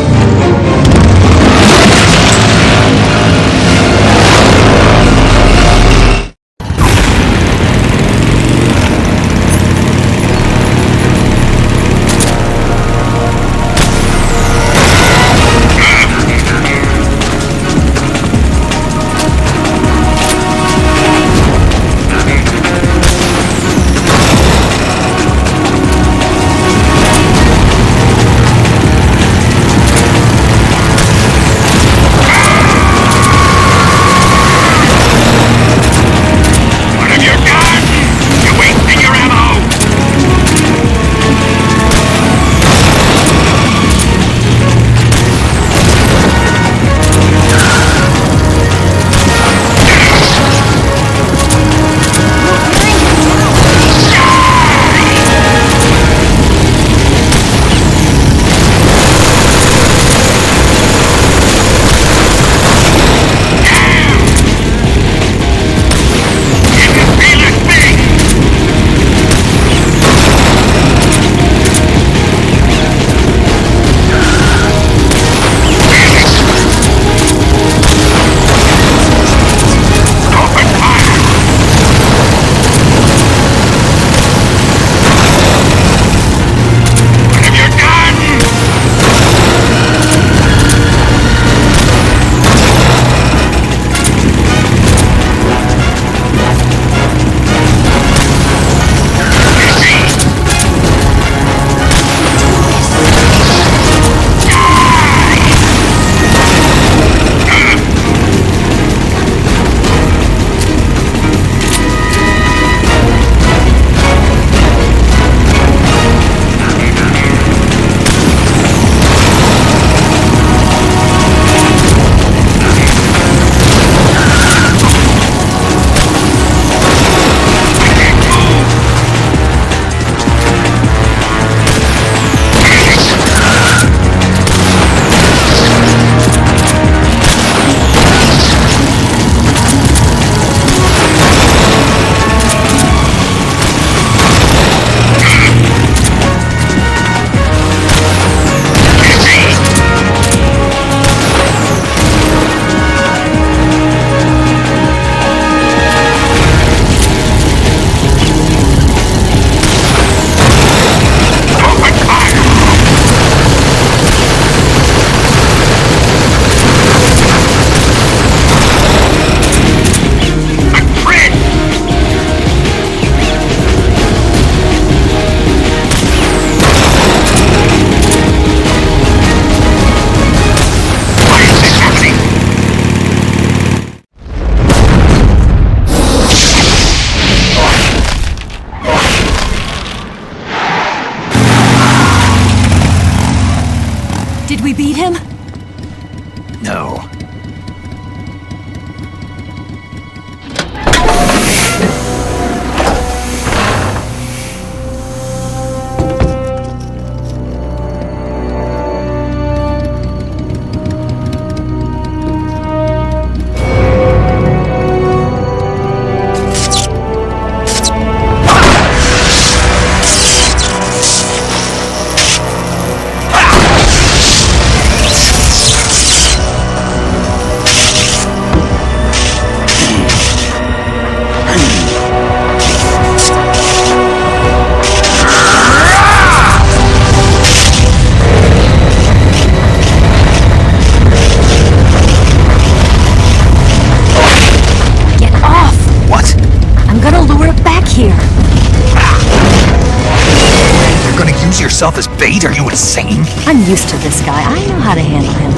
yourself as bait? Are you insane? I'm used to this guy. I know how to handle him.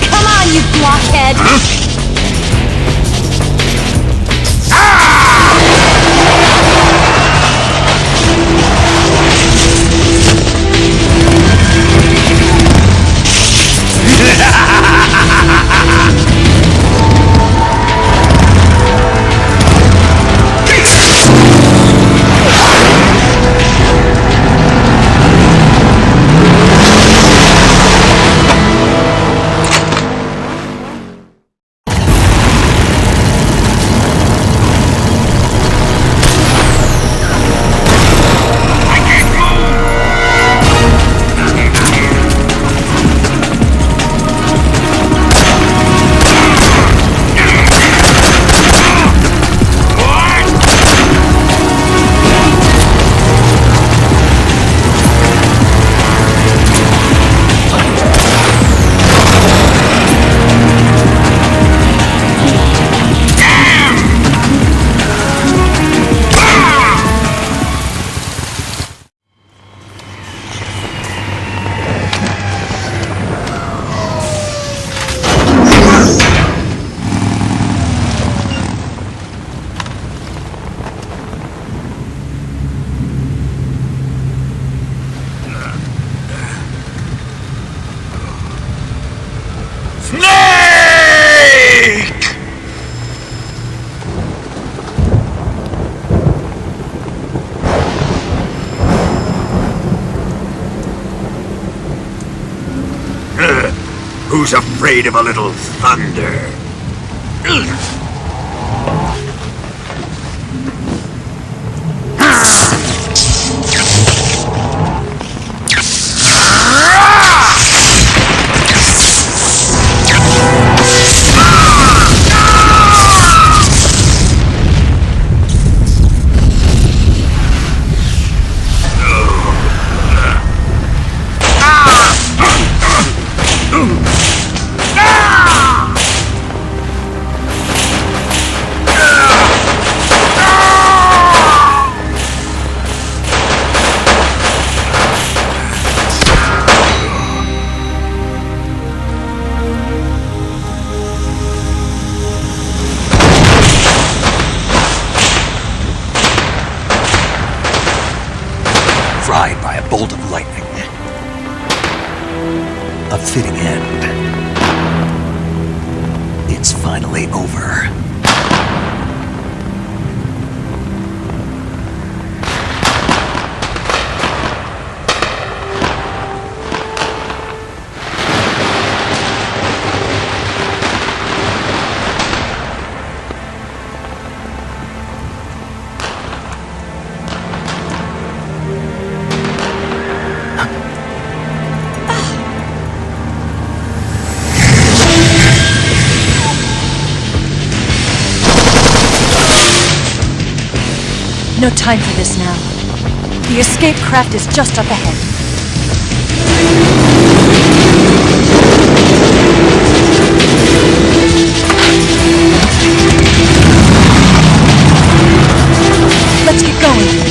Come on, you blockhead! Who's afraid of a little thunder? Fried by a bolt of lightning. A fitting end. It's finally over. No time for this now. The escape craft is just up ahead. Let's get going.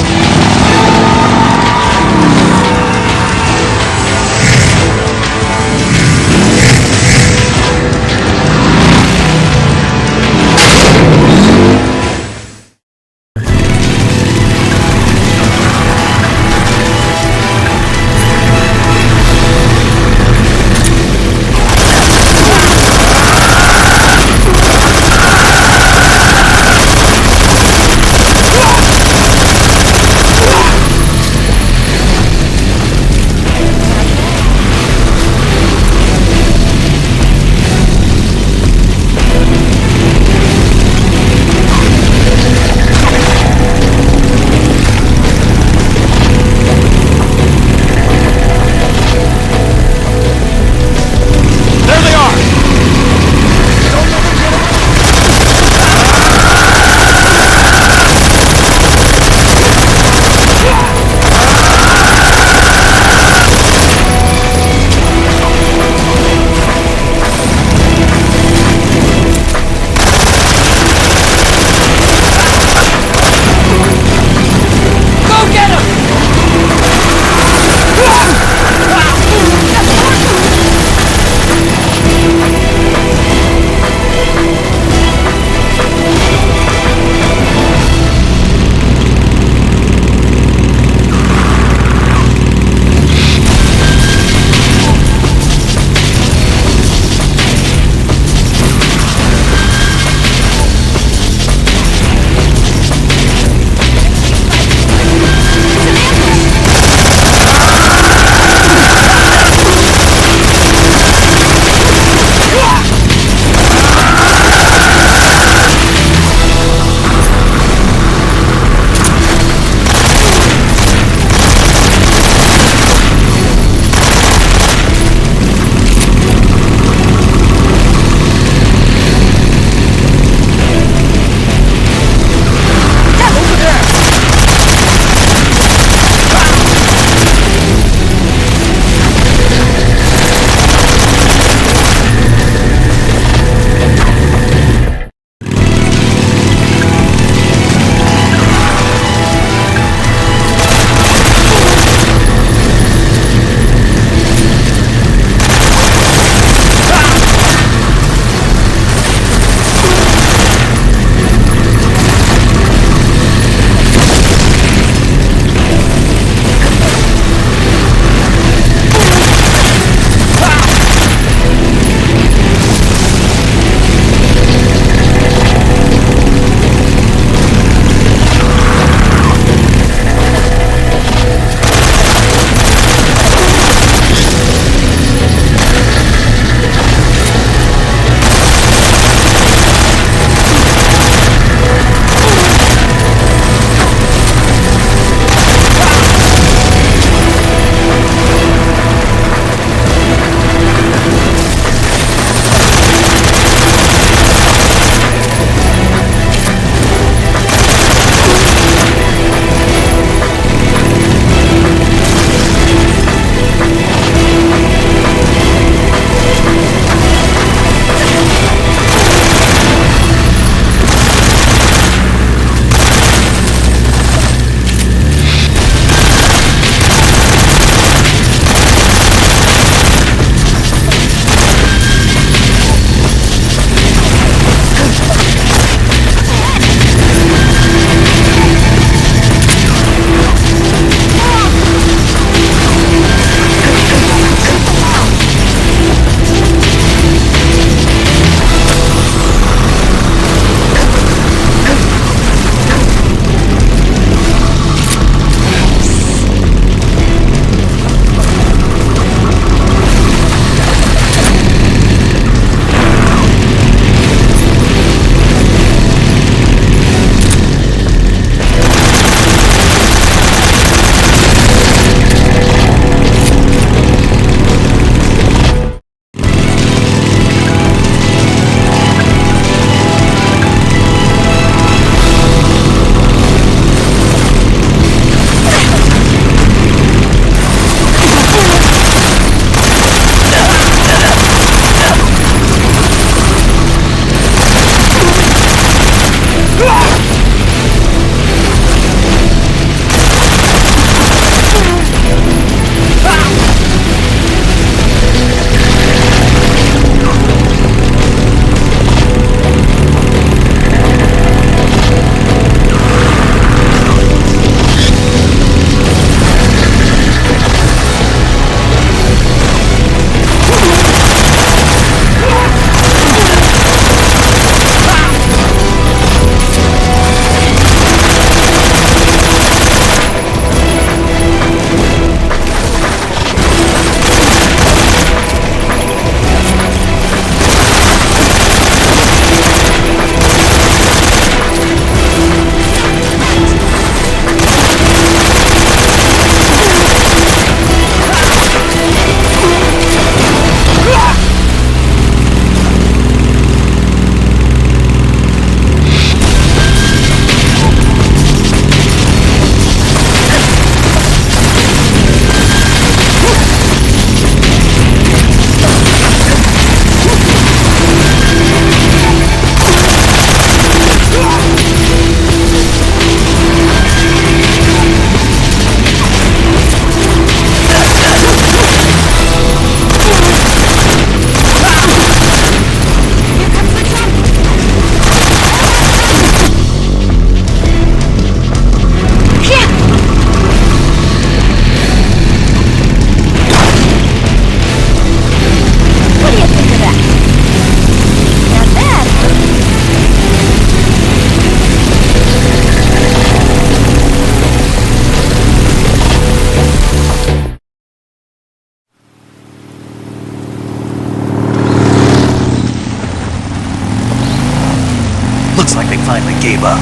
Looks like they finally gave up.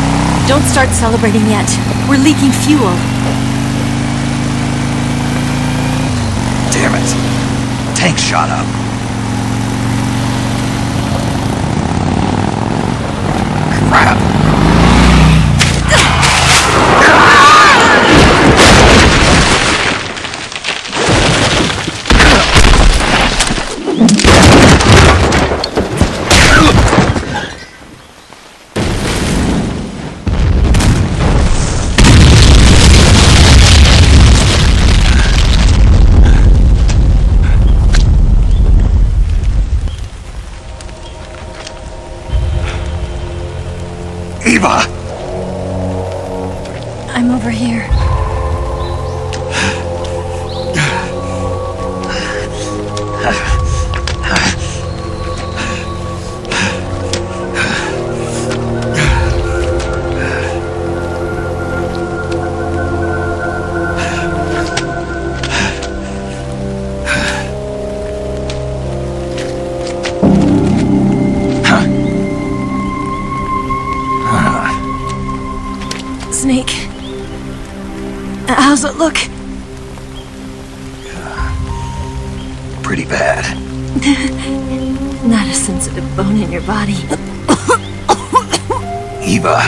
Don't start celebrating yet. We're leaking fuel. Damn it. Tank shot up. Crap. Eva! I'm over here. Snake. How's it look? Pretty bad. Not a sensitive bone in your body. Eva,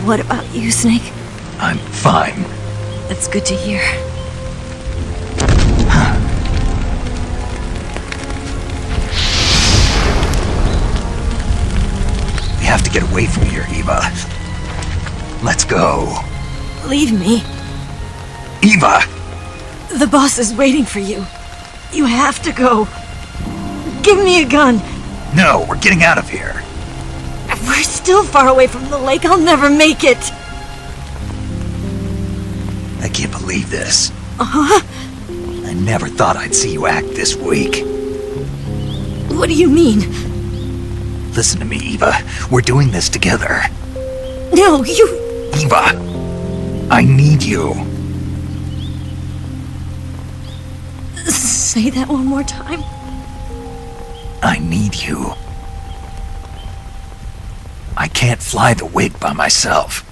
What about you, Snake? I'm fine. That's good to hear. We have to get away from here, Eva. Let's go. Leave me. Eva! The boss is waiting for you. You have to go. Give me a gun. No, we're getting out of here. We're still far away from the lake. I'll never make it. I can't believe this. Uh-huh. I never thought I'd see you act this weak. What do you mean? Listen to me, Eva. We're doing this together. No, you... Eva, I need you. Say that one more time. I need you. I can't fly the wig by myself.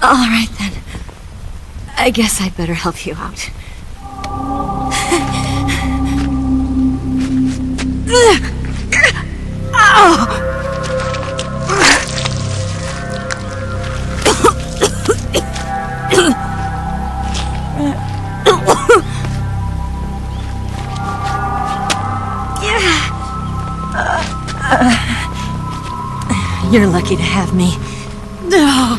All right, then. I guess I'd better help you out. You're lucky to have me. No.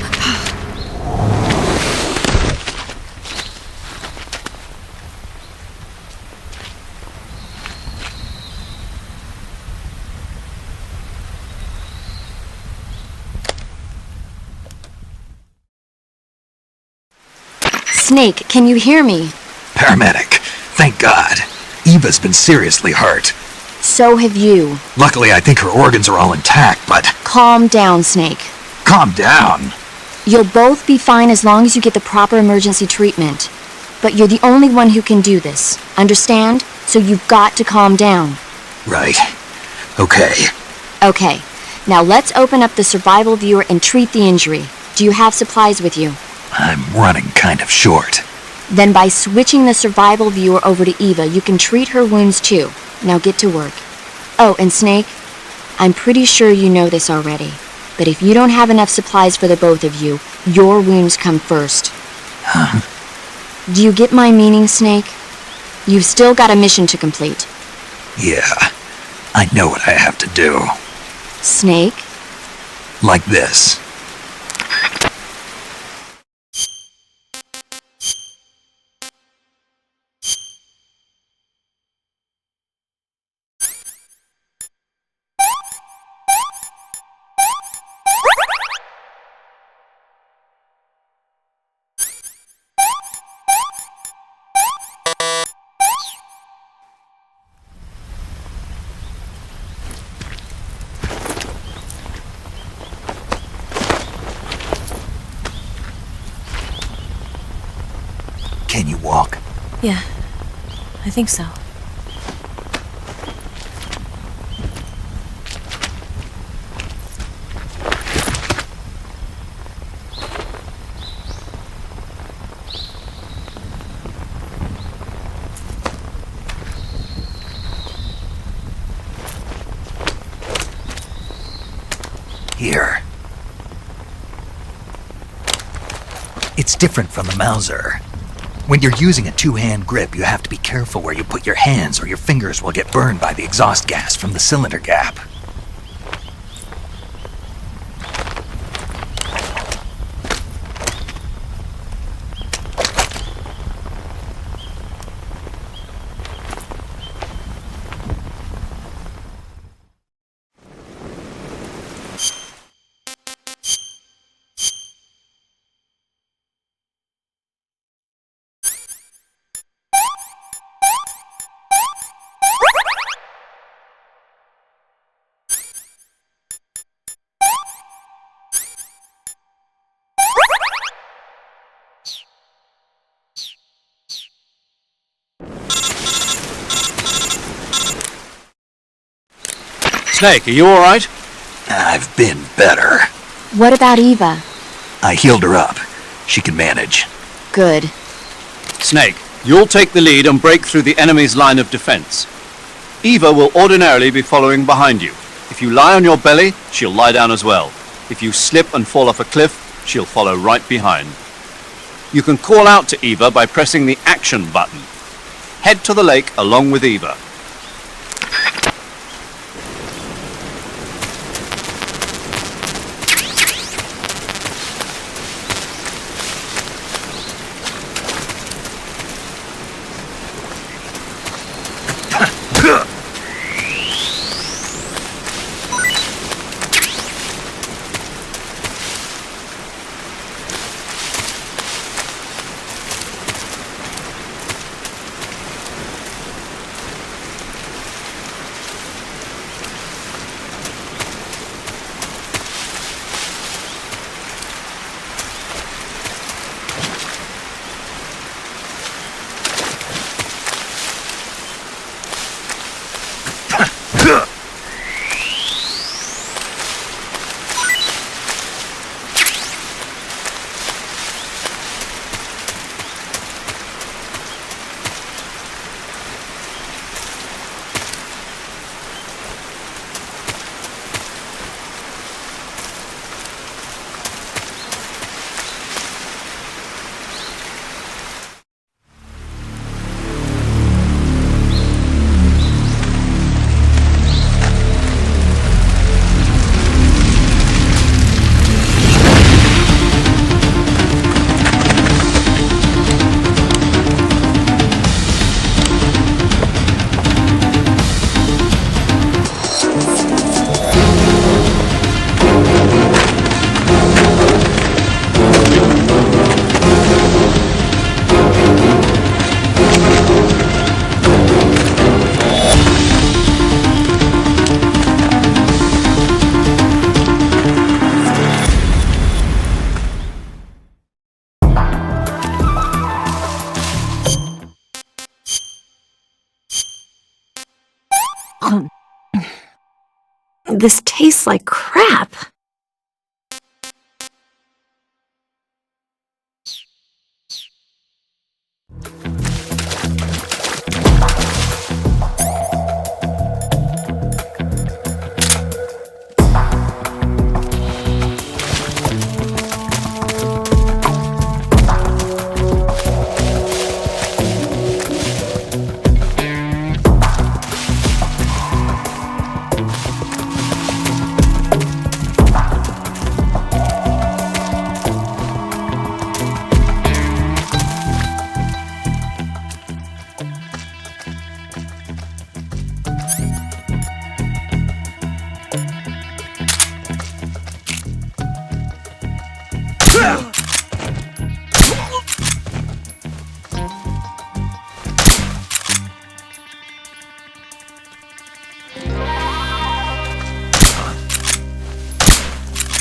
Snake, can you hear me? Paramedic, thank God. Eva's been seriously hurt. So have you. Luckily, I think her organs are all intact, but... Calm down, Snake. Calm down. You'll both be fine as long as you get the proper emergency treatment. But you're the only one who can do this. Understand? So you've got to calm down. Right. Okay. Okay. Now let's open up the survival viewer and treat the injury. Do you have supplies with you? I'm running kind of short. Then by switching the survival viewer over to Eva, you can treat her wounds too. Now get to work. Oh, and Snake, I'm pretty sure you know this already, but if you don't have enough supplies for the both of you, your wounds come first. Huh? Do you get my meaning, Snake? You've still got a mission to complete. Yeah, I know what I have to do. Snake? Like this. Can you walk? Yeah, I think so. Here. It's different from the Mauser. When you're using a two-hand grip, you have to be careful where you put your hands or your fingers will get burned by the exhaust gas from the cylinder gap. Snake, are you alright? I've been better. What about Eva? I healed her up. She can manage. Good. Snake, you'll take the lead and break through the enemy's line of defense. Eva will ordinarily be following behind you. If you lie on your belly, she'll lie down as well. If you slip and fall off a cliff, she'll follow right behind. You can call out to Eva by pressing the action button. Head to the lake along with Eva. This tastes like crap.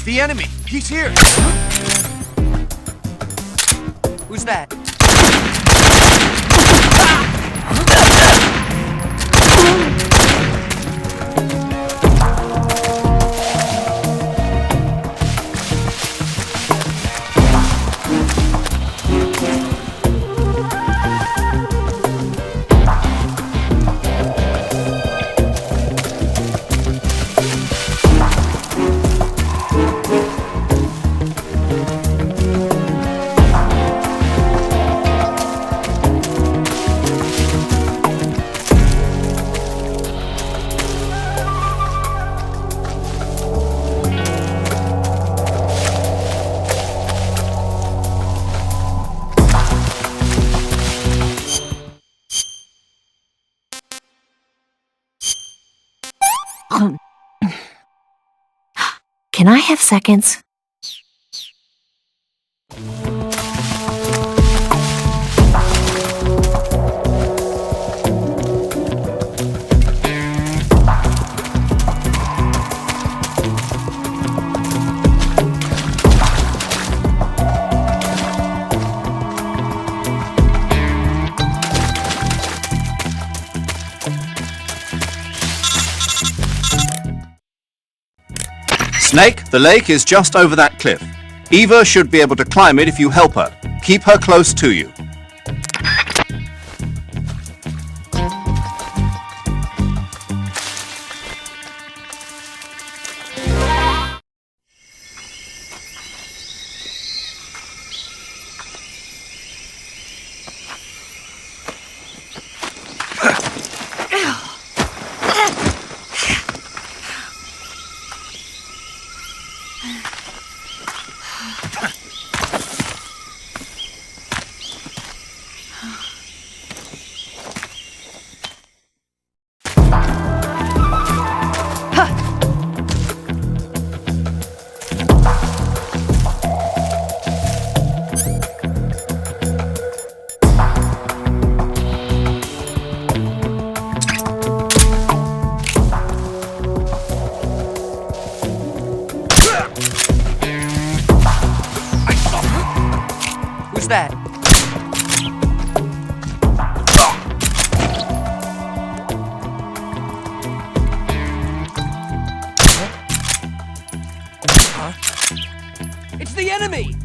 The enemy! He's here! Who's that? Can I have seconds? Snake, the lake is just over that cliff. Eva should be able to climb it if you help her. Keep her close to you. Who's that? Huh? It's the enemy!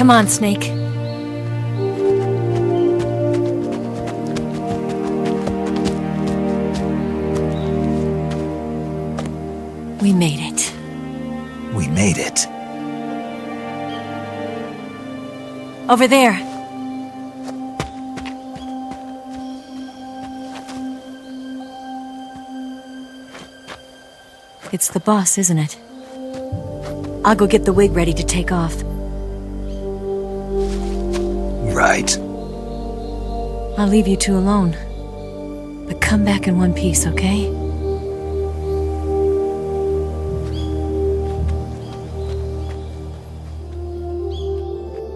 Come on, Snake. We made it. We made it. Over there. It's the boss, isn't it? I'll go get the wig ready to take off. Right. I'll leave you two alone. But come back in one piece, okay?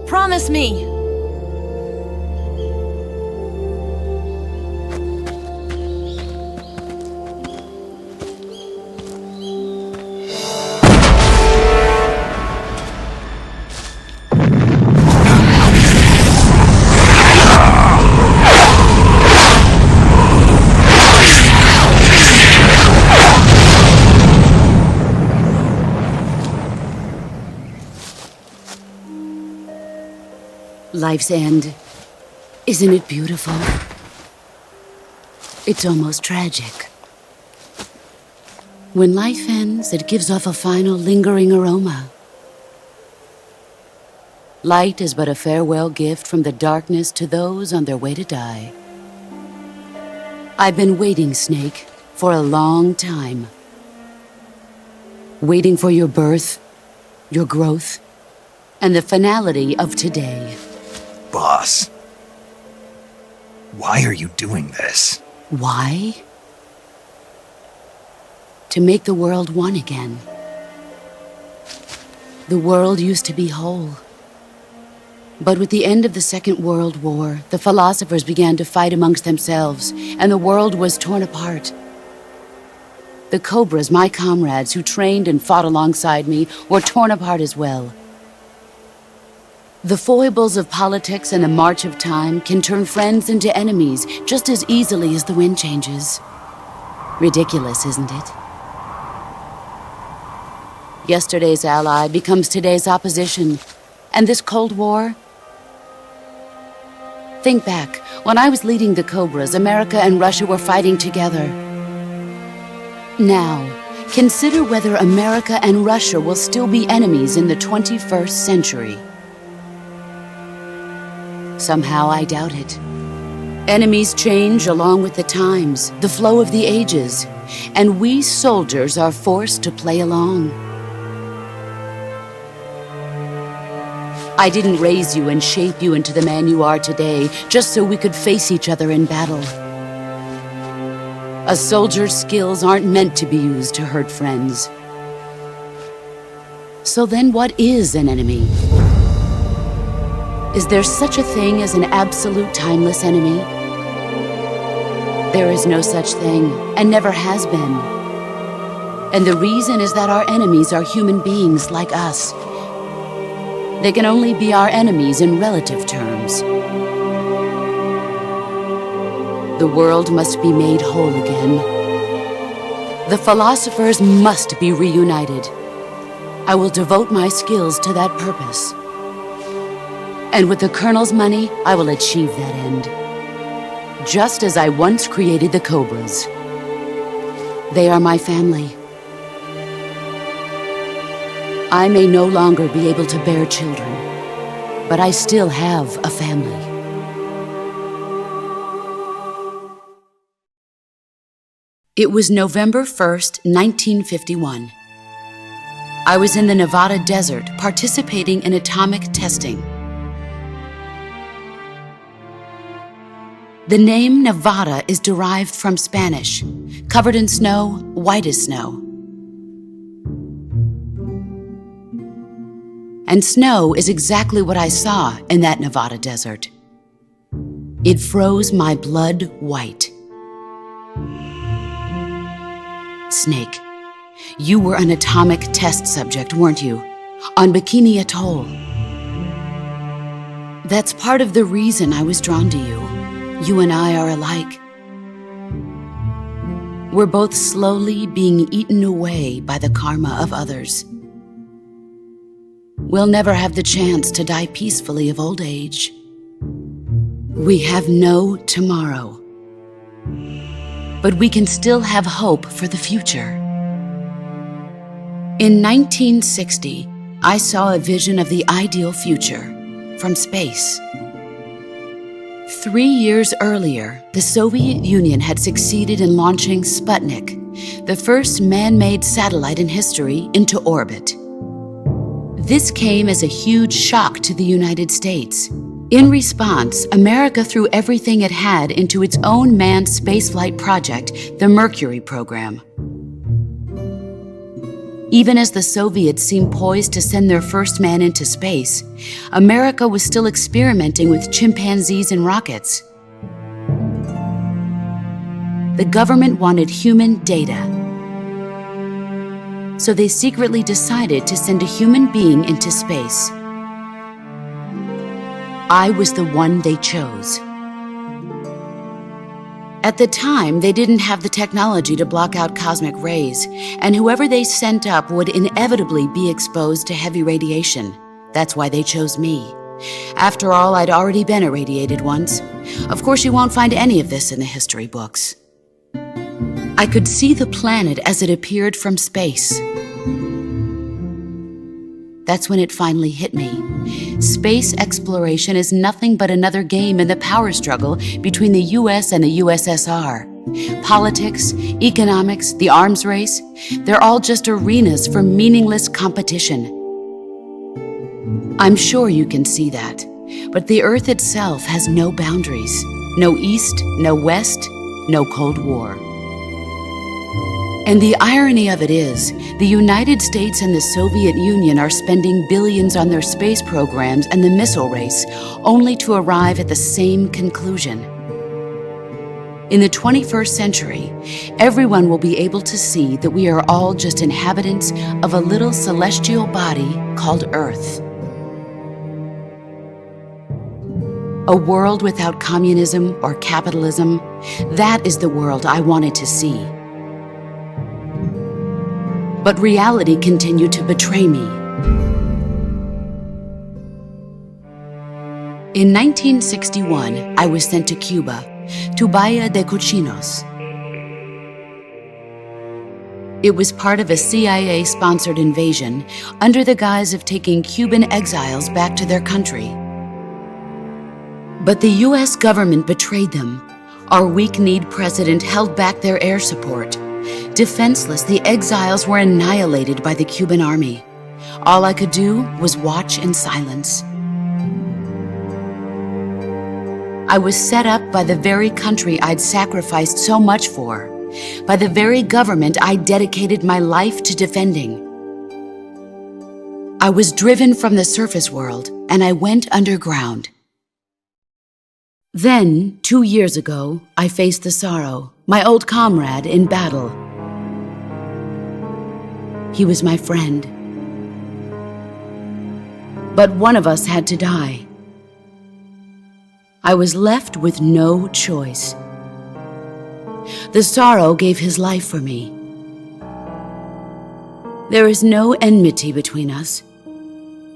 Promise me! Life's end. Isn't it beautiful? It's almost tragic. When life ends, it gives off a final lingering aroma. Light is but a farewell gift from the darkness to those on their way to die. I've been waiting, Snake, for a long time. Waiting for your birth, your growth, and the finality of today. Boss, why are you doing this? Why? To make the world one again. The world used to be whole. But with the end of the Second World War, the philosophers began to fight amongst themselves, and the world was torn apart. The cobras, my comrades who trained and fought alongside me, were torn apart as well. The foibles of politics and the march of time can turn friends into enemies just as easily as the wind changes. Ridiculous, isn't it? Yesterday's ally becomes today's opposition. And this Cold War? Think back. When I was leading the Cobras, America and Russia were fighting together. Now, consider whether America and Russia will still be enemies in the 21st century. Somehow I doubt it. Enemies change along with the times, the flow of the ages, and we soldiers are forced to play along. I didn't raise you and shape you into the man you are today just so we could face each other in battle. A soldier's skills aren't meant to be used to hurt friends. So then what is an enemy? Is there such a thing as an absolute timeless enemy? There is no such thing, and never has been. And the reason is that our enemies are human beings like us. They can only be our enemies in relative terms. The world must be made whole again. The philosophers must be reunited. I will devote my skills to that purpose. And with the Colonel's money, I will achieve that end. Just as I once created the Cobras. They are my family. I may no longer be able to bear children, but I still have a family. It was November 1st, 1951. I was in the Nevada desert participating in atomic testing. The name Nevada is derived from Spanish, covered in snow, white as snow. And snow is exactly what I saw in that Nevada desert. It froze my blood white. Snake, you were an atomic test subject, weren't you? On Bikini Atoll. That's part of the reason I was drawn to you. You and I are alike. We're both slowly being eaten away by the karma of others. we'll never have the chance to die peacefully of old age. We have no tomorrow. But we can still have hope for the future. In 1960, I saw a vision of the ideal future from space. 3 years earlier, the Soviet Union had succeeded in launching Sputnik, the first man-made satellite in history, into orbit. This came as a huge shock to the United States. In response, America threw everything it had into its own manned spaceflight project, the Mercury program. Even as the Soviets seemed poised to send their first man into space, America was still experimenting with chimpanzees and rockets. The government wanted human data, so they secretly decided to send a human being into space. I was the one they chose. At the time, they didn't have the technology to block out cosmic rays, and whoever they sent up would inevitably be exposed to heavy radiation. That's why they chose me. After all, I'd already been irradiated once. Of course, you won't find any of this in the history books. I could see the planet as it appeared from space. That's when it finally hit me. Space exploration is nothing but another game in the power struggle between the US and the USSR. Politics, economics, the arms race, they're all just arenas for meaningless competition. I'm sure you can see that, but the Earth itself has no boundaries. No East, no West, no Cold War. And the irony of it is, the United States and the Soviet Union are spending billions on their space programs and the missile race, only to arrive at the same conclusion. In the 21st century, everyone will be able to see that we are all just inhabitants of a little celestial body called Earth. A world without communism or capitalism, that is the world I wanted to see. But reality continued to betray me. In 1961, I was sent to Cuba, to Bahia de Cochinos. It was part of a CIA-sponsored invasion under the guise of taking Cuban exiles back to their country. But the US government betrayed them. Our weak-kneed president held back their air support. Defenseless, the exiles were annihilated by the Cuban army. All I could do was watch in silence. I was set up by the very country I'd sacrificed so much for, by the very government I dedicated my life to defending. I was driven from the surface world, and I went underground. Then, 2 years ago, I faced the Sorrow, my old comrade in battle. He was my friend. But one of us had to die. I was left with no choice. The Sorrow gave his life for me. There is no enmity between us.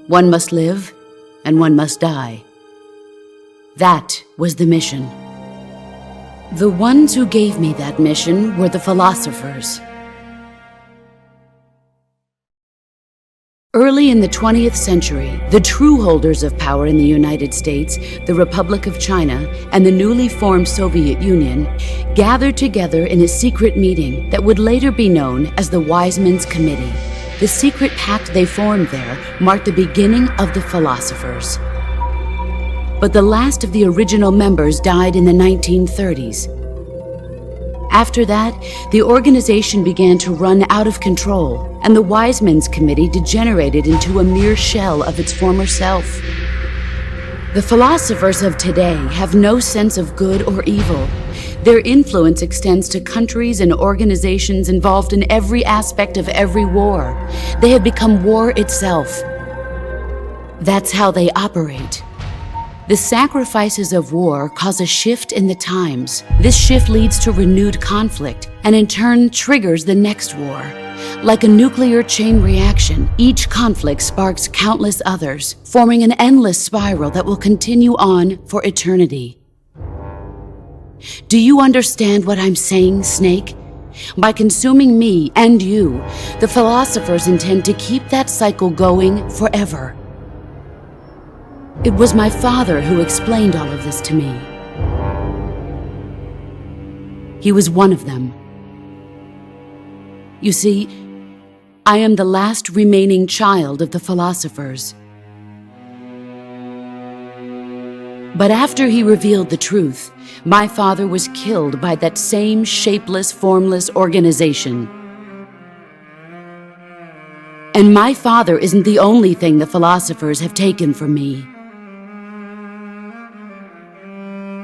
One must live, and one must die. That was the mission. The ones who gave me that mission were the philosophers. Early in the 20th century, the true holders of power in the United States, the Republic of China, and the newly formed Soviet Union gathered together in a secret meeting that would later be known as the Wise Men's Committee. The secret pact they formed there marked the beginning of the philosophers. But the last of the original members died in the 1930s. After that, the organization began to run out of control, and the Wise Men's Committee degenerated into a mere shell of its former self. The philosophers of today have no sense of good or evil. Their influence extends to countries and organizations involved in every aspect of every war. They have become war itself. That's how they operate. The sacrifices of war cause a shift in the times. This shift leads to renewed conflict, and in turn triggers the next war. Like a nuclear chain reaction, each conflict sparks countless others, forming an endless spiral that will continue on for eternity. Do you understand what I'm saying, Snake? By consuming me and you, the philosophers intend to keep that cycle going forever. It was my father who explained all of this to me. He was one of them. You see, I am the last remaining child of the philosophers. But after he revealed the truth, my father was killed by that same shapeless, formless organization. And my father isn't the only thing the philosophers have taken from me.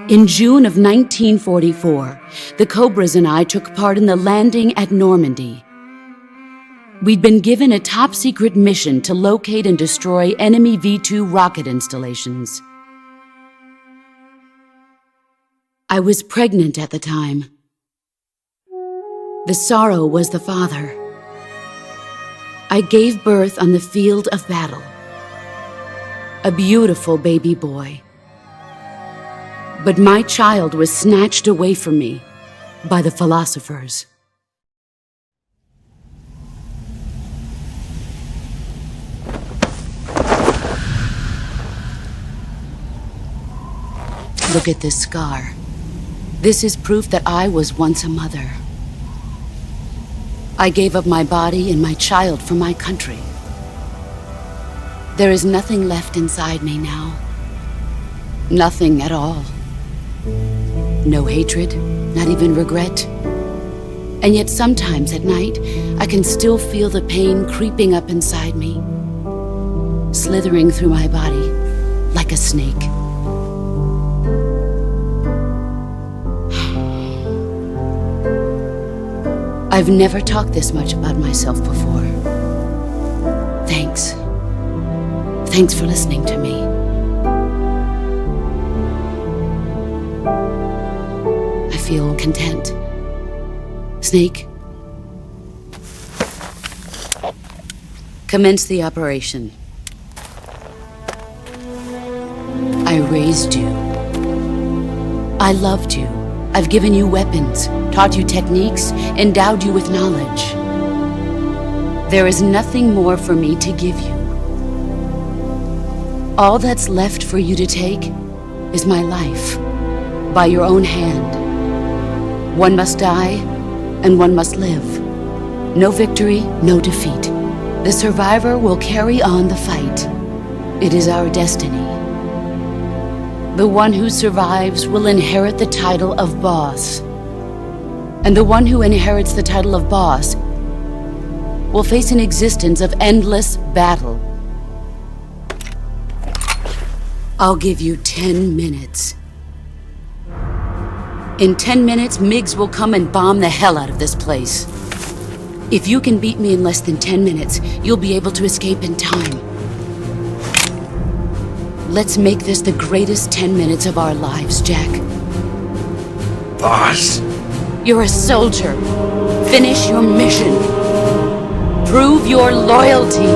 In June of 1944, the Cobras and I took part in the landing at Normandy. We'd been given a top-secret mission to locate and destroy enemy V-2 rocket installations. I was pregnant at the time. The sorrow was the father. I gave birth on the field of battle. A beautiful baby boy. But my child was snatched away from me by the philosophers. Look at this scar. This is proof that I was once a mother. I gave up my body and my child for my country. There is nothing left inside me now. Nothing at all. No hatred, not even regret. And yet sometimes at night, I can still feel the pain creeping up inside me, slithering through my body like a snake. I've never talked this much about myself before. Thanks. Thanks for listening to me. I feel content. Snake, commence the operation. I raised you. I loved you. I've given you weapons, taught you techniques, endowed you with knowledge. There is nothing more for me to give you. All that's left for you to take is my life, by your own hand. One must die, and one must live. No victory, no defeat. The survivor will carry on the fight. It is our destiny. The one who survives will inherit the title of boss. And the one who inherits the title of boss will face an existence of endless battle. I'll give you 10 minutes. In 10 minutes, MiGs will come and bomb the hell out of this place. If you can beat me in less than 10 minutes, you'll be able to escape in time. Let's make this the greatest 10 minutes of our lives, Jack. Boss? You're a soldier. Finish your mission. Prove your loyalty.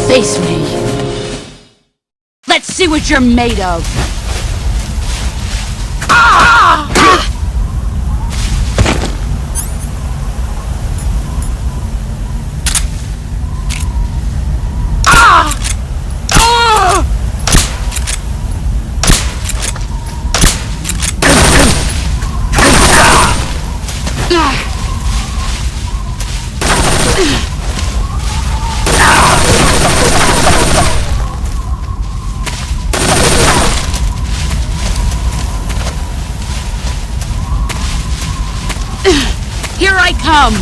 Face me. Let's see what you're made of. Here I come!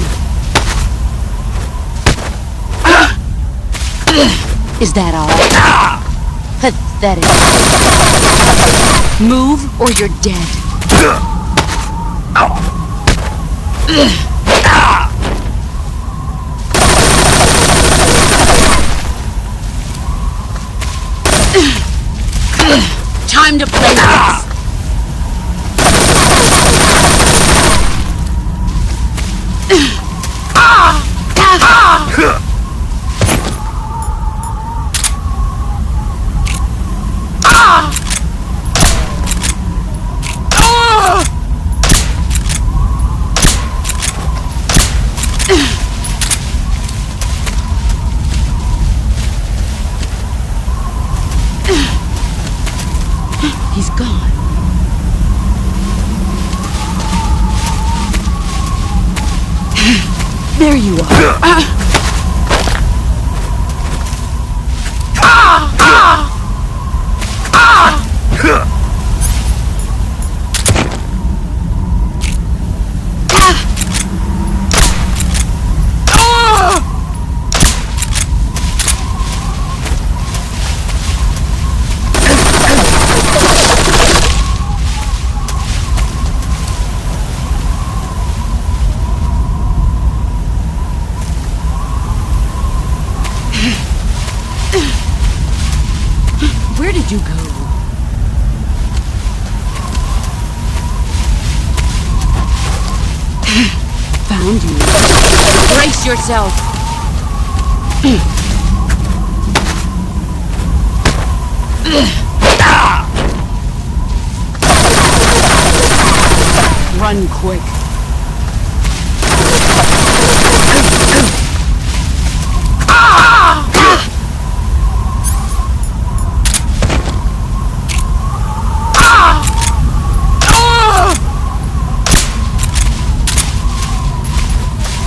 Is that all? Pathetic. Move or you're dead. Time to play this. He's gone. There you are. Where did you go? Found you. Brace yourself. Run quick.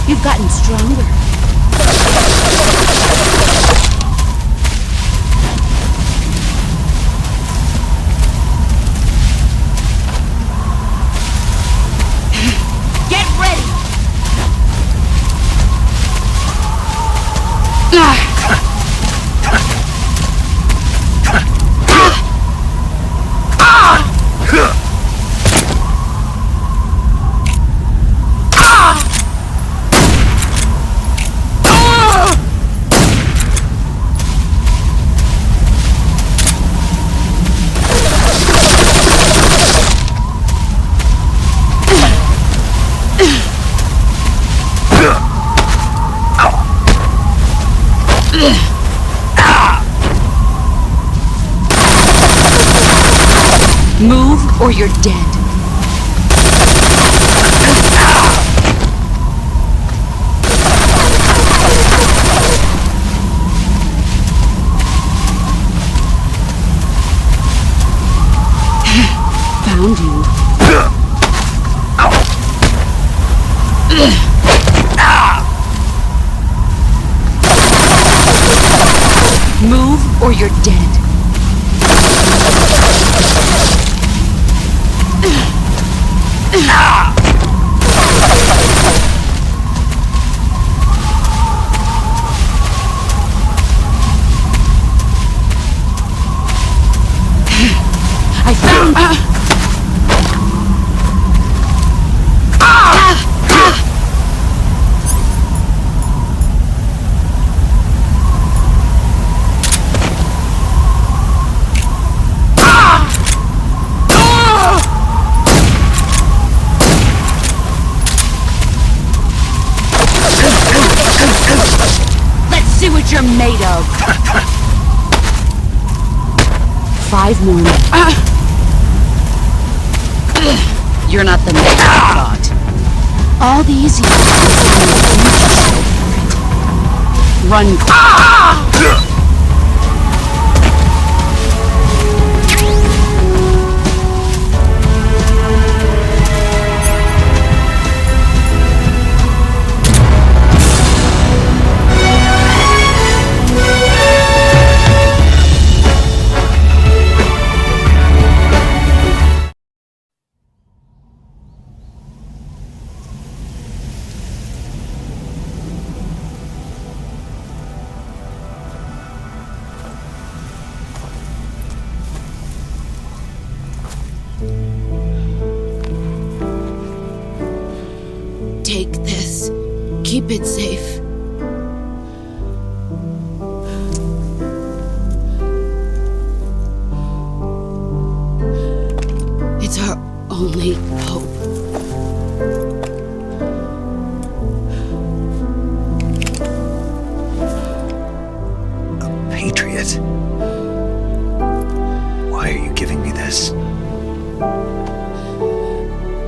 You've gotten stronger. Get ready! Move or you're dead. Found you. Move or you're dead. I found Let's see what you're made of. 5 more minutes. You're not the man I thought. All these years. Run. Take this. Keep it safe. It's our only hope. it. Why are you giving me this?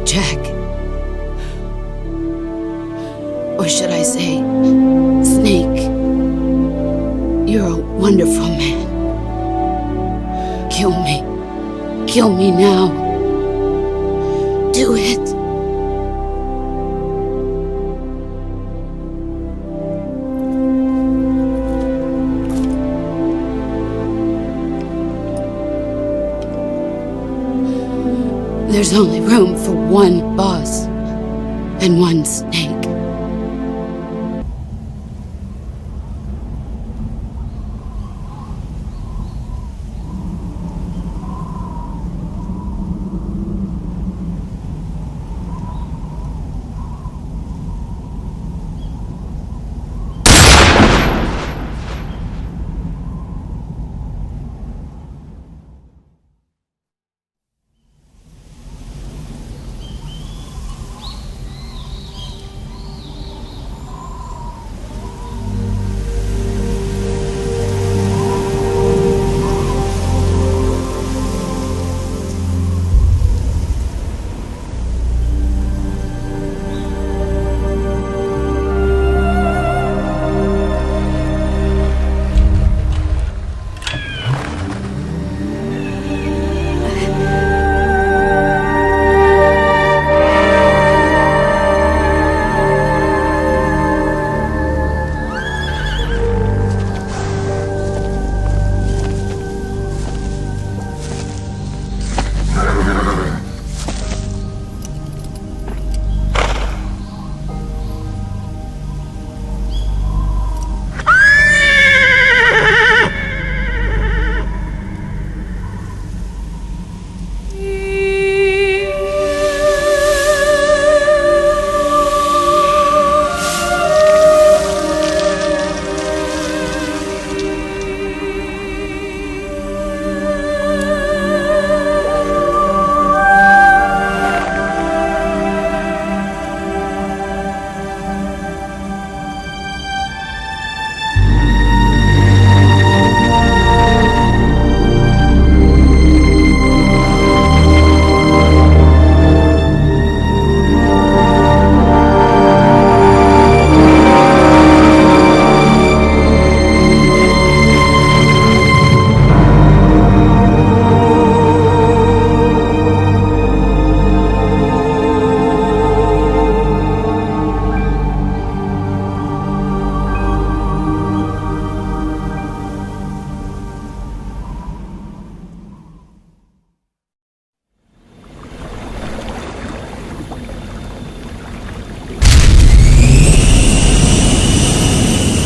Jack. Or should I say, Snake. You're a wonderful man. Kill me. Kill me now. Do it. There's only room for one boss and one snake.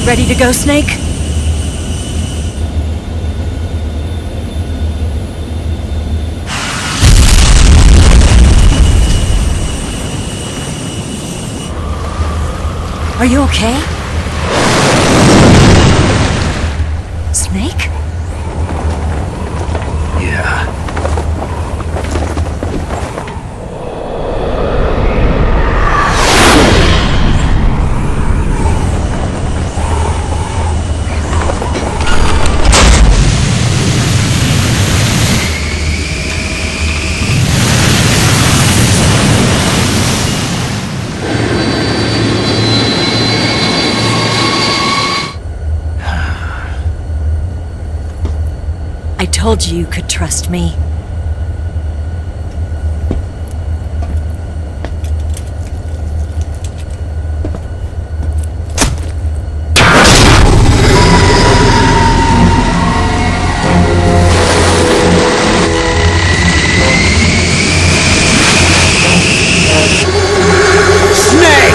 Ready to go, Snake? Are you okay? Snake? Yeah. I told you you could trust me. Snake!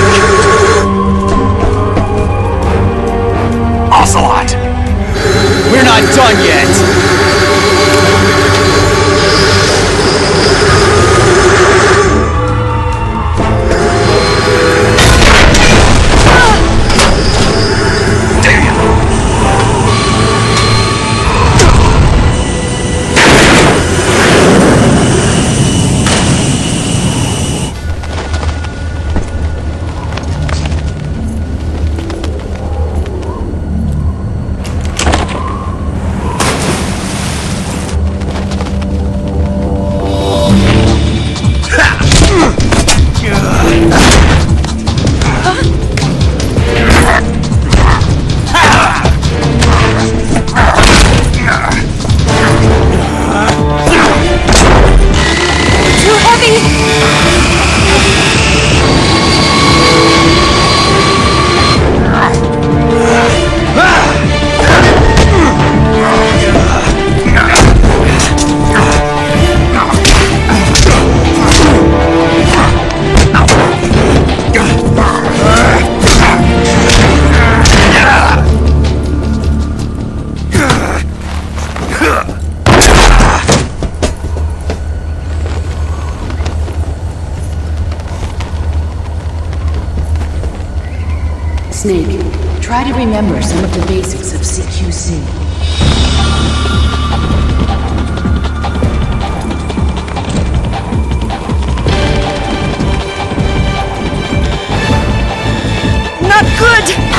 Ocelot! We're not done yet! Snake, try to remember some of the basics of CQC. Not good!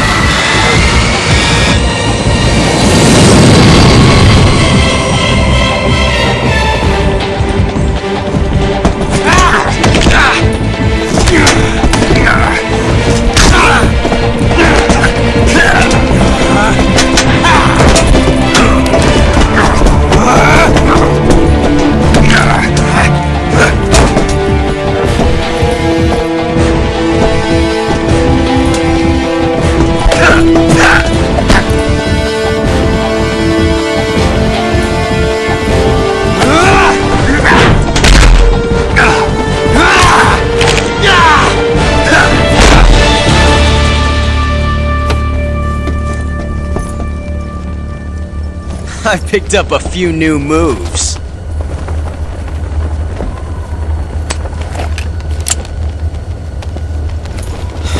I picked up a few new moves.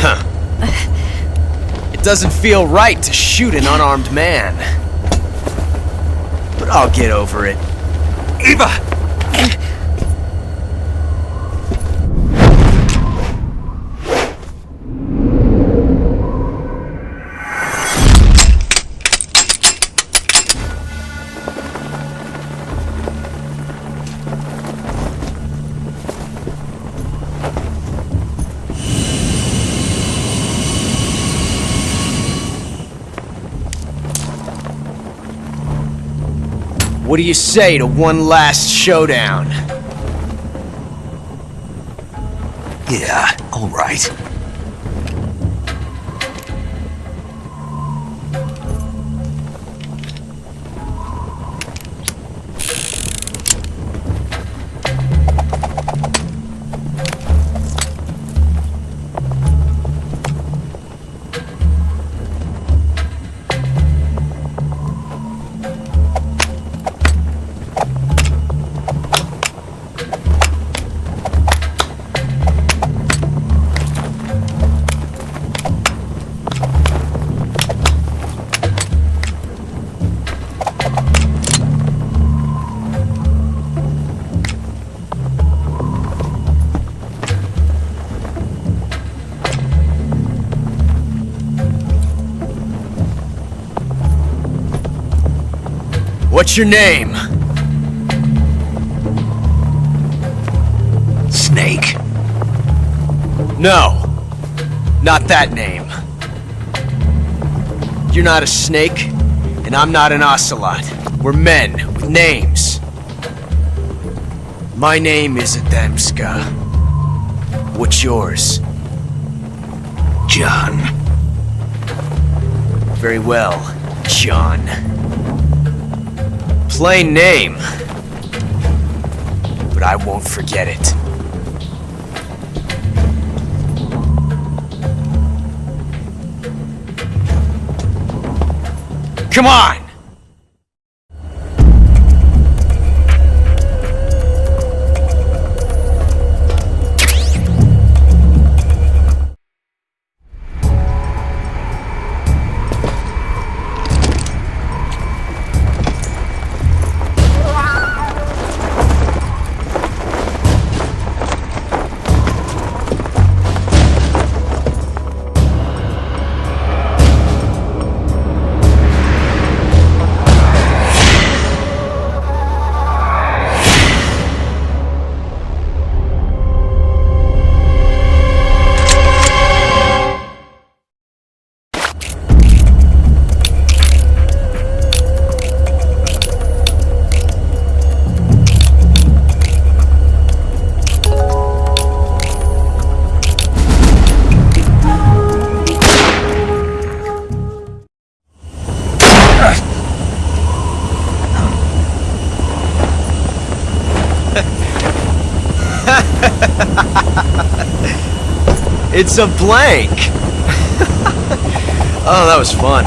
Huh. It doesn't feel right to shoot an unarmed man. But I'll get over it. Eva! What do you say to one last showdown? Yeah, all right. What's your name? Snake. No, not that name. You're not a snake, and I'm not an Ocelot. We're men with names. My name is Adamska. What's yours? John. Very well, John. Plain name, but I won't forget it. Come on! It's a blank! Oh, that was fun.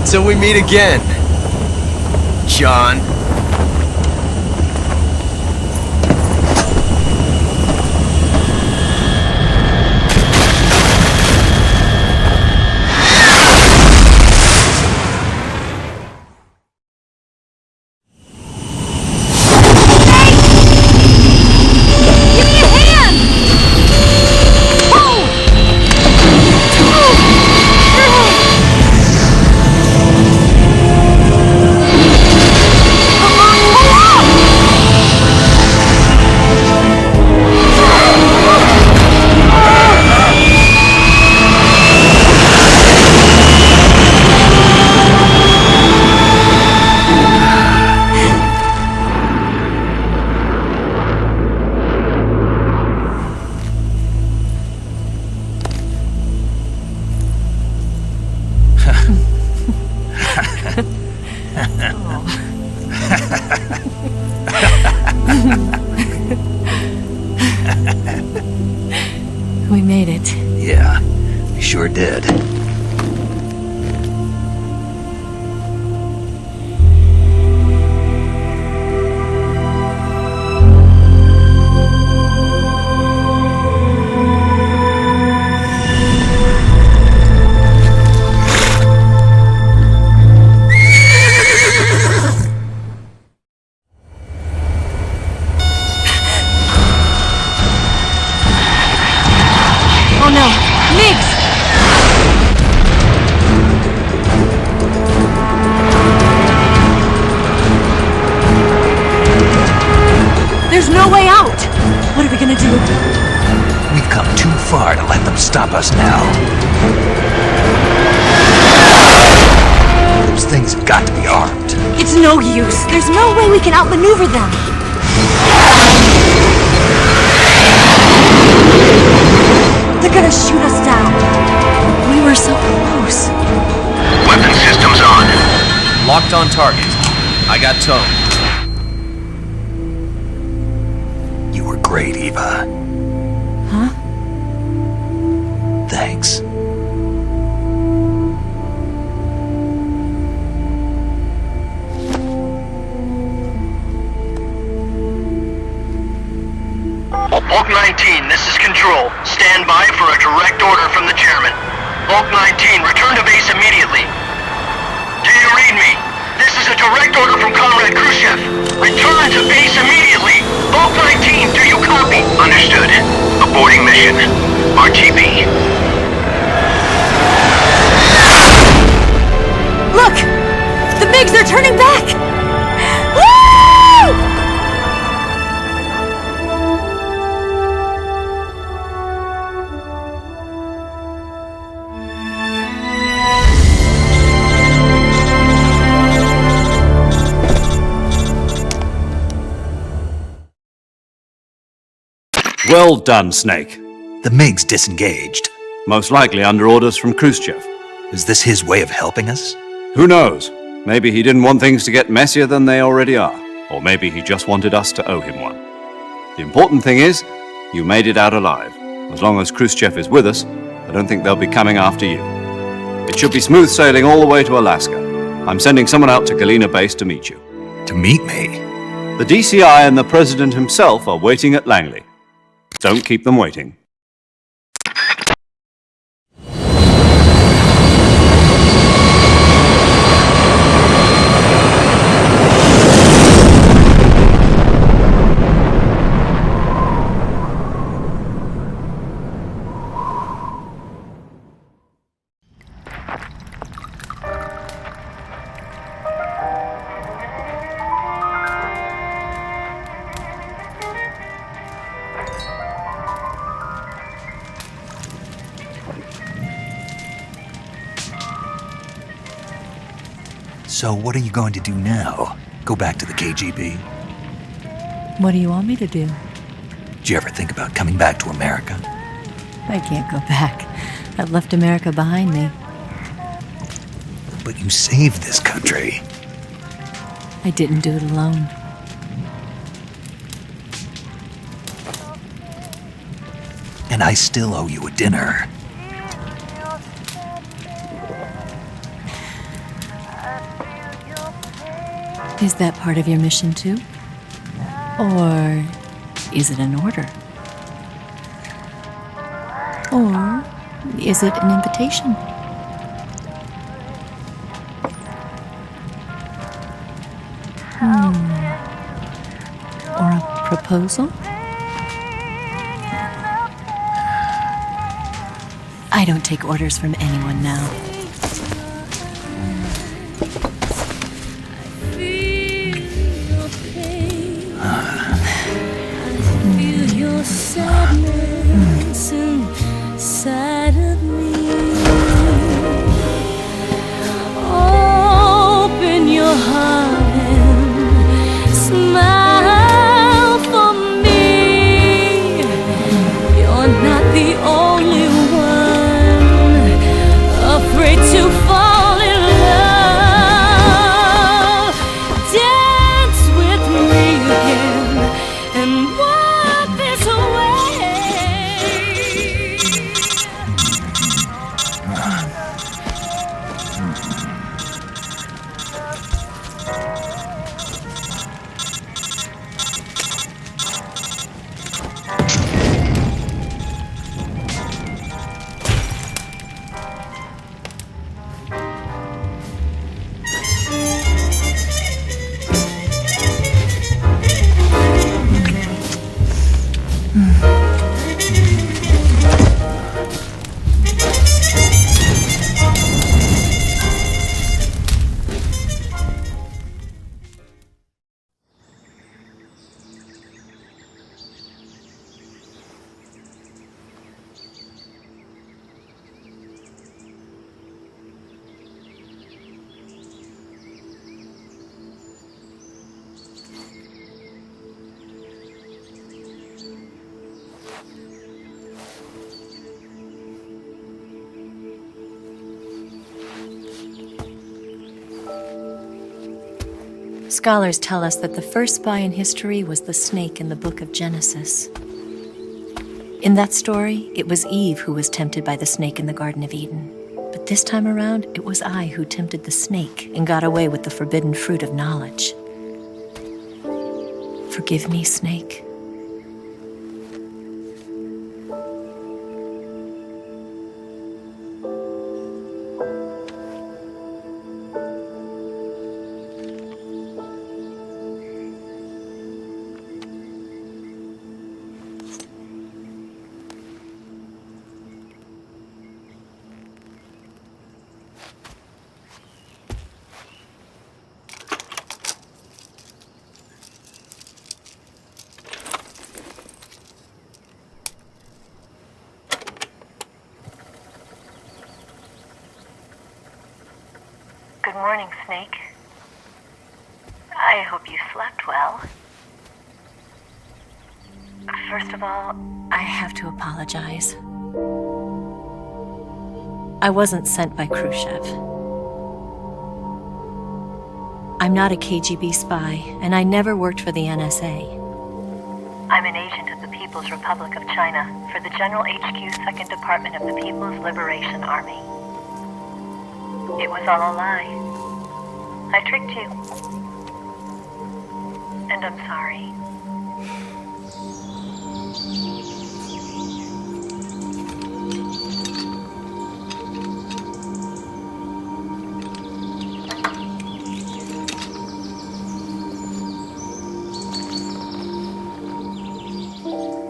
Until we meet again, John. We made it. Yeah, we sure did. Oh no! Migs! There's no way out! What are we gonna do? We've come too far to let them stop us now. Those things have got to be armed. It's no use. There's no way we can outmaneuver them. They're gonna shoot us down. We were so close. Weapon systems on. Locked on target. I got towed. You were great, Eva. Huh? Thanks. Bulk 19, this is Control. Stand by for a direct order from the chairman. Bulk 19, return to base immediately. Do you read me? This is a direct order from Comrade Khrushchev. Return to base immediately. Bulk 19, do you copy? Understood. Aborting mission. RTB. Look! The MiGs are turning back! Woo! Well done, Snake. The MiGs disengaged. Most likely under orders from Khrushchev. Is this his way of helping us? Who knows? Maybe he didn't want things to get messier than they already are. Or maybe he just wanted us to owe him one. The important thing is, you made it out alive. As long as Khrushchev is with us, I don't think they'll be coming after you. It should be smooth sailing all the way to Alaska. I'm sending someone out to Galena Base to meet you. To meet me? The DCI and the President himself are waiting at Langley. Don't keep them waiting. So what are you going to do now? Go back to the KGB? What do you want me to do? Did you ever think about coming back to America? I can't go back. I've left America behind me. But you saved this country. I didn't do it alone. And I still owe you a dinner. Is that part of your mission too? Or is it an order? Or is it an invitation? Or a proposal? I don't take orders from anyone now. Feel your sadness inside of me. Open your heart and smile for me. You're not the only one afraid to fall in love. Dance with me again and wipe this away. Scholars tell us that the first spy in history was the snake in the book of Genesis. In that story, it was Eve who was tempted by the snake in the Garden of Eden. But this time around, it was I who tempted the snake and got away with the forbidden fruit of knowledge. Forgive me, snake. Good morning, Snake. I hope you slept well. First of all, I have to apologize. I wasn't sent by Khrushchev. I'm not a KGB spy, and I never worked for the NSA. I'm an agent of the People's Republic of China for the General HQ 2nd Department of the People's Liberation Army. It was all a lie. I tricked you. And I'm sorry.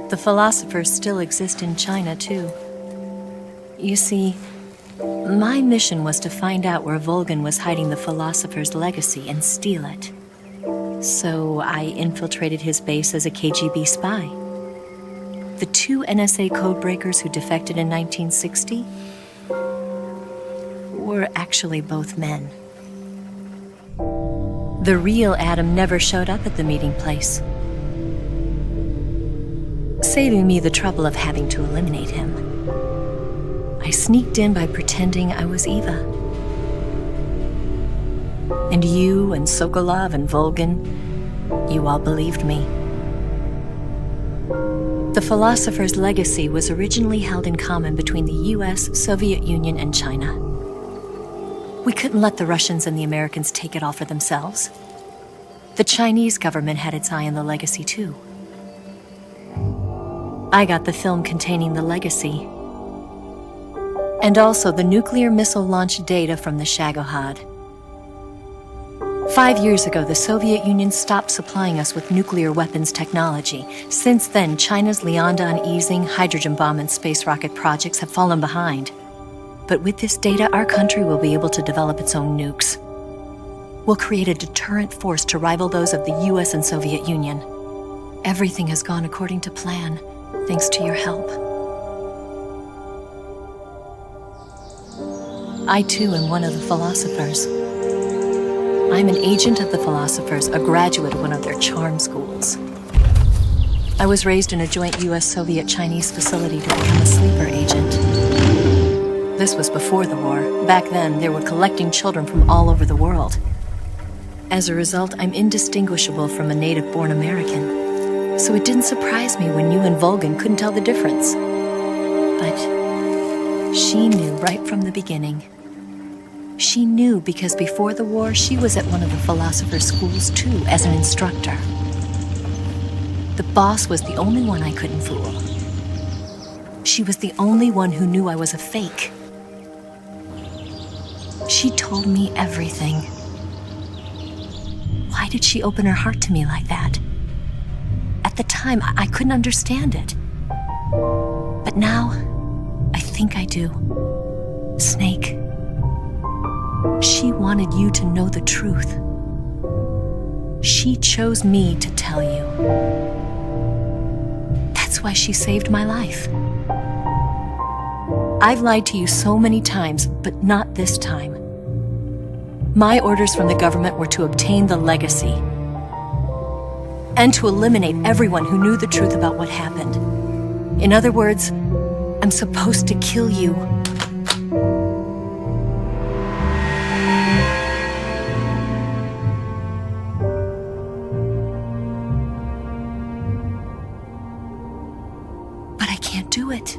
The philosophers still exist in China, too. You see, my mission was to find out where Volgin was hiding the philosopher's legacy and steal it. So I infiltrated his base as a KGB spy. The two NSA codebreakers who defected in 1960 were actually both men. The real Adam never showed up at the meeting place, saving me the trouble of having to eliminate him. I sneaked in by pretending I was Eva. And you and Sokolov and Volgin, you all believed me. The philosopher's legacy was originally held in common between the US, Soviet Union, and China. We couldn't let the Russians and the Americans take it all for themselves. The Chinese government had its eye on the legacy, too. I got the film containing the legacy, and also the nuclear missile launch data from the Shagohod. 5 years ago, the Soviet Union stopped supplying us with nuclear weapons technology. Since then, China's Lianda and Easing, hydrogen bomb, and space rocket projects have fallen behind. But with this data, our country will be able to develop its own nukes. We'll create a deterrent force to rival those of the US and Soviet Union. Everything has gone according to plan, thanks to your help. I, too, am one of the philosophers. I'm an agent of the philosophers, a graduate of one of their charm schools. I was raised in a joint US-Soviet-Chinese facility to become a sleeper agent. This was before the war. Back then, they were collecting children from all over the world. As a result, I'm indistinguishable from a native-born American. So it didn't surprise me when you and Vulcan couldn't tell the difference. But she knew right from the beginning. She knew because before the war, she was at one of the philosopher's schools too, as an instructor. The boss was the only one I couldn't fool. She was the only one who knew I was a fake. She told me everything. Why did she open her heart to me like that? At the time, I couldn't understand it. But now, I think I do. Snake. She wanted you to know the truth. She chose me to tell you. That's why she saved my life. I've lied to you so many times, but not this time. My orders from the government were to obtain the legacy and to eliminate everyone who knew the truth about what happened. In other words, I'm supposed to kill you. But I can't do it.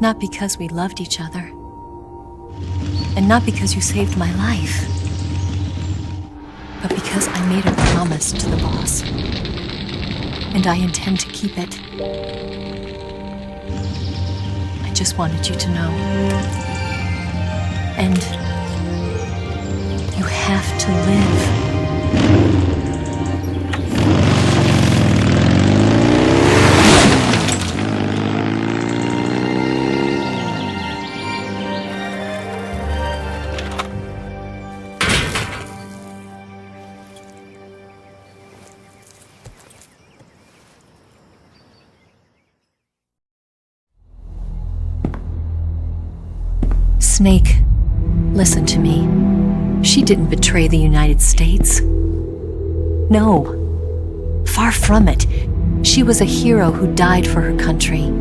Not because we loved each other. And not because you saved my life. But because I made a promise to the boss. And I intend to keep it. I just wanted you to know. And you have to live. Snake, listen to me. She didn't betray the United States. No. Far from it. She was a hero who died for her country.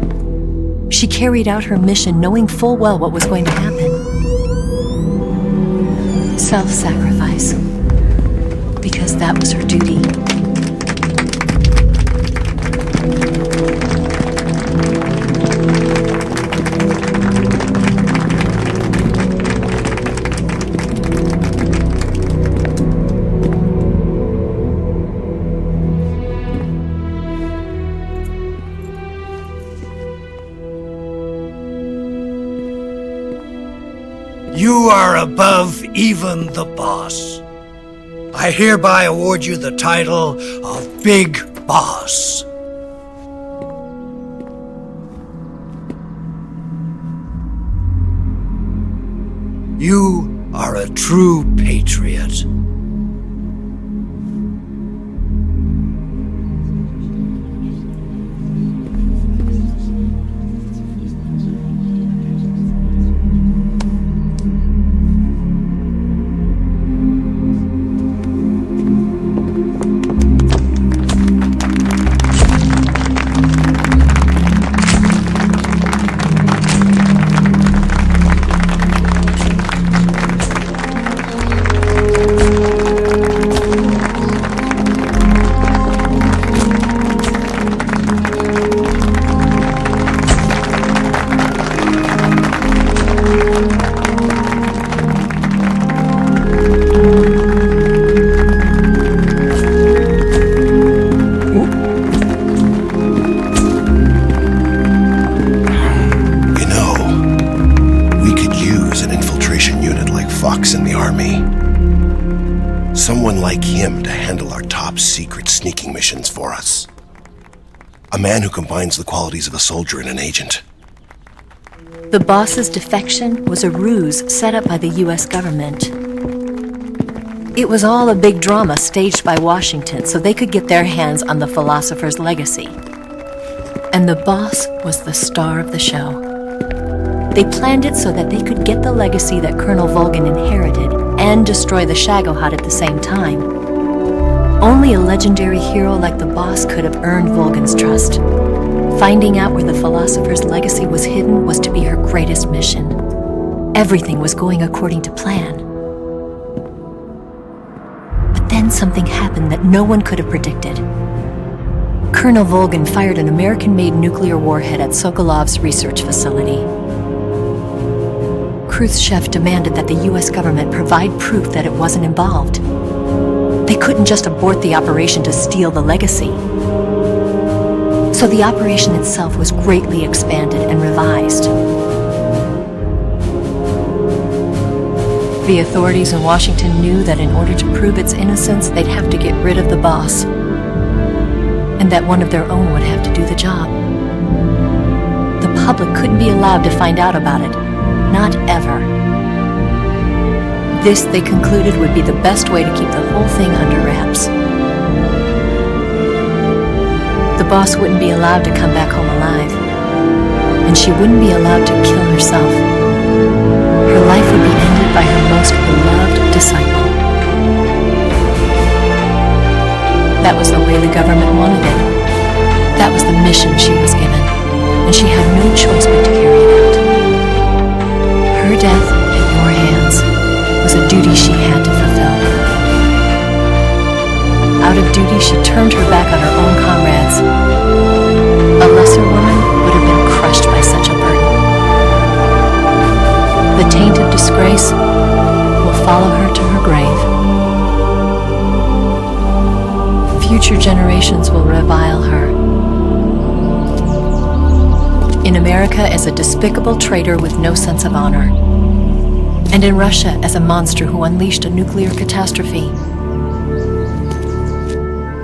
She carried out her mission knowing full well what was going to happen. Self-sacrifice. Because that was her duty. You are above even the boss. I hereby award you the title of Big Boss. You are a true patriot. missions for us. A man who combines the qualities of a soldier and an agent. The boss's defection was a ruse set up by the US government. It was all a big drama staged by Washington so they could get their hands on the philosopher's legacy. And the boss was the star of the show. They planned it so that they could get the legacy that Colonel Volgin inherited and destroy the Shagohod at the same time. Only a legendary hero like the boss could have earned Volgin's trust. Finding out where the philosopher's legacy was hidden was to be her greatest mission. Everything was going according to plan. But then something happened that no one could have predicted. Colonel Volgin fired an American-made nuclear warhead at Sokolov's research facility. Khrushchev demanded that the US government provide proof that it wasn't involved. They couldn't just abort the operation to steal the legacy. So the operation itself was greatly expanded and revised. The authorities in Washington knew that in order to prove its innocence, they'd have to get rid of the boss, and that one of their own would have to do the job. The public couldn't be allowed to find out about it. Not ever. This, they concluded, would be the best way to keep the whole thing under wraps. The boss wouldn't be allowed to come back home alive, and she wouldn't be allowed to kill herself. Her life would be ended by her most beloved disciple. That was the way the government wanted it. That was the mission she was given, and she had no choice but to carry it out. Her death at your hands was a duty she had to fulfill. Out of duty, she turned her back on her own comrades. A lesser woman would have been crushed by such a burden. The taint of disgrace will follow her to her grave. Future generations will revile her. In America as a despicable traitor with no sense of honor. And in Russia as a monster who unleashed a nuclear catastrophe.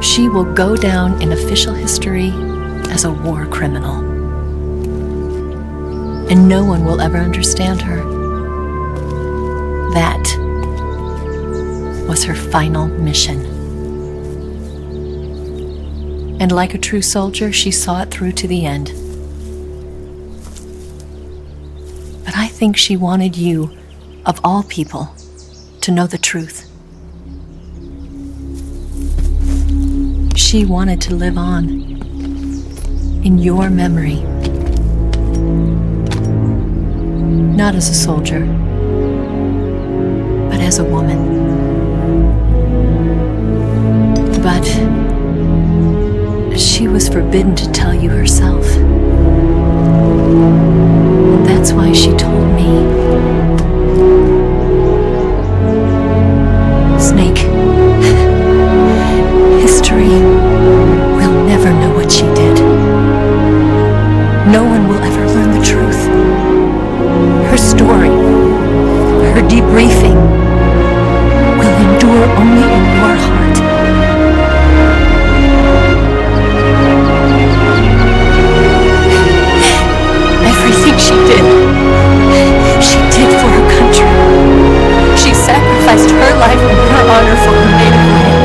She will go down in official history as a war criminal. And no one will ever understand her. That was her final mission. And like a true soldier, she saw it through to the end. But I think she wanted you, of all people, to know the truth. She wanted to live on in your memory. Not as a soldier, but as a woman. But she was forbidden to tell you herself. And that's why she told me. Snake, history will never know what she did. No one will ever learn the truth. Her story, her debriefing, will endure only in your heart. Everything she did for her country. She sacrificed her life and her honor for her native land.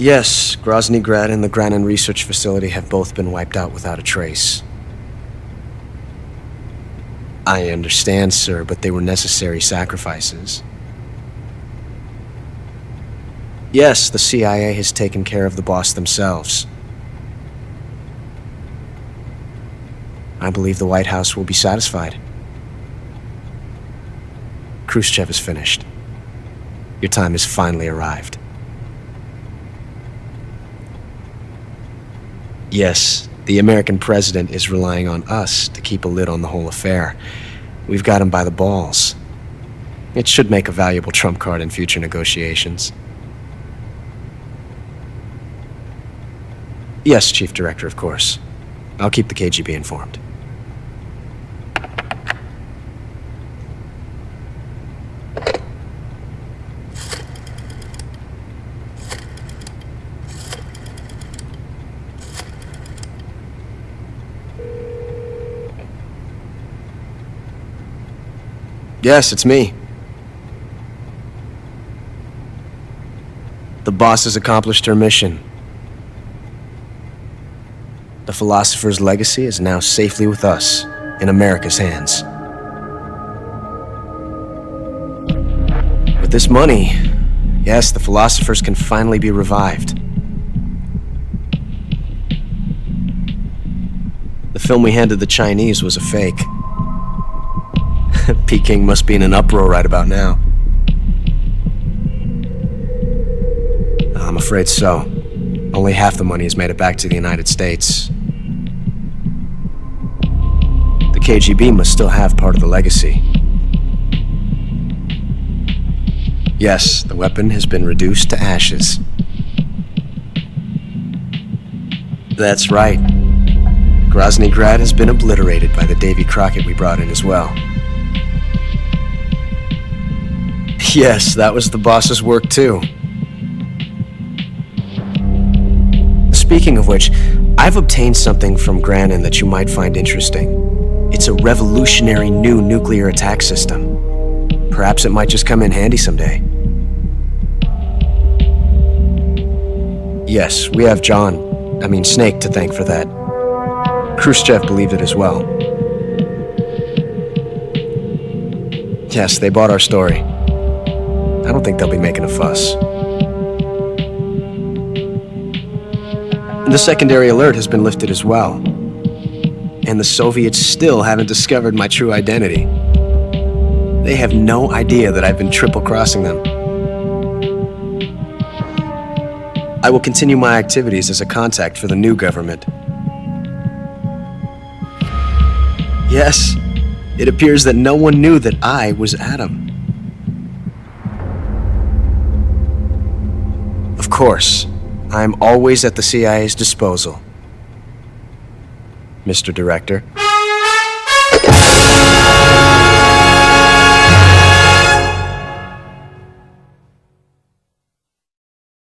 Yes, Groznygrad and the Granin research facility have both been wiped out without a trace. I understand, sir, but they were necessary sacrifices. Yes, the CIA has taken care of the boss themselves. I believe the White House will be satisfied. Khrushchev is finished. Your time has finally arrived. Yes, the American president is relying on us to keep a lid on the whole affair. We've got him by the balls. It should make a valuable trump card in future negotiations. Yes, Chief Director, of course. I'll keep the KGB informed. Yes, it's me. The boss has accomplished her mission. The philosopher's legacy is now safely with us, in America's hands. With this money, yes, the philosophers can finally be revived. The film we handed the Chinese was a fake. Peking must be in an uproar right about now. I'm afraid so. Only half the money has made it back to the United States. The KGB must still have part of the legacy. Yes, the weapon has been reduced to ashes. That's right. Groznygrad has been obliterated by the Davy Crockett we brought in as well. Yes, that was the boss's work too. Speaking of which, I've obtained something from Granin that you might find interesting. It's a revolutionary new nuclear attack system. Perhaps it might just come in handy someday. Yes, we have Snake to thank for that. Khrushchev believed it as well. Yes, they bought our story. I don't think they'll be making a fuss. The secondary alert has been lifted as well. And the Soviets still haven't discovered my true identity. They have no idea that I've been triple-crossing them. I will continue my activities as a contact for the new government. Yes, it appears that no one knew that I was Adam. Of course, I'm always at the CIA's disposal, Mr. Director.